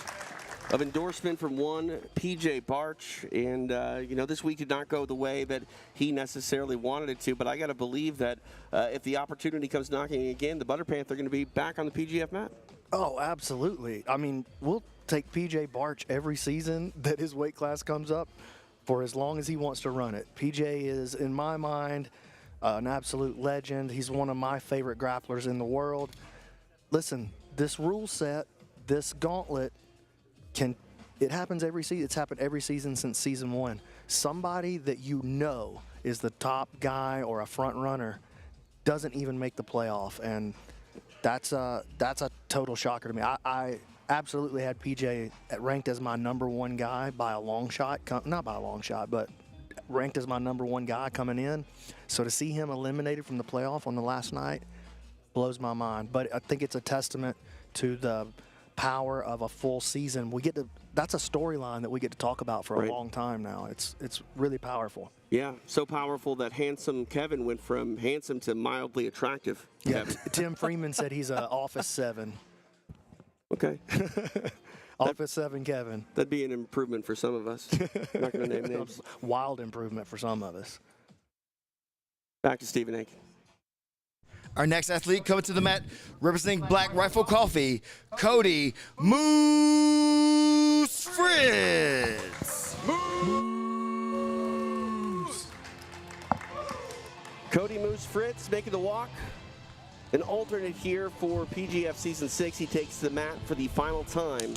of endorsement from one PJ Barch, and you know, this week did not go the way that he necessarily wanted it to, but I got to believe that if the opportunity comes knocking again, the Butter Panther are going to be back on the PGF mat. Oh, absolutely. I mean, we'll take PJ Barch every season that his weight class comes up for as long as he wants to run it. PJ is, in my mind, an absolute legend. He's one of my favorite grapplers in the world. Listen, this rule set, this gauntlet, it happens every season. It's happened every season since season 1. Somebody that you know is the top guy or a front runner doesn't even make the playoff, and that's a total shocker to me. I absolutely had PJ ranked as my #1 guy by a long shot. Not by a long shot, but ranked as my #1 guy coming in. So to see him eliminated from the playoff on the last night blows my mind. But I think it's a testament to the power of a full season. That's a storyline that we get to talk about for a long time now. It's really powerful. Yeah, so powerful that handsome Kevin went from handsome to mildly attractive. Yeah, Tim Freeman said he's an Office 7. Okay. Office 7 Kevin. That'd be an improvement for some of us. I'm not going to name names. Wild improvement for some of us. Back to Stephen Aiken. Our next athlete coming to the mat, representing Black Rifle Coffee, Cody Moose Fritz. Cody Moose Fritz making the walk. An alternate here for PGF Season 6. He takes the mat for the final time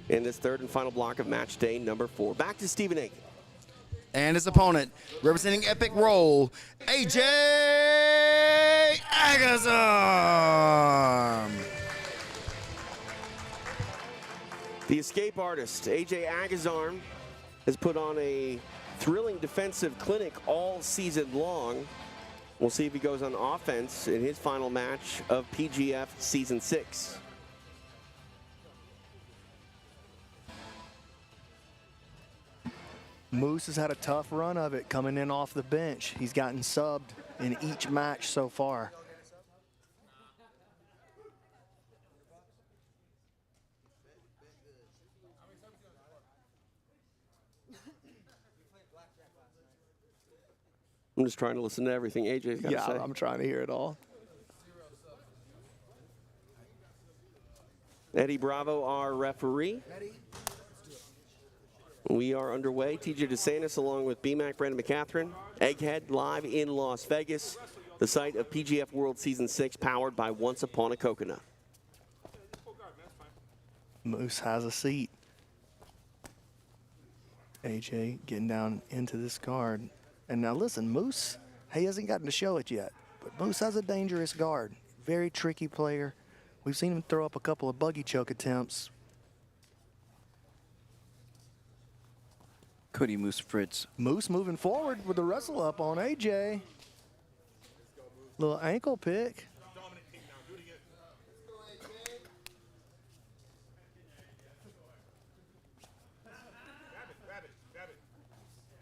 in this third and final block of match day number 4. Back to Stephen Aiken. And his opponent, representing Epic Roll, AJ Agazarm. The escape artist, AJ Agazarm, has put on a thrilling defensive clinic all season long. We'll see if he goes on offense in his final match of PGF Season 6. Moose has had a tough run of it coming in off the bench. He's gotten subbed in each match so far. I'm just trying to listen to everything AJ's got to say. Yeah, I'm trying to hear it all. Eddie Bravo, our referee. We are underway. TJ DeSantis along with BMAC, Brandon McCatherine. Egghead live in Las Vegas, the site of PGF World Season 6, powered by Once Upon a Coconut. Moose has a seat. AJ getting down into this guard. And now listen, Moose, he hasn't gotten to show it yet, but Moose has a dangerous guard. Very tricky player. We've seen him throw up a couple of buggy choke attempts. Cody Moose Fritz. Moose moving forward with the wrestle up on AJ. Little ankle pick.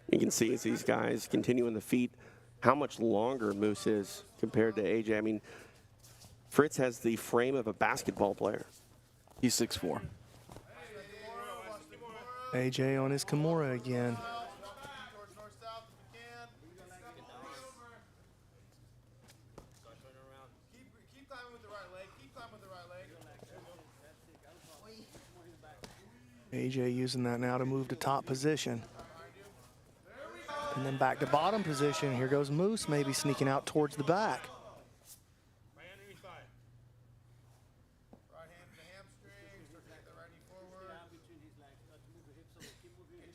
You can see as these guys continue in the feet how much longer Moose is compared to AJ. I mean, Fritz has the frame of a basketball player. He's 6'4". AJ on his Kimura again. AJ using that now to move to top position. And then back to bottom position. Here goes Moose, maybe sneaking out towards the back.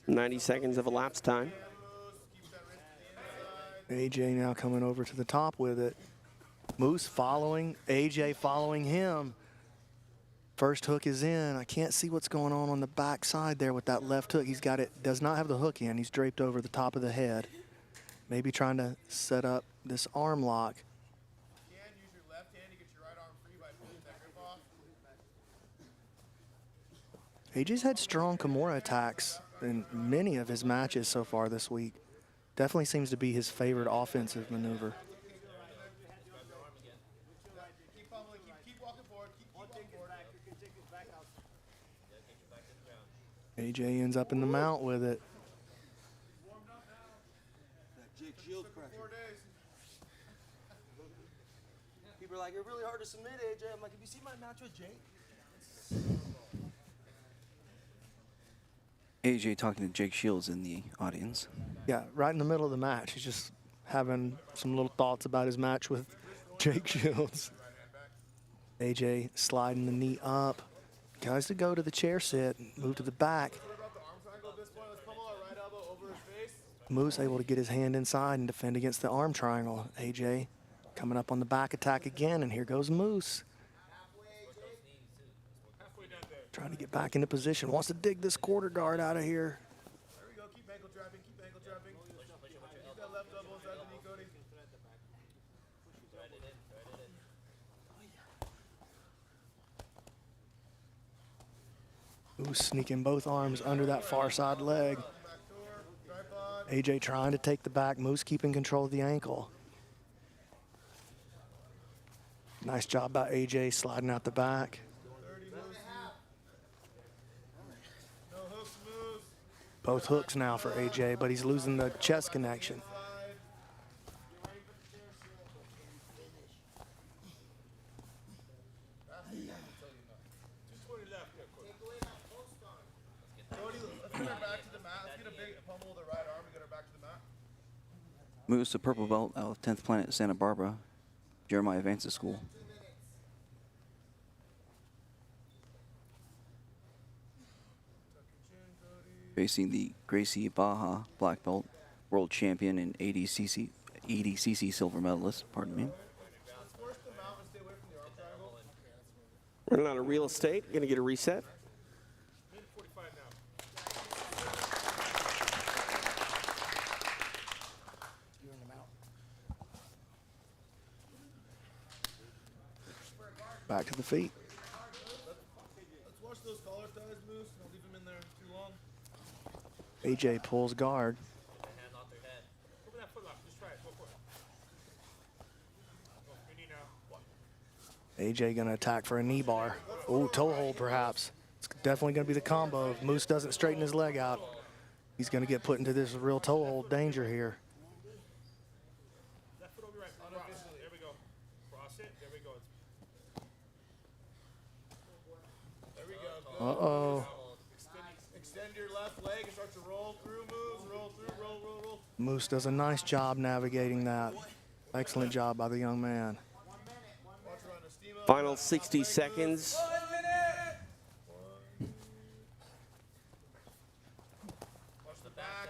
90 seconds of elapsed time. AJ now coming over to the top with it. Moose following, AJ following him. First hook is in. I can't see what's going on the back side there with that left hook. He's got it, does not have the hook in. He's draped over the top of the head. Maybe trying to set up this arm lock. AJ's had strong Kimura attacks in many of his matches so far this week. Definitely seems to be his favorite offensive maneuver. AJ ends up in the mount with it. People are like, you're really hard to submit, AJ. I'm like, have you seen my match with Jake? AJ talking to Jake Shields in the audience. Yeah, right in the middle of the match. He's just having some little thoughts about his match with Jake Shields. AJ sliding the knee up. Tries to go to the chair sit, move to the back. Moose able to get his hand inside and defend against the arm triangle. AJ coming up on the back attack again, and here goes Moose. Trying to get back into position. Wants to dig this quarter guard out of here. Moose sneaking both arms under that far side leg. AJ trying to take the back. Moose keeping control of the ankle. Nice job by AJ sliding out the back. Both hooks now for AJ, but he's losing the chest connection. Moves to purple belt out of 10th Planet Santa Barbara, Jeremiah Vance's school. Facing the Gracie Baja black belt, world champion and ADCC silver medalist, pardon me. Running out of real estate, gonna get a reset. Back to the feet. Let's watch those collar ties, Moose. Don't leave them in there too long. AJ pulls guard. AJ gonna attack for a knee bar. Oh, toe hold perhaps. It's definitely gonna be the combo. If Moose doesn't straighten his leg out, he's gonna get put into this real toe hold danger here. Uh-oh. Extend your left leg and start to roll through moves. Roll through, roll. Moose does a nice job navigating that. Excellent job by the young man. Final 60 seconds. Watch the back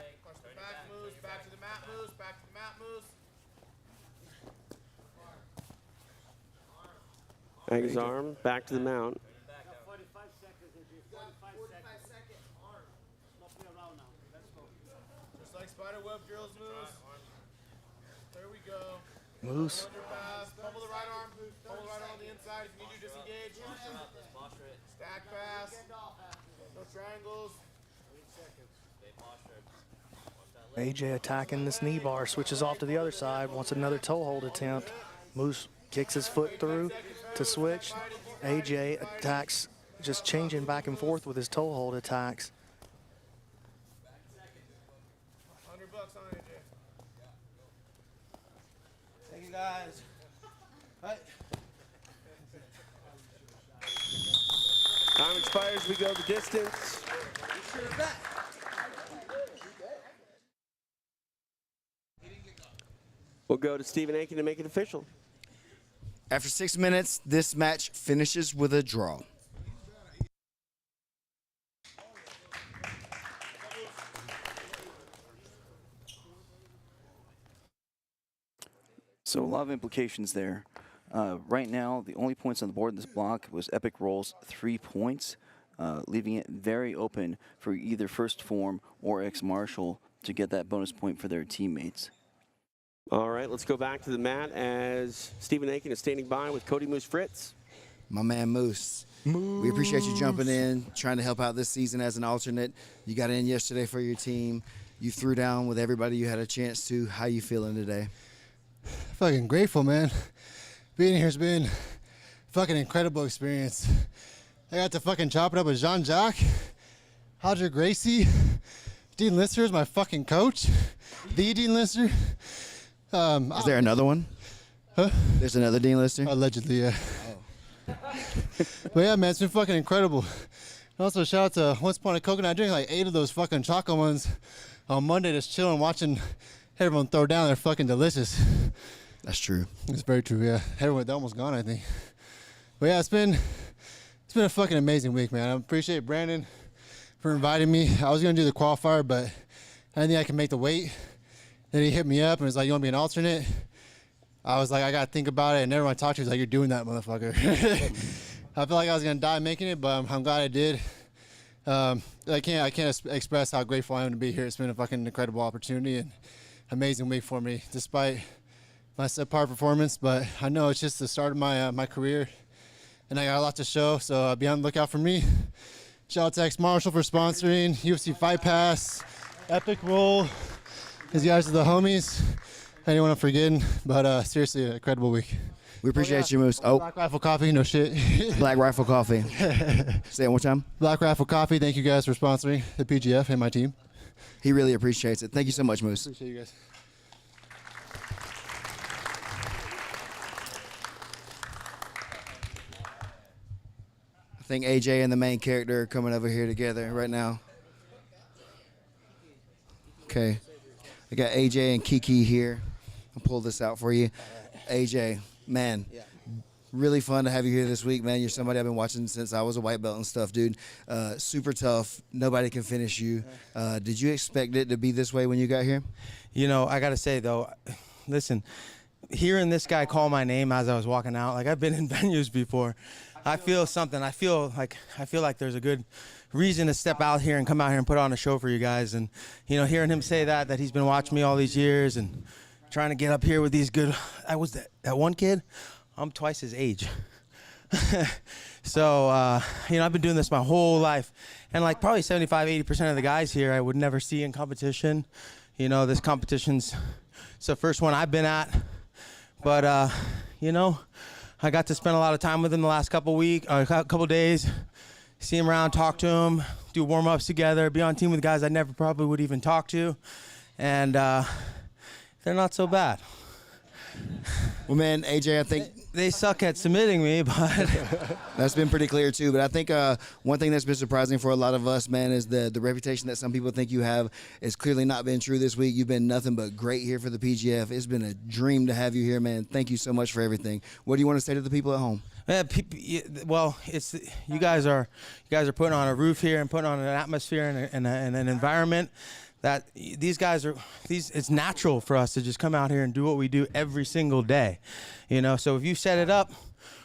moves, back to the mat moves, back to the mat moves. Agazarm back to the mount. Spider web drills, Moose. There we go. Moose. Pummel the right arm. Pummel the right arm on the inside. If you need to disengage. Stack pass. No triangles. AJ attacking this knee bar, switches off to the other side, wants another toe hold attempt. Moose kicks his foot through to switch. AJ attacks, just changing back and forth with his toe hold attacks. $100 on AJ. Thank you, guys. Time expires. We go the distance. We'll go to Stephen Aiken to make it official. After 6 minutes, this match finishes with a draw. So a lot of implications there. Right now, the only points on the board in this block was Epic Rolls 3 points, leaving it very open for either First Phorm or Ex-Marshal to get that bonus point for their teammates. All right, let's go back to the mat as Stephen Aiken is standing by with Cody Moose Fritz. My man Moose. We appreciate you jumping in, trying to help out this season as an alternate. You got in yesterday for your team. You threw down with everybody you had a chance to. How you feeling today? Fucking grateful, man. Being here has been fucking incredible experience. I got to fucking chop it up with Jean-Jacques, Roger Gracie, Dean Lister is my fucking coach, the Dean Lister. Is there another one? Huh? There's another Dean Lister? Allegedly, yeah. Oh. But yeah, man, it's been fucking incredible. And also, shout out to Once Upon a Coconut. I drank like 8 of those fucking chocolate ones on Monday, just chilling, watching everyone throw down. They're fucking delicious. That's true. It's very true, yeah. Everyone, they're almost gone, I think. But yeah, it's been a fucking amazing week, man. I appreciate Brandon for inviting me. I was gonna do the qualifier, but I didn't think I could make the weight. Then he hit me up and was like, "You want to be an alternate?" I was like, "I gotta think about it." And everyone I talked to was like, "You're doing that, motherfucker." I feel like I was gonna die making it, but I'm glad I did. I can't express how grateful I am to be here. It's been a fucking incredible opportunity and amazing week for me, despite my subpar performance. But I know it's just the start of my career, and I got a lot to show. So be on the lookout for me. Shout out to Ex-Marshal for sponsoring, UFC Fight Pass, Epic Roll. These guys are the homies. Anyone I'm forgetting, but seriously, an incredible week. We appreciate you, Moose. Oh, Black Rifle Coffee, no shit. Black Rifle Coffee. Say it one time. Black Rifle Coffee, thank you guys for sponsoring the PGF and my team. He really appreciates it. Thank you so much, Moose. Appreciate you guys. I think AJ and the main character are coming over here together right now. Okay. I got AJ and Kiki here. I'll pull this out for you. AJ, man, really fun to have you here this week, man. You're somebody I've been watching since I was a white belt and stuff, dude. Super tough. Nobody can finish you. Did you expect it to be this way when you got here? You know, I got to say, though, listen, hearing this guy call my name as I was walking out, like I've been in venues before, I feel something. I feel like there's a good reason to step out here and come out here and put on a show for you guys. And, you know, hearing him say that he's been watching me all these years and trying to get up here with these good, that one kid, I'm twice his age. So, you know, I've been doing this my whole life. And like probably 75-80% of the guys here I would never see in competition. You know, this competition's, it's the first one I've been at. But, you know, I got to spend a lot of time with him the last couple days, see him around, talk to him, do warm-ups together, be on team with guys I never probably would even talk to. And they're not so bad. Well, man, AJ, I think they suck at submitting me, but that's been pretty clear too. But I think one thing that's been surprising for a lot of us, man, is the reputation that some people think you have is clearly not been true this week. You've been nothing but great here for the PGF. It's been a dream to have you here, man. Thank you so much for everything. What do you want to say to the people at home? Well, it's you guys are putting on a roof here and putting on an atmosphere and an environment that these guys are, it's natural for us to just come out here and do what we do every single day, you know. So if you set it up,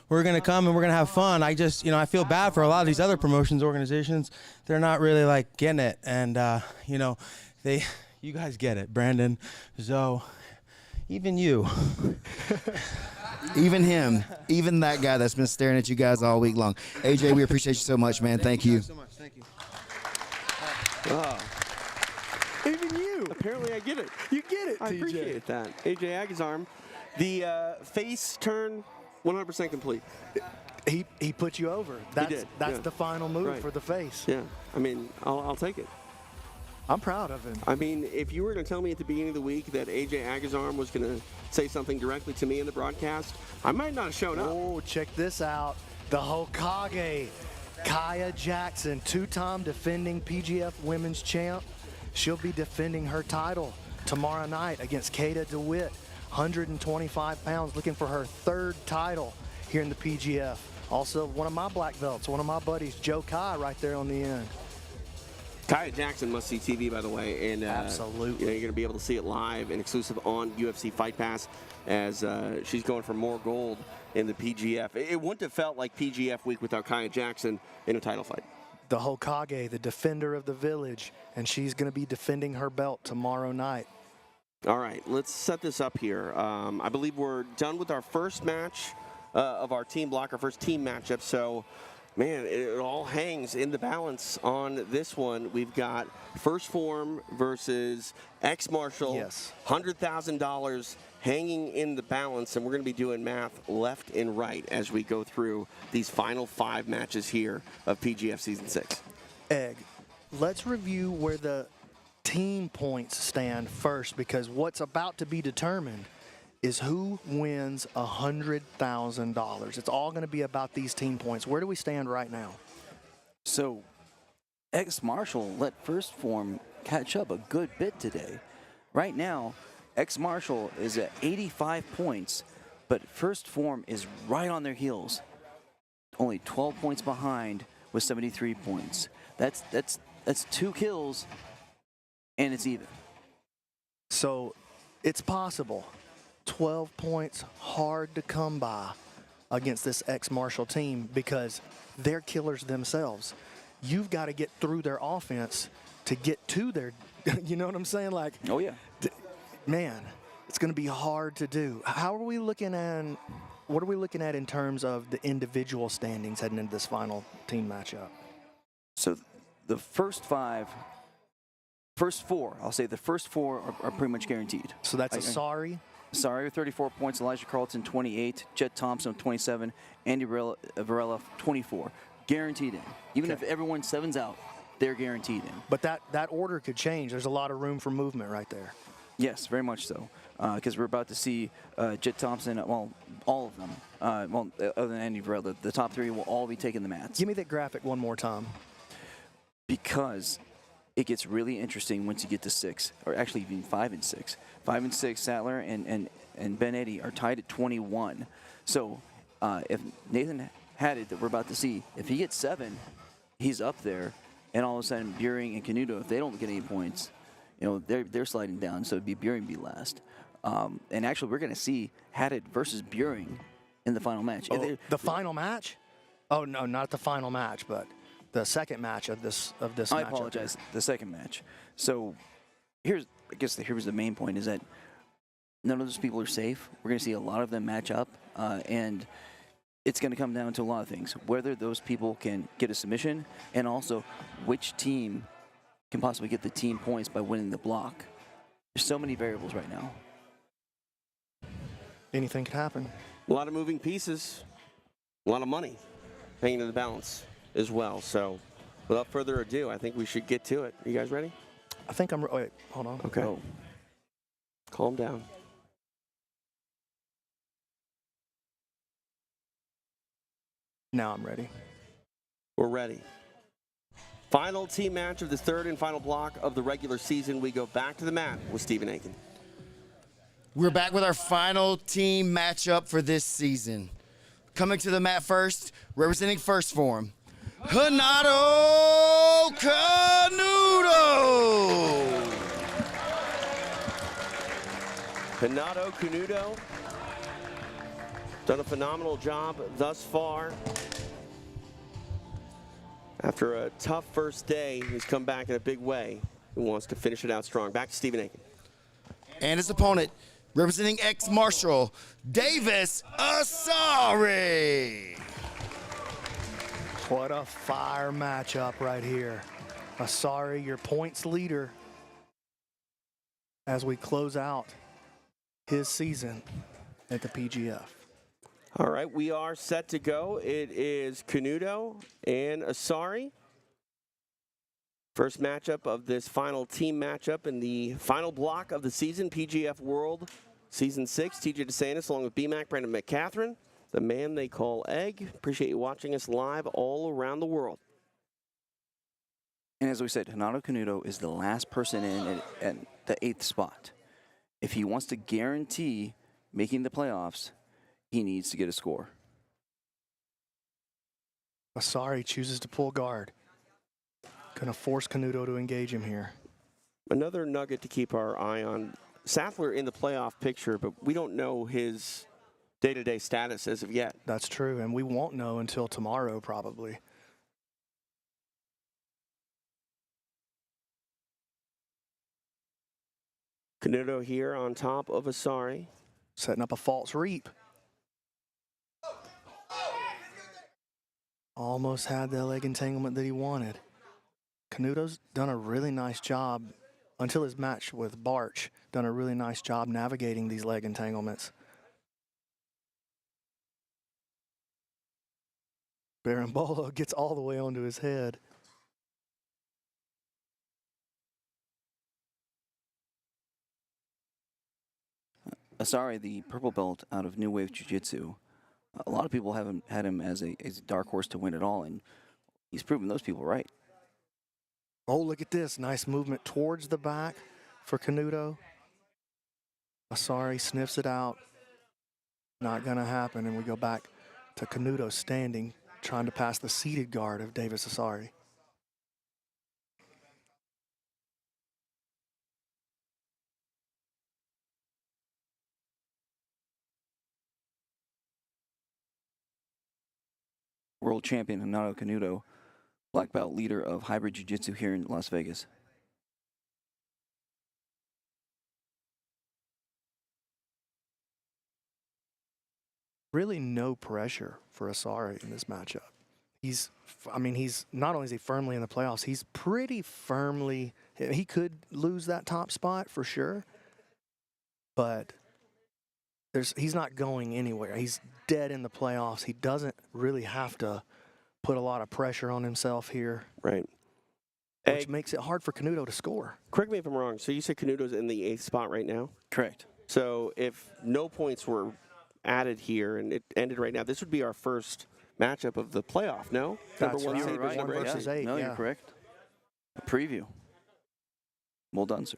we're gonna come and we're gonna have fun. I just, you know, I feel bad for a lot of these other promotions organizations. They're not really like getting it, and you know, they, You guys get it. Brandon, Zoe, even you. Even him. Even that guy that's been staring at you guys all week long. AJ, we appreciate you so much, man. Thank you. So much. Thank you. Even you. Apparently I get it. You get it, I TJ. appreciate that. AJ Agazarm, the face turn 100% complete. He put you over. That's did, that's yeah. the final move Right. for the face. Yeah, I mean, I'll take it. I'm proud of him. I mean, if you were going to tell me at the beginning of the week that AJ Agazarm was going to say something directly to me in the broadcast, I might not have shown up. Oh, check this out. The Hokage, Kaya Jackson, two-time defending PGF Women's Champ. She'll be defending her title tomorrow night against Kata DeWitt, 125 pounds, looking for her third title here in the PGF. Also, one of my black belts, one of my buddies, Joe Kai, right there on the end. Kaya Jackson must see TV, by the way, and Absolutely. you're going to be able to see it live and exclusive on UFC Fight Pass as she's going for more gold in the PGF. It wouldn't have felt like PGF week without Kaya Jackson in a title fight. The Hokage, the defender of the village, and she's going to be defending her belt tomorrow night. All right, let's set this up here. I believe we're done with our first match of our team block, our first team matchup. So, man, it all hangs in the balance on this one. We've got First Phorm versus Ex-Marshal. Yes. $100,000 hanging in the balance, and we're going to be doing math left and right as we go through these final 5 matches here of PGF Season 6. Egg, let's review where the team points stand first, because what's about to be determined is who wins $100,000. It's all going to be about these team points. Where do we stand right now? So, Ex-Marshal let First Phorm catch up a good bit today. Right now, Ex-Marshal is at 85 points, but First Phorm is right on their heels. Only 12 points behind with 73 points. That's 2 kills, and it's even. So, it's possible. 12 points, hard to come by against this Ex-Marshal team because they're killers themselves. You've got to get through their offense to get to their, you know what I'm saying? Like, oh yeah, man, it's going to be hard to do. How are we looking at? What are we looking at in terms of the individual standings heading into this final team matchup? So the first 4, I'll say the first 4 are pretty much guaranteed. So that's Asare. Asare with 34 points, Elijah Carlton 28, Jett Thompson 27, Andy Varela 24. Guaranteed in. Even if everyone 7's out, they're guaranteed in. But that order could change. There's a lot of room for movement right there. Yes, very much so. Because we're about to see Jett Thompson, well, all of them, other than Andy Varela, the top 3 will all be taking the mats. Give me that graphic one more time. Because it gets really interesting once you get to 6, or actually even 5 and 6. 5 and 6, Sathler and Ben Eddy are tied at 21. So if Nathan Haddad, that we're about to see, if he gets 7, he's up there, and all of a sudden Beuhring and Canuto, if they don't get any points, they're sliding down. So it'd be Beuhring be last. And actually, we're going to see Haddad versus Beuhring in the final match. Oh, the final match? Oh no, not the final match, but the second match of this match. I apologize. The second match. So here's the main point is that none of those people are safe. We're going to see a lot of them match up, and it's going to come down to a lot of things. Whether those people can get a submission, and also which team can possibly get the team points by winning the block. There's so many variables right now. Anything could happen. A lot of moving pieces, a lot of money hanging in the balance as well. So without further ado, I think we should get to it. You guys ready? I think I'm. Wait, hold on. Okay. Oh. Calm down. Now I'm ready. We're ready. Final team match of the third and final block of the regular season. We go back to the mat with Stephen Aiken. We're back with our final team matchup for this season. Coming to the mat first, representing First Phorm, Renato Canuto. Renato Canuto done a phenomenal job thus far. After a tough first day, he's come back in a big way who wants to finish it out strong. Back to Stephen Aiken. And his opponent, representing ex-Marshal, Davis Asare. What a fire matchup right here. Asare, your points leader, as we close out his season at the PGF. All right, we are set to go. It is Canuto and Asare. First matchup of this final team matchup in the final block of the season, PGF World Season 6. TJ DeSantis along with BMAC, Brandon McCatherine, the man they call Egg. Appreciate you watching us live all around the world. And as we said, Renato Canuto is the last person in at the 8th spot. If he wants to guarantee making the playoffs, he needs to get a score. Asare chooses to pull guard. Gonna force Canuto to engage him here. Another nugget to keep our eye on. Sathler in the playoff picture, but we don't know his day-to-day status as of yet. That's true, and we won't know until tomorrow probably. Canuto here on top of Asare. Setting up a false reap. Almost had the leg entanglement that he wanted. Canuto's done a really nice job, until his match with Barch, done a really nice job navigating these leg entanglements. Berimbolo gets all the way onto his head. Asare, the purple belt out of New Wave Jiu-Jitsu, a lot of people had him as a dark horse to win it all, and he's proven those people right. Oh, look at this. Nice movement towards the back for Canuto. Asare sniffs it out. Not going to happen, and we go back to Canuto standing, trying to pass the seated guard of Davis Asare. World champion Renato Canuto, black belt leader of hybrid jiu-jitsu here in Las Vegas. Really no pressure for Asare in this matchup. He's not only is he firmly in the playoffs, he's pretty firmly, he could lose that top spot for sure, but he's not going anywhere. He's dead in the playoffs. He doesn't really have to put a lot of pressure on himself here. Right. Which makes it hard for Canuto to score. Correct me if I'm wrong. So you said Canuto's in the 8th spot right now? Correct. So if no points were added here and it ended right now, this would be our first matchup of the playoff, no? That's number one, right. number 1 versus 8. No, you're correct. A preview. Well done, sir.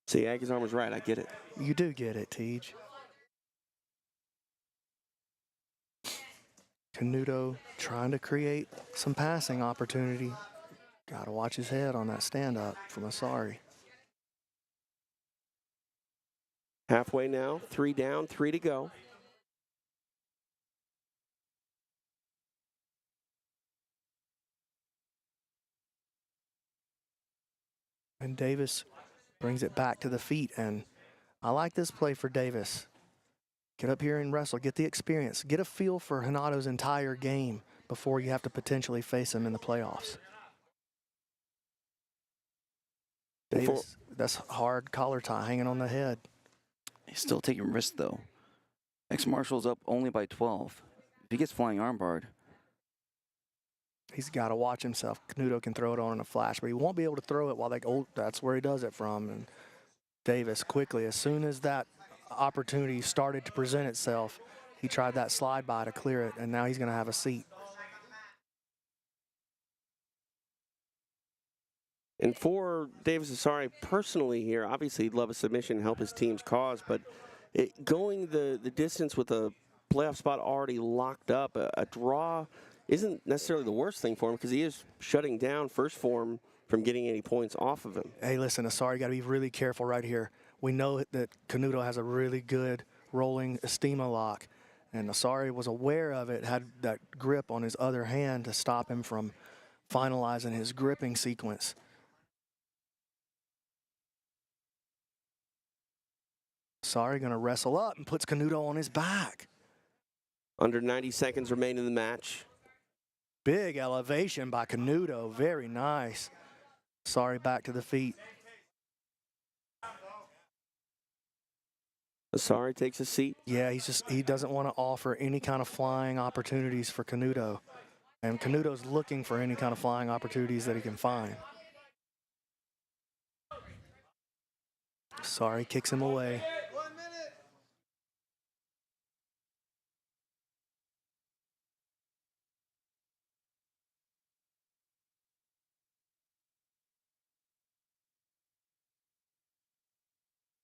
See, Agazarm was right. I get it. You do get it, Tej. Canuto trying to create some passing opportunity. Got to watch his head on that stand-up from Asare. Halfway now, 3 down, 3 to go. And Davis brings it back to the feet, and I like this play for Davis. Get up here and wrestle, get the experience, get a feel for Renato's entire game before you have to potentially face him in the playoffs. Davis, that's hard collar tie hanging on the head. He's still taking risks, though. Ex-Marshall's up only by 12. If he gets flying armbarred, he's got to watch himself. Canuto can throw it on in a flash, but he won't be able to throw it while that's where he does it from. And Davis quickly, as soon as that opportunity started to present itself, he tried that slide by to clear it, and now he's going to have a seat. And for Davis Asare personally here, obviously he'd love a submission and help his team's cause, but going the distance with a playoff spot already locked up, a draw isn't necessarily the worst thing for him because he is shutting down first Phorm from getting any points off of him. Hey, listen, Asare, got to be really careful right here. We know that Canuto has a really good rolling Estima lock, and Asare was aware of it, had that grip on his other hand to stop him from finalizing his gripping sequence. Asare going to wrestle up and puts Canuto on his back. Under 90 seconds remain in the match. Big elevation by Canuto. Very nice. Asare back to the feet. Asare takes a seat. Yeah, he doesn't want to offer any kind of flying opportunities for Canuto. And Canuto's looking for any kind of flying opportunities that he can find. Asare kicks him away.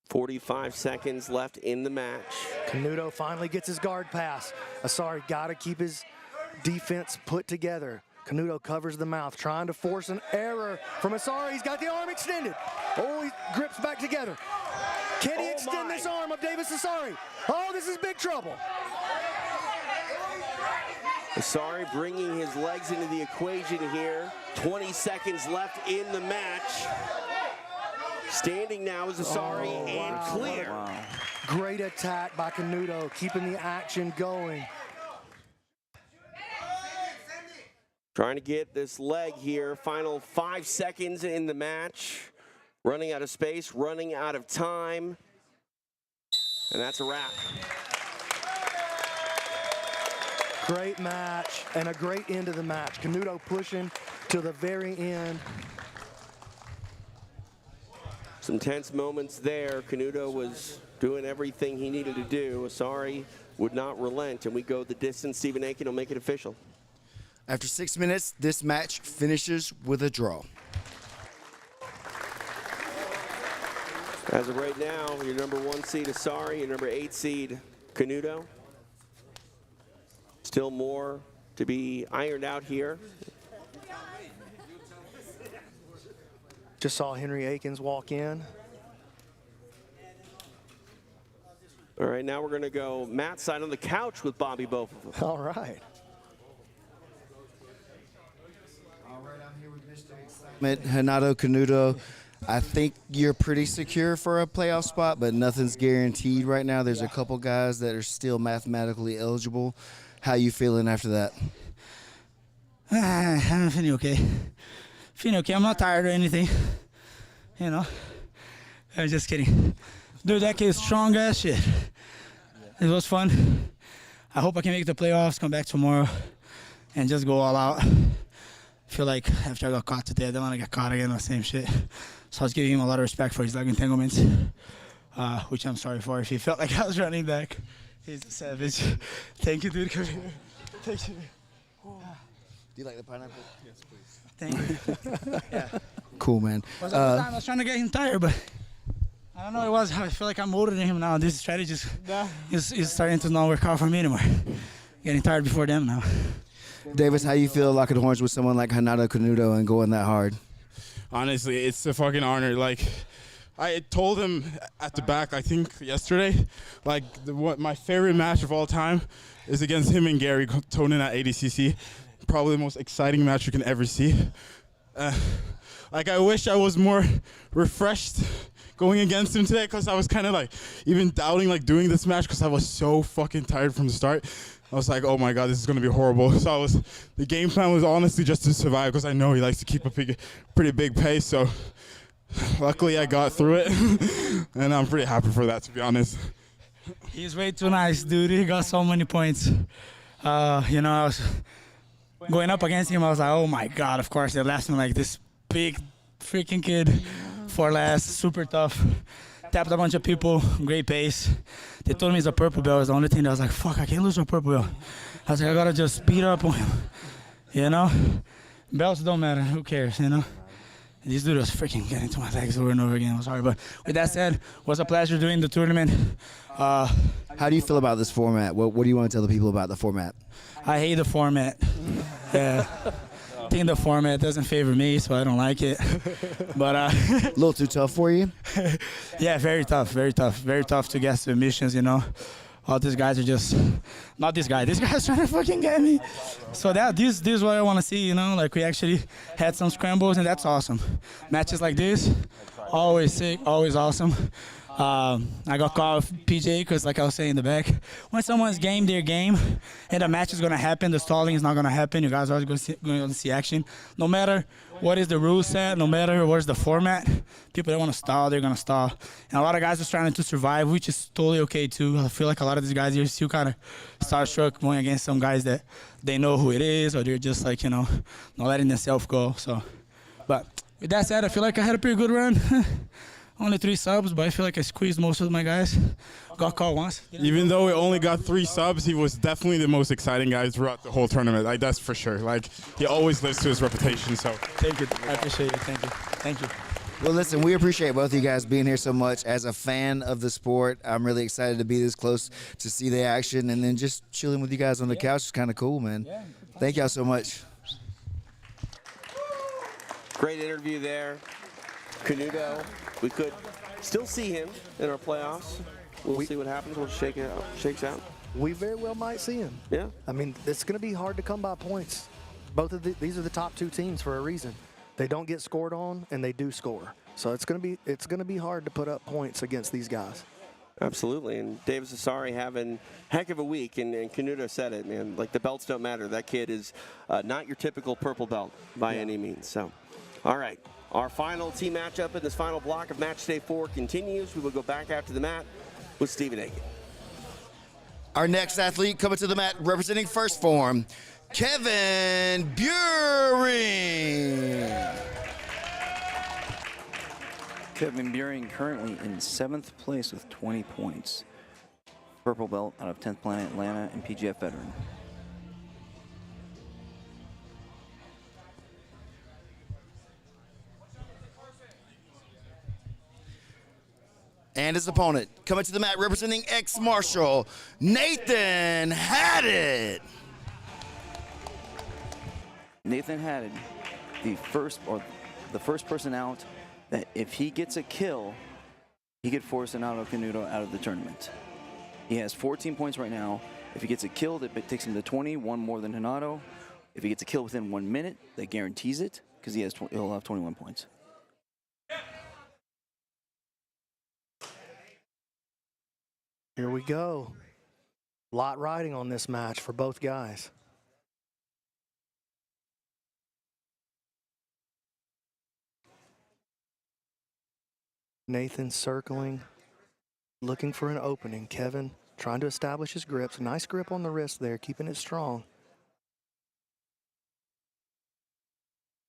.45 seconds left in the match. Canuto finally gets his guard pass. Asare got to keep his defense put together. Canuto covers the mouth, trying to force an error from Asare. He's got the arm extended. Oh, he grips back together. Can he extend this arm of Davis Asare? Oh, this is big trouble. Asare bringing his legs into the equation here. 20 seconds left in the match. Standing now is Asare and clear. Wow. Great attack by Canuto, keeping the action going. Trying to get this leg here. Final 5 seconds in the match. Running out of space, running out of time. And that's a wrap. Great match and a great end of the match. Canuto pushing to the very end. Some tense moments there. Canuto was doing everything he needed to do. Asare would not relent, and we go the distance. Stephen Aiken will make it official. After 6 minutes, this match finishes with a draw. As of right now, your number 1 seed Asare, your number 8 seed Canuto. Still more to be ironed out here. Just saw Henry Akins walk in. All right, now we're going to go Matt's side on the couch with Bobby both of them. All right. Renato Canuto, I think you're pretty secure for a playoff spot, but nothing's guaranteed right now. There's a couple guys that are still mathematically eligible. How you feeling after that? I'm feeling okay. Feeling okay. I'm not tired or anything. You know, I'm just kidding. Dude, that kid's strong as shit. It was fun. I hope I can make the playoffs, come back tomorrow, and just go all out. I feel like after I got caught today, I don't want to get caught again on the same shit. So I was giving him a lot of respect for his leg entanglements, which I'm sorry for if he felt like I was running back. He's a savage. Thank you, dude. Come here. Thank you. Do you like the pineapple? Yes, please. Thank you. Yeah. Cool, man. I was trying to get him tired, but I don't know what it was. I feel like I'm older than him now. This strategy is starting to not work out for me anymore. Getting tired before them now. Davis, how you feel locking horns with someone like Renato Canuto and going that hard? Honestly, it's a fucking honor. Like, I told him at the back, I think yesterday, like my favorite match of all time is against him and Gary Tonin at ADCC. Probably the most exciting match you can ever see. Like, I wish I was more refreshed going against him today, because I was kind of like even doubting like doing this match because I was so fucking tired from the start. I was like, oh my God, this is going to be horrible. So the game plan was honestly just to survive, because I know he likes to keep a pretty big pace. So luckily I got through it, and I'm pretty happy for that, to be honest. He's way too nice, dude. He got so many points. You know, I was going up against him. I was like, oh my God, of course, they're lasting like this big freaking kid. For last, super tough. Tapped a bunch of people, great pace. They told me he's a purple belt. It was the only thing that I was like, fuck, I can't lose a purple belt. I was like, I gotta just beat up on him. You know? Belts don't matter, who cares, you know? And this dude was freaking getting to my legs over and over again. I'm sorry, but with that said, it was a pleasure doing the tournament. How do you feel about this format? What do you want to tell the people about the format? I hate the format. Yeah. I think the format doesn't favor me, so I don't like it. But a little too tough for you? Yeah, very tough to get submissions, you know. all these guys are just, not this guy, this guy's trying to fucking get me. So this is what I want to see, you know, like we actually had some scrambles, and that's awesome. Matches like this, always sick, always awesome. I got called PJ because, like I was saying in the back, when someone's game their game and the match is going to happen, the stalling is not going to happen. You guys are going to see action. No matter what is the rule set, no matter what's the format, people that want to stall, they're going to stall. And a lot of guys are trying to survive, which is totally okay too. I feel like a lot of these guys are still kind of starstruck going against some guys that they know who it is, or they're just like, you know, not letting themselves go. So, but with that said, I feel like I had a pretty good run. Only 3 subs, but I feel like I squeezed most of my guys. Got caught once. Even though we only got 3 subs, he was definitely the most exciting guy throughout the whole tournament. Like, that's for sure. Like, he always lives to his reputation. So thank you. I appreciate it. Thank you. Thank you. Well, listen, we appreciate both of you guys being here so much. As a fan of the sport, I'm really excited to be this close to see the action, and then just chilling with you guys on the couch is kind of cool, man. Thank y'all so much. Great interview there. Canuto, we could still see him in our playoffs. We'll see what happens. We'll shakes out. We very well might see him. Yeah. I mean, it's going to be hard to come by points. Both of these are the top 2 teams for a reason. They don't get scored on, and they do score. So it's going to be hard to put up points against these guys. Absolutely, and Davis Asare having heck of a week, and Canuto said it, man. Like, the belts don't matter. That kid is not your typical purple belt by any means. So, all right. Our final team matchup in this final block of match day 4 continues. We will go back out to the mat with Stephen Aiken. Our next athlete coming to the mat representing First Phorm, Kevin Beuhring. Kevin Beuhring currently in 7th place with 20 points. Purple belt out of 10th Planet Atlanta and PGF veteran. And his opponent, coming to the mat representing ex-Marshal, Nathan Haddad. Nathan Haddad, the first person out that if he gets a kill, he could force Renato Canuto out of the tournament. He has 14 points right now. If he gets a kill, that takes him to 20, 1 more than Renato. If he gets a kill within 1 minute, that guarantees it because he'll have 21 points. Here we go. Lot riding on this match for both guys. Nathan circling, looking for an opening. Kevin trying to establish his grips. Nice grip on the wrist there, keeping it strong.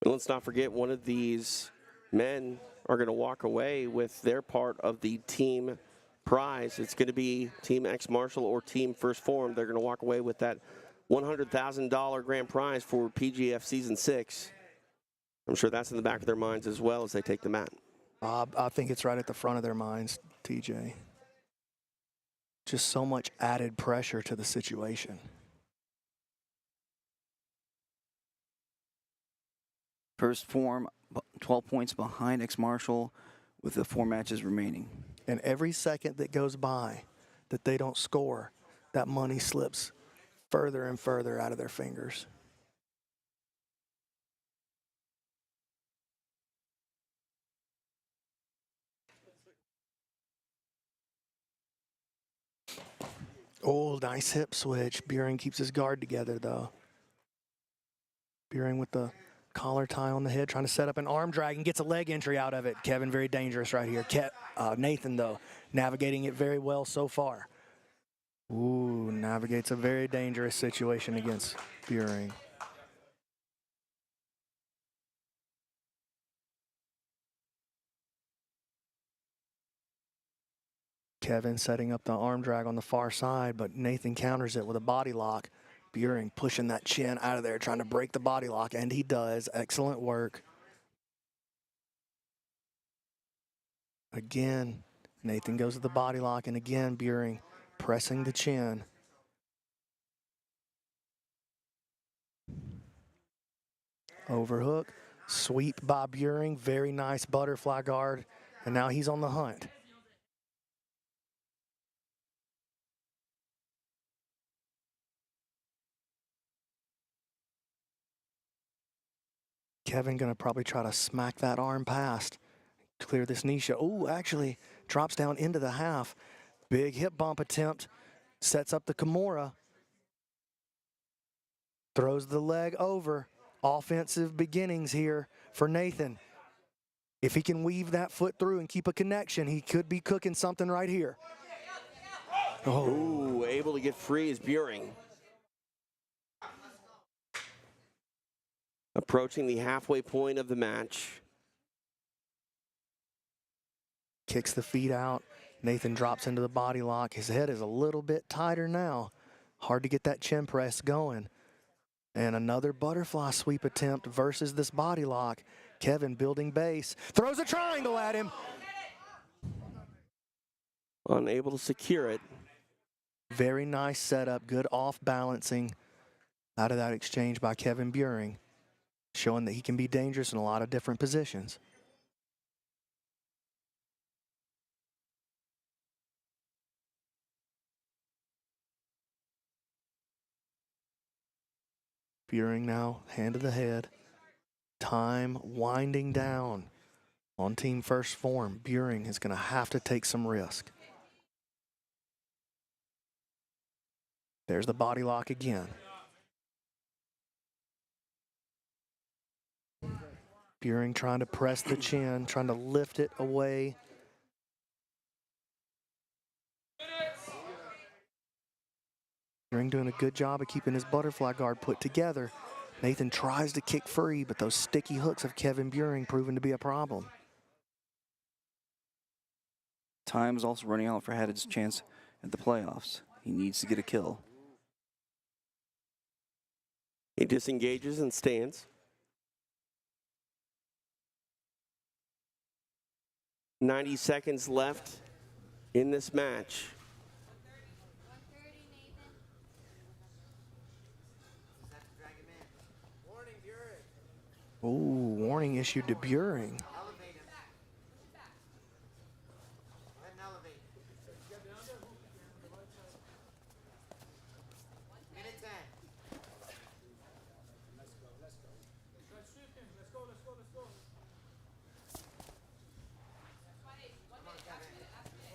But let's not forget, one of these men are going to walk away with their part of the team prize. It's going to be Team Ex-Marshal or Team First Phorm. They're going to walk away with that $100,000 grand prize for PGF Season 6. I'm sure that's in the back of their minds as well as they take the mat. I think it's right at the front of their minds, TJ. Just so much added pressure to the situation. First Phorm, 12 points behind Ex-Marshal with the 4 matches remaining. And every second that goes by that they don't score, that money slips further and further out of their fingers. Oh, nice hip switch. Beuhring keeps his guard together, though. Beuhring with the collar tie on the head, trying to set up an arm drag and gets a leg entry out of it. Kevin, very dangerous right here. Nathan, though, navigating it very well so far. Ooh, navigates a very dangerous situation against Beuhring. Kevin setting up the arm drag on the far side, but Nathan counters it with a body lock. Beuhring pushing that chin out of there, trying to break the body lock, and he does. Excellent work. Again, Nathan goes to the body lock, and again, Beuhring pressing the chin. Overhook, sweep by Beuhring, very nice butterfly guard, and now he's on the hunt. Kevin going to probably try to smack that arm past, clear this knee show. Oh, actually drops down into the half. Big hip bump attempt, sets up the Kimura. Throws the leg over. Offensive beginnings here for Nathan. If he can weave that foot through and keep a connection, he could be cooking something right here. Oh, ooh, able to get free is Beuhring. Approaching the halfway point of the match. Kicks the feet out. Nathan drops into the body lock. His head is a little bit tighter now. Hard to get that chin press going. And another butterfly sweep attempt versus this body lock. Kevin building base. Throws a triangle at him. Unable to secure it. Very nice setup. Good off balancing out of that exchange by Kevin Beuhring. Showing that he can be dangerous in a lot of different positions. Beuhring now, hand to the head. Time winding down on team first form. Beuhring is going to have to take some risk. There's the body lock again. Beuhring trying to press the chin, trying to lift it away. Beuhring doing a good job of keeping his butterfly guard put together. Nathan tries to kick free, but those sticky hooks of Kevin Beuhring proven to be a problem. Time is also running out for Haddad's chance at the playoffs. He needs to get a kill. He disengages and stands. 90 seconds left in this match. Ooh, warning issued to Beuhring.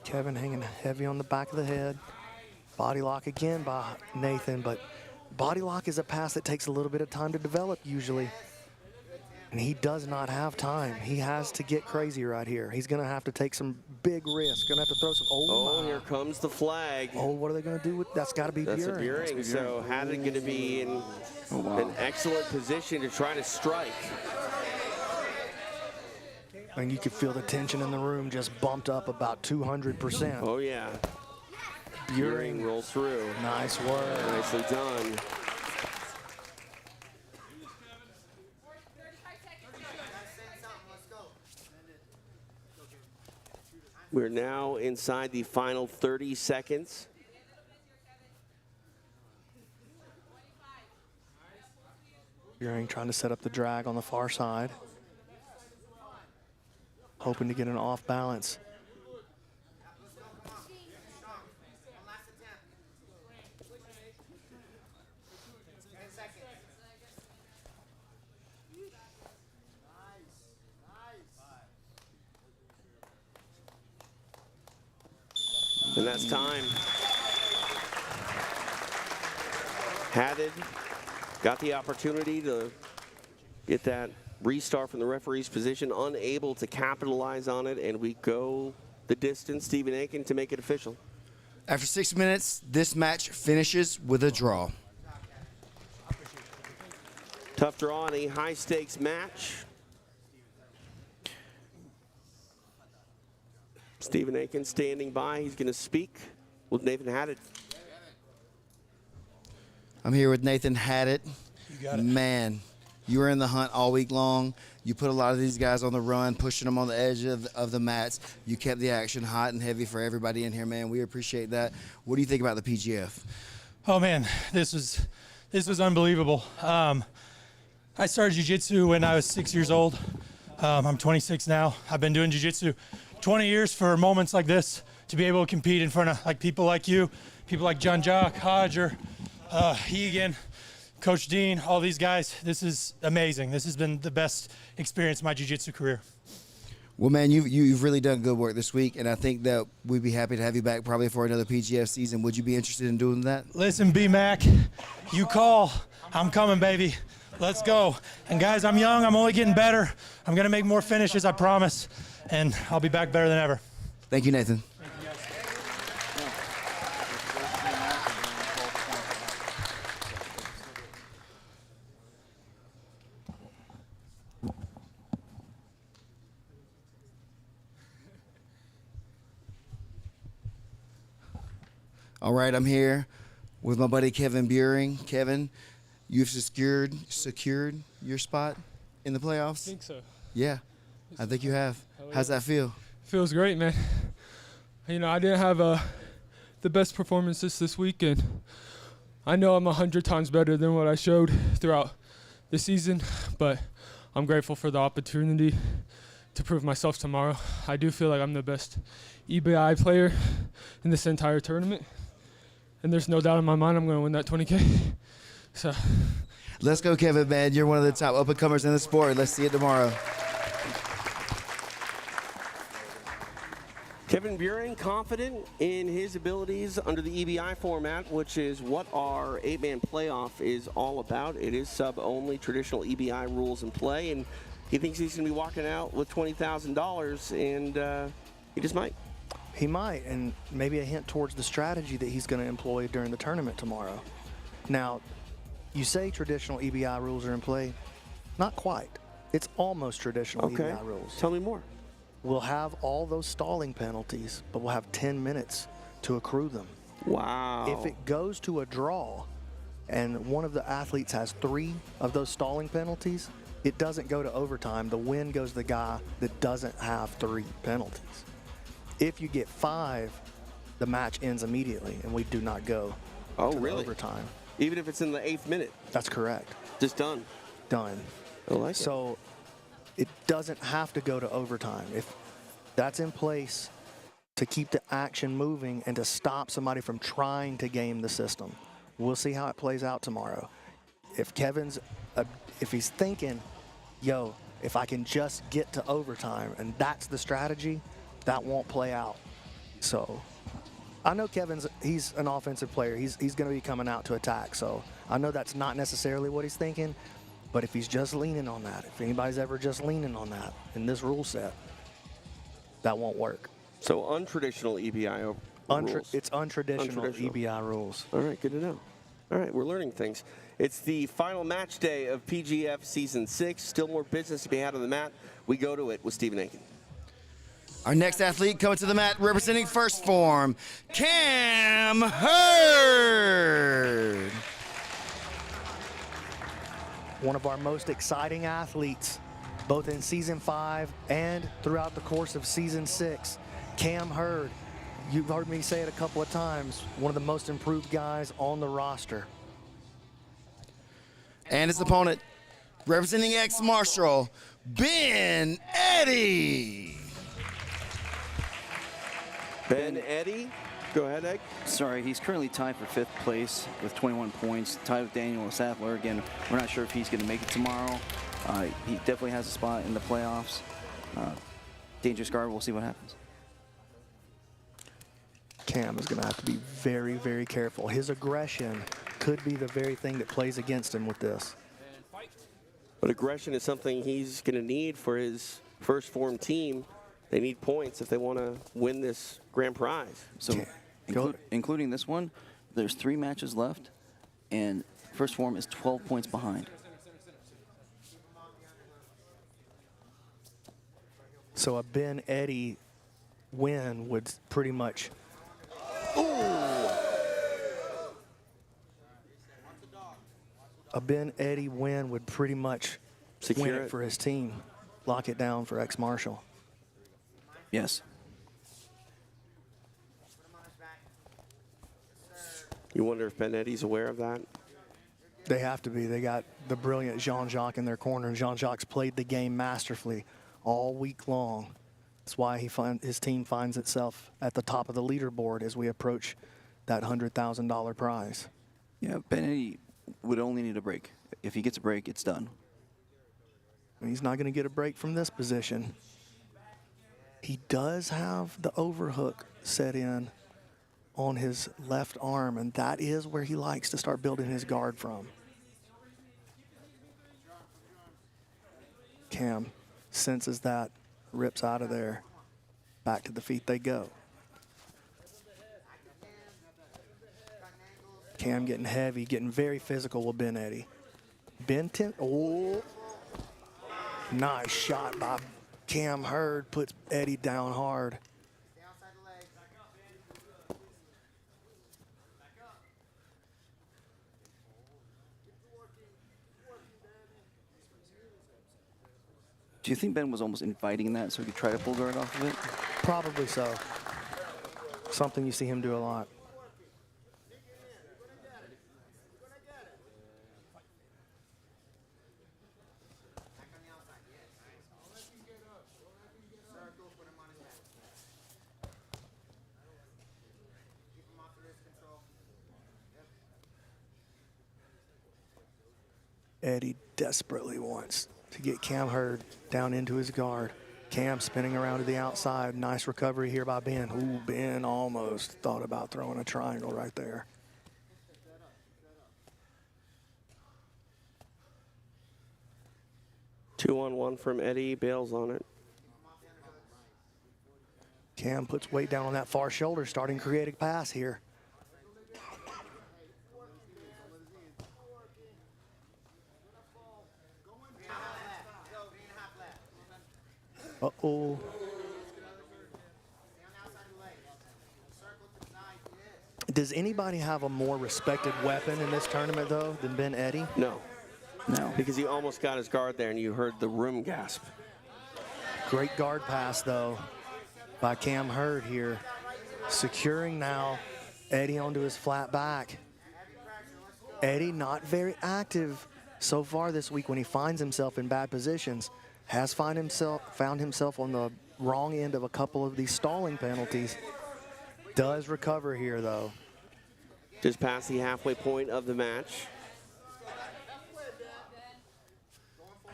Kevin hanging heavy on the back of the head. Body lock again by Nathan, but body lock is a pass that takes a little bit of time to develop usually. And he does not have time. He has to get crazy right here. He's going to have to take some big risks. Going to have to throw some. Oh, here comes the flag. Oh, what are they going to do with? That's got to be That's Beuhring. a Beuhring. So Haddad going to be in an excellent position to try to strike. And you could feel the tension in the room just bumped up about 200%. Oh yeah. Beuhring rolls through. Nice work. Nicely done. We're now inside the final 30 seconds. Beuhring trying to set up the drag on the far side. Hoping to get an off balance. And that's time. Haddad got the opportunity to get that restart from the referee's position, unable to capitalize on it, and we go the distance. Stephen Aiken to make it official. After 6 minutes, this match finishes with a draw. Tough draw in a high-stakes match. Stephen Aiken standing by. He's going to speak with Nathan Haddad. I'm here with Nathan Haddad. You got it. Man, you were in the hunt all week long. You put a lot of these guys on the run, pushing them on the edge of the mats. You kept the action hot and heavy for everybody in here, man. We appreciate that. What do you think about the PGF? Oh, man, this was unbelievable. I started jiu-jitsu when I was 6 years old. I'm 26 now. I've been doing jiu-jitsu 20 years for moments like this, to be able to compete in front of people like you, people like John Jock, Hodger, Egan, Coach Dean, all these guys, this is amazing. This has been the best experience of my jiu-jitsu career. Well, man, you've really done good work this week, and I think that we'd be happy to have you back probably for another PGF season. Would you be interested in doing that? Listen, B-Mac, you call. I'm coming, baby. Let's go. And, guys, I'm young. I'm only getting better. I'm going to make more finishes, I promise, and I'll be back better than ever. Thank you, Nathan. All right, I'm here with my buddy Kevin Beuhring. Kevin, you've secured your spot in the playoffs? I think so. Yeah, I think you have. How's that feel? Feels great, man. You know, I didn't have the best performances this weekend. I know I'm 100 times better than what I showed throughout the season, but I'm grateful for the opportunity to prove myself tomorrow. I do feel like I'm the best EBI player in this entire tournament. And there's no doubt in my mind I'm going to win that 20K. So, let's go, Kevin, man. You're one of the top up-and-comers in the sport. Let's see it tomorrow. Kevin Beuhring confident in his abilities under the EBI format, which is what our 8-man playoff is all about. It is sub-only, traditional EBI rules in play, and he thinks he's going to be walking out with $20,000, and he just might. He might, and maybe a hint towards the strategy that he's going to employ during the tournament tomorrow. Now, you say traditional EBI rules are in play. Not quite. It's almost traditional EBI rules. Tell me more. We'll have all those stalling penalties, but we'll have 10 minutes to accrue them. Wow. If it goes to a draw and one of the athletes has 3 of those stalling penalties, it doesn't go to overtime. The win goes to the guy that doesn't have 3 penalties. If you get 5, the match ends immediately, and we do not go to overtime. Even if it's in the 8th minute? That's correct. Just done? Done. I like so it doesn't have to go to overtime. If that's in place to keep the action moving and to stop somebody from trying to game the system. We'll see how it plays out tomorrow. If Kevin's, if he's thinking, yo, if I can just get to overtime, and that's the strategy, that won't play out. So I know he's an offensive player. He's going to be coming out to attack. So I know that's not necessarily what he's thinking, but if he's just leaning on that, if anybody's ever just leaning on that in this rule set, that won't work. So untraditional EBI rules. It's untraditional EBI rules. All right, good to know. All right, we're learning things. It's the final match day of PGF Season 6. Still more business to be had on the mat. We go to it with Stephen Aiken. Our next athlete coming to the mat representing First Phorm, Cam Hurd. One of our most exciting athletes, both in Season 5 and throughout the course of Season 6. Cam Hurd, you've heard me say it a couple of times, one of the most improved guys on the roster. And his opponent, representing ex-Marshal, Ben Eddy. Ben Eddy, go ahead, Egg. Sorry, he's currently tied for 5th place with 21 points, tied with Daniel Sathler. Again, we're not sure if he's going to make it tomorrow. He definitely has a spot in the playoffs. Dangerous guard, we'll see what happens. Cam is going to have to be very, very careful. His aggression could be the very thing that plays against him with this. But aggression is something he's going to need for his First Phorm team. They need points if they want to win this grand prize. So, including this one, there's 3 matches left, and First Phorm is 12 points behind. So a Ben Eddy win would pretty much. A Ben Eddy win would pretty much win it for his team, lock it down for ex-Marshal. Yes. You wonder if Ben Eddy's aware of that? They have to be. They got the brilliant Jean-Jacques in their corner, and Jean-Jacques played the game masterfully all week long. That's why his team finds itself at the top of the leaderboard as we approach that $100,000 prize. Yeah, Ben Eddy would only need a break. If he gets a break, it's done. He's not going to get a break from this position. He does have the overhook set in on his left arm, and that is where he likes to start building his guard from. Cam senses that, rips out of there. Back to the feet they go. Cam getting heavy, getting very physical with Ben Eddy. Ben nice shot by Cam Hurd, puts Eddy down hard. Do you think Ben was almost inviting that so he could try to pull guard off of it? Probably so. Something you see him do a lot. Eddy desperately wants to get Cam Hurd down into his guard. Cam spinning around to the outside. Nice recovery here by Ben. Ooh, Ben almost thought about throwing a triangle right there. Two-on-one from Eddy, bails on it. Cam puts weight down on that far shoulder, starting to create a pass here. Uh-oh. Does anybody have a more respected weapon in this tournament, though, than Ben Eddy? No. No. Because he almost got his guard there, and you heard the room gasp. Great guard pass, though, by Cam Hurd here. Securing now Eddy onto his flat back. Eddy not very active so far this week when he finds himself in bad positions. Has found himself on the wrong end of a couple of these stalling penalties. Does recover here, though. Just past the halfway point of the match.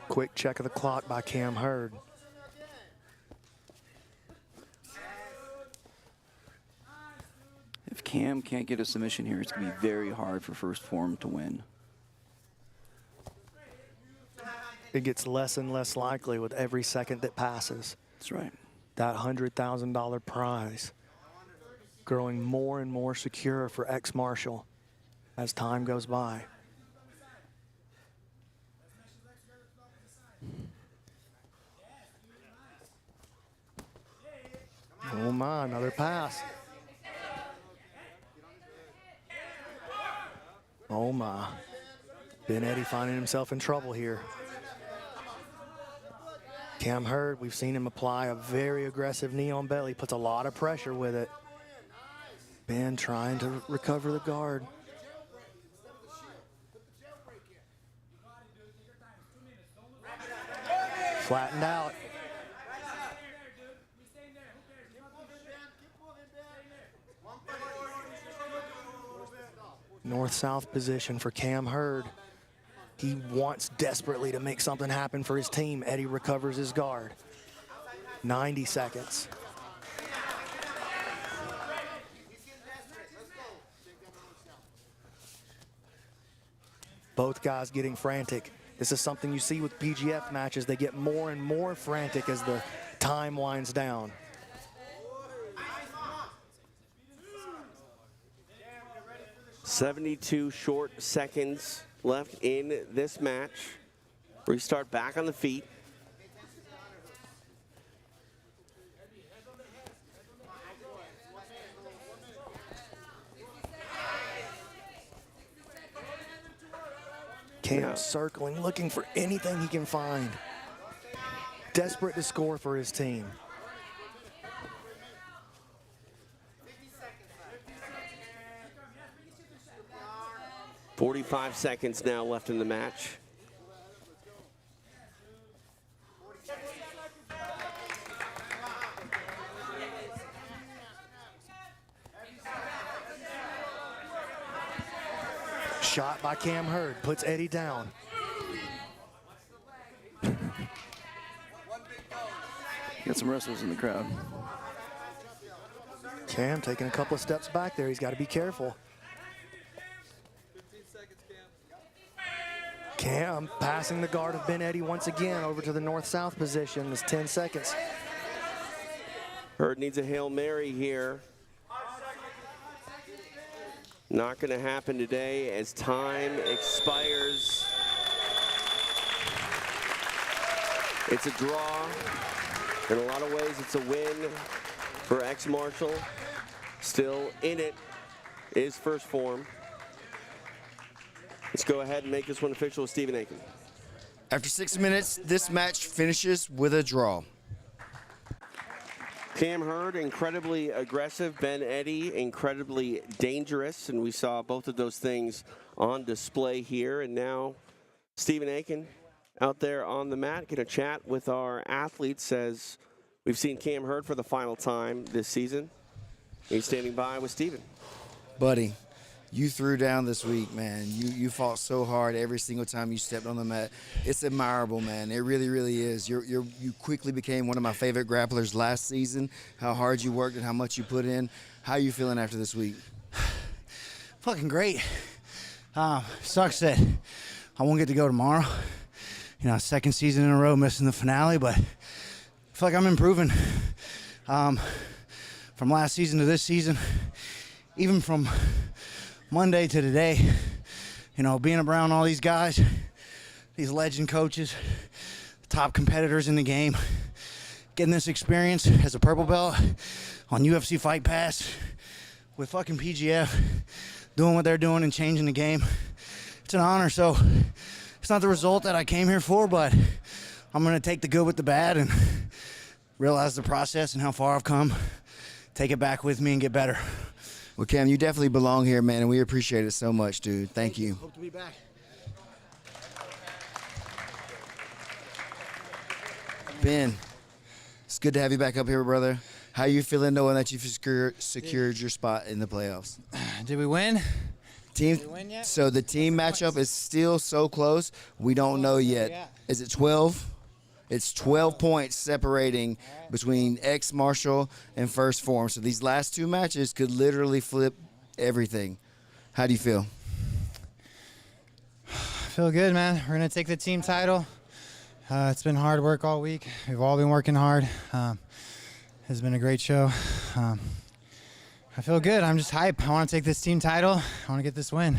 Quick check of the clock by Cam Hurd. If Cam can't get a submission here, it's going to be very hard for first Phorm to win. It gets less and less likely with every second that passes. That's right. That $100,000 prize growing more and more secure for ex-Marshal as time goes by. Oh my, another pass. Oh my. Ben Eddy finding himself in trouble here. Cam Hurd, we've seen him apply a very aggressive knee on belly, puts a lot of pressure with it. Ben trying to recover the guard. Flattened out. North-south position for Cam Hurd. He wants desperately to make something happen for his team. Eddy recovers his guard. 90 seconds. Both guys getting frantic. This is something you see with PGF matches. They get more and more frantic as the time winds down. .72 short seconds left in this match. Restart back on the feet. Cam circling, looking for anything he can find. Desperate to score for his team. .45 seconds now left in the match. Shot by Cam Hurd, puts Eddie down. Got some wrestlers in the crowd. Cam taking a couple of steps back there. He's got to be careful. Cam passing the guard of Ben Eddy once again over to the north-south position. It's 10 seconds. Hurd needs a Hail Mary here. Not going to happen today as time expires. It's a draw. In a lot of ways, it's a win for ex-Marshal. Still in it is first Phorm. Let's go ahead and make this one official with Stephen Aiken. After 6 minutes, this match finishes with a draw. Cam Hurd, incredibly aggressive. Ben Eddy, incredibly dangerous. And we saw both of those things on display here. And now Stephen Aiken out there on the mat, going to chat with our athletes as we've seen Cam Hurd for the final time this season. He's standing by with Stephen. Buddy, you threw down this week, man. You fought so hard every single time you stepped on the mat. It's admirable, man. It really, really is. You quickly became one of my favorite grapplers last season. How hard you worked and how much you put in. How are you feeling after this week? Fucking great. Sucks that I won't get to go tomorrow. You know, second season in a row missing the finale, but I feel like I'm improving. From last season to this season, even from Monday to today, you know, being around all these guys, these legend coaches, top competitors in the game, getting this experience as a purple belt on UFC Fight Pass with fucking PGF, doing what they're doing and changing the game. It's an honor. So it's not the result that I came here for, but I'm going to take the good with the bad and realize the process and how far I've come, take it back with me and get better. Well, Cam, you definitely belong here, man, and we appreciate it so much, dude. Thank you. Hope to be back. Ben, it's good to have you back up here, brother. How you feeling knowing that you've secured your spot in the playoffs? Did we win? Did we win yet? So the team matchup is still so close. We don't know yet. Is it 12? It's 12 points separating between ex-Marshal and first Phorm. So these last two matches could literally flip everything. How do you feel? I feel good, man. We're going to take the team title. It's been hard work all week. We've all been working hard. It's been a great show. I feel good. I'm just hype. I want to take this team title. I want to get this win.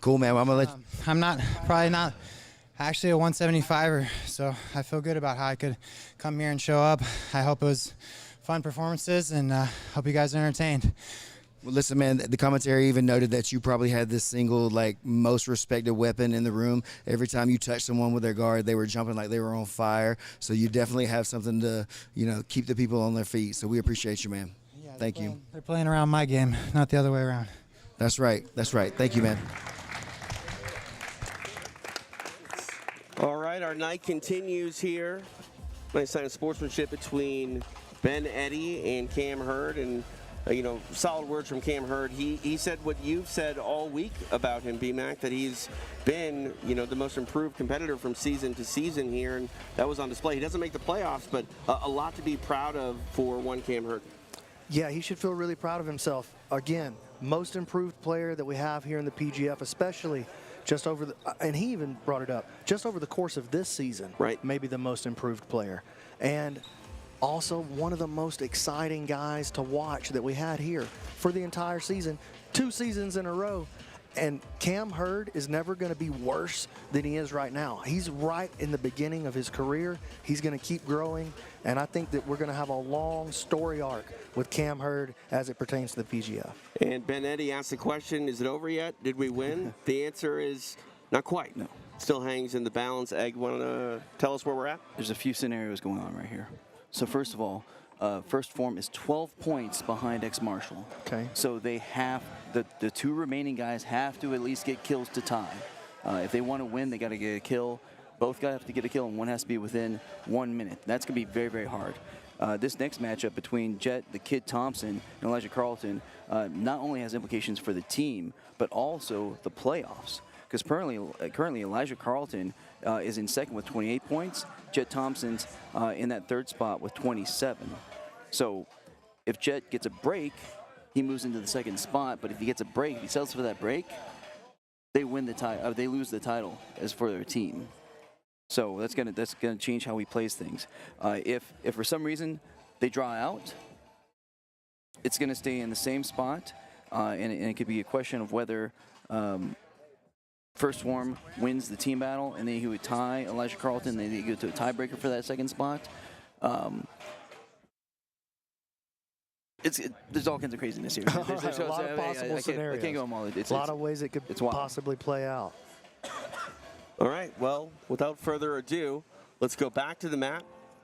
Cool, man. Well, I'm going to let I'm probably not actually a 175er, so I feel good about how I could come here and show up. I hope it was fun performances, and hope you guys are entertained. Well, listen, man, the commentary even noted that you probably had this single, like, most respected weapon in the room. Every time you touched someone with their guard, they were jumping like they were on fire. So you definitely have something to, you know, keep the people on their feet. So we appreciate you, man. Yeah, Thank you. They're playing around my game, not the other way around. That's right. That's right. Thank you, man. All right, our night continues here. Nice sign of sportsmanship between Ben Eddy and Cam Hurd, and you know, solid words from Cam Hurd. He said what you've said all week about him, B-Mac, that he's been, you know, the most improved competitor from season to season here, and that was on display. He doesn't make the playoffs, but a lot to be proud of for one Cam Hurd. Yeah, he should feel really proud of himself. Again, most improved player that we have here in the PGF, especially just over the, and he even brought it up, just over the course of this season, right? Maybe the most improved player. And also one of the most exciting guys to watch that we had here for the entire season, 2 seasons in a row. And Cam Hurd is never going to be worse than he is right now. He's right in the beginning of his career. He's going to keep growing. And I think that we're going to have a long story arc with Cam Hurd as it pertains to the PGF. And Ben Eddy asked the question, is it over yet? Did we win? The answer is not quite. No. Still hangs in the balance. Egg, want to tell us where we're at? There's a few scenarios going on right here. So first of all, first Phorm is 12 points behind ex-Marshal. Okay. So they have, the 2 remaining guys have to at least get kills to tie. If they want to win, they got to get a kill. Both guys have to get a kill, and one has to be within 1 minute. That's going to be very, very hard. this next matchup between Jett, the Kid Thompson, and Elijah Carlton not only has implications for the team, but also the playoffs. Because currently Elijah Carlton is in second with 28 points. Jett Thompson's in that third spot with 27. So if Jett gets a break, he moves into the second spot. But if he gets a break, if he settles for that break, they win the title. They lose the title as for their team. So that's gonna change how he plays things. If for some reason they draw out, it's gonna stay in the same spot, and it could be a question of whether first Phorm wins the team battle, and then he would tie Elijah Carlton, and then they go to a tiebreaker for that second spot. There's all kinds of craziness here. There's a lot of possible scenarios. I can't go them all. A lot of ways it could possibly play out. All right, well, without further ado, let's go back to the mat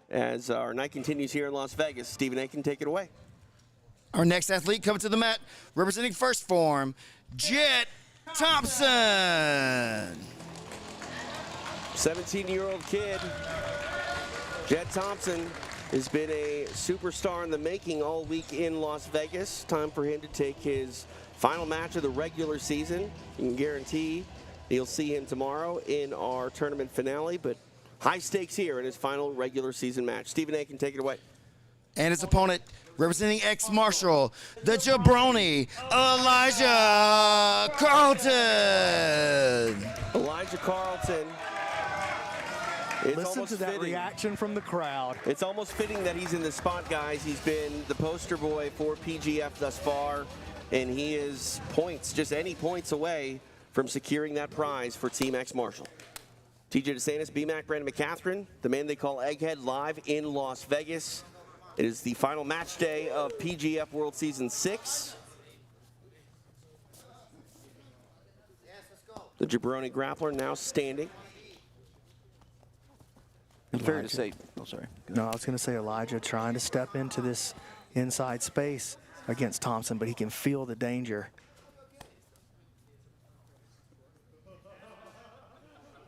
as our night continues here in Las Vegas. Stephen Aiken, take it away. Our next athlete coming to the mat, representing first Phorm, Jett Thompson. 17-year-old kid, Jett Thompson, has been a superstar in the making all week in Las Vegas. Time for him to take his final match of the regular season. You can guarantee you'll see him tomorrow in our tournament finale, but high stakes here in his final regular season match. Stephen Aiken, take it away. And his opponent, representing ex-marshal, the jabroni, Elijah Carlton. Elijah Carlton. Listen to that reaction from the crowd. It's almost fitting that he's in the spot, guys. He's been the poster boy for PGF thus far, and he is points, just any points away from securing that prize for Team X Marshall. TJ DeSantis, BMAC, Brandon McCatherine, the man they call Egghead, live in Las Vegas. It is the final match day of PGF World Season 6. The jabroni grappler now standing. Fair to say, sorry. No, I was going to say Elijah trying to step into this inside space against Thompson, but he can feel the danger.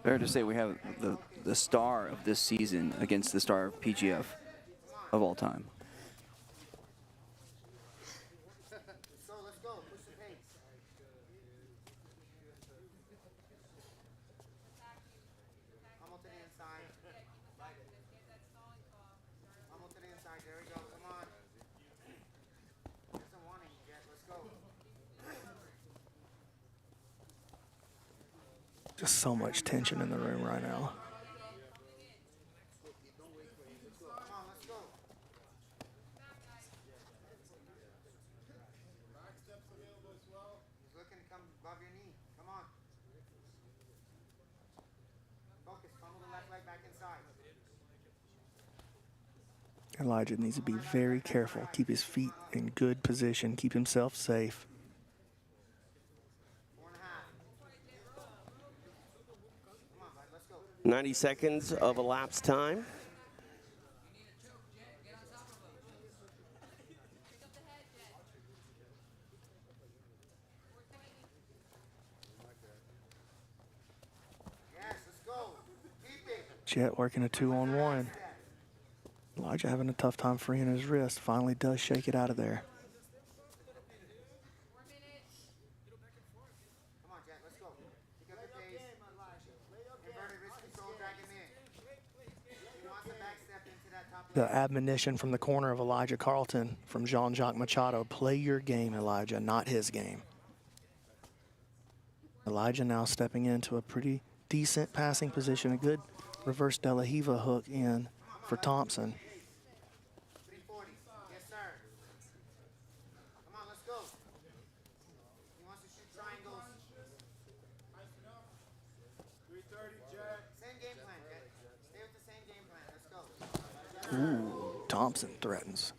Fair to say we have the star of this season against the star of PGF of all time. Just so much tension in the room right now. Elijah needs to be very careful, keep his feet in good position, keep himself safe. 90 seconds of elapsed time. Jett working a 2-on-1. Elijah having a tough time freeing his wrist. Finally does shake it out of there. The admonition from the corner of Elijah Carlton from Jacques Machado. Play your game, Elijah, not his game. Elijah now stepping into a pretty decent passing position. A good reverse De La Hiva hook in for Thompson. Ooh, Thompson threatens.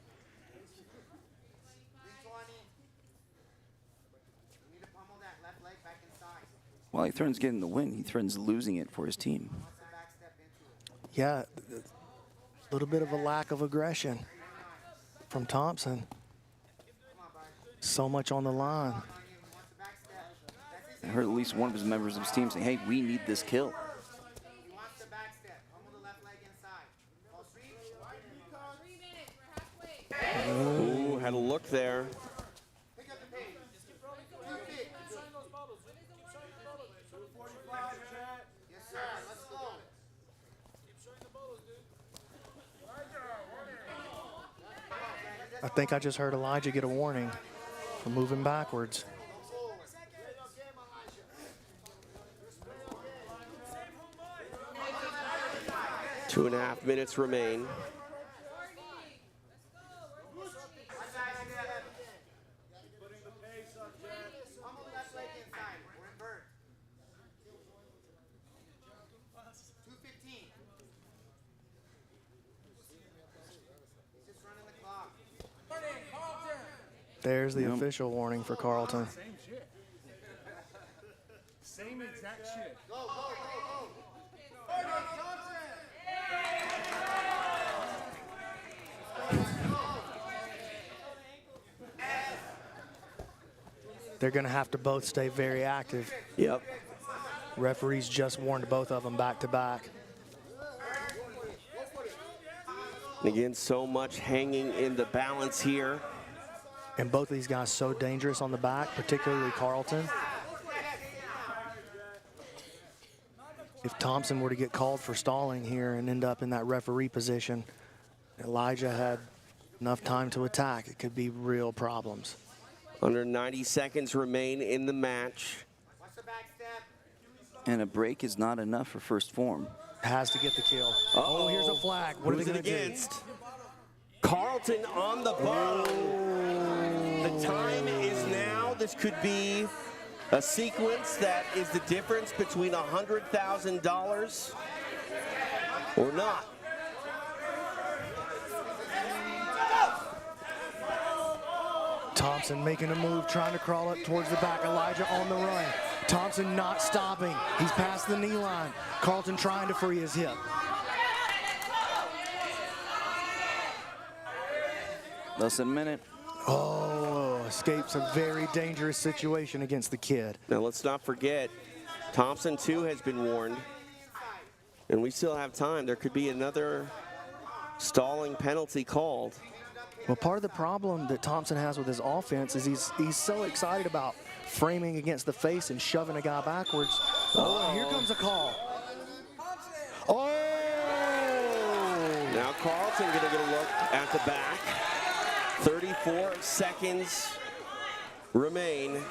While he threatens getting the win, he threatens losing it for his team. Yeah, a little bit of a lack of aggression from Thompson. So much on the line. I heard at least one of his members of his team say, hey, we need this kill. had a look there. I think I just heard Elijah get a warning for moving backwards. Two and a half minutes remain. There's the official warning for Carlton. Same shit. Same exact shit. Go, go, They're going to have to both stay very active. Yep. Referees just warned both of them back to back. And again, so much hanging in the balance here. And both of these guys so dangerous on the back, particularly Carlton. If Thompson were to get called for stalling here and end up in that referee position, Elijah had enough time to attack. It could be real problems. Under 90 seconds remain in the match. And a break is not enough for first form. Has to get the kill. Oh, here's a flag. What are they going to do? Against? Carlton on the bottom. The time is now. This could be a sequence that is the difference between $100,000 or not. Thompson making a move, trying to crawl up towards the back. Elijah on the run. Thompson not stopping. He's past the knee line. Carlton trying to free his hip. Less than a minute. Oh, escapes a very dangerous situation against the kid. Now let's not forget, Thompson too has been warned. And we still have time. There could be another stalling penalty called. Well, part of the problem that Thompson has with his offense is he's so excited about framing against the face and shoving a guy backwards. Oh, and here comes a call. Oh! Now Carlton going to get a look at the back. 34 seconds remain.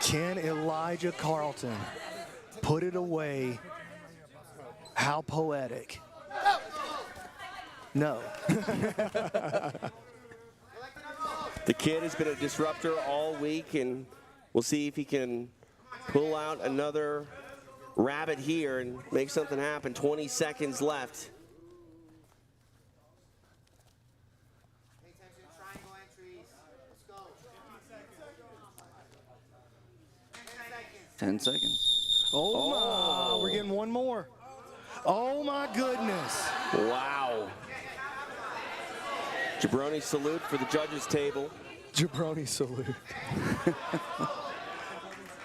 Can Elijah Carlton put it away? How poetic. No. The kid has been a disruptor all week, and we'll see if he can pull out another rabbit here and make something happen. 20 seconds left. Ten seconds. Oh, my. We're getting one more. Oh, my goodness. Wow. Jabroni salute for the judges table. Jabroni salute.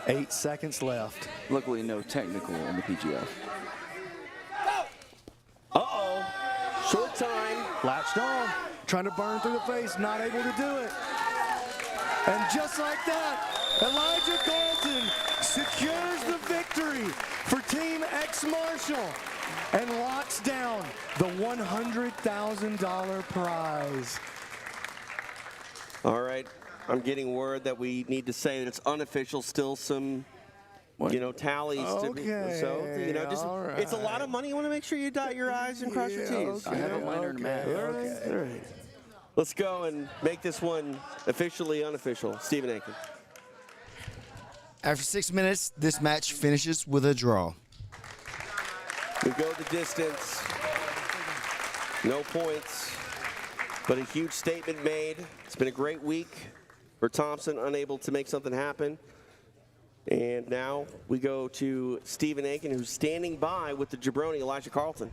8 seconds left. Luckily, no technical on the PGF. Uh-oh. Short time. Latched on. Trying to burn through the face. Not able to do it. And just like that, Elijah Carlton secures the victory for Team X Marshall and locks down the $100,000 prize. All right. I'm getting word that we need to say that it's unofficial, still some, tallies to be. So, just right. It's a lot of money. You want to make sure you dot your I's and cross your T's. I have a minor in math. All right. Let's go and make this one officially unofficial. Stephen Aiken. After 6 minutes, this match finishes with a draw. We go the distance. No points, but a huge statement made. It's been a great week for Thompson, unable to make something happen. And now we go to Stephen Aiken, who's standing by with the jabroni, Elijah Carlton.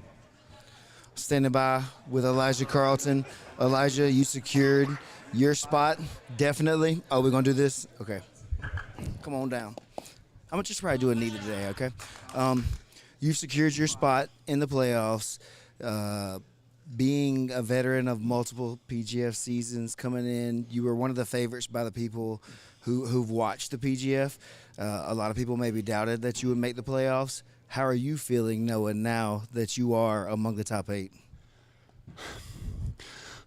Standing by with Elijah Carlton. Elijah, you secured your spot, definitely. Oh, we're going to do this? Okay. Come on down. I'm going to just probably do a knee today, okay? You've secured your spot in the playoffs. being a veteran of multiple PGF seasons coming in, you were one of the favorites by the people who've watched the PGF. A lot of people maybe doubted that you would make the playoffs. How are you feeling knowing now that you are among the top 8?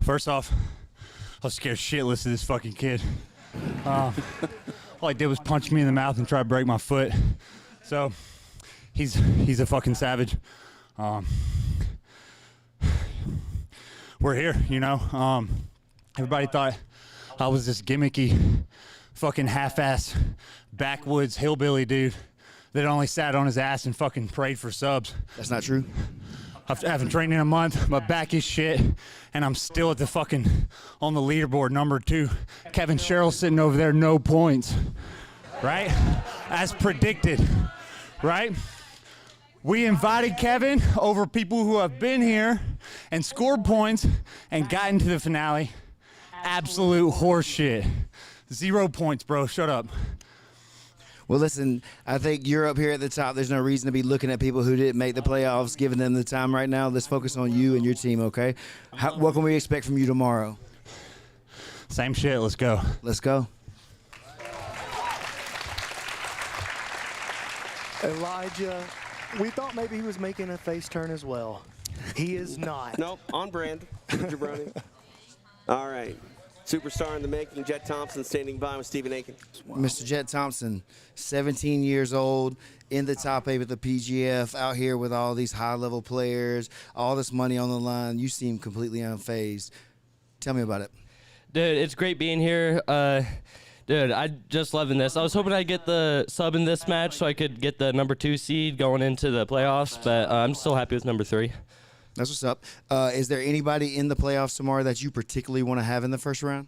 First off, I was scared shitless of this fucking kid. All he did was punch me in the mouth and try to break my foot. So he's a fucking savage. We're here, you know. Everybody thought I was this gimmicky, fucking half-ass, backwoods hillbilly dude that only sat on his ass and fucking prayed for subs. That's not true. I haven't trained in a month. My back is shit, and I'm still at the fucking on the leaderboard number 2. Kevin Sherrill sitting over there, no points, right? As predicted, right? We invited Kevin over people who have been here and scored points and got into the finale. Absolute horseshit. 0 points, bro. Shut up. Well, listen, I think you're up here at the top. There's no reason to be looking at people who didn't make the playoffs, giving them the time right now. Let's focus on you and your team, okay? What can we expect from you tomorrow? Same shit. Let's go. Let's go. Elijah, we thought maybe he was making a face turn as well. He is not. Nope, on brand. Jabroni. All right. Superstar in the making, Jett Thompson standing by with Stephen Aiken. Mr. Jett Thompson, 17 years old, in the top 8 with the PGF, out here with all these high-level players, all this money on the line. You seem completely unfazed. Tell me about it. Dude, it's great being here. Dude, I'm just loving this. I was hoping I'd get the sub in this match so I could get the number 2 seed going into the playoffs, but I'm still happy with number 3. That's what's up. Is there anybody in the playoffs tomorrow that you particularly want to have in the first round?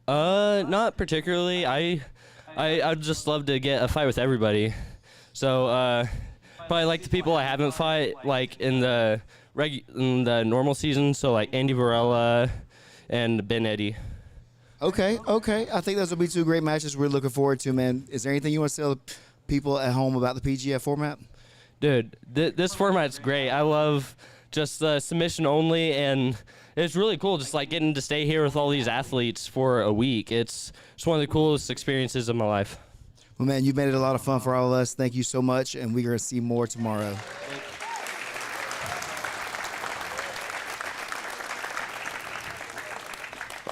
Not particularly. I'd just love to get a fight with everybody. So probably like the people I haven't fight like in the normal season. So like Andy Varela and Ben Eddy. Okay. I think those will be 2 great matches we're looking forward to, man. Is there anything you want to tell people at home about the PGF format? Dude, this format's great. I love just submission only, and it's really cool just like getting to stay here with all these athletes for a week. It's one of the coolest experiences of my life. Well, man, you've made it a lot of fun for all of us. Thank you so much, and we're going to see more tomorrow.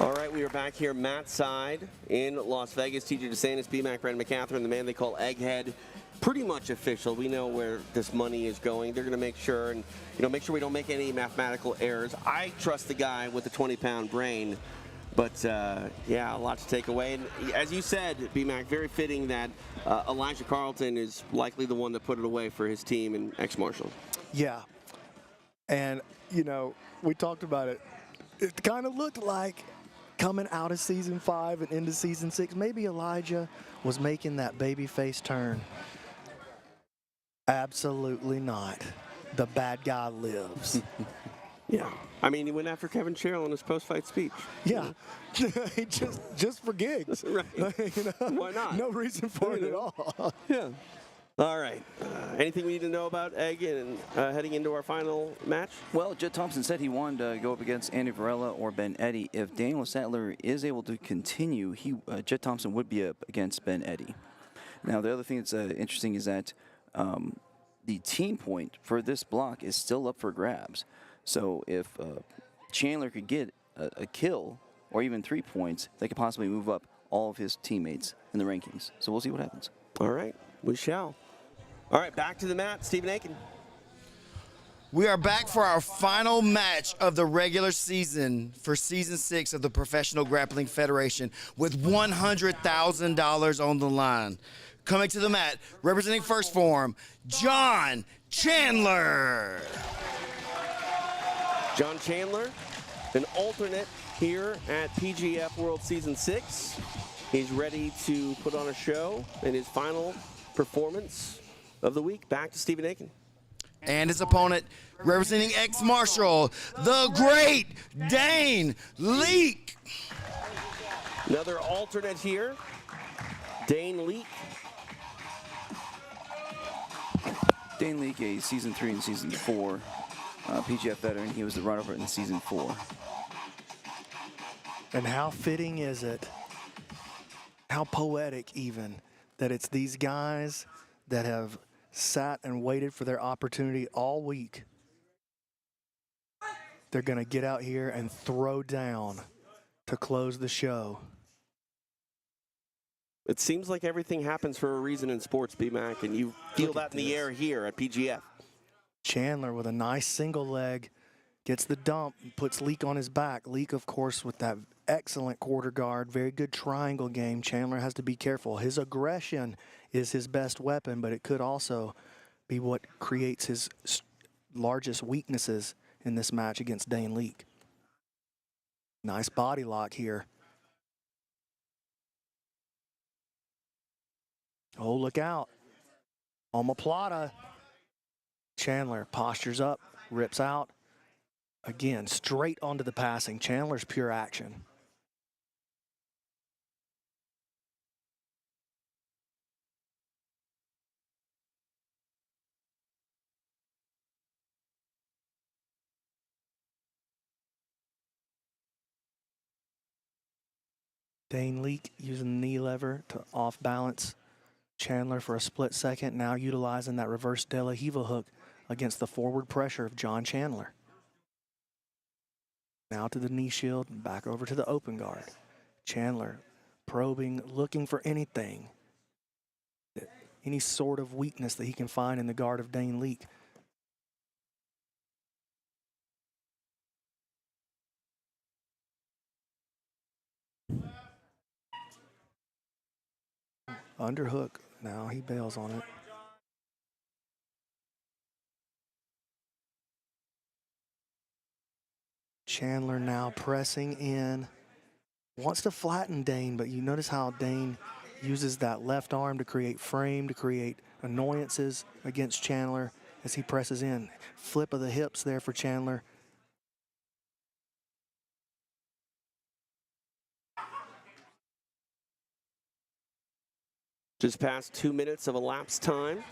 All right, we are back here, Matt side in Las Vegas. TJ DeSantis, BMAC, Brandon McCatherine, the man they call Egghead. Pretty much official. We know where this money is going. They're going to make sure, and make sure we don't make any mathematical errors. I trust the guy with the 20-pound brain, but yeah, a lot to take away. And as you said, BMAC, very fitting that Elijah Carlton is likely the one that put it away for his team in ex-Marshall. Yeah, and we talked about it. It kind of looked like coming out of season 5 and into season 6, maybe Elijah was making that baby face turn. Absolutely not. The bad guy lives. Yeah. I mean, he went after Kevin Cheryl in his post-fight speech. Yeah. just for gigs. Right. Why not? No reason for it at all. Yeah. All right. Anything we need to know about Egg and heading into our final match? Well, Jett Thompson said he wanted to go up against Andy Varela or Ben Eddy. If Daniel Sathler is able to continue, Jett Thompson would be up against Ben Eddy. Now, the other thing that's interesting is that the team point for this block is still up for grabs. So if Chandler could get a kill or even 3 points, they could possibly move up all of his teammates in the rankings. So we'll see what happens. All right. We shall. All right, back to the mat, Stephen Aiken. We are back for our final match of the regular season for Season 6 of the Professional Grappling Federation with $100,000 on the line. Coming to the mat, representing First Phorm, John Chandler. John Chandler, an alternate here at PGF World Season 6. He's ready to put on a show in his final performance of the week. Back to Stephen Aiken. And his opponent, representing ex-Marshall, the Great Dane Leek. Another alternate here, Dane Leek. Dane Leek, a Season 3 and Season 4 PGF veteran. He was the runner-up in season 4. And how fitting is it, how poetic even, that it's these guys that have sat and waited for their opportunity all week. They're going to get out here and throw down to close the show. It seems like everything happens for a reason in sports, B-Mac, and you feel Look that at in the this. air here at PGF. Chandler with a nice single leg, gets the dump, puts Leek on his back. Leek, of course, with that excellent quarter guard, very good triangle game. Chandler has to be careful. His aggression is his best weapon, but it could also be what creates his largest weaknesses in this match against Dane Leek. Nice body lock here. Oh, look out. Omoplata. Chandler postures up, rips out. Again, straight onto the passing. Chandler's pure action. Dane Leek using the knee lever to off balance Chandler for a split second, now utilizing that reverse De La Hiva hook against the forward pressure of John Chandler. Now to the knee shield, back over to the open guard. Chandler probing, looking for anything, any sort of weakness that he can find in the guard of Dane Leek. Underhook, now he bails on it. Chandler now pressing in. Wants to flatten Dane, but you notice how Dane uses that left arm to create frame, to create annoyances against Chandler as he presses in. Flip of the hips there for Chandler. Just past 2 minutes of elapsed time.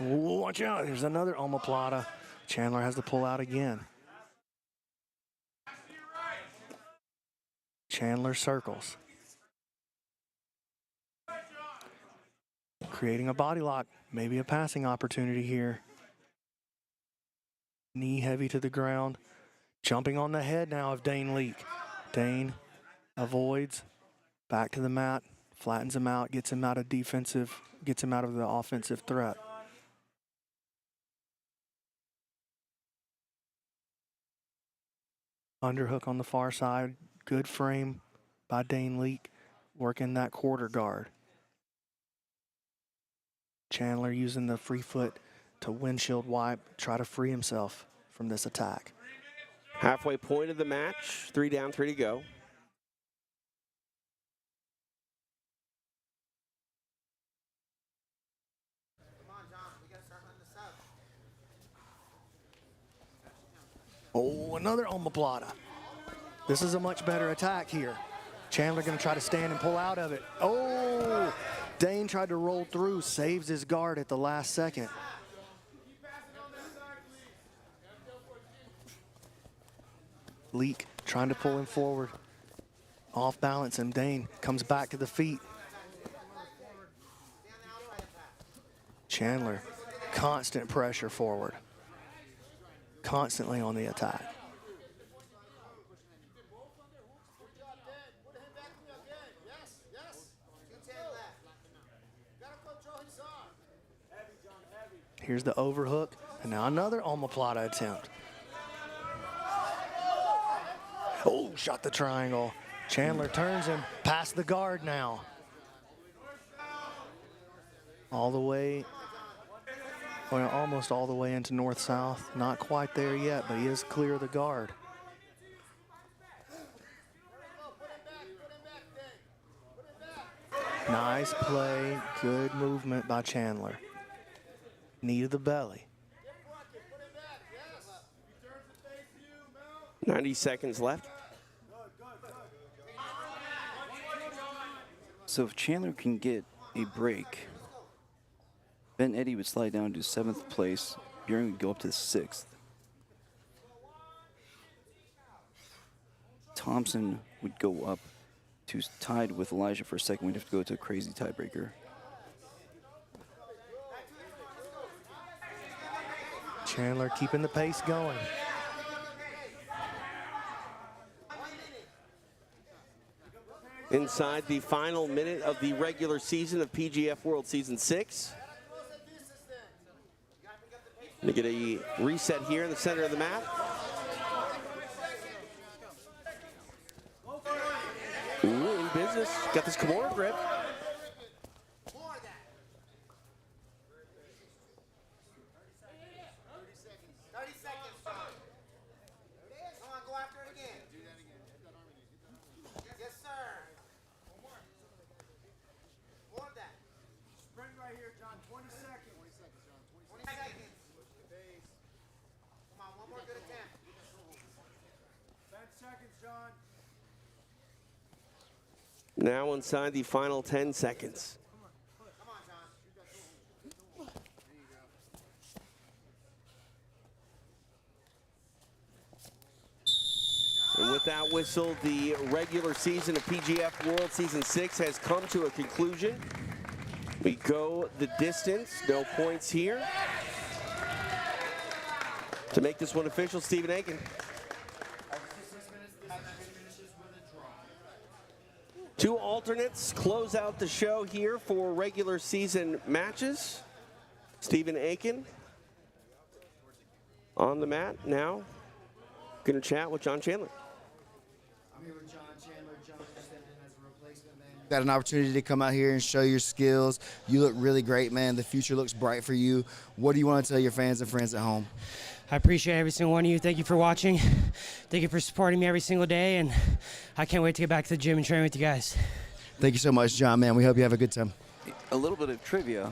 Ooh, watch out, there's another omoplata. Chandler has to pull out again. Chandler circles. Creating a body lock, maybe a passing opportunity here. Knee heavy to the ground. Jumping on the head now of Dane Leek. Dane avoids, back to the mat, flattens him out, gets him out of defensive, gets him out of the offensive threat. Underhook on the far side. Good frame by Dane Leek, working that quarter guard. Chandler using the free foot to windshield wipe, try to free himself from this attack. Halfway point of the match, 3 down, 3 to go. Oh, another omoplata. This is a much better attack here. Chandler going to try to stand and pull out of it. Oh, Dane tried to roll through, saves his guard at the last second. Leek trying to pull him forward. Off balance, and Dane comes back to the feet. Chandler, constant pressure forward. Constantly on the attack. Here's the overhook, and now another omoplata attempt. Oh, shot the triangle. Chandler turns him past the guard now. All the way, well, almost all the way into north-south. Not quite there yet, but he is clear of the guard. Nice play, good movement by Chandler. Knee to the belly. 90 seconds left. So if Chandler can get a break, then Eddie would slide down to 7th place. Beuhring would go up to 6th. Thompson would go up to tied with Elijah for a second, we'd have to go to a crazy tiebreaker. Chandler keeping the pace going. Inside the final minute of the regular season of PGF World Season 6. Going to get a reset here in the center of the mat. Ooh, in business. Got this Kimura grip. Now inside the final 10 seconds. And with that whistle, the regular season of PGF World Season 6 has come to a conclusion. We go the distance, no points here. To make this one official, Stephen Aiken. Two alternates close out the show here for regular season matches. Stephen Aiken on the mat now. Going to chat with John Chandler. I'm here with John Chandler. John stepped in as a replacement, man. You got an opportunity to come out here and show your skills. You look really great, man. The future looks bright for you. What do you want to tell your fans and friends at home? I appreciate every single one of you. Thank you for watching. Thank you for supporting me every single day, and I can't wait to get back to the gym and train with you guys. Thank you so much, John, man. We hope you have a good time. A little bit of trivia.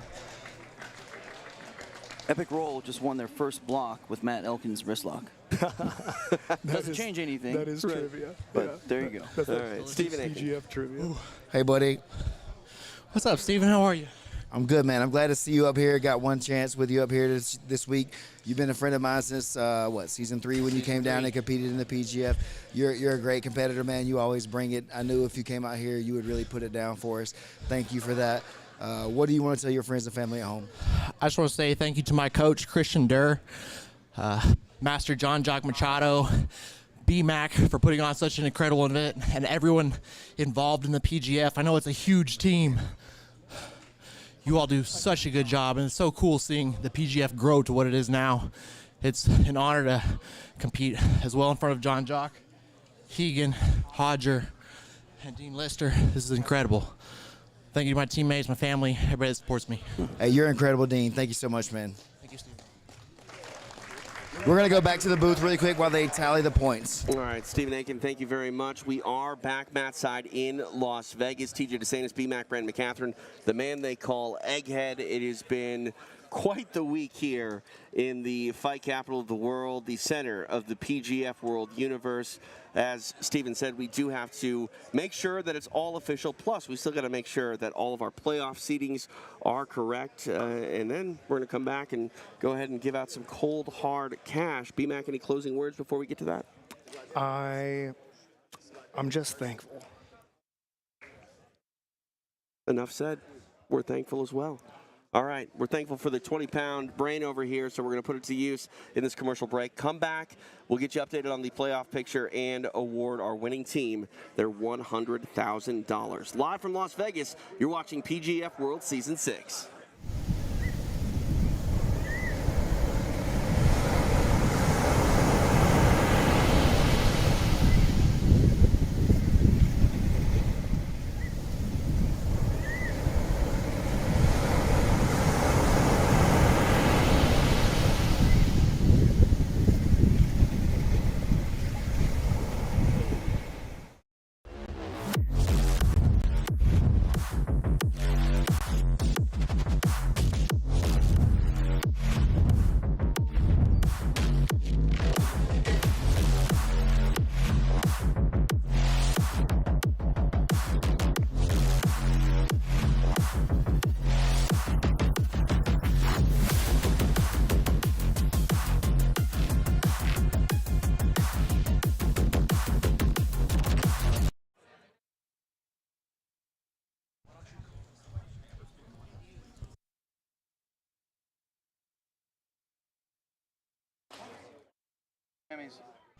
Epic Roll just won their first block with Matt Elkins' wrist lock. Doesn't change anything. That is trivia. But Yeah. there you go. That's All like right, Stephen Aiken. PGF trivia. Hey, buddy. What's up, Steven? How are you? I'm good, man. I'm glad to see you up here. Got one chance with you up here this week. You've been a friend of mine since, season 3 when you came down and competed in the PGF. You're a great competitor, man. You always bring it. I knew if you came out here, you would really put it down for us. Thank you for that. What do you want to tell your friends and family at home? I just want to say thank you to my coach, Christian Durr, Master Jacques Machado, B-Mac for putting on such an incredible event, and everyone involved in the PGF. I know it's a huge team. You all do such a good job, and it's so cool seeing the PGF grow to what it is now. It's an honor to compete as well in front of John Jock, Hegan, Hodger, and Dean Lister. This is incredible. Thank you to my teammates, my family, everybody that supports me. Hey, you're incredible, Dean. Thank you so much, man. Thank you, Steve. We're going to go back to the booth really quick while they tally the points. All right, Stephen Aiken, thank you very much. We are back mat side in Las Vegas. TJ DeSantis, B-Mac, Brandon McCatherine, the man they call Egghead. It has been quite the week here in the fight capital of the world, the center of the PGF World universe. As Stephen said, we do have to make sure that it's all official. Plus, we still got to make sure that all of our playoff seedings are correct. And then we're going to come back and go ahead and give out some cold, hard cash. B-Mac, any closing words before we get to that? I'm just thankful. Enough said. We're thankful as well. All right, we're thankful for the 20-pound brain over here, so we're going to put it to use in this commercial break. Come back. We'll get you updated on the playoff picture and award our winning team their $100,000. Live from Las Vegas, you're watching PGF World Season 6.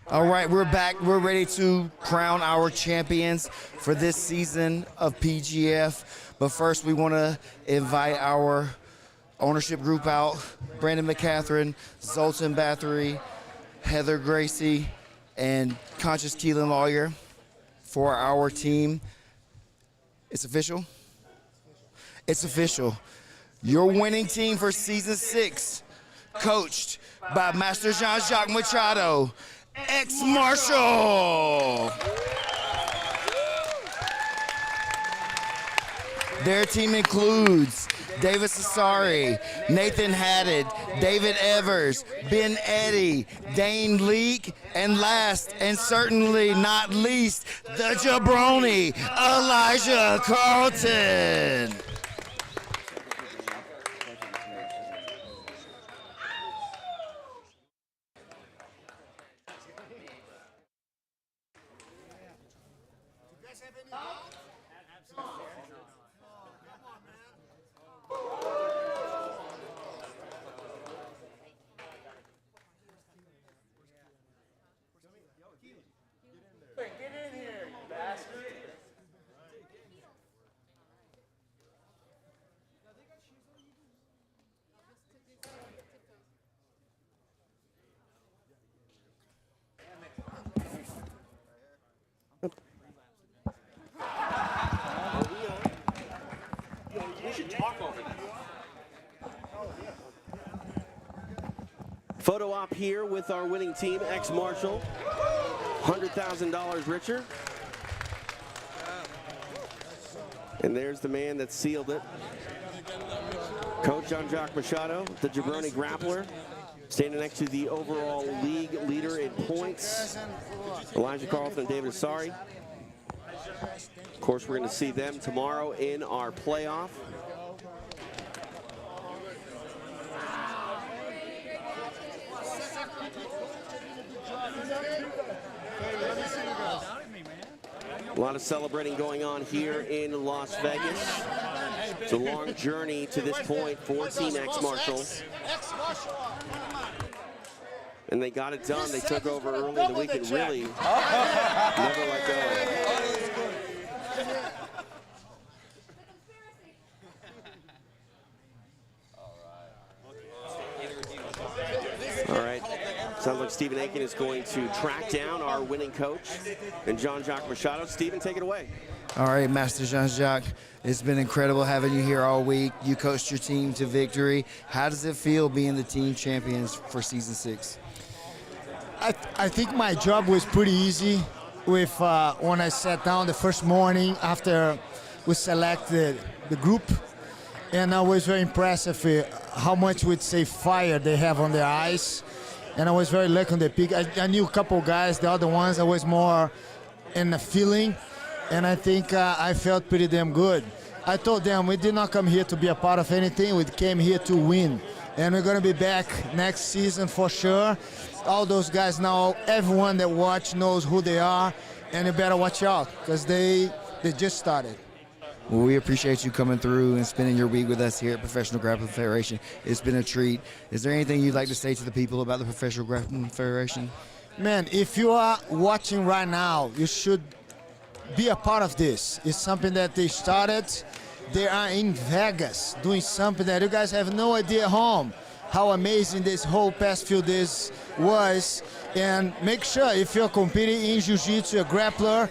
All right, we're back. We're ready to crown our champions for this season of PGF. But first, we want to invite our ownership group out. Brandon McCatherine, Zoltan Bathory, Heather Gracie, and Conscious Keelan Lawyer for our team. It's official? It's official. Your winning team for season 6, coached by Master Jacques Machado, ex-Marshal. Their team includes David Asare, Nathan Haddad, David Evers, Ben Eddy, Dane Leek, and last and certainly not least, the jabroni, Elijah Carlton. Photo op here with our winning team, ex-Marshal, $100,000 richer. And there's the man that sealed it. Coach Jacques Machado, the jabroni grappler, standing next to the overall league leader in points, Elijah Carlton and David Asare. Of course, we're going to see them tomorrow in our playoff. A lot of celebrating going on here in Las Vegas. It's a long journey to this point for Team ex-Marshal. And they got it done. They took over early in the week and really never let go. All right. Sounds like Stephen Aiken is going to track down our winning coach and Jacques Machado. Stephen, take it away. All right, Master Jacques, it's been incredible having you here all week. You coached your team to victory. How does it feel being the team champions for season 6? I think my job was pretty easy with when I sat down the first morning after we selected the group. And I was very impressed with how much, we'd say, fire they have on their eyes. And I was very lucky on the pick. I knew a couple guys, the other ones I was more in the feeling. And I think I felt pretty damn good. I told them we did not come here to be a part of anything. We came here to win. And we're going to be back next season for sure. All those guys now, everyone that watch knows who they are. And you better watch out because they just started. Well, we appreciate you coming through and spending your week with us here at Professional Grappling Federation. It's been a treat. Is there anything you'd like to say to the people about the Professional Grappling Federation? Man, if you are watching right now, you should be a part of this. It's something that they started. They are in Vegas doing something that you guys have no idea at home how amazing this whole past few days was. And make sure if you're competing in Jiu-Jitsu, a grappler,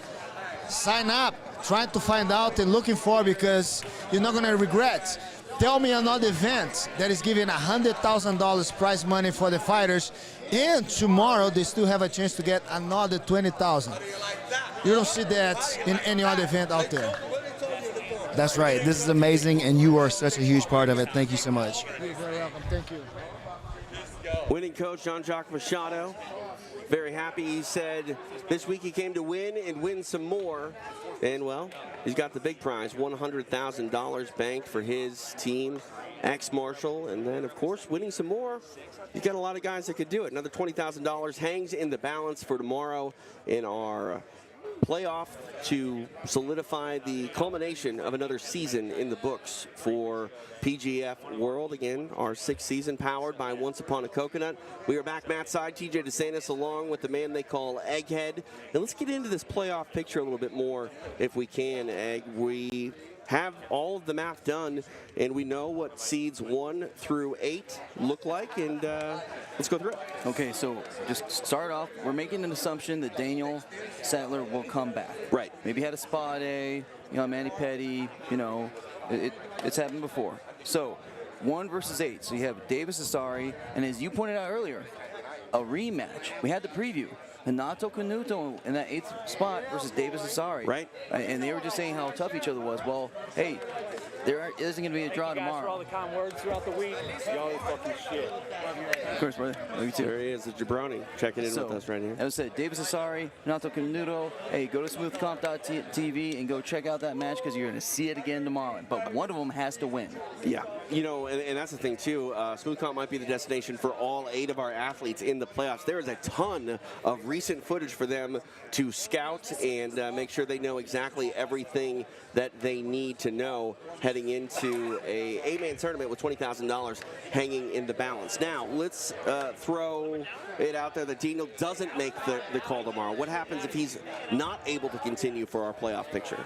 sign up. Trying to find out and looking for, because you're not going to regret. Tell me another event that is giving $100,000 prize money for the fighters, and tomorrow they still have a chance to get another $20,000. You don't see that in any other event out there. That's right. This is amazing, and you are such a huge part of it. Thank you so much. You're very welcome. Thank you. Winning coach Jacques Machado, very happy. He said this week he came to win and win some more. And, well, he's got the big prize, $100,000 banked for his team, ex-Marshal. And then, of course, winning some more. He's got a lot of guys that could do it. Another $20,000 hangs in the balance for tomorrow in our playoff to solidify the culmination of another season in the books for PGF World. Again, our 6th season powered by Once Upon a Coconut. We are back mat side, TJ DeSantis, along with the man they call Egghead. And let's get into this playoff picture a little bit more if we can, Egg. We have all of the math done, and we know what seeds 1 through 8 look like, and let's go through it. Okay, so just start off. We're making an assumption that Daniel Sathler will come back. Right. Maybe he had a spa day, Manny Petty, it's happened before. So 1 versus 8. So you have Davis Asare, and as you pointed out earlier, a rematch. We had the preview. Renato Canuto in that 8th spot versus Davis Asare. Right. And they were just saying how tough each other was. Well, hey, there isn't going to be a draw tomorrow. For all the kind words throughout the week. Y'all are fucking shit. Of course, brother. Love you too. There he is, the jabroni, checking in with us right here. As I said, Davis Asare, Renato Canuto. Hey, go to smoothcomp.tv and go check out that match because you're going to see it again tomorrow. But one of them has to win. Yeah, and that's the thing too. Smooth Comp might be the destination for all 8 of our athletes in the playoffs. There is a ton of recent footage for them to scout and make sure they know exactly everything that they need to know heading into a 8-man tournament with $20,000 hanging in the balance. Now, let's throw it out there that Daniel doesn't make the call tomorrow. What happens if he's not able to continue for our playoff picture?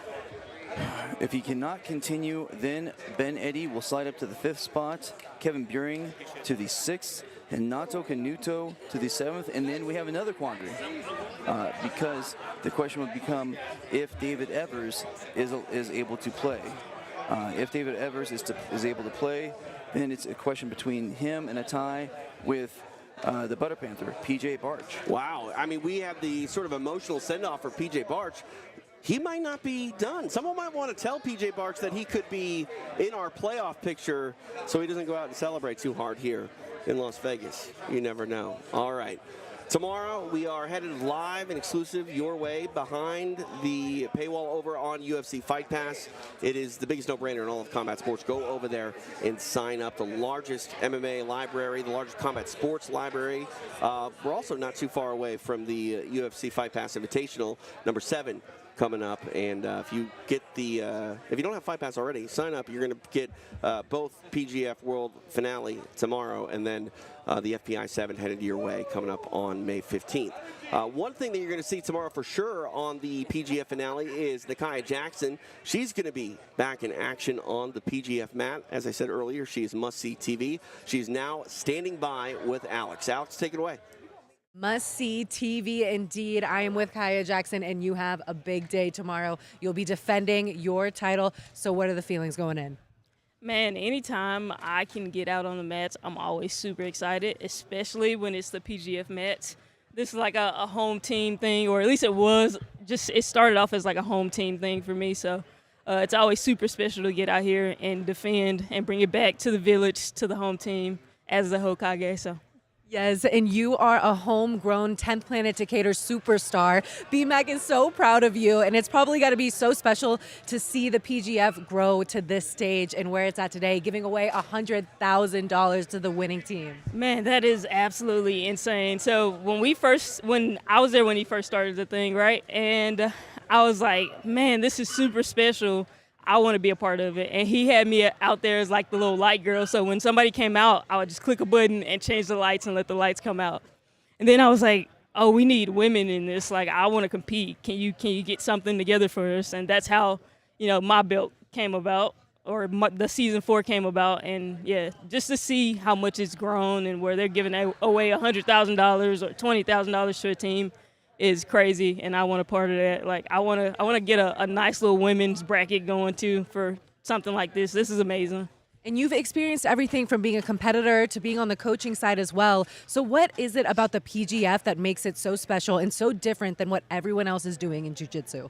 If he cannot continue, then Ben Eddy will slide up to the 5th spot, Kevin Beuhring to the 6th, and Renato Canuto to the 7th, and then we have another quandary because the question would become if David Evers is able to play. If David Evers is able to play, then it's a question between him and a tie with the Butter Panther, PJ Barch. Wow, I mean, we have the sort of emotional send-off for PJ Barch. He might not be done. Someone might want to tell PJ Barch that he could be in our playoff picture so he doesn't go out and celebrate too hard here in Las Vegas. You never know. All right. Tomorrow, we are headed live and exclusive your way behind the paywall over on UFC Fight Pass. It is the biggest no-brainer in all of combat sports. Go over there and sign up. The largest MMA library, the largest combat sports library. We're also not too far away from the UFC Fight Pass Invitational, number 7. Coming up, and if you get if you don't have Fight Pass already, sign up. You're going to get both PGF World Finale tomorrow, and then the FPI 7 headed your way coming up on May 15th. One thing that you're going to see tomorrow for sure on the PGF Finale is Nakia Jackson. She's going to be back in action on the PGF mat. As I said earlier, she is must-see TV. She's now standing by with Alex. Alex, take it away. Must-see TV indeed. I am with Nakia Jackson, and you have a big day tomorrow. You'll be defending your title. So what are the feelings going in? Man, anytime I can get out on the mats, I'm always super excited, especially when it's the PGF mats. This is like a home team thing, or at least it was. It started off as like a home team thing for me. So it's always super special to get out here and defend and bring it back to the village, to the home team as the Hokage. So. Yes, and you are a homegrown 10th Planet Decatur superstar. BMAC is so proud of you, and it's probably got to be so special to see the PGF grow to this stage and where it's at today, giving away $100,000 to the winning team. Man, that is absolutely insane. So when I was there when he first started the thing, right? And I was like, man, this is super special. I want to be a part of it. And he had me out there as like the little light girl. So when somebody came out, I would just click a button and change the lights and let the lights come out. And then I was like, oh, we need women in this. Like, I want to compete. Can you get something together for us? And that's how, my belt came about, or the season 4 came about. And yeah, just to see how much it's grown and where they're giving away $100,000 or $20,000 to a team is crazy, and I want a part of that. Like, I want to get a nice little women's bracket going too for something like this. This is amazing. And you've experienced everything from being a competitor to being on the coaching side as well. So what is it about the PGF that makes it so special and so different than what everyone else is doing in jiu-jitsu?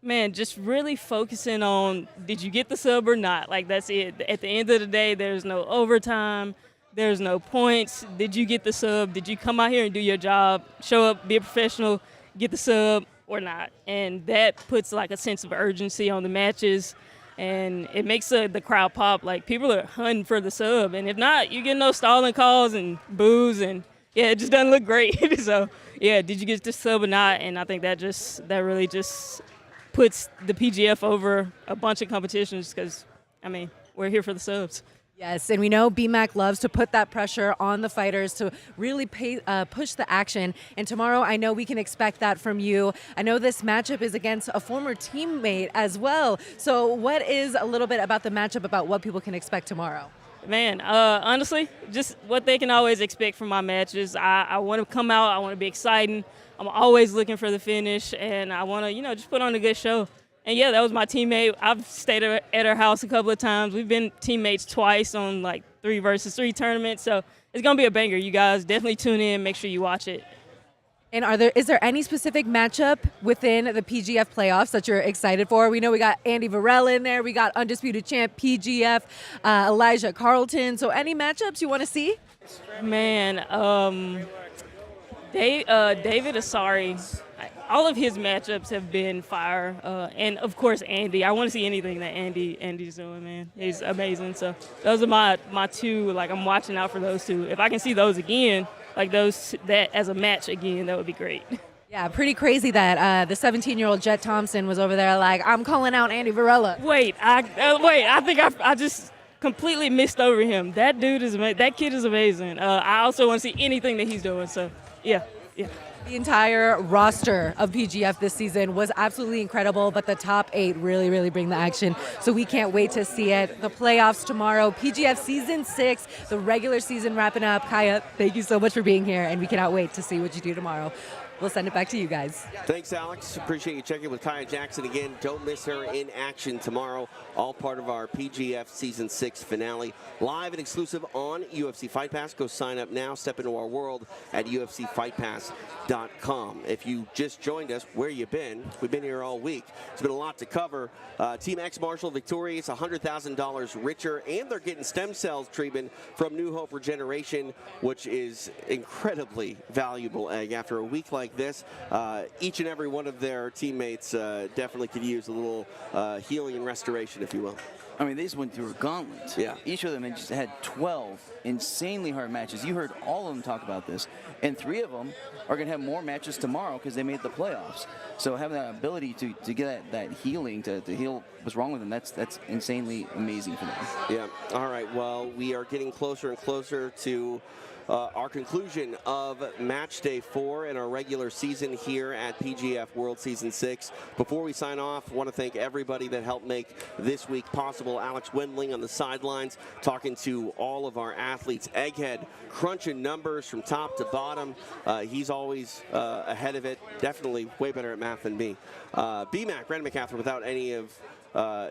Man, just really focusing on, did you get the sub or not? Like, that's it. At the end of the day, there's no overtime. There's no points. Did you get the sub? Did you come out here and do your job, show up, be a professional, get the sub or not? And that puts like a sense of urgency on the matches, and it makes the crowd pop. Like, people are hunting for the sub, and if not, you get no stalling calls and boos, and yeah, it just doesn't look great. So yeah, did you get the sub or not? And I think that really just puts the PGF over a bunch of competitions because, I mean, we're here for the subs. Yes, and we know BMAC loves to put that pressure on the fighters to really push the action. And tomorrow, I know we can expect that from you. I know this matchup is against a former teammate as well. So what is a little bit about the matchup, about what people can expect tomorrow? Man, honestly, just what they can always expect from my matches. I want to come out. I want to be exciting. I'm always looking for the finish, and I want to, just put on a good show. And, yeah, that was my teammate. I've stayed at her house a couple of times. We've been teammates twice on, 3 versus 3 tournaments. So it's going to be a banger. You guys definitely tune in. Make sure you watch it. And is there any specific matchup within the PGF playoffs that you're excited for? We know we got Andy Varela in there. We got undisputed champ PGF, Elijah Carlton. So any matchups you want to see? Man, David Asare, all of his matchups have been fire. And, of course, Andy. I want to see anything that Andy's doing, man. He's amazing. So those are my 2. I'm watching out for those 2. If I can see those again, that as a match again, that would be great. Yeah, pretty crazy that the 17-year-old Jett Thompson was over there I'm calling out Andy Varela. Wait, I think I just completely missed over him. That dude is amazing. That kid is amazing. I also want to see anything that he's doing. So, yeah. The entire roster of PGF this season was absolutely incredible, but the top 8 really, really bring the action. So we can't wait to see it. The playoffs tomorrow, PGF Season 6, the regular season wrapping up. Kaya, thank you so much for being here, and we cannot wait to see what you do tomorrow. We'll send it back to you guys. Thanks, Alex. Appreciate you checking with Kaya Jackson again. Don't miss her in action tomorrow. All part of our PGF Season 6 finale. Live and exclusive on UFC Fight Pass. Go sign up now. Step into our world at UFCFightPass.com. If you just joined us, where you been? We've been here all week. It's been a lot to cover. Team X Marshall victorious, $100,000 richer, and they're getting stem cells treatment from New Hope Regeneration, which is incredibly valuable, Egg. After a week like this, each and every one of their teammates definitely could use a little healing and restoration, if you will. I mean, they just went through a gauntlet. Yeah. Each of them had just had 12 insanely hard matches. You heard all of them talk about this. And 3 of them are going to have more matches tomorrow because they made the playoffs. So having that ability to get that healing, to heal what's wrong with them, that's insanely amazing for them. Yeah. All right. Well, we are getting closer and closer to our conclusion of match day 4 in our regular season here at PGF World Season 6. Before we sign off, I want to thank everybody that helped make this week possible. Alex Wendling on the sidelines talking to all of our athletes. Egghead crunching numbers from top to bottom. He's always ahead of it. Definitely way better at math than me. BMAC, Renato Canuto, without any of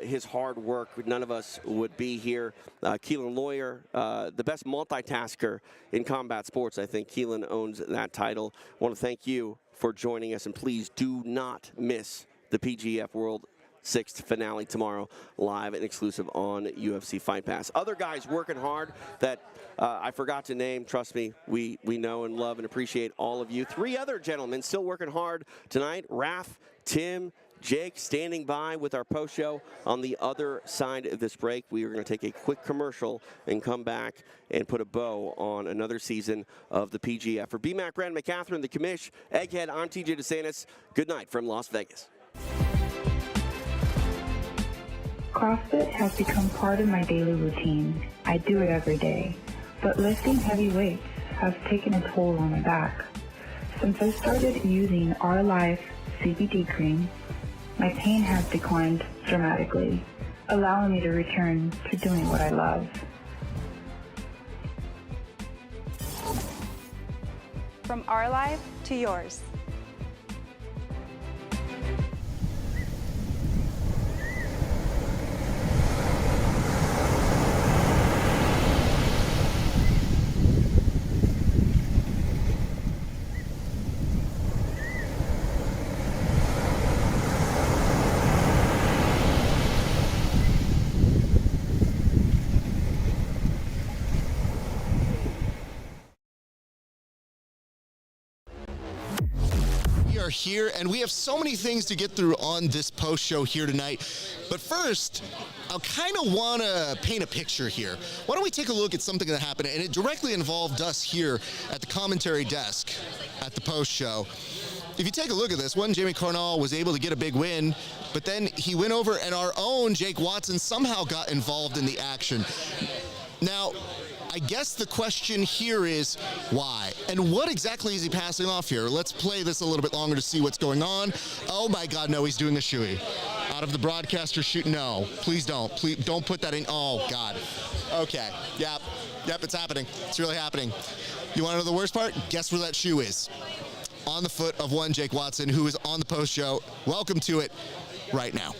his hard work, none of us would be here. Keelan Lawyer, the best multitasker in combat sports. I think Keelan owns that title. I want to thank you for joining us, and please do not miss the PGF World 6th finale tomorrow, live and exclusive on UFC Fight Pass. Other guys working hard that I forgot to name. Trust me, we know and love and appreciate all of you. 3 other gentlemen still working hard tonight. Raph, Tim, Jake standing by with our post show. On the other side of this break, we are going to take a quick commercial and come back and put a bow on another season of the PGF. For BMAC, Brandon McCatherine, the commish, Egghead, I'm TJ DeSantis. Good night from Las Vegas. CrossFit has become part of my daily routine. I do it every day. But lifting heavy weights has taken a toll on my back. Since I started using Our Life CBD cream, my pain has declined dramatically, allowing me to return to doing what I love. From our life to yours. are here, and we have so many things to get through on this post show here tonight. But first, I kind of want to paint a picture here. Why don't we take a look at something that happened, and it directly involved us here at the commentary desk at the post show. If you take a look at this, Jamie Carnall was able to get a big win, but then he went over, and our own Jake Watson somehow got involved in the action. Now, I guess the question here is why? And what exactly is he passing off here? Let's play this a little bit longer to see what's going on. Oh my God, no, he's doing a shoey. Out of the broadcaster shoot, no, please don't. Please don't put that in. Oh God. Okay, yep, it's happening. It's really happening. You wanna know the worst part? Guess where that shoe is? On the foot of one Jake Watson, who is on the post show. Welcome to it right now.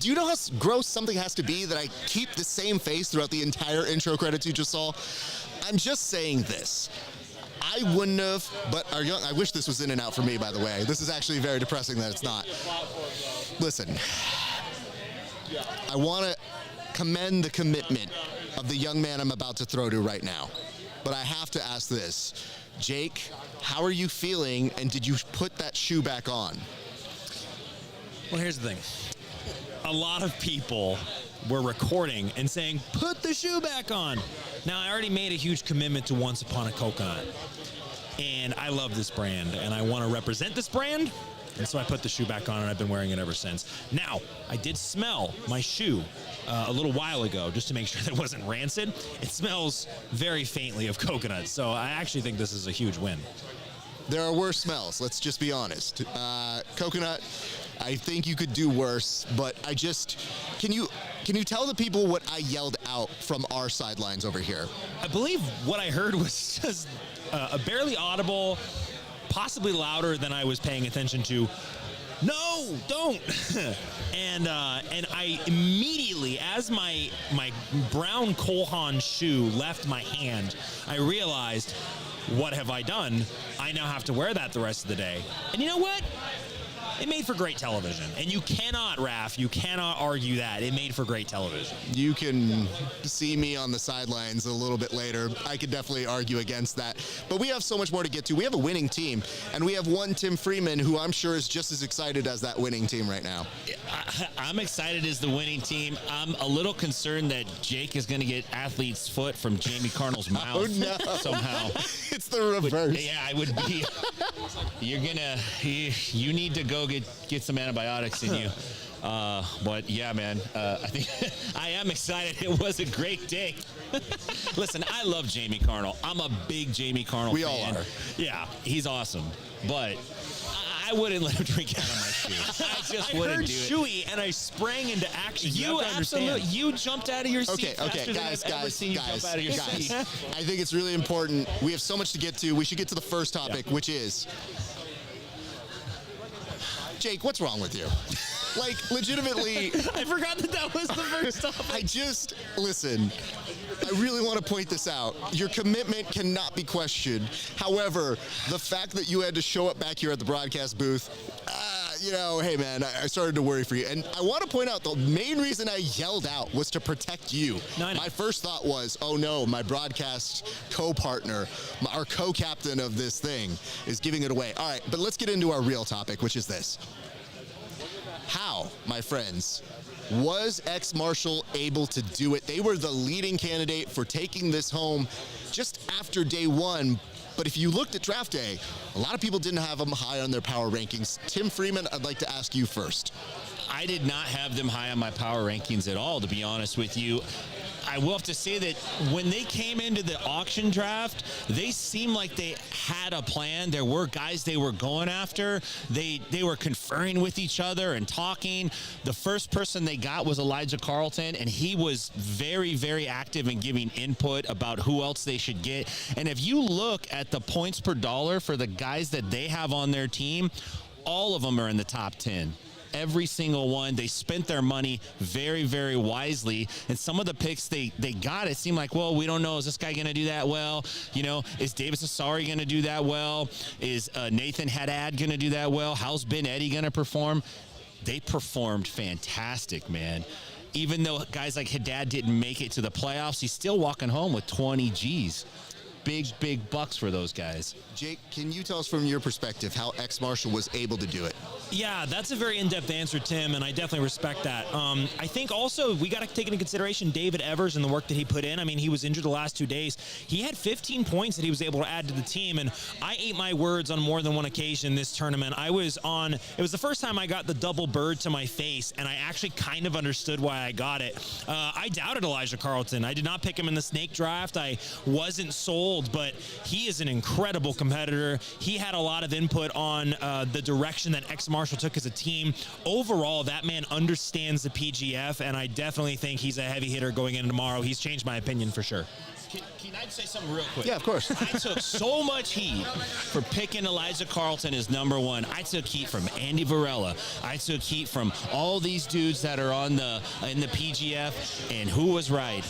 Do you know how gross something has to be that I keep the same face throughout the entire intro credits you just saw? I'm just saying this. I wouldn't have, but I wish this was in and out for me, by the way. This is actually very depressing that it's not. Listen, I want to commend the commitment of the young man I'm about to throw to right now. But I have to ask this. Jake, how are you feeling, and did you put that shoe back on? Well, here's the thing. A lot of people were recording and saying, put the shoe back on. Now, I already made a huge commitment to Once Upon a Coconut, and I love this brand, and I want to represent this brand, and so I put the shoe back on, and I've been wearing it ever since. Now, I did smell my shoe a little while ago, just to make sure that it wasn't rancid. It smells very faintly of coconut, so I actually think this is a huge win. There are worse smells, let's just be honest. Coconut, I think you could do worse, but can you tell the people what I yelled out from our sidelines over here? I believe what I heard was just a barely audible, possibly louder than I was paying attention to, no, don't. and I immediately, as my brown Kolhan shoe left my hand, I realized, what have I done? I now have to wear that the rest of the day. And you know what? It made for great television. And you cannot, Raph, you cannot argue that. It made for great television. You can see me on the sidelines a little bit later. I could definitely argue against that. But we have so much more to get to. We have a winning team, and we have one Tim Freeman who I'm sure is just as excited as that winning team right now. I'm excited as the winning team. I'm a little concerned that Jake is going to get athlete's foot from Jamie Carnall's mouth. Oh, no. Somehow. It's the reverse. I would be. You need to go get some antibiotics in you. But yeah, man, I think I am excited. It was a great day. Listen, I love Jamie Carnall. I'm a big Jamie Carnall fan. We all are. Yeah, he's awesome. But I wouldn't let him drink out of my shoe. I just wouldn't do it. Shoey, and I sprang into action. You absolutely. You jumped out of your seat. Okay, guys. I think it's really important. We have so much to get to. We should get to the first topic, which is, Jake, what's wrong with you? Like, legitimately. I forgot that was the first topic. Listen, I really want to point this out. Your commitment cannot be questioned. However, the fact that you had to show up back here at the broadcast booth, hey, man, I started to worry for you. And I want to point out the main reason I yelled out was to protect you. My first thought was, oh, no, my broadcast co-partner, our co-captain of this thing is giving it away. All right, but let's get into our real topic, which is this. How, my friends, was ex-Marshall able to do it? They were the leading candidate for taking this home just after day one. But if you looked at draft day, a lot of people didn't have them high on their power rankings. Tim Freeman, I'd like to ask you first. I did not have them high on my power rankings at all, to be honest with you. I will have to say that when they came into the auction draft, they seemed like they had a plan. There were guys they were going after. They were conferring with each other and talking. The first person they got was Elijah Carlton, and he was very, very active in giving input about who else they should get. And if you look at the points per dollar for the guys that they have on their team, all of them are in the top 10. Every single one. They spent their money very, very wisely. And some of the picks they got, it seemed like, well, we don't know. Is this guy going to do that well? You know, is Davis Asare going to do that well? Is Nathan Haddad going to do that well? How's Ben Eddy going to perform? They performed fantastic, man. Even though guys like Haddad didn't make it to the playoffs, he's still walking home with 20 G's. Big bucks for those guys. Jake, can you tell us from your perspective how X-Marshall was able to do it? Yeah, that's a very in-depth answer, Tim, and I definitely respect that. I think also we got to take into consideration David Evers and the work that he put in. I mean, he was injured the last 2 days. He had 15 points that he was able to add to the team, and I ate my words on more than one occasion this tournament. It was the first time I got the double bird to my face, and I actually kind of understood why I got it. I doubted Elijah Carlton. I did not pick him in the snake draft. I wasn't sold, but he is an incredible competitor. He had a lot of input on the direction that X-Marshall took as a team. Overall, that man understands the PGF, and I definitely think he's a heavy hitter going in tomorrow. He's changed my opinion for sure. Can I say something real quick? Yeah, of course. I took so much heat for picking Elijah Carlton as number one. I took heat from Andy Varela. I took heat from all these dudes that are in the PGF. And who was right?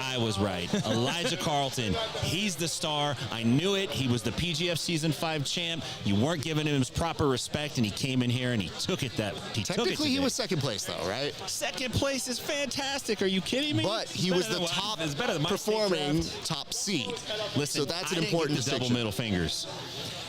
I was right. Elijah Carlton. He's the star. I knew it. He was the PGF Season 5 champ. You weren't giving him his proper respect, and he came in here and he took it. Technically, he was second place, though, right? Second place is fantastic. Are you kidding me? But he was the top performing top seed. Listen, so that's an I didn't important get the double distinction. middle fingers.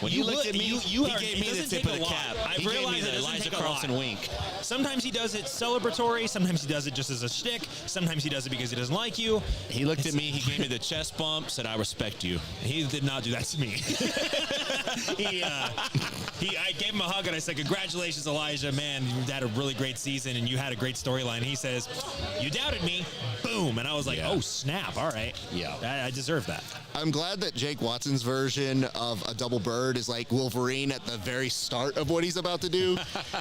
When you looked at me, he gave me the tip of the cap. I've He gave me realized the it doesn't Elijah take a Carlson lot. wink. Sometimes he does it celebratory. Sometimes he does it just as a shtick. Sometimes he does it because he doesn't like you. He looked at me. He gave me the chest bump. Said, "I respect you." He did not do that to me. I gave him a hug and I said, "Congratulations, Elijah. Man, you had a really great season and you had a great storyline." He says, "You doubted me." Boom. And I was like, "Oh, snap. All right. Yeah. I deserve that." I'm glad that Jake Watson's version of a double bird is like Wolverine at the very start of what he's about to do.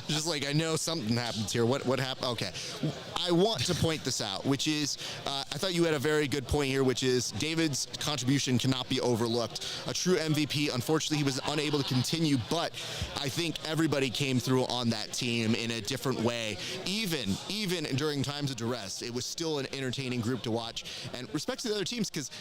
Just like, I know something happens here. What happened? Okay. I want to point this out, which is, I thought you had a very good point here, which is David's contribution cannot be overlooked. A true MVP. Unfortunately, he was unable to continue, but I think everybody came through on that team in a different way. Even during times of duress, it was still an entertaining group to watch. And respect to the other teams, because,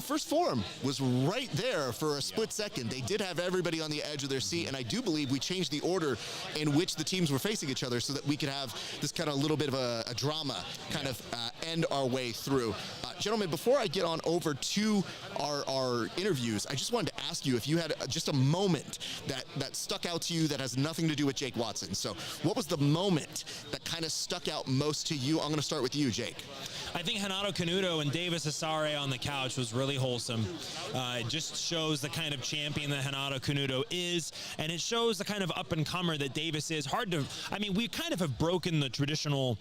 first Phorm was right there for a split second. They did have everybody on the edge of their seat, and I do believe we changed the order in which the teams were facing each other so that we could have this kind of little bit of a drama kind of end our way through. Gentlemen, before I get on over to our interviews, I just wanted to ask you if you had just a moment that stuck out to you that has nothing to do with Jake Watson. So what was the moment that kind of stuck out most to you? I'm going to start with you, Jake. I think Renato Canuto and Davis Asare on the couch was really wholesome. It just shows the kind of champion that Renato Canuto is, and it shows the kind of up-and-comer that Davis is. We kind of have broken the traditional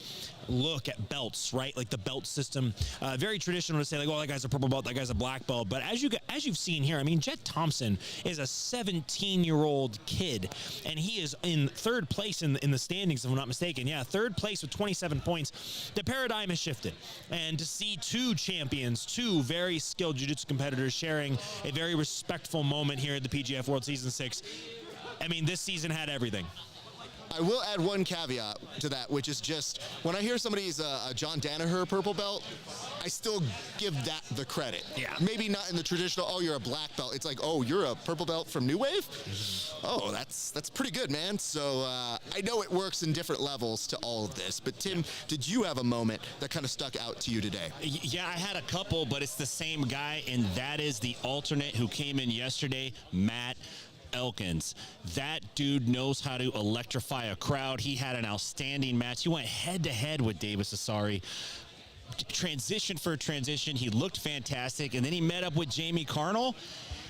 look at belts, right? Like the belt system. Very traditional to say, like, oh, that guy's a purple belt, that guy's a black belt. But as you've seen here, Jett Thompson is a 17-year-old kid, and he is in third place in the standings, if I'm not mistaken. Yeah, third place with 27 points. The paradigm has shifted. And to see two champions, two very skilled jiu-jitsu competitors sharing a very respectful moment here at the PGF World Season 6, this season had everything. I will add one caveat to that, which is just when I hear somebody's a John Danaher purple belt, I still give that the credit. Yeah. Maybe not in the traditional, oh, you're a black belt. It's like, oh, you're a purple belt from New Wave? Oh, that's pretty good, man. So I know it works in different levels to all of this. But Tim, did you have a moment that kind of stuck out to you today? Yeah, I had a couple, but it's the same guy, and that is the alternate who came in yesterday, Matt Elkins. That dude knows how to electrify a crowd. He had an outstanding match. He went head-to-head with Davis Asare. Transition for transition. He looked fantastic, and then he met up with Jamie Carnall.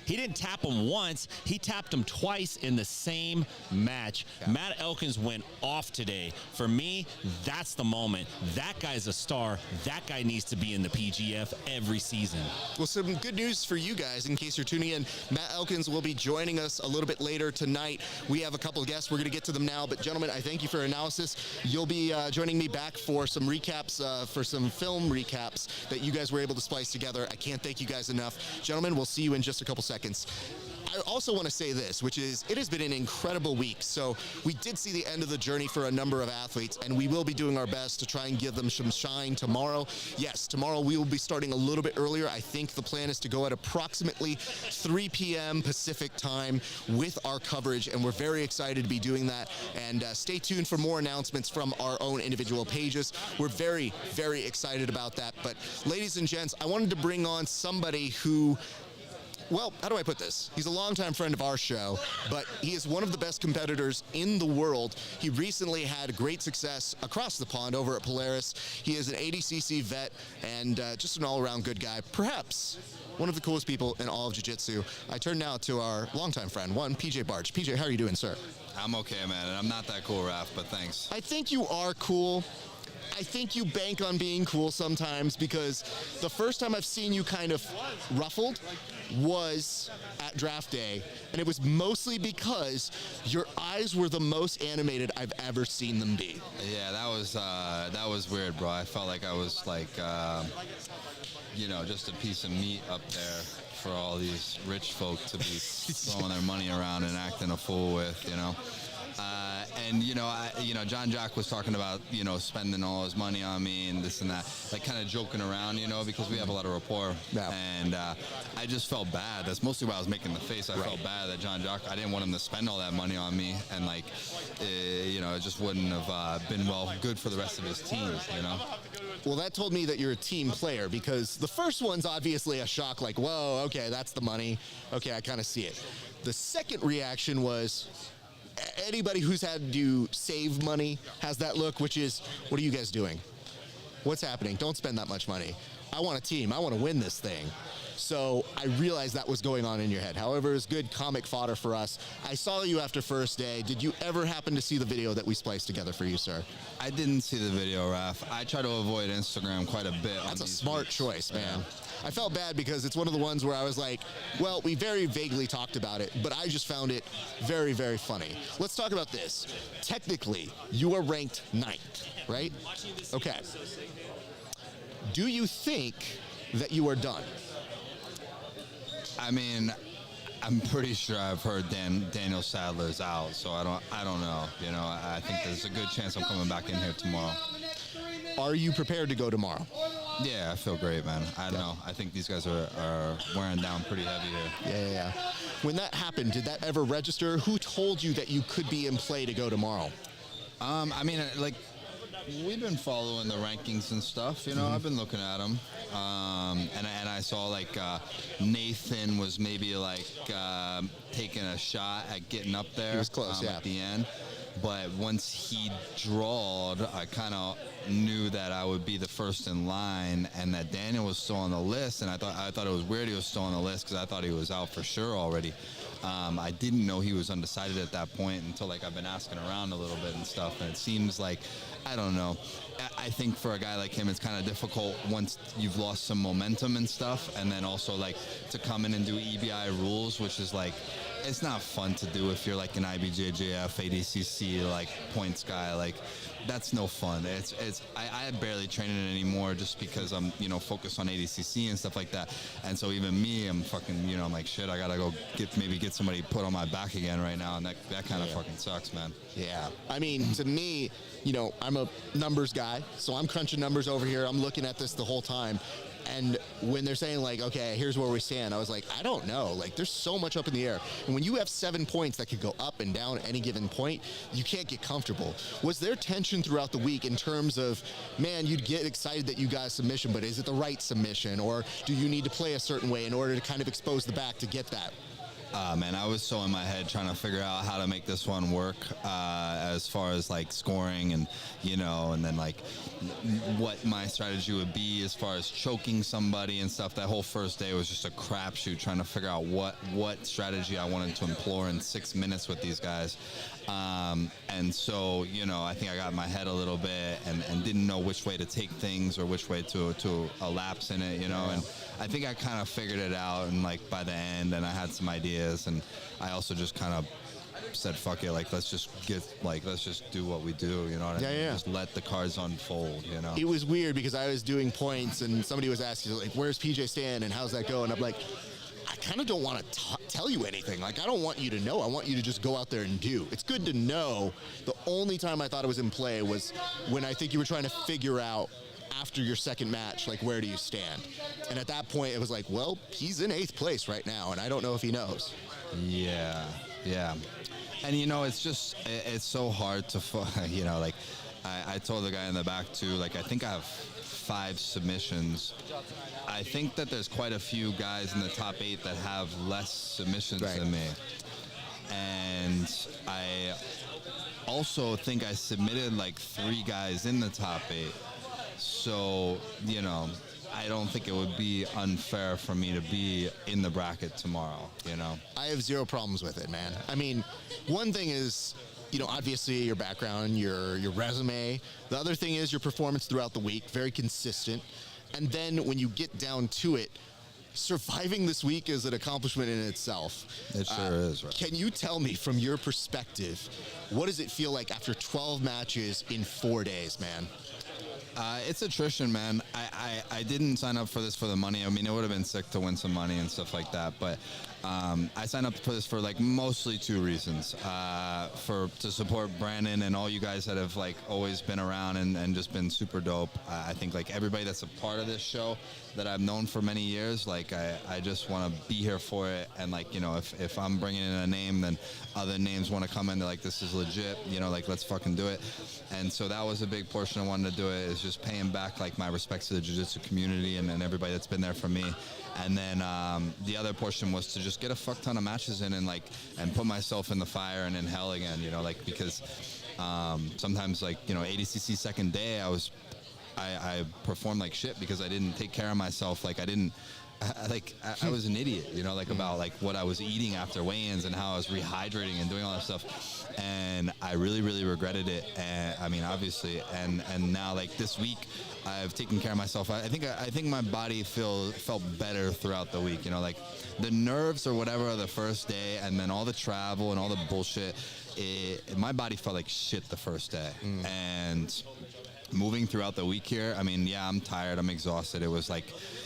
He didn't tap him once. He tapped him twice in the same match. Yeah. Matt Elkins went off today. For me, that's the moment. That guy's a star. That guy needs to be in the PGF every season. Well, some good news for you guys in case you're tuning in. Matt Elkins will be joining us a little bit later tonight. We have a couple of guests. We're going to get to them now. But, gentlemen, I thank you for your analysis. You'll be joining me back for some recaps, for some film recaps that you guys were able to splice together. I can't thank you guys enough. Gentlemen, we'll see you in just a couple seconds. I also want to say this, which is it has been an incredible week. So we did see the end of the journey for a number of athletes, and we will be doing our best to try and give them some shine tomorrow. Yes, tomorrow we will be starting a little bit earlier. I think the plan is to go at approximately 3 p.m. Pacific time with our coverage, and we're very excited to be doing that. And stay tuned for more announcements from our own individual pages. We're very, very excited about that. But ladies and gents, I wanted to bring on somebody who, well, how do I put this? He's a longtime friend of our show, but he is one of the best competitors in the world. He recently had great success across the pond over at Polaris. He is an ADCC vet and just an all-around good guy. Perhaps one of the coolest people in all of jiu-jitsu. I turn now to our longtime friend, PJ Barch. PJ, how are you doing, sir? I'm okay, man. I'm not that cool, Raph, but thanks. I think you are cool. I think you bank on being cool sometimes, because the first time I've seen you kind of ruffled was at draft day, and it was mostly because your eyes were the most animated I've ever seen them be. Yeah, that was weird, bro. I felt like I was like, just a piece of meat up there for all these rich folk to be throwing their money around and acting a fool with, And John Jacques was talking about, spending all his money on me and this and that, like kind of joking around, because we have a lot of rapport. Yeah. And I just felt bad. That's mostly why I was making the face. I felt bad that John Jacques, I didn't want him to spend all that money on me, and it just wouldn't have been good for the rest of his team, Well, that told me that you're a team player, because the first one's obviously a shock, like, whoa, okay, that's the money. Okay, I kind of see it. The second reaction was, anybody who's had to save money has that look, which is, what are you guys doing? What's happening? Don't spend that much money. I want a team. I want to win this thing. So I realized that was going on in your head. However, it's good comic fodder for us. I saw you after first day. Did you ever happen to see the video that we spliced together for you, sir? I didn't see the video, Raph. I try to avoid Instagram quite a bit. That's a smart choice, man. Yeah. I felt bad because it's one of the ones where I was like, well, we very vaguely talked about it, but I just found it very, very funny. Let's talk about this. Technically, you are ranked 9th, right? Okay. Do you think that you are done? I mean, I'm pretty sure I've heard Daniel Sadler's out, so I don't know. I think there's a good chance I'm coming back in here tomorrow. Are you prepared to go tomorrow? Yeah, I feel great, man. I don't know. I think these guys are wearing down pretty heavy here. Yeah. When that happened, did that ever register? Who told you that you could be in play to go tomorrow? We've been following the rankings and stuff, I've been looking at them. And I saw Nathan was maybe taking a shot at getting up there. He was close, at the end. But once he drawed, I kind of knew that I would be the first in line, and that Daniel was still on the list. And I thought it was weird he was still on the list, because I thought he was out for sure already. I didn't know he was undecided at that point until I've been asking around a little bit and stuff. And it seems like, I don't know. I think for a guy like him, it's kind of difficult once you've lost some momentum and stuff, and then also to come in and do EBI rules, which is it's not fun to do if you're an IBJJF, ADCC points guy. That's no fun. I barely train it anymore just because I'm focused on ADCC and stuff like that. And so even me, I'm fucking I'm like, shit, I gotta go get somebody put on my back again right now, and that kind of fucking sucks, man. Yeah. I mean, to me, I'm a numbers guy, so I'm crunching numbers over here. I'm looking at this the whole time. And when they're saying okay, here's where we stand, I was like, I don't know. There's so much up in the air. And when you have 7 points that could go up and down at any given point, you can't get comfortable. Was there tension throughout the week in terms of, man, you'd get excited that you got a submission, but is it the right submission? Or do you need to play a certain way in order to kind of expose the back to get that? Man, I was so in my head trying to figure out how to make this one work as far as like scoring and, and then like what my strategy would be as far as choking somebody and stuff. That whole first day was just a crapshoot trying to figure out what strategy I wanted to employ in 6 minutes with these guys. And so, I think I got in my head a little bit and didn't know which way to take things or which way to elapse in it, And I think I kind of figured it out, and like by the end, and I had some ideas, and I also just kind of said, "Fuck it, like let's just do what we do," you know what I mean? Yeah. Just let the cards unfold, It was weird because I was doing points, and somebody was asking, like, "Where's PJ stand, and how's that go?" And I'm like, I kind of don't want to tell you anything. Like, I don't want you to know. I want you to just go out there and do. It's good to know. The only time I thought it was in play was when I think you were trying to figure out after your second match, like, where do you stand? And at that point, it was like, well, he's in 8th place right now, and I don't know if he knows. Yeah. And, it's so hard to, like, I told the guy in the back, too, like, I think I have 5 submissions. I think that there's quite a few guys in the top 8 that have less submissions than me. And I also think I submitted like 3 guys in the top 8. So, I don't think it would be unfair for me to be in the bracket tomorrow, I have 0 problems with it, man. I mean, one thing is, obviously your background, your resume. The other thing is your performance throughout the week, very consistent. And then when you get down to it, surviving this week is an accomplishment in itself. It sure is, right? Can you tell me from your perspective, what does it feel like after 12 matches in 4 days, man? It's attrition, man. I didn't sign up for this for the money. I mean, it would have been sick to win some money and stuff like that. But I signed up for this for like mostly 2 reasons. To support Brandon and all you guys that have like always been around and just been super dope. I think like everybody that's a part of this show that I've known for many years, like I just want to be here for it. And like, if I'm bringing in a name, then other names want to come in. They're like, this is legit, like let's fucking do it. And so that was a big portion I wanted to do it, is just paying back like my respects to the jiu-jitsu community and everybody that's been there for me. And then the other portion was to just get a fuck ton of matches in and put myself in the fire and in hell again, because sometimes like, ADCC second day, I performed like shit because I didn't take care of myself. Like I was an idiot, about like what I was eating after weigh-ins and how I was rehydrating and doing all that stuff. And I really, really regretted it. And I mean, obviously, and now like this week, I've taken care of myself. I think my body felt better throughout the week. Like the nerves or whatever of the first day, and then all the travel and all the bullshit. My body felt like shit the first day, and moving throughout the week here, I mean, yeah, I'm tired, I'm exhausted. It was like,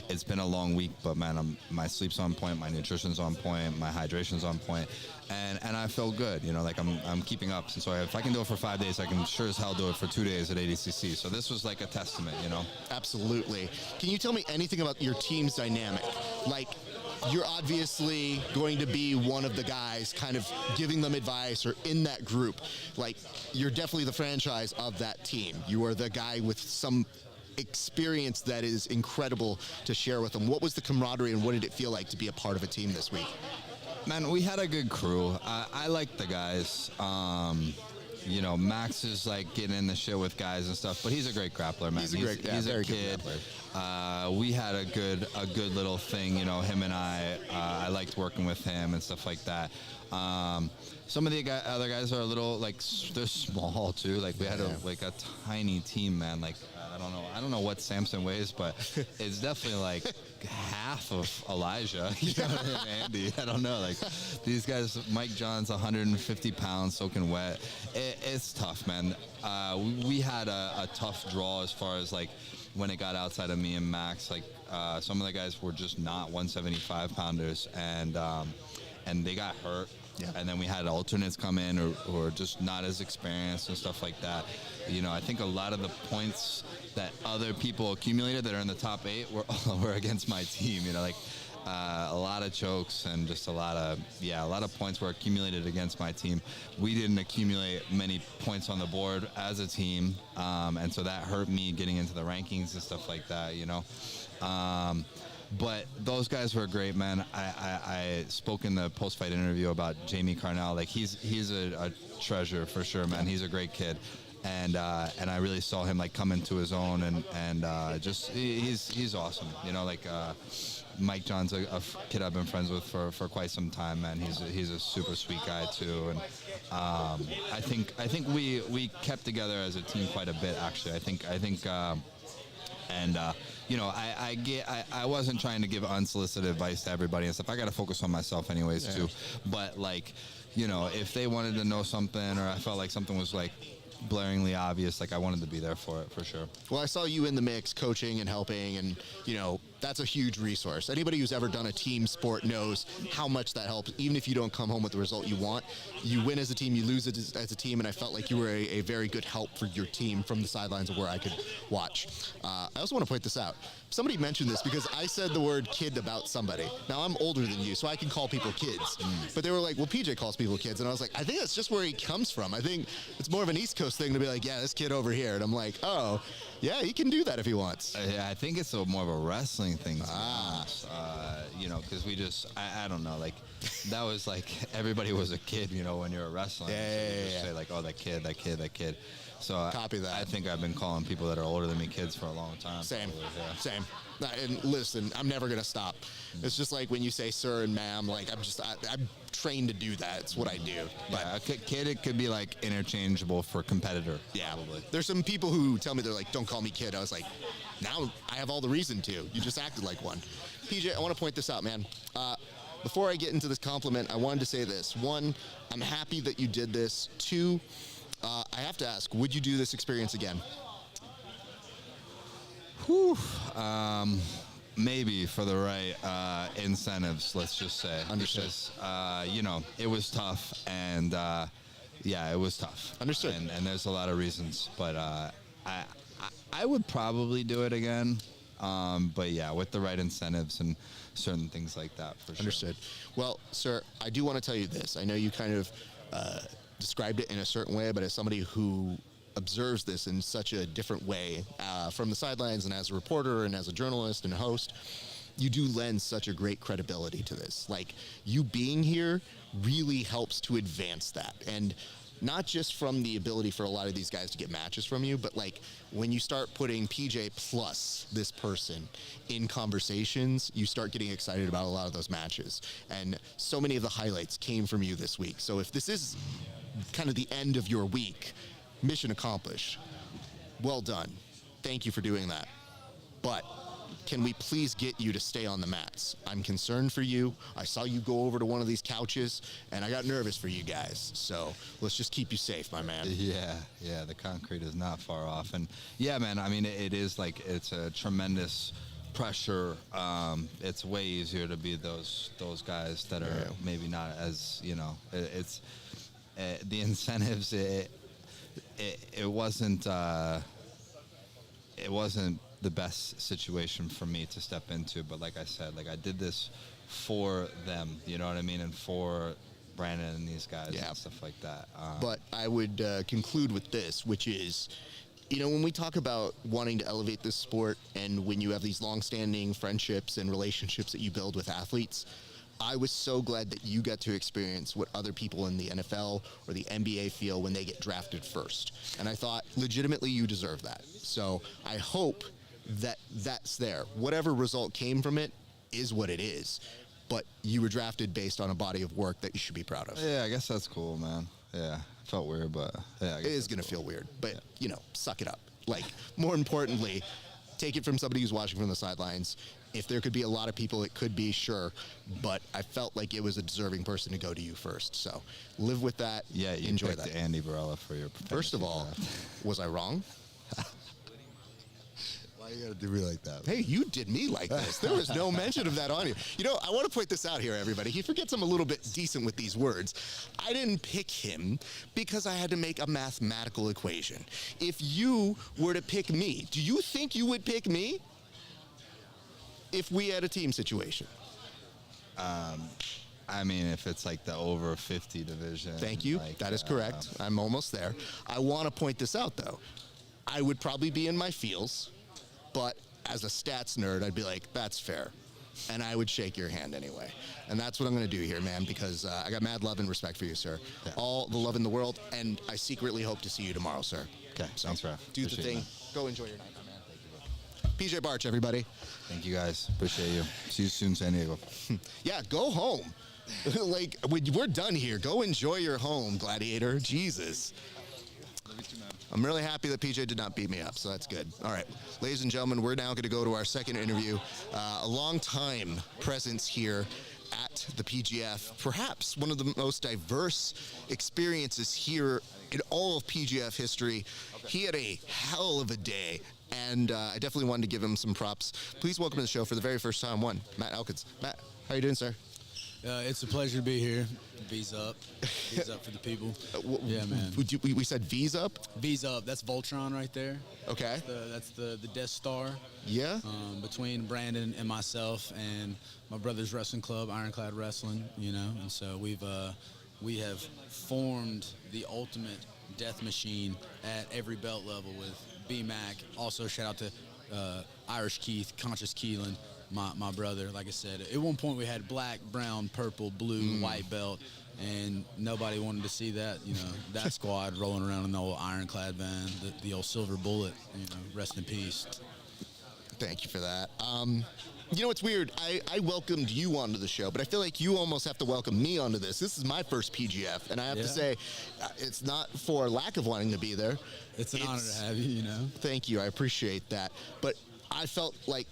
it's been a long week, but man, my sleep's on point, my nutrition's on point, my hydration's on point, and I feel good, like I'm keeping up. And so if I can do it for 5 days, I can sure as hell do it for 2 days at ADCC. So this was like a testament, Absolutely. Can you tell me anything about your team's dynamic? Like, you're obviously going to be one of the guys kind of giving them advice or in that group. Like, you're definitely the franchise of that team. You are the guy with some experience that is incredible to share with them. What was the camaraderie and what did it feel like to be a part of a team this week? Man, we had a good crew. I like the guys. Max is like getting in the shit with guys and stuff, but he's a great grappler, man. He's a kid. We had a good little thing, him and I liked working with him and stuff like that. Some of the other guys are a little like, they're small too. Like we had a tiny team, man. Like I don't know what Samson weighs, but it's definitely like half of Elijah. Andy. I don't know. Like these guys, Mike John's 150 pounds, soaking wet. It's tough, man. We had a tough draw as far as like when it got outside of me and Max. Like some of the guys were just not 175 pounders, and they got hurt. Yeah. And then we had alternates come in who are just not as experienced and stuff like that. I think a lot of the points that other people accumulated that are in the top 8 were against my team. Like A lot of chokes and just a lot of points were accumulated against my team. We didn't accumulate many points on the board as a team, and so that hurt me getting into the rankings and stuff like that, you know. But those guys were great, man. I spoke in the post-fight interview about Jamie Carnall. Like he's a treasure for sure, man. He's a great kid. And I really saw him like come into his own and just he's awesome, you know. Like Mike John's a kid I've been friends with for quite some time, man. He's a super sweet guy too, and I think we kept together as a team quite a bit actually. I think you know, I wasn't trying to give unsolicited advice to everybody and stuff. I got to focus on myself anyways too. But like, you know, if they wanted to know something or I felt like something was like blaringly obvious, like I wanted to be there for it for sure. Well, I saw you in the mix coaching and helping, and you know, that's a huge resource. Anybody who's ever done a team sport knows how much that helps. Even if you don't come home with the result you want, you win as a team, you lose as a team, and I felt like you were a very good help for your team from the sidelines of where I could watch. I also want to point this out. Somebody mentioned this because I said the word kid about somebody. Now, I'm older than you, so I can call people kids. But they were like, well, PJ calls people kids. And I was like, I think that's just where he comes from. I think it's more of an East Coast thing to be like, yeah, this kid over here. And I'm like, oh, yeah, he can do that if he wants. Yeah, I think it's more of a wrestling thing. You know, because we just, I don't know, like, that was like, everybody was a kid, you know, when you were wrestling. Yeah. Say like, oh, that kid. So copy that. I think I've been calling people that are older than me kids for a long time. Same. Probably, yeah. Same. And listen, I'm never gonna stop. It's just like when you say sir and ma'am, like I'm trained to do that. It's what I do. But yeah, a kid, it could be like interchangeable for competitor. Yeah, probably. There's some people who tell me, they're like, don't call me kid. I was like, now I have all the reason to. You just acted like one. PJ, I want to point this out, man. Before I get into this compliment, I wanted to say this. One, I'm happy that you did this. Two, I have to ask, would you do this experience again? Whew. Maybe for the right incentives, let's just say. Understood. Because, you know, it was tough, and yeah, it was tough. Understood. And there's a lot of reasons, but I would probably do it again. But yeah, with the right incentives and certain things like that, for sure. Understood. Well, sir, I do want to tell you this. I know you kind of described it in a certain way, but as somebody who observes this in such a different way from the sidelines and as a reporter and as a journalist and host, you do lend such a great credibility to this. Like, you being here really helps to advance that. And not just from the ability for a lot of these guys to get matches from you, but like when you start putting PJ plus this person in conversations, you start getting excited about a lot of those matches. And so many of the highlights came from you this week. So if this is kind of the end of your week, mission accomplished. Well done. Thank you for doing that. But can we please get you to stay on the mats? I'm concerned for you. I saw you go over to one of these couches, and I got nervous for you guys. So let's just keep you safe, my man. Yeah, the concrete is not far off. And yeah, man, I mean, it is like, it's a tremendous pressure. It's way easier to be those guys that are maybe not as, you know, it's the incentives. It wasn't the best situation for me to step into, but like I said, like I did this for them, you know what I mean, and for Brandon and these guys and stuff like that. But I would conclude with this, which is, you know, when we talk about wanting to elevate this sport and when you have these long-standing friendships and relationships that you build with athletes, I was so glad that you got to experience what other people in the NFL or the NBA feel when they get drafted first. And I thought, legitimately, you deserve that. So I hope that that's there. Whatever result came from it is what it is. But you were drafted based on a body of work that you should be proud of. Yeah, I guess that's cool, man. Yeah, it felt weird, but yeah. It is going to feel weird. But, you know, suck it up. Like, more importantly, take it from somebody who's watching from the sidelines. If there could be a lot of people, it could be, sure. But I felt like it was a deserving person to go to you first. So live with that. Yeah, you enjoy picked that. Andy Varela for your First of all, was I wrong? Why you gotta do me like that? Hey, you did me like this. There was no mention of that on you. You know, I want to point this out here, everybody. He forgets I'm a little bit decent with these words. I didn't pick him because I had to make a mathematical equation. If you were to pick me, do you think you would pick me if we had a team situation? I mean, if it's like the over 50 division. Thank you. Like, That is correct. I'm almost there. I want to point this out, though. I would probably be in my feels, but as a stats nerd, I'd be like, that's fair. And I would shake your hand anyway. And that's what I'm going to do here, man, because I got mad love and respect for you, sir. Yeah. All the love in the world, and I secretly hope to see you tomorrow, sir. Okay, sounds fair. Do the thing. Go enjoy your night, my man. Thank you, PJ Barch, everybody. Thank you, guys. Appreciate you. See you soon, San Diego. Yeah, go home. Like, we're done here. Go enjoy your home, Gladiator. Jesus. I'm really happy that PJ did not beat me up, so that's good. All right, ladies and gentlemen, we're now going to go to our second interview. A long-time presence here at the PGF, perhaps one of the most diverse experiences here in all of PGF history. He had a hell of a day, and I definitely wanted to give him some props. Please welcome to the show for the very first time, Matt Elkins. Matt, how you doing, sir? It's a pleasure to be here. V's up. V's up for the people. Yeah, man. We said V's up? V's up. That's Voltron right there. Okay. That's the Death Star. Yeah. Between Brandon and myself and my brother's wrestling club, Ironclad Wrestling, you know. And so we have formed the ultimate death machine at every belt level with B-Mac. Also, shout out to Irish Keith, Conscious Keelan. My brother, like I said, at one point we had black, brown, purple, blue, white belt, and nobody wanted to see that, you know, that squad rolling around in the old Ironclad van, the old Silver Bullet, you know, rest in peace. Thank you for that. You know, it's weird. I welcomed you onto the show, but I feel like you almost have to welcome me onto this. This is my first PGF, and I have to say, it's not for lack of wanting to be there. It's an honor to have you, you know. Thank you. I appreciate that. But I felt like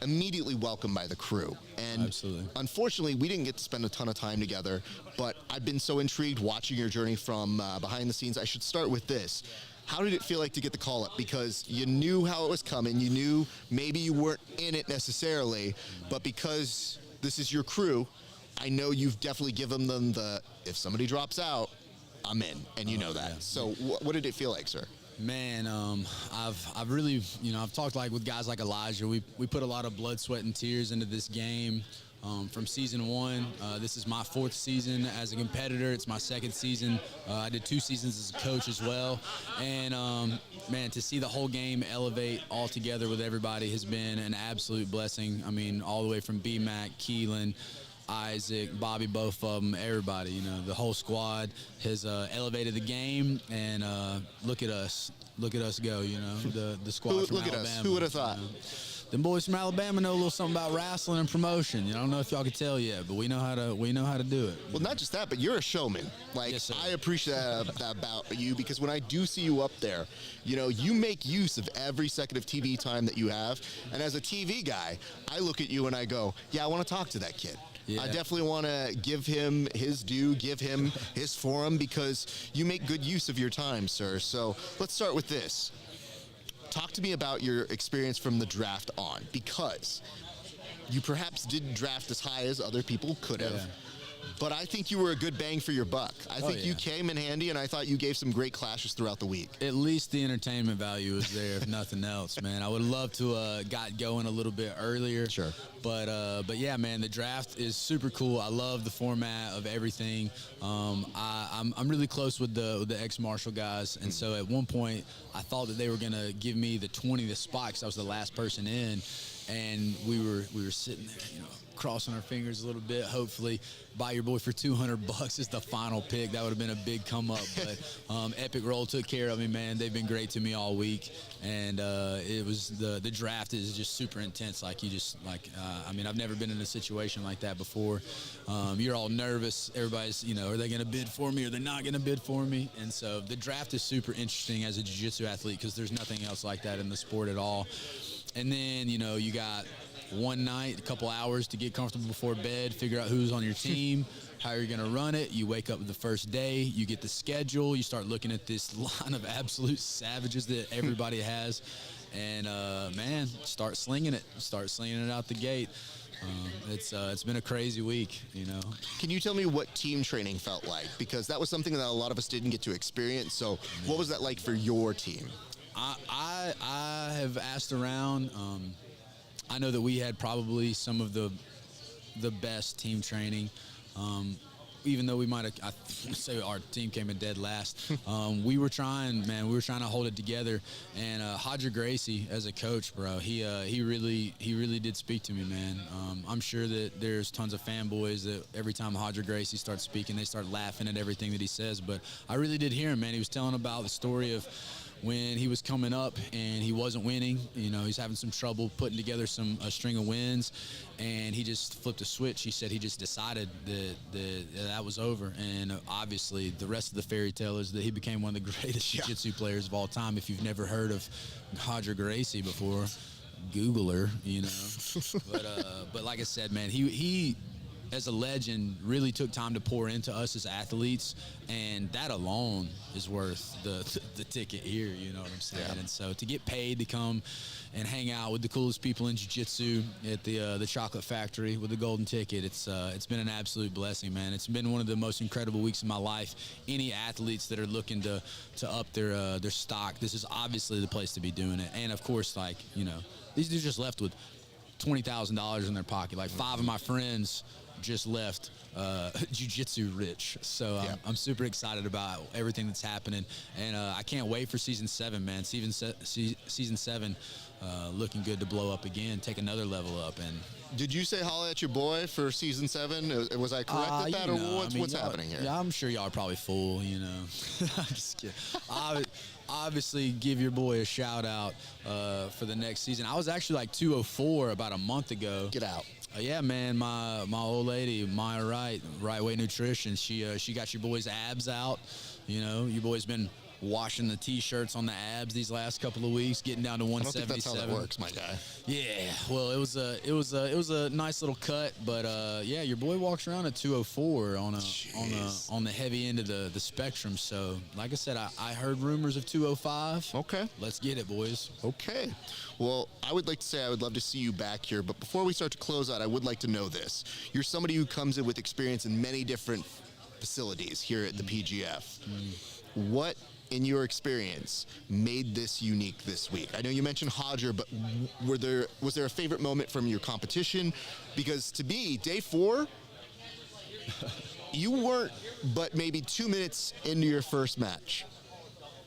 immediately welcomed by the crew. And absolutely. Unfortunately, we didn't get to spend a ton of time together, but I've been so intrigued watching your journey from behind the scenes. I should start with this. How did it feel like to get the call-up? Because you knew how it was coming. You knew maybe you weren't in it necessarily, but because this is your crew, I know you've definitely given them the, if somebody drops out, I'm in, and you know that. Yeah. So what did it feel like, sir? Man, I've really, you know, I've talked like with guys like Elijah. We put a lot of blood, sweat, and tears into this game from season one. This is my 4th season as a competitor. It's my 2nd season. I did 2 seasons as a coach as well. And man, to see the whole game elevate all together with everybody has been an absolute blessing. I mean, all the way from B-Mac, Keelan, Isaac, Bobby, both of them, everybody, you know, the whole squad has elevated the game, and look at us go, you know, the squad from Alabama. Look at us. Who would have thought? You know? Them boys from Alabama know a little something about wrestling and promotion. You know, I don't know if y'all can tell yet, but we know how to do it. Well, not just that, but you're a showman. Like, yes, I appreciate that about you, because when I do see you up there, you know, you make use of every second of TV time that you have. And as a TV guy, I look at you and I go, yeah, I want to talk to that kid. Yeah. I definitely want to give him his due, give him his forum, because you make good use of your time, sir. So let's start with this. Talk to me about your experience from the draft on, because you perhaps didn't draft as high as other people could have. Yeah. But I think you were a good bang for your buck. I think you came in handy, and I thought you gave some great clashes throughout the week. At least the entertainment value is there, if nothing else, man. I would love to got going a little bit earlier. Sure. But yeah, man, the draft is super cool. I love the format of everything. I'm really close with the ex-Marshall guys, and so at one point I thought that they were gonna give me the 20th spot because I was the last person in, and we were sitting there, you know, crossing our fingers a little bit. Hopefully, buy your boy for $200 is the final pick. That would have been a big come up, but Epic Roll took care of me, man. They've been great to me all week, and it was the draft is just super intense. Like I mean, I've never been in a situation like that before. You're all nervous. Everybody's, you know, are they going to bid for me? Or they're not going to bid for me? And so the draft is super interesting as a jiu-jitsu athlete because there's nothing else like that in the sport at all. And then, you know, you got one night, a couple hours to get comfortable before bed, figure out who's on your team, how you're going to run it. You wake up the first day, you get the schedule, you start looking at this line of absolute savages that everybody has, and man, start slinging it out the gate. It's been a crazy week, you know. Can you tell me what team training felt like? Because that was something that a lot of us didn't get to experience. So what was that like for your team? I have asked around. I know that we had probably some of the the best team training. Even though we might have, I say our team came in dead last, we were trying, man. We were trying to hold it together. And Roger Gracie, as a coach, bro, he really did speak to me, man. I'm sure that there's tons of fanboys that every time Roger Gracie starts speaking, they start laughing at everything that he says. But I really did hear him, man. He was telling about the story of when he was coming up and he wasn't winning. You know, he's having some trouble putting together a string of wins, and he just flipped a switch. He said he just decided that was over. And obviously the rest of the fairy tale is that he became one of the greatest jiu-jitsu players of all time. If you've never heard of Roger Gracie before, Google her, you know. But like I said, man, he as a legend really took time to pour into us as athletes, and that alone is worth the ticket here, you know what I'm saying? Yeah. And so to get paid to come and hang out with the coolest people in jiu-jitsu at the chocolate factory with the golden ticket, it's been an absolute blessing, man. It's been one of the most incredible weeks of my life. Any athletes that are looking to up their stock, this is obviously the place to be doing it. And of course, like, you know, these dudes just left with $20,000 in their pocket. Like 5 of my friends just left jiu-jitsu rich, so I'm super excited about everything that's happening, and I can't wait for season 7, man. Season 7 looking good to blow up again, take another level up. And did you say holla at your boy for season 7? Was I correct at that, or what's happening here? Yeah, I'm sure y'all are probably full, you know. I'm just kidding. Obviously, give your boy a shout out for the next season. I was actually like 204 about a month ago. Get out. Yeah, man, my old lady, Maya Right Way Nutrition, she got your boy's abs out. You know, your boy's been washing the T-shirts on the abs these last couple of weeks, getting down to 177. I don't think that's how that works, my guy. Yeah, well, it was a nice little cut, but yeah, your boy walks around at 204 on the heavy end of the spectrum. So, like I said, I heard rumors of 205. Okay, let's get it, boys. Okay, well, I would like to say I would love to see you back here, but before we start to close out, I would like to know this: you're somebody who comes in with experience in many different facilities here at the PGF. What, in your experience, made this unique this week? I know you mentioned Roger, but was there a favorite moment from your competition? Because to me, day 4, you weren't but maybe 2 minutes into your first match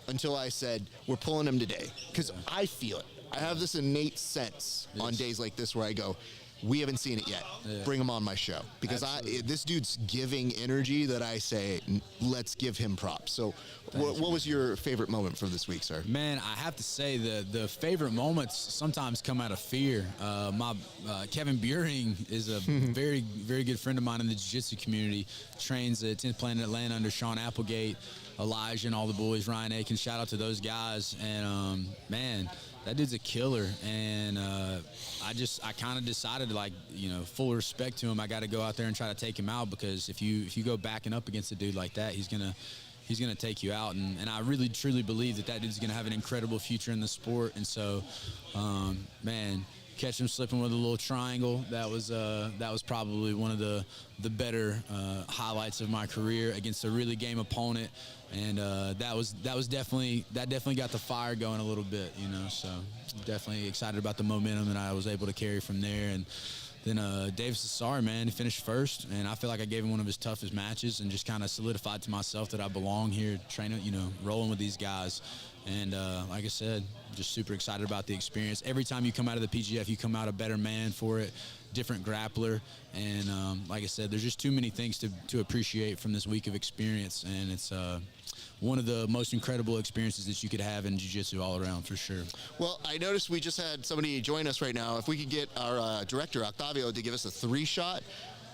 until I said, we're pulling him today. Because I feel it. I have this innate sense on days like this where I go, we haven't seen it yet. Yeah. Bring him on my show. Because this dude's giving energy that I say, let's give him props. So what was your favorite moment from this week, sir? Man, I have to say the favorite moments sometimes come out of fear. Kevin Beuhring is a very, very good friend of mine in the jiu-jitsu community. Trains at 10th Planet Atlanta under Sean Applegate, Elijah, and all the boys, Ryan Akins. Shout out to those guys. And, man, that dude's a killer, and I kind of decided, like, you know, full respect to him. I got to go out there and try to take him out, because if you go backing up against a dude like that, he's gonna take you out. And I really truly believe that dude's gonna have an incredible future in the sport. And so, man, catch him slipping with a little triangle. That was probably one of the better highlights of my career against a really game opponent. And that definitely got the fire going a little bit, you know. So definitely excited about the momentum that I was able to carry from there. And then Davis Asare, man, he finished first, and I feel like I gave him one of his toughest matches, and just kind of solidified to myself that I belong here, training, you know, rolling with these guys. And like I said, just super excited about the experience. Every time you come out of the PGF, you come out a better man for it, different grappler. And like I said, there's just too many things to appreciate from this week of experience. And it's one of the most incredible experiences that you could have in jiu-jitsu all around, for sure. Well, I noticed we just had somebody join us right now. If we could get our director, Octavio, to give us a 3-shot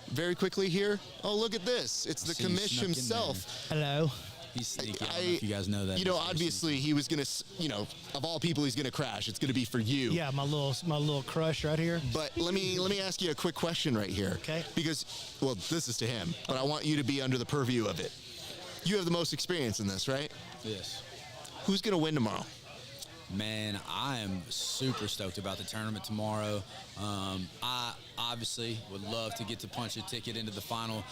very quickly here. Oh, look at this. It's the commish himself. Hello. He's sneaky. I don't know if you guys know that. You know, obviously he was going to, you know, of all people he's going to crash. It's going to be for you. Yeah, my little crush right here. But let me ask you a quick question right here. Okay. Because, well, this is to him, but I want you to be under the purview of it. You have the most experience in this, right? Yes. Who's going to win tomorrow? Man, I am super stoked about the tournament tomorrow. I obviously would love to get to punch a ticket into the final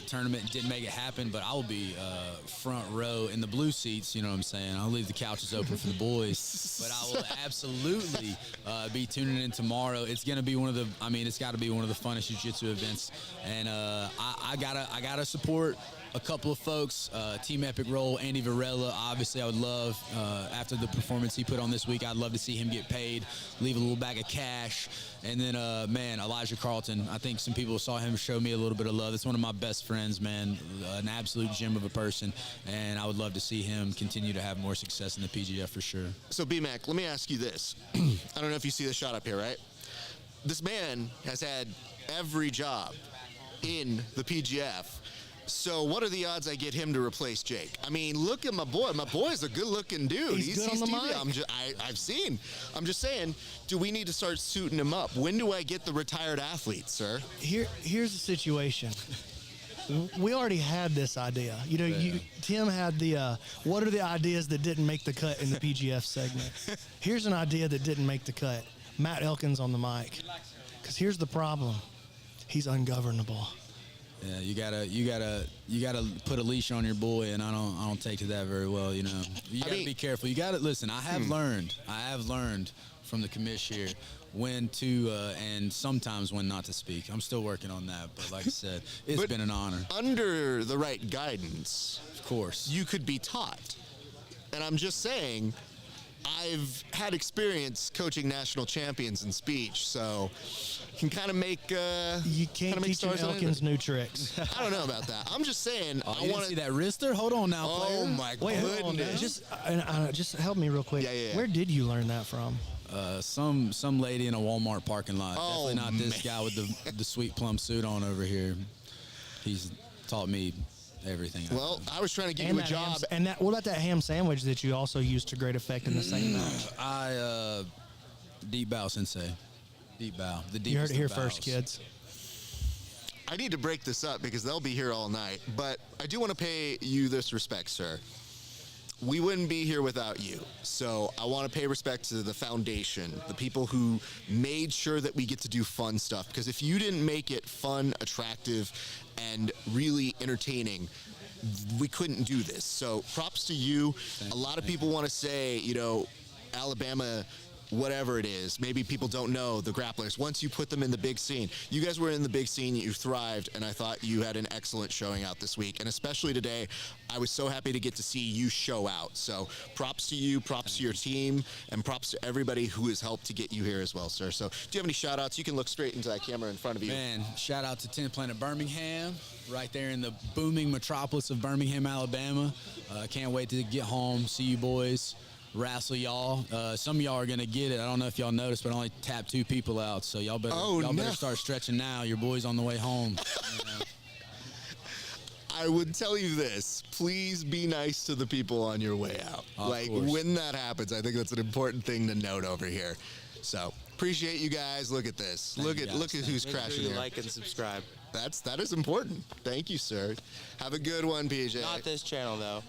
tournament. Didn't make it happen, but I will be front row in the blue seats, you know what I'm saying? I'll leave the couches open for the boys. But I will absolutely be tuning in tomorrow. It's going to be it's got to be one of the funnest jiu-jitsu events. And I gotta support a couple of folks, Team Epic Roll, Andy Varela. Obviously, I would love, after the performance he put on this week, I'd love to see him get paid, leave a little bag of cash. And then, Elijah Carlton. I think some people saw him show me a little bit of love. It's one of my best friends, man, an absolute gem of a person. And I would love to see him continue to have more success in the PGF for sure. So, B-Mac, let me ask you this. I don't know if you see the shot up here, right? This man has had every job in the PGF. So what are the odds I get him to replace Jake? I mean, look at my boy. My boy's a good-looking dude. He's good on the TV. mic. I've seen. I'm just saying, do we need to start suiting him up? When do I get the retired athlete, sir? Here's the situation. We already had this idea. You know, Tim had the, what are the ideas that didn't make the cut in the PGF segment? Here's an idea that didn't make the cut. Matt Elkins on the mic. Because here's the problem. He's ungovernable. Yeah, you gotta put a leash on your boy, and I don't take to that very well. You know, you gotta be careful. You gotta listen. I have learned from the commish here when to and sometimes when not to speak. I'm still working on that, but like I said, it's been an honor. Under the right guidance, of course, you could be taught. And I'm just saying, I've had experience coaching national champions in speech, so can kind of make you can't teach Elkins new tricks. I don't know about that. I'm just saying. I want to see that wrister. Hold on now, player. Oh my goodness! Just help me real quick. Yeah. Where did you learn that from? Some lady in a Walmart parking lot. Oh, definitely not this guy with the sweet plum suit on over here. He's taught me everything. Well, I was trying to give you a job. What about that ham sandwich that you also used to great effect in the same match? Deep bow, sensei. Deep bow. You heard it here first, kids. I need to break this up because they'll be here all night, but I do want to pay you this respect, sir. We wouldn't be here without you. So I want to pay respect to the foundation, the people who made sure that we get to do fun stuff. Because if you didn't make it fun, attractive, and really entertaining, we couldn't do this. So props to you. A lot of people want to say, you know, Alabama, whatever it is, maybe people don't know the grapplers. Once you put them in the big scene, you guys were in the big scene, you thrived, and I thought you had an excellent showing out this week. And especially today, I was so happy to get to see you show out. So props to you, props to your team, and props to everybody who has helped to get you here as well, sir. So do you have any shout outs? You can look straight into that camera in front of you. Man, shout out to 10th Planet Birmingham, right there in the booming metropolis of Birmingham, Alabama. Can't wait to get home, see you boys. Wrestle y'all. Some of y'all are gonna get it. I don't know if y'all noticed, but I only tapped 2 people out. So y'all better start stretching now. Your boy's on the way home. You know? I would tell you this: please be nice to the people on your way out. Of course. When that happens, I think that's an important thing to note over here. So appreciate you guys. Look at this. Look at who's crashing here. Like and subscribe. That is important. Thank you, sir. Have a good one, PJ. Not this channel though.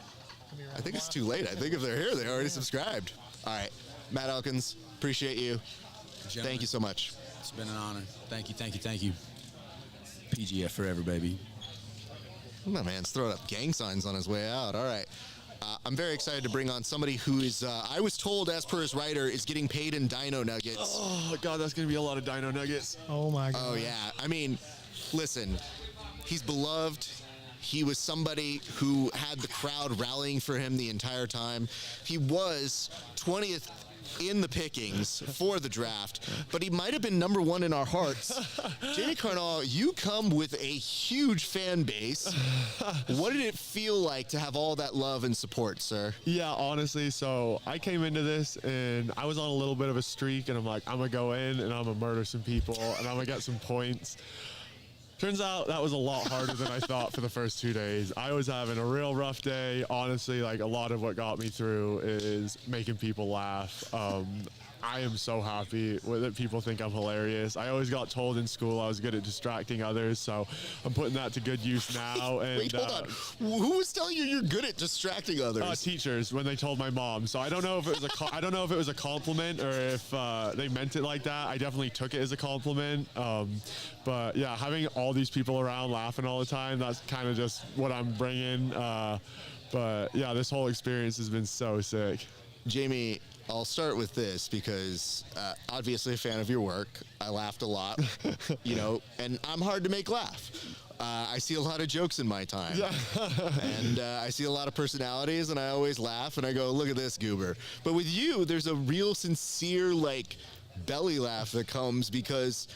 I think it's too late. I think if they're here, they already subscribed. All right, Matt Elkins, appreciate you. Gentlemen, thank you so much. It's been an honor. Thank you. PGF forever, baby. My man's throwing up gang signs on his way out. All right. I'm very excited to bring on somebody who is, I was told, as per his writer, is getting paid in dino nuggets. Oh, God, that's going to be a lot of dino nuggets. Oh, my God. Oh, yeah. I mean, listen, he's beloved. He was somebody who had the crowd rallying for him the entire time. He was 20th in the pickings for the draft, but he might have been number 1 in our hearts. Jamie Carnall, you come with a huge fan base. What did it feel like to have all that love and support, sir? Yeah, honestly, so I came into this and I was on a little bit of a streak, and I'm like, I'm going to go in and I'm going to murder some people and I'm going to get some points. Turns out that was a lot harder than I thought for the first 2 days. I was having a real rough day. Honestly, like, a lot of what got me through is making people laugh. I am so happy that people think I'm hilarious. I always got told in school I was good at distracting others, so I'm putting that to good use now. And Wait, hold on. Who was telling you you're good at distracting others? Teachers, when they told my mom. So I don't know if it was I don't know if it was a compliment or if they meant it like that. I definitely took it as a compliment. But yeah, having all these people around laughing all the time, that's kind of just what I'm bringing. But yeah, this whole experience has been so sick. Jamie, I'll start with this because obviously a fan of your work. I laughed a lot, and I'm hard to make laugh. I see a lot of jokes in my time, and I see a lot of personalities, and I always laugh, and I go, look at this goober. But with you, there's a real sincere, belly laugh that comes because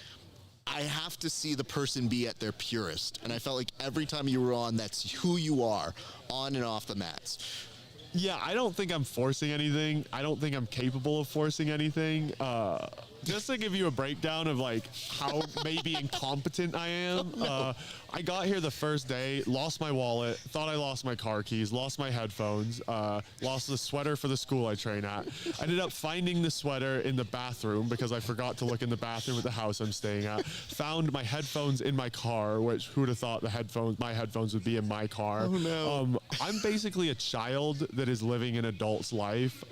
I have to see the person be at their purest. And I felt like every time you were on, that's who you are, on and off the mats. Yeah, I don't think I'm forcing anything. I don't think I'm capable of forcing anything. Just to give you a breakdown of how maybe incompetent I am. I got here the first day, lost my wallet, thought I lost my car keys, lost my headphones, lost the sweater for the school I train at. I ended up finding the sweater in the bathroom because I forgot to look in the bathroom at the house I'm staying at. Found my headphones in my car, which who would have thought my headphones would be in my car. Oh no. I'm basically a child that is living an adult's life.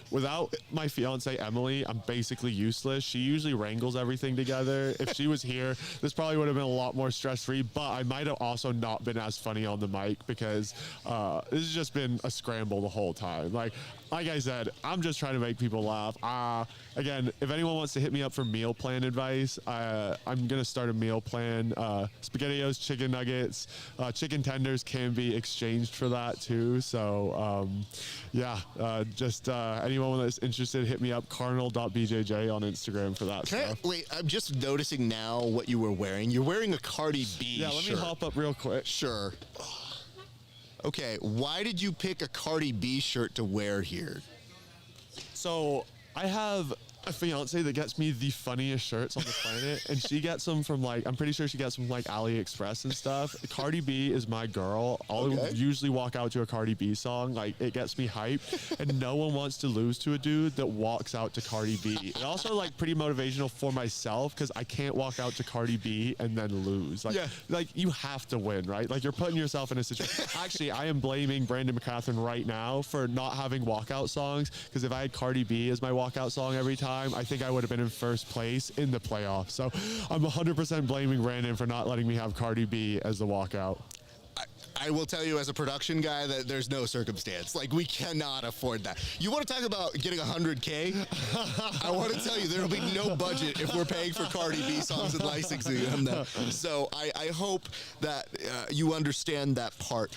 Without my fiance Emily, I'm basically useless. She usually wrangles everything together. If she was here, this probably would have been a lot more stress-free, but I might have also not been as funny on the mic because this has just been a scramble the whole time. Like I said, I'm just trying to make people laugh. Again, if anyone wants to hit me up for meal plan advice, I'm going to start a meal plan. SpaghettiOs, chicken nuggets, chicken tenders can be exchanged for that too. So, just anyone that's interested, hit me up, carnal.bjj on Instagram for that stuff. Wait, I'm just noticing now what you were wearing. You're wearing a Cardi B shirt. Let me hop up real quick. Sure. Okay, why did you pick a Cardi B shirt to wear here? So I have a fiance that gets me the funniest shirts on the planet, and she gets them from I'm pretty sure she gets them from AliExpress and stuff. Cardi B is my girl. I'll usually walk out to a Cardi B song. It gets me hyped, and no one wants to lose to a dude that walks out to Cardi B. And also pretty motivational for myself because I can't walk out to Cardi B and then lose. You have to win, right? You're putting yourself in a situation. Actually, I am blaming Brandon McCatherine right now for not having walkout songs because if I had Cardi B as my walkout song every time, I think I would have been in first place in the playoffs. So I'm 100% blaming Brandon for not letting me have Cardi B as the walkout. I will tell you as a production guy that there's no circumstance. We cannot afford that. You want to talk about getting 100K? I want to tell you there will be no budget if we're paying for Cardi B songs and licensing them. So I hope that you understand that part.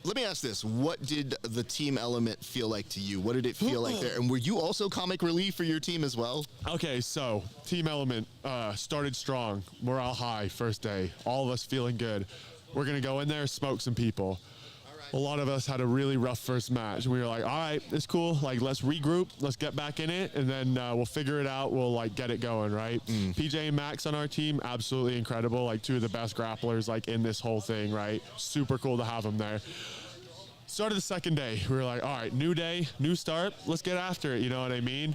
Let me ask this. What did the team element feel like to you? What did it feel like there? And were you also comic relief for your team as well? Okay, so team element started strong. Morale high first day. All of us feeling good. We're going to go in there, smoke some people. A lot of us had a really rough first match. We were like, all right, it's cool. Let's regroup. Let's get back in it. And then we'll figure it out. We'll get it going, right? PJ and Max on our team, absolutely incredible. Two of the best grapplers in this whole thing, right? Super cool to have them there. Started the second day. We were like, all right, new day, new start. Let's get after it. You know what I mean?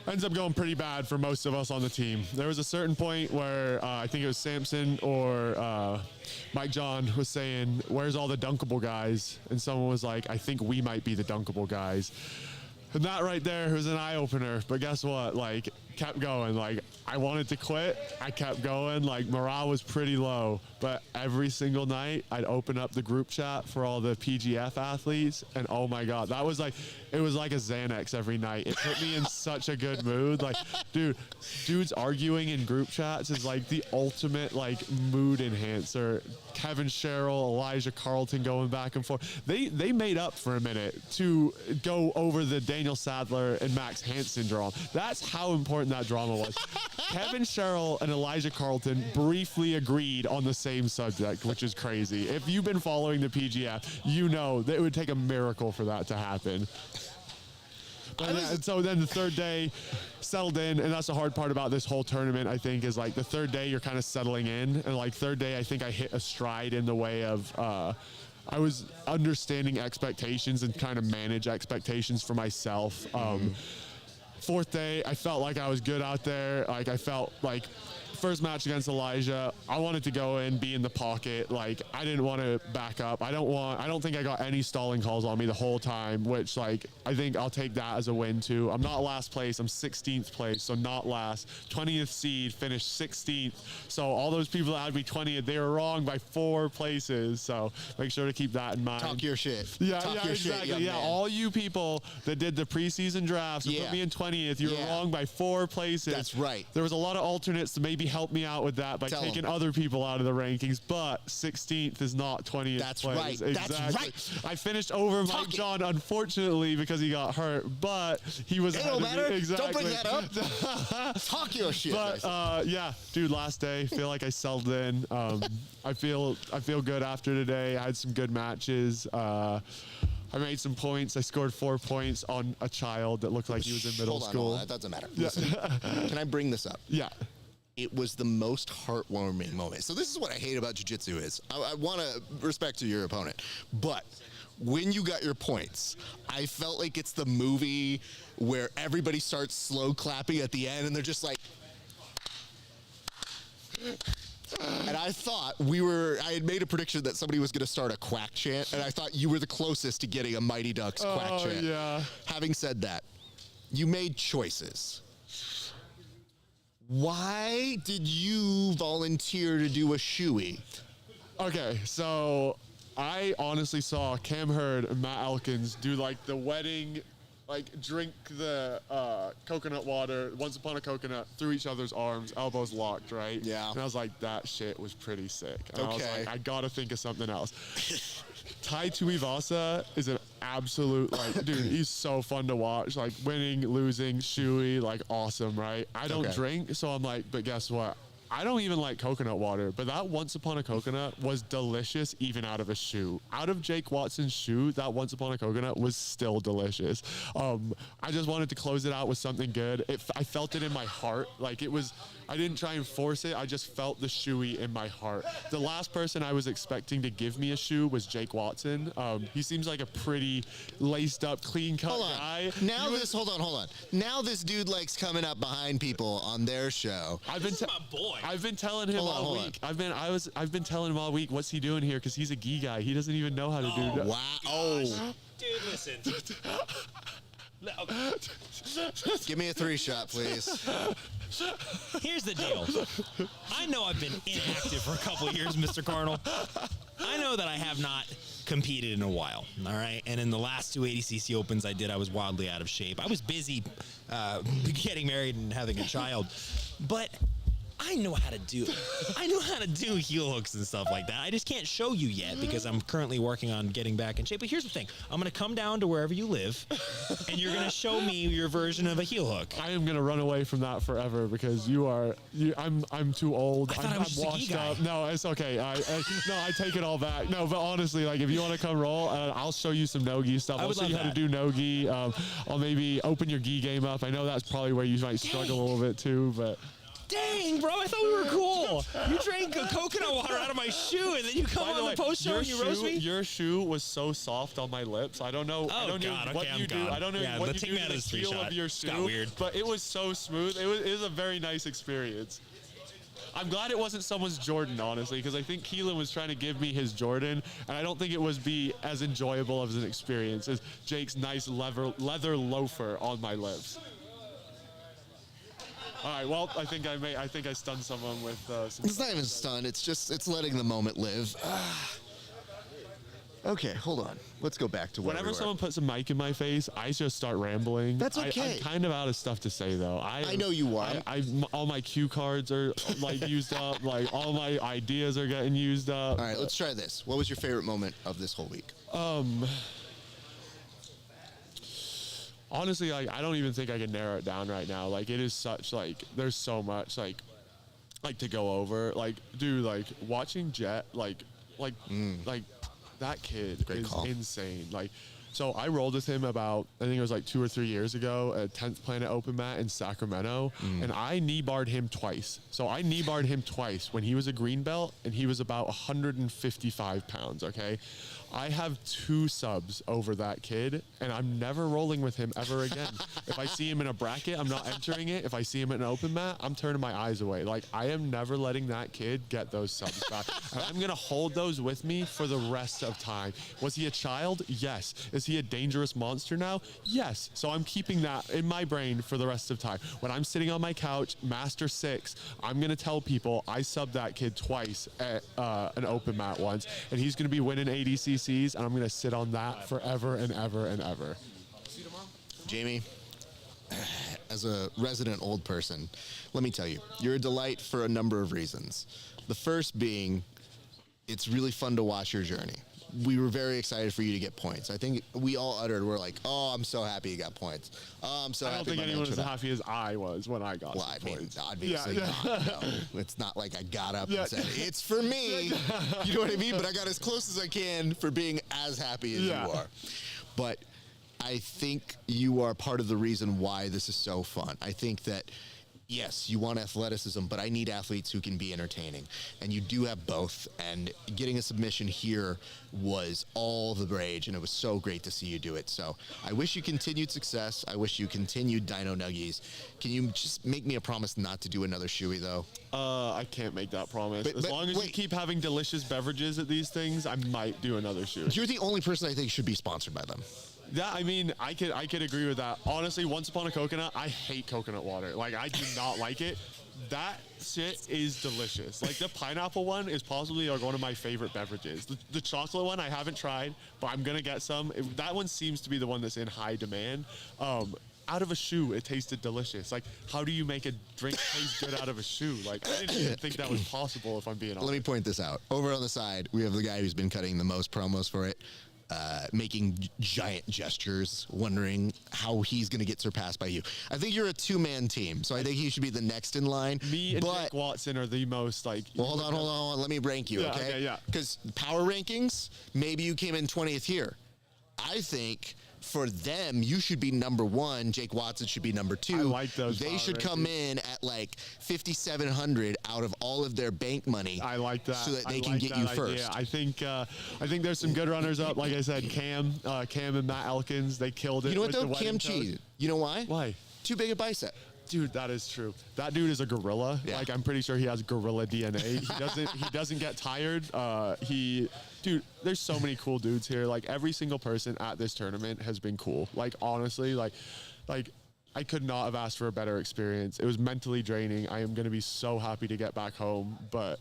Ends up going pretty bad for most of us on the team. There was a certain point where I think it was Samson or Mike John was saying, where's all the dunkable guys? And someone was like, I think we might be the dunkable guys. And that right there was an eye-opener. But guess what? Kept going. I wanted to quit. I kept going. Morale was pretty low. But every single night, I'd open up the group chat for all the PGF athletes. And oh my God, that was it was like a Xanax every night. It put me in such a good mood. Dudes arguing in group chats is the ultimate mood enhancer. Kevin Sherrill, Elijah Carlton going back and forth. They made up for a minute to go over the Daniel Sathler and Max Hanson drama. That's how important that drama was. Kevin Sherrill and Elijah Carlton briefly agreed on the same subject, which is crazy. If you've been following the PGF, you know that it would take a miracle for that to happen. And so then the third day settled in, and that's the hard part about this whole tournament, I think, is the third day you're kind of settling in, and third day I think I hit a stride in the way of I was understanding expectations and kind of manage expectations for myself. fourth day, I felt like I was good out there. Like, I felt like first match against Elijah, I wanted to go in, be in the pocket. Like, I didn't want to back up. I don't think I got any stalling calls on me the whole time, which, like, I think I'll take that as a win too. I'm not last place, I'm 16th place, so not last. 20th seed, finished 16th. So all those people that had me 20th, they were wrong by 4 places. So make sure to keep that in mind. Talk your shit. Yeah, Talk yeah, your exactly. shit, Yeah, man. all you people that did the preseason drafts and put me in 20th, you were wrong by 4 places. That's right. There was a lot of alternates to maybe help me out with that by Tell taking 'em. other people out of the rankings, but 16th is not 20th That's place. right. Exactly. That's right. I finished over Mike John, unfortunately, because he got hurt, but he was It ahead don't of me. matter. Exactly. Don't bring that up. Talk your shit. But yeah, dude, last day, feel like I settled in. I feel good after today. I had some good matches. I made some points. I scored 4 points on a child that looked like he was in middle Hold on, school. hold on. That doesn't matter. Listen, can I bring this up? Yeah. It was the most heartwarming moment. So this is what I hate about jiu-jitsu is I want to respect to your opponent, but when you got your points, I felt like it's the movie where everybody starts slow clapping at the end and they're just like, and I thought I had made a prediction that somebody was going to start a quack chant, and I thought you were the closest to getting a Mighty Ducks quack chant. Yeah. Having said that, you made choices. Why did you volunteer to do a shoey? Okay, so I honestly saw Cam Hurd and Matt Elkins do like the wedding, like drink the coconut water, once upon a coconut, through each other's arms, elbows locked, right? Yeah. And I was like, that shit was pretty sick. And I was like, I gotta think of something else. Tai Tuivasa is an absolute, like, dude, he's so fun to watch. Like, winning, losing, shoey, like, awesome, right? I don't drink, so I'm like, but guess what? I don't even like coconut water, but that Once Upon a Coconut was delicious even out of a shoe. Out of Jake Watson's shoe, that Once Upon a Coconut was still delicious. I just wanted to close it out with something good. I felt it in my heart. Like, it was, I didn't try and force it. I just felt the shoey in my heart. The last person I was expecting to give me a shoe was Jake Watson. He seems like a pretty laced up, clean cut guy. Now hold on. Now this dude likes coming up behind people on their show. This is my boy. I've been telling him all week. I've been telling him all week, what's he doing here? Because he's a gi guy. He doesn't even know how to do that. Wow. Oh. Dude, listen. Give me a 3-shot, please. Here's the deal. I know I've been inactive for a couple of years, Mr. Carnal. I know that I have not competed in a while, all right? And in the last 2 ADCC Opens I did, I was wildly out of shape. I was busy getting married and having a child. But I know how to do it. I know how to do heel hooks and stuff like that. I just can't show you yet because I'm currently working on getting back in shape. But here's the thing. I'm going to come down to wherever you live, and you're going to show me your version of a heel hook. I am going to run away from that forever because I'm too old. I'm washed up. No, it's okay. I take it all back. No, but honestly, like, if you want to come roll, I'll show you some no-gi stuff. I'll show you how to do no-gi. I'll maybe open your gi game up. I know that's probably where you might struggle a little bit too, but... Dang, bro, I thought we were cool. You drank a coconut water out of my shoe, and then you come on the post show and you roast me? Your shoe was so soft on my lips. I don't know. I don't know what you do. I don't know what you do to the heel of your shoe. Got weird. But it was so smooth. It was a very nice experience. I'm glad it wasn't someone's Jordan, honestly, because I think Keelan was trying to give me his Jordan, and I don't think it would be as enjoyable as an experience as Jake's nice leather loafer on my lips. All right. Well, I think I stunned someone with some. It's not even stun. It's letting the moment live. Okay, hold on. Let's go back to where Whenever we were. someone puts a mic in my face, I just start rambling. That's okay. I'm kind of out of stuff to say though. I know you are. All my cue cards are like used up. Like all my ideas are getting used up. All right, let's try this. What was your favorite moment of this whole week? Honestly, like, I don't even think I can narrow it down right now. Like, it is such, like, there's so much, like to go over. Like, dude, like, watching Jett, like, that kid is insane. Like, So I rolled with him about, I think it was like 2 or 3 years ago at 10th Planet Open Mat in Sacramento, and I knee barred him twice. So I knee barred him twice when he was a green belt, and he was about 155 pounds, okay? I have 2 subs over that kid, and I'm never rolling with him ever again. If I see him in a bracket, I'm not entering it. If I see him in an open mat, I'm turning my eyes away. Like, I am never letting that kid get those subs back. I'm going to hold those with me for the rest of time. Was he a child? Yes. Is he a dangerous monster now? Yes. So I'm keeping that in my brain for the rest of time. When I'm sitting on my couch, Master 6, I'm going to tell people I subbed that kid twice at an open mat once, and he's going to be winning ADCCs, and I'm going to sit on that forever and ever and ever. Jamie, as a resident old person, let me tell you, you're a delight for a number of reasons. The first being, it's really fun to watch your journey. We were very excited for you to get points. I think we all uttered, we're like, oh, I'm so happy you got points. Oh, I'm so happy. I don't think anyone was as happy as I was when I got points. Obviously not. No. It's not like I got up and said, it's for me. You know what I mean? But I got as close as I can for being as happy as you are. But I think you are part of the reason why this is so fun. I think that, yes, you want athleticism, but I need athletes who can be entertaining. And you do have both. And getting a submission here was all the rage, and it was so great to see you do it. So I wish you continued success. I wish you continued Dino Nuggies. Can you just make me a promise not to do another shoey, though? I can't make that promise. As long as you keep having delicious beverages at these things, I might do another shoey. You're the only person I think should be sponsored by them. Yeah, I mean, I could agree with that. Honestly, Once Upon a Coconut, I hate coconut water. Like, I do not like it. That shit is delicious. Like, the pineapple one is possibly like one of my favorite beverages. The chocolate one I haven't tried, but I'm going to get some. That one seems to be the one that's in high demand. Out of a shoe, it tasted delicious. Like, how do you make a drink taste good out of a shoe? Like, I didn't even think that was possible, if I'm being honest. Let me point this out. Over on the side, we have the guy who's been cutting the most promos for it. Making giant gestures, wondering how he's going to get surpassed by you. I think you're a 2-man team, so I think he should be the next in line. Me and Jake Watson are the most, like... Well, hold on. Let me rank you, okay? Yeah. Because power rankings, maybe you came in 20th here. I think... for them, you should be number 1. Jake Watson should be number 2. I like those. They should come in at like 5,700 out of all of their bank money. I like that. So that they can get you first. I think there's some good runners up. Like I said, Cam and Matt Elkins, they killed it. You know what though? Cam cheated. You know why? Why? Too big a bicep. Dude, that is true. That dude is a gorilla. Yeah. Like, I'm pretty sure he has gorilla DNA. He doesn't get tired. Dude, there's so many cool dudes here. Like, every single person at this tournament has been cool. Like, honestly, like I could not have asked for a better experience. It was mentally draining. I am going to be so happy to get back home, but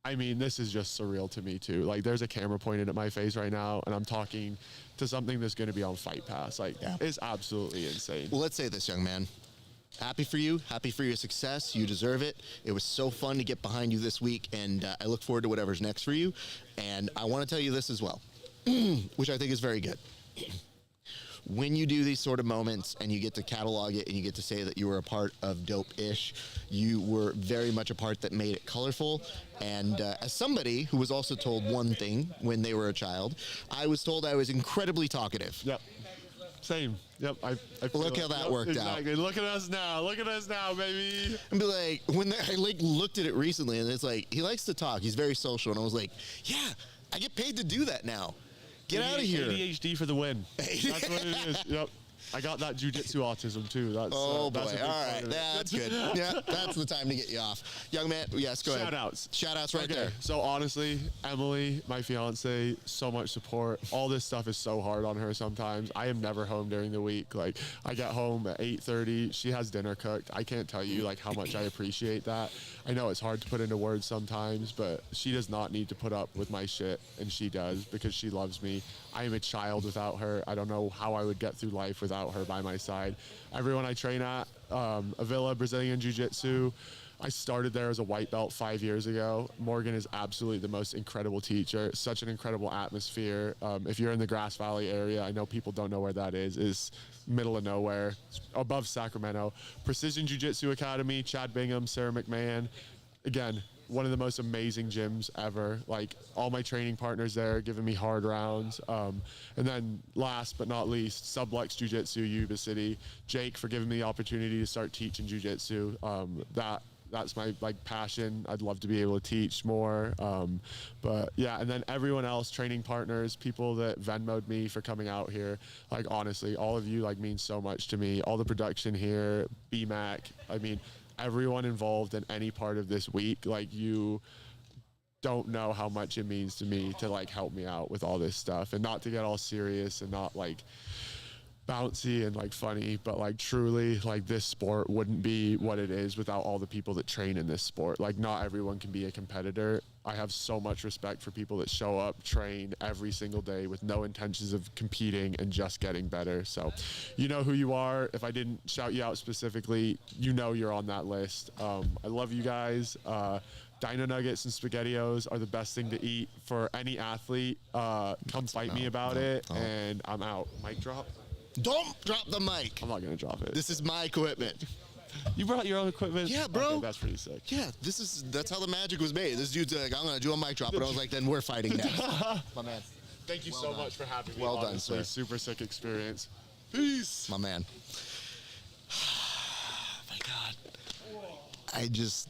I mean, this is just surreal to me too. Like, there's a camera pointed at my face right now, and I'm talking to something that's going to be on Fight Pass. Like, it's absolutely insane. Well, let's say this, young man. Happy for you. Happy for your success. You deserve it. It was so fun to get behind you this week, and I look forward to whatever's next for you. And I want to tell you this as well, which I think is very good. When you do these sort of moments and you get to catalog it and you get to say that you were a part of Dope-ish, you were very much a part that made it colorful. And as somebody who was also told one thing when they were a child, I was told I was incredibly talkative. Yep. Same. Yep. I Look how that worked out. Look at us now. Look at us now, baby. And be like, I looked at it recently, and it's like, he likes to talk. He's very social. And I was like, yeah, I get paid to do that now. Get out of here. ADHD for the win. That's what it is. Yep. I got that jujitsu autism too. That's, boy. That's all right. That's good. Yeah, that's the time to get you off. Young man, yes, go ahead. Shout outs right there. So honestly, Emily, my fiance, so much support. All this stuff is so hard on her sometimes. I am never home during the week. Like, I get home at 8:30. She has dinner cooked. I can't tell you like how much I appreciate that. I know it's hard to put into words sometimes, but she does not need to put up with my shit, and she does because she loves me. I am a child without her. I don't know how I would get through life without her by my side. Everyone I train at, Avila Brazilian Jiu-Jitsu, I started there as a white belt 5 years ago. Morgan is absolutely the most incredible teacher. Such an incredible atmosphere. If you're in the Grass Valley area, I know people don't know where that is. It's middle of nowhere, above Sacramento. Precision Jiu-Jitsu Academy, Chad Bingham, Sarah McMahon. Again, one of the most amazing gyms ever. Like, all my training partners there giving me hard rounds. And then last but not least, Sublex Jiu-Jitsu, Yuba City. Jake for giving me the opportunity to start teaching Jiu-Jitsu. That's my passion. I'd love to be able to teach more. But yeah, and then everyone else, training partners, people that Venmo'd me for coming out here. Like, honestly, all of you mean so much to me. All the production here, BMAC, everyone involved in any part of this week, you don't know how much it means to me to help me out with all this stuff, and not to get all serious and not bouncy and funny, but truly this sport wouldn't be what it is without all the people that train in this sport. Not everyone can be a competitor. I have so much respect for people that show up, train every single day with no intentions of competing and just getting better. So you know who you are. If I didn't shout you out specifically, you're on that list. I love you guys. Dino nuggets and SpaghettiOs are the best thing to eat for any athlete. Come fight me about it, and I'm out. Mic drop. Don't drop the mic. I'm not going to drop it. This is my equipment. You brought your own equipment? Yeah, bro. Okay, that's pretty sick. Yeah, that's how the magic was made. This dude's like, I'm going to do a mic drop. And I was like, then we're fighting next. My man. Thank you so much for having me. Well done, honestly. sir. Super sick experience. Peace. My man. My God.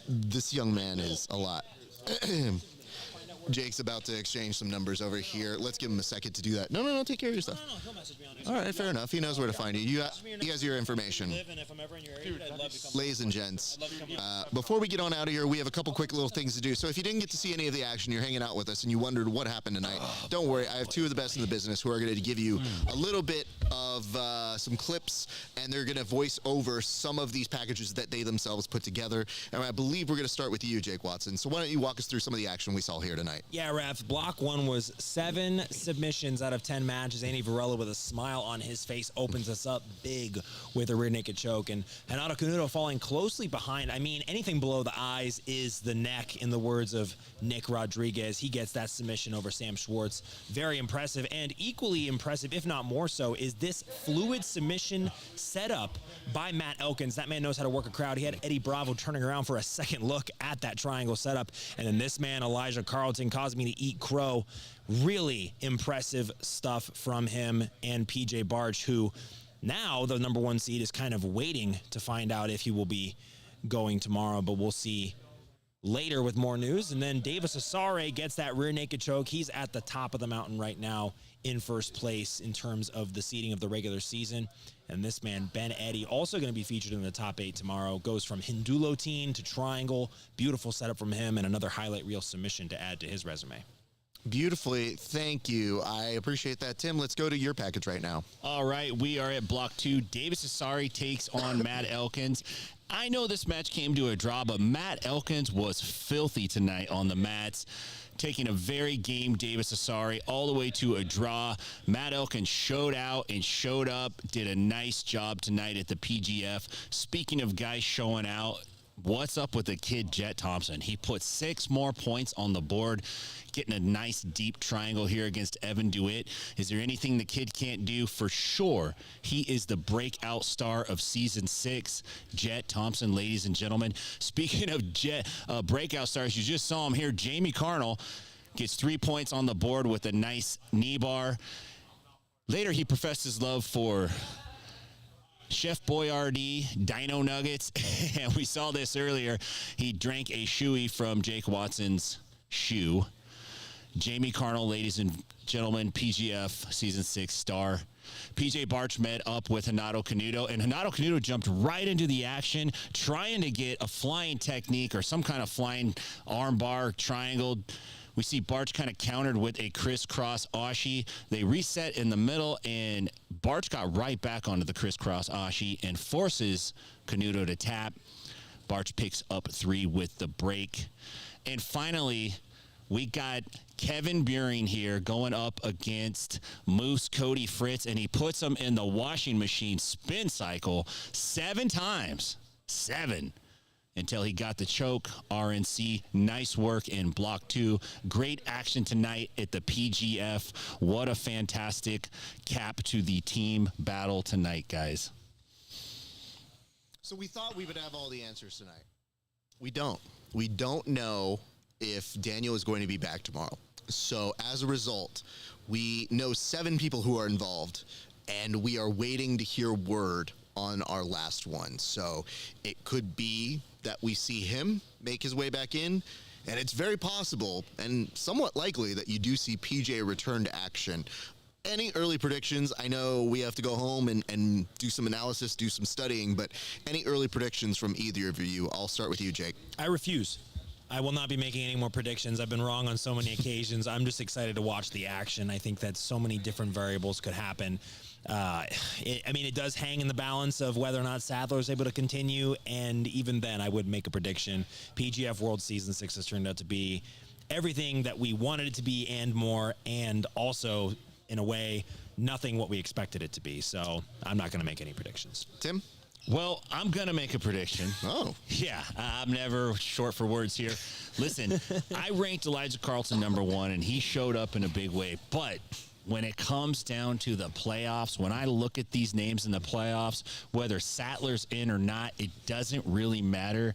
This young man is a lot. Jake's about to exchange some numbers over here. Let's give him a second to do that. No, take care of your stuff. No, he'll message me on it. All right, fair enough. He knows where to find you. He has your information. And if I'm ever in your area, I'd love to come. Ladies and gents, before we get on out of here, we have a couple quick little things to do. So if you didn't get to see any of the action, you're hanging out with us, and you wondered what happened tonight, don't worry. I have two of the best in the business who are going to give you a little bit of some clips, and they're going to voice over some of these packages that they themselves put together. And I believe we're going to start with you, Jake Watson. So why don't you walk us through some of the action we saw here tonight? Yeah, Ref. Block 1 was 7 submissions out of 10 matches. Andy Varela, with a smile on his face, opens us up big with a rear naked choke. And Renato Canuto falling closely behind. Anything below the eyes is the neck, in the words of Nick Rodriguez. He gets that submission over Sam Schwarz. Very impressive. And equally impressive, if not more so, is this fluid submission setup by Matt Elkins. That man knows how to work a crowd. He had Eddie Bravo turning around for a second look at that triangle setup. And then this man, Elijah Carlton, caused me to eat crow. Really impressive stuff from him and PJ Barch, who now the number 1 seed is kind of waiting to find out if he will be going tomorrow, but we'll see later with more news. And then Davis Asare gets that rear naked choke. He's at the top of the mountain right now in first place in terms of the seeding of the regular season. And this man, Ben Eddy, also going to be featured in the top 8 tomorrow. Goes from Hindulotine to triangle. Beautiful setup from him, and another highlight reel submission to add to his resume. Beautifully. Thank you. I appreciate that, Tim. Let's go to your package right now. All right, we are at block 2. Davis Asare takes on Matt Elkins. I know this match came to a draw, but Matt Elkins was filthy tonight on the mats, taking a very game Davis Asare all the way to a draw. Matt Elkins showed out and showed up, did a nice job tonight at the PGF. Speaking of guys showing out, what's up with the kid Jett Thompson? He put 6 more points on the board, getting a nice deep triangle here against Evan DeWitt. Is there anything the kid can't do? For sure. He is the breakout star of season 6, Jett Thompson, ladies and gentlemen. Speaking of Jett, breakout stars, you just saw him here. Jamie Carnall gets 3 points on the board with a nice knee bar. Later, he professed his love for Chef Boyardee, Dino Nuggets, and we saw this earlier. He drank a shoey from Jake Watson's shoe. Jamie Carnall, ladies and gentlemen, PGF Season 6 star. PJ Barch met up with Renato Canuto, and Renato Canuto jumped right into the action, trying to get a flying technique or some kind of flying arm bar triangle. We see Barch kind of countered with a crisscross Ashi. They reset in the middle, and Barch got right back onto the crisscross Ashi and forces Canuto to tap. Barch picks up 3 with the break. And finally, we got Kevin Beuhring here going up against Moose Cody Fritz, and he puts him in the washing machine spin cycle 7 times. 7. Until he got the choke. RNC, nice work in block 2. Great action tonight at the PGF. What a fantastic cap to the team battle tonight, guys. So we thought we would have all the answers tonight. We don't. We don't know if Daniel is going to be back tomorrow. So as a result, we know 7 people who are involved, and we are waiting to hear word on our last one. So it could be that we see him make his way back in, and it's very possible and somewhat likely that you do see PJ return to action. Any early predictions? I know we have to go home and do some analysis, do some studying, but any early predictions from either of you? I'll start with you, Jake. I refuse. I will not be making any more predictions. I've been wrong on so many occasions. I'm just excited to watch the action. I think that so many different variables could happen. It does hang in the balance of whether or not Sathler is able to continue, and even then, I would make a prediction. PGF World Season 6 has turned out to be everything that we wanted it to be and more, and also, in a way, nothing what we expected it to be. So I'm not going to make any predictions. Tim? Well, I'm going to make a prediction. Oh. Yeah, I'm never short for words here. Listen, I ranked Elijah Carlton #1, and he showed up in a big way. But when it comes down to the playoffs, when I look at these names in the playoffs, whether Sattler's in or not, it doesn't really matter.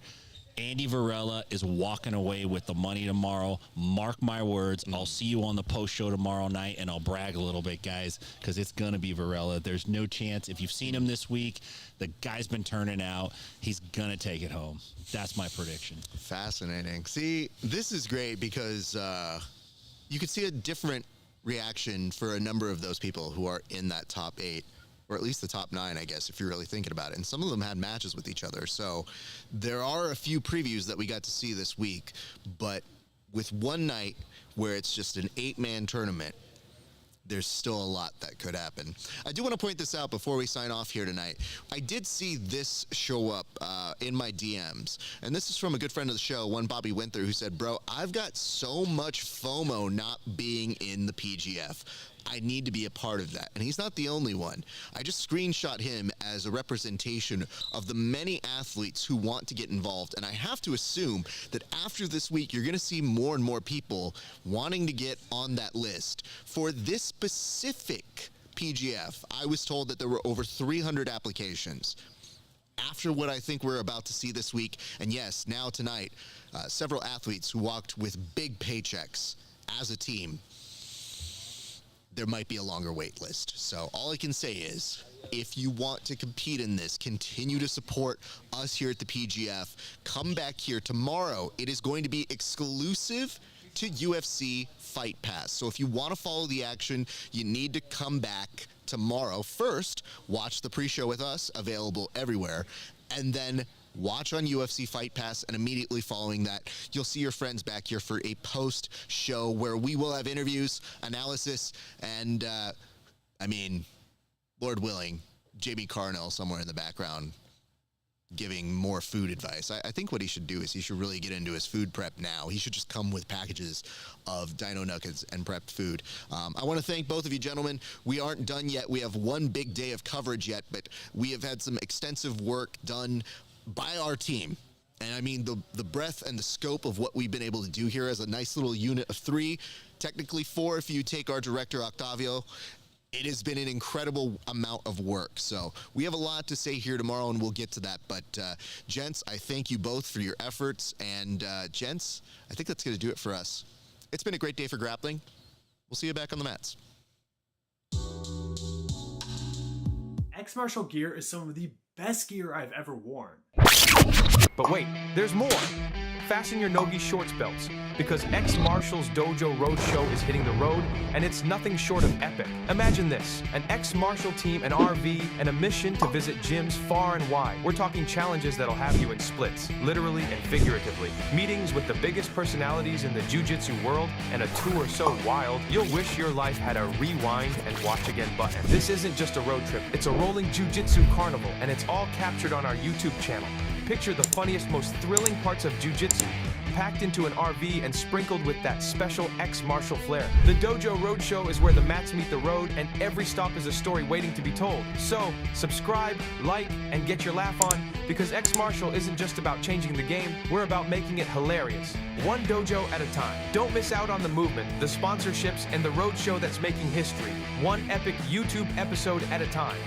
Andy Varela is walking away with the money tomorrow. Mark my words. I'll see you on the post show tomorrow night, and I'll brag a little bit, guys, because it's going to be Varela. There's no chance. If you've seen him this week, the guy's been turning out. He's going to take it home. That's my prediction. Fascinating. See, this is great because you could see a different reaction for a number of those people who are in that top 8. Or at least the top 9, I guess, if you're really thinking about it. And some of them had matches with each other. So there are a few previews that we got to see this week. But with one night where it's just an 8-man tournament, there's still a lot that could happen. I do want to point this out before we sign off here tonight. I did see this show up in my DMs. And this is from a good friend of the show, one Bobby Winther, who said, bro, I've got so much FOMO not being in the PGF. I need to be a part of that. And he's not the only one. I just screenshot him as a representation of the many athletes who want to get involved. And I have to assume that after this week, you're going to see more and more people wanting to get on that list. For this specific PGF, I was told that there were over 300 applications. After what I think we're about to see this week, and yes, now tonight, several athletes who walked with big paychecks as a team, there might be a longer wait list. So all I can say is, if you want to compete in this, continue to support us here at the PGF. Come back here tomorrow. It is going to be exclusive to UFC Fight Pass. So if you want to follow the action, you need to come back tomorrow. First, watch the pre-show with us, available everywhere, and then watch on UFC Fight Pass, and immediately following that, you'll see your friends back here for a post-show where we will have interviews, analysis, and, Lord willing, Jamie Carnall somewhere in the background giving more food advice. I think what he should do is he should really get into his food prep now. He should just come with packages of Dino Nuggets and prepped food. I want to thank both of you gentlemen. We aren't done yet. We have one big day of coverage yet, but we have had some extensive work done by our team. And I mean, the breadth and the scope of what we've been able to do here as a nice little unit of 3, technically 4 if you take our director Octavio. It has been an incredible amount of work. So we have a lot to say here tomorrow, and we'll get to that. But gents, I thank you both for your efforts. And gents, I think that's going to do it for us. It's been a great day for grappling. We'll see you back on the mats. X-Martial gear is some of the best gear I've ever worn. But wait, there's more. Fasten your Nogi shorts belts, because X-Martial's Dojo Roadshow is hitting the road, and it's nothing short of epic. Imagine this, an X-Martial team, an RV, and a mission to visit gyms far and wide. We're talking challenges that'll have you in splits, literally and figuratively. Meetings with the biggest personalities in the jiu-jitsu world, and a tour so wild, you'll wish your life had a rewind and watch again button. This isn't just a road trip, it's a rolling jiu-jitsu carnival, and it's all captured on our YouTube channel. Picture the funniest, most thrilling parts of jiu-jitsu, packed into an RV and sprinkled with that special X-Martial flair. The Dojo Roadshow is where the mats meet the road, and every stop is a story waiting to be told. So, subscribe, like, and get your laugh on, because X-Martial isn't just about changing the game, we're about making it hilarious. One dojo at a time. Don't miss out on the movement, the sponsorships, and the roadshow that's making history. One epic YouTube episode at a time.